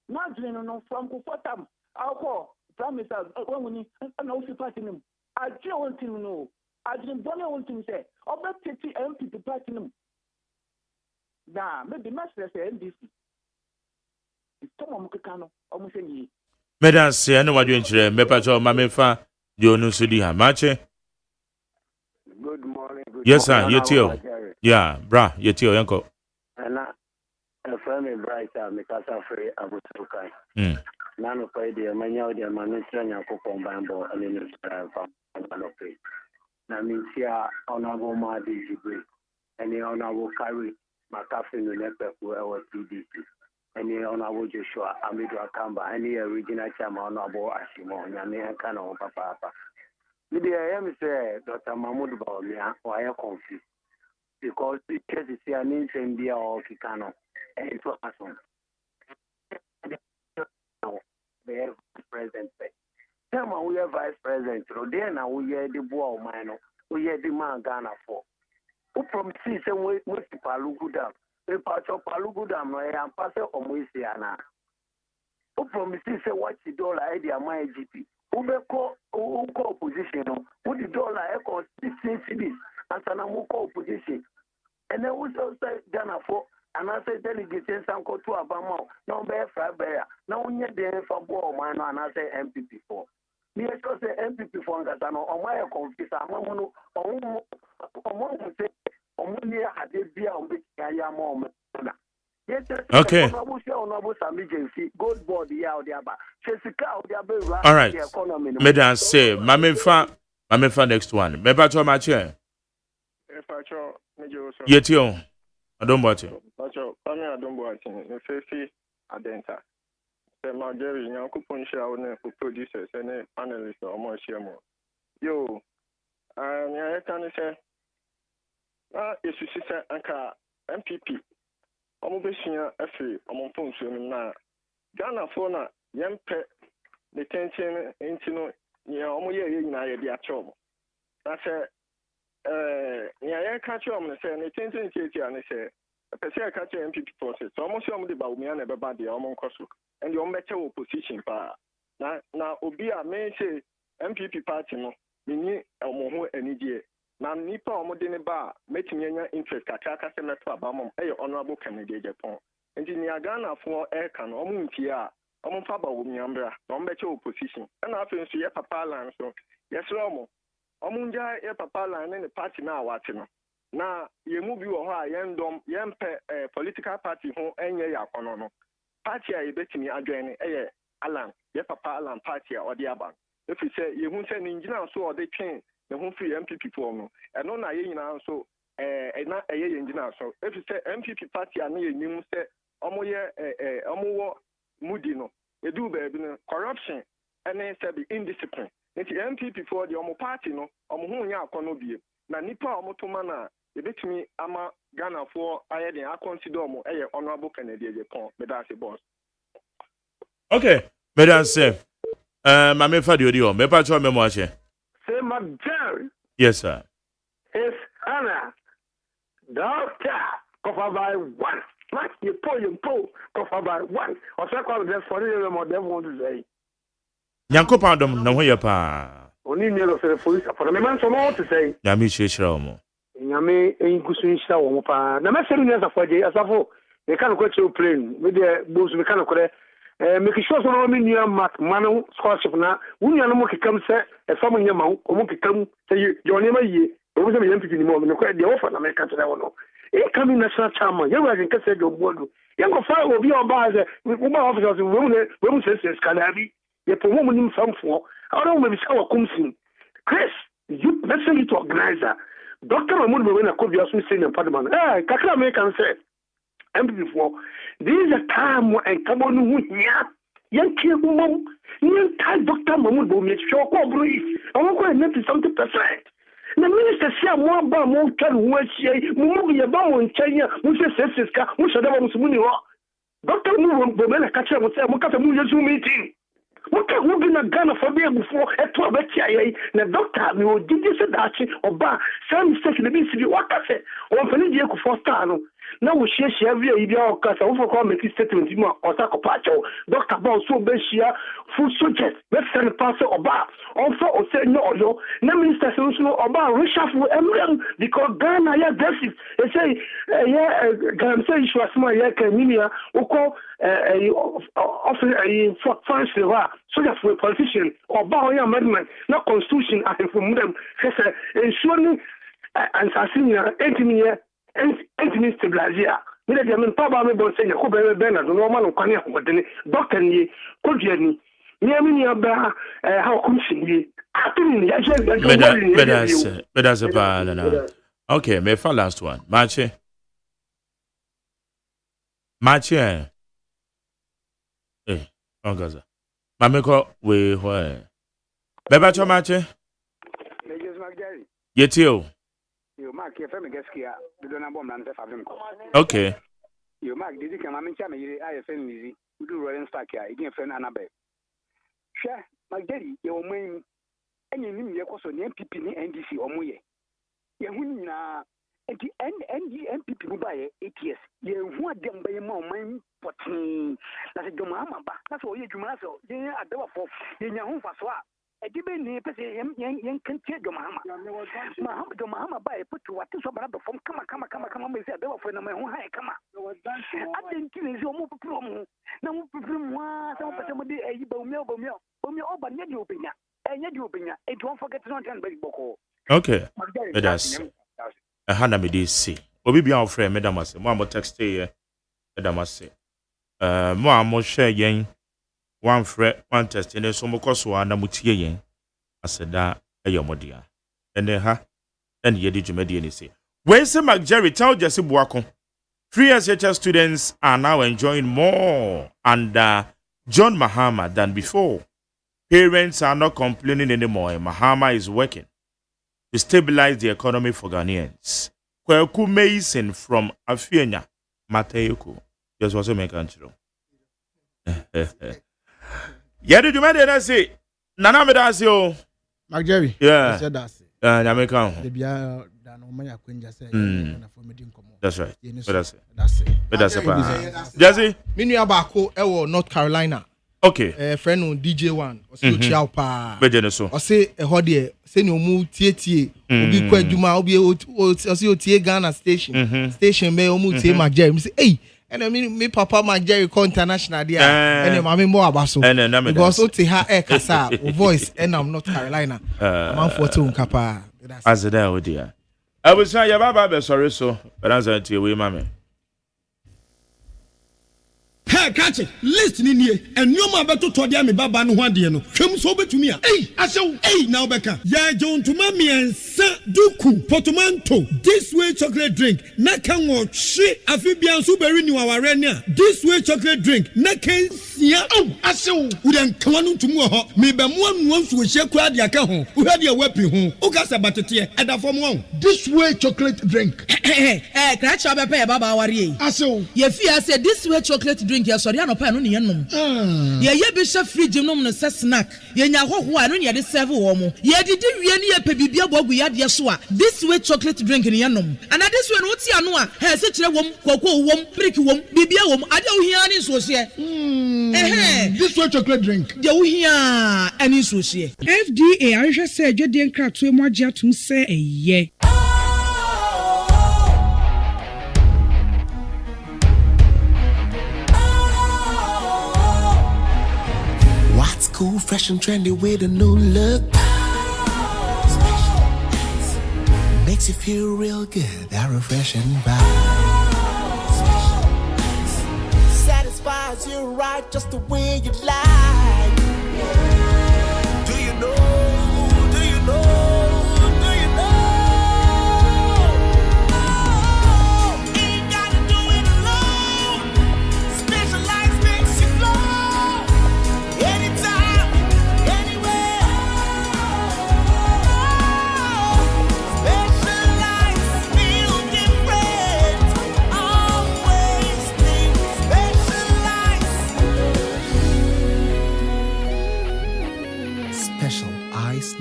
Nothing no from Kufotam. Alcohol. Promise when we an office platinum. I just want to know. I didn't want to say, about 50 MP to platinum. Now, maybe master say NDC. It's Tom Mukano, almost a year.
Medan say, I know what you're interested in. Mepacho, Mamefa, Dionu Sudi Hamache.
Good morning.
Yes, sir, you too. Yeah, bra, you too, uncle.
And a friend is bright, because I'm free, I would okay. None of the many the management and coupon bamboo and in the from Anope. Now, means here honorable Mardi degree, and the honorable carry McCaffrey in the our TDC, and the honorable Joshua Amidu Akamba, and the original chairman honorable Ashimo, and the Kano Papa. Maybe I am say Dr. Mahmoud Baumia, or I am confused because the case is here in India or Kikano, and it's what happened. The vice president. Tell me we are vice president. Then we are the boy man. We are the man Ghana for. Who from see say we Palugu Dam. We pacho Palugu Dam no am pass o mo isi ana. Who from see say what the dollar idea my GP. Who be ko opposition no. Who the dollar e ko 16 cities. Asana mo ko opposition. And then we say Ghana for. And I say delegates in Sanko to Abama, no bear Faber, no one yet there for Bow man, and I say MPP for. Me, I say MPP for Gasano, or my confess, I'm on say, or money had a beer on which I am more.
Okay.
Gold board ya odiaba. Sesika odiaba.
All right. Medan say, Mame next one. Meba to my chair. Yetio. I don't watch it.
Pacho, I don't watch it. The face adenta. The Margery, Yankupon show for producers and analysts or more share more. Yo, I can say, if you see Anka MPP, Omobishia FA, Omon Function now. Ghana Fona, Yampe, the tension, Intino, Omoya, the Achom. That's I catch you on the same, the tension, and I say, a person catch MPP process. Almost somebody about me and everybody, Omon Kosu, and your better opposition power. Now, Obia may say MPP party, no, Mini, Omo, and Idia. Now, Nipa Omodine Bar, making your interest, Kataka Semetra Bamon, a honorable candidate Japan. And in Ghana for Aircan, Omuntia, Omonfaba Wumiambra, better opposition. And I feel to your papa land, so yes, Romo. Omunja, your papa land, and the party now watching. Now, you move you or Yendom, Yampe, political party, home, and ya konono. Party, I bet me again, Alan, your papa Alan party or the Aban. If you say you won't send engineer, so they change. The home free MPP for no, and on a so not a engineer. So if you say MPP party, I need you say Omo Mudino, you do baby corruption and then say indiscipline. It's MPP for the Omo party, no, Omohunya Konobi. Na Nipa Omotomana, you bet me, Ama Ghana for I consider Omo, a honorable Canadian Japan, but that's a boss.
Okay, Medan say, Mame Fadio, me patcho me moache.
Say Magdal.
Yes, sir.
It's Anna. Doctor, cover by one. What you pull, cover by one. Or second, that's for the more than want to say.
Yanko Pandom, no way pa.
Only near the police for the man so more to say.
Yami Shishromo.
Yami ain't good show. The message is a for the as a whole. They can't go to plane with the booze mechanical. Make sure so many new Manu scholarship now. When you know come say a family amount, or come say your name a year, or was a MPP anymore, and the offer American to that one. It coming national charmer, you guys can say your word. Young fire will be on by the woman officers and women sisters can have it. You put woman in some for. I don't maybe how a comes Chris, you let's say to organizer. Dr. Mahmoud when I could be also saying in Parliament. Kakra American say. Before this is a time and come on with ya. Young kid, mom, you tell Dr. Mahmoud will make sure brief. I won't go and net 70%. The minister said, more about more can watch ye, movie about in China, which is Siska, which are the money. Dr. Mahmoud will make a catcher with them, look at the Zoom meeting. What can we be a gun for beer before a 12 HIA? The doctor will give you a dachi or bar, some mistake in the BCB, what I say, or Felidia for Stano. Now we share every idea of Casa over make statement or Sacopacho, Dr. Ball so Beshia, full subject, let's send a passer or bar, also or say no, no minister solution or bar, reshuffle Emblem because Ghana, yeah, aggressive. They say, yeah, Ghana say you are smart, yeah, Kaminia, or call offer a foreign so that for a politician or bar amendment, not constitution, I from them, ensuring and Sassinia, 18 years. Anthony Stabilizia. Mira de men papa me bon senya ko be be na no normal ko ne ko de doctor ni ko diani ni ami ni aba ha ko nsi atini ya je
Medas ba na. Okay, me for last one. Mache. Ongaza. Mame ko we ho. Beba cho mache. Yetio.
You mark your family guest here, we don't have one man for them.
Okay.
You mark did you come in China, I friend easy, we do rolling stack here, again friend Annabelle. Share, my daddy, your main, and you mean your also the MPP NDC or Moye. Yahuna, and the MPP who buy 8 years. You want them by more mine, but that's a Jomama, that's all you do, they are there for in your home for swap. A given name, young can take your mamma. Mahama by put to what is about the phone. Come on, we said, for my own high, come on. I think it is your move promo. Now, somebody, a bomio, but yet you open ya, and yet you open ya. It won't forget to not turn back boko.
Okay, it does. A Hannah Midi see. Obi be our friend, Madam, one more text here. edamase mo a mo hwe yen one frɛ one test ne so mo koso ana mo tie yen aseda eyomodia ene ha ene yedi dwumadi ne se when say Mark Jerry tell Jesse Buako 3 SHS students are now enjoying more under John Mahama than before. Parents are not complaining anymore. Mahama is working to stabilize the economy for Ghanaians. Kweku Mason from Afienya, Mateyoko. Just was a mechanical. Yeah, did you make that say? Nana me that's yo.
Mark Jerry.
Yeah.
That's it.
That's right. That's it.
Jesse? Minua Bako, North Carolina.
Okay.
Friend on DJ1. Osi Chiao pa.
Bejene so.
Ose ehode se ni omu tie. Obi kwa djuma obi osi otie Ghana station. Station be omu tie Mark Jerry. Me say, "Hey, and me papa Mark Jerry ko international dia." And mama mo abaso. Because ote ha kasa voice and I'm North Carolina. Man for to nkapa.
As there o dia. I was saying ya baba be sorry so. But answer to we mama.
Hey, catch it. Listen in here. And you ma beto to dia me baba no hwade no. Hwem so betumi a. Hey, asew. Hey, now beka. Ya John to mami ensa duku portmanteau. This way chocolate drink. Na kan wo hwe afibian so beri ni waware ni a. This way chocolate drink. Na kan sia. Oh, asew. Udan kwanu ntumu ho. Me be mo anu nso hye kura dia ka ho. Uhade e wapi ho. Ukasa batete eda fom ho.
This way chocolate drink.
Catch up be baba ware.
Asew.
Ye fi say this way chocolate drink. Ya sorry anopa no ne yenom ye bi hye fridge nom no se snack ye nya hoho anu ne de serve wo mo ye didi wie ne ye pe bibia bogu ya de so a this way chocolate drink ne yenom and this way no ti anu a he se kire wom koko wom brick wom bibia wom ade wo hia ne so hye
this way chocolate drink
de wo hia ani so hye
FDA ahwehwe se adwede nkratoe mo agye atum se eye
Cool, fresh and trendy with a new look. Makes you feel real good, that refreshing vibe. Satisfies you right just the way you like. Do you know? Do you know? Do you know? Ain't gotta do it alone. Specialized makes you flow. Anytime.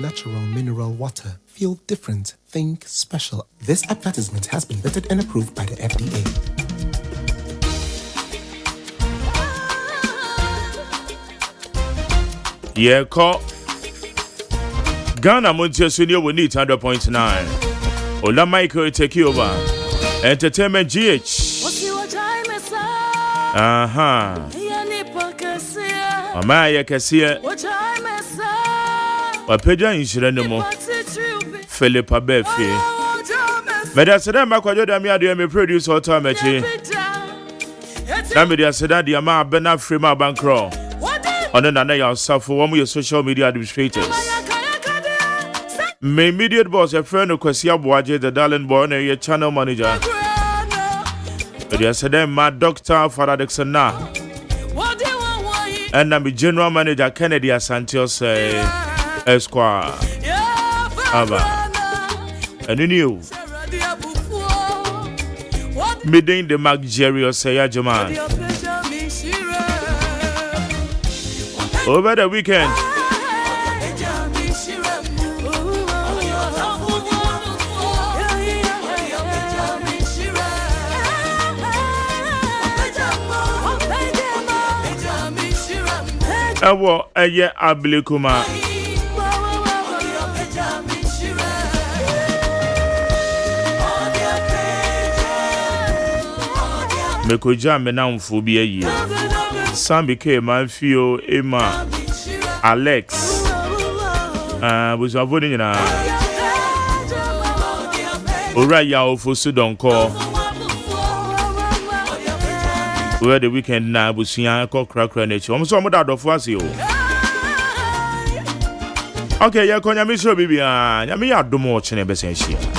Natural mineral water. Feel different. Think special. This advertisement has been vetted and approved by the FDA.
Yeah, call Ghana Montier Senior will need 100.9. Ola Michael take you over. Entertainment GH. Amaya Cassia. Wapeja inshirene Philip Abefi. Media seda makwajo da mi ade me producer auto mechi. Na media seda dia ma bena free ma bankro. Ono na ya safo wo your social media administrators. Me immediate boss a friend Kwasi Aboaje the darling boy na your channel manager. Media seda ma Dr. Father Dixon na. And na me general manager Kennedy Asantios Esquire Aba and you midday the Mark Jerry OSEI AGYEMAN over the weekend. Ewo eye Abilikuma Mekoja menamfo bi ayi Sam became Manfio Emma Alex was avoiding na Ora ya ofo sudonko Where the weekend na busia ko krakra na chi. Omso mo da adofo ase o. Okay, ya konya mi so bibia. Nya mi adomo chene besen hia.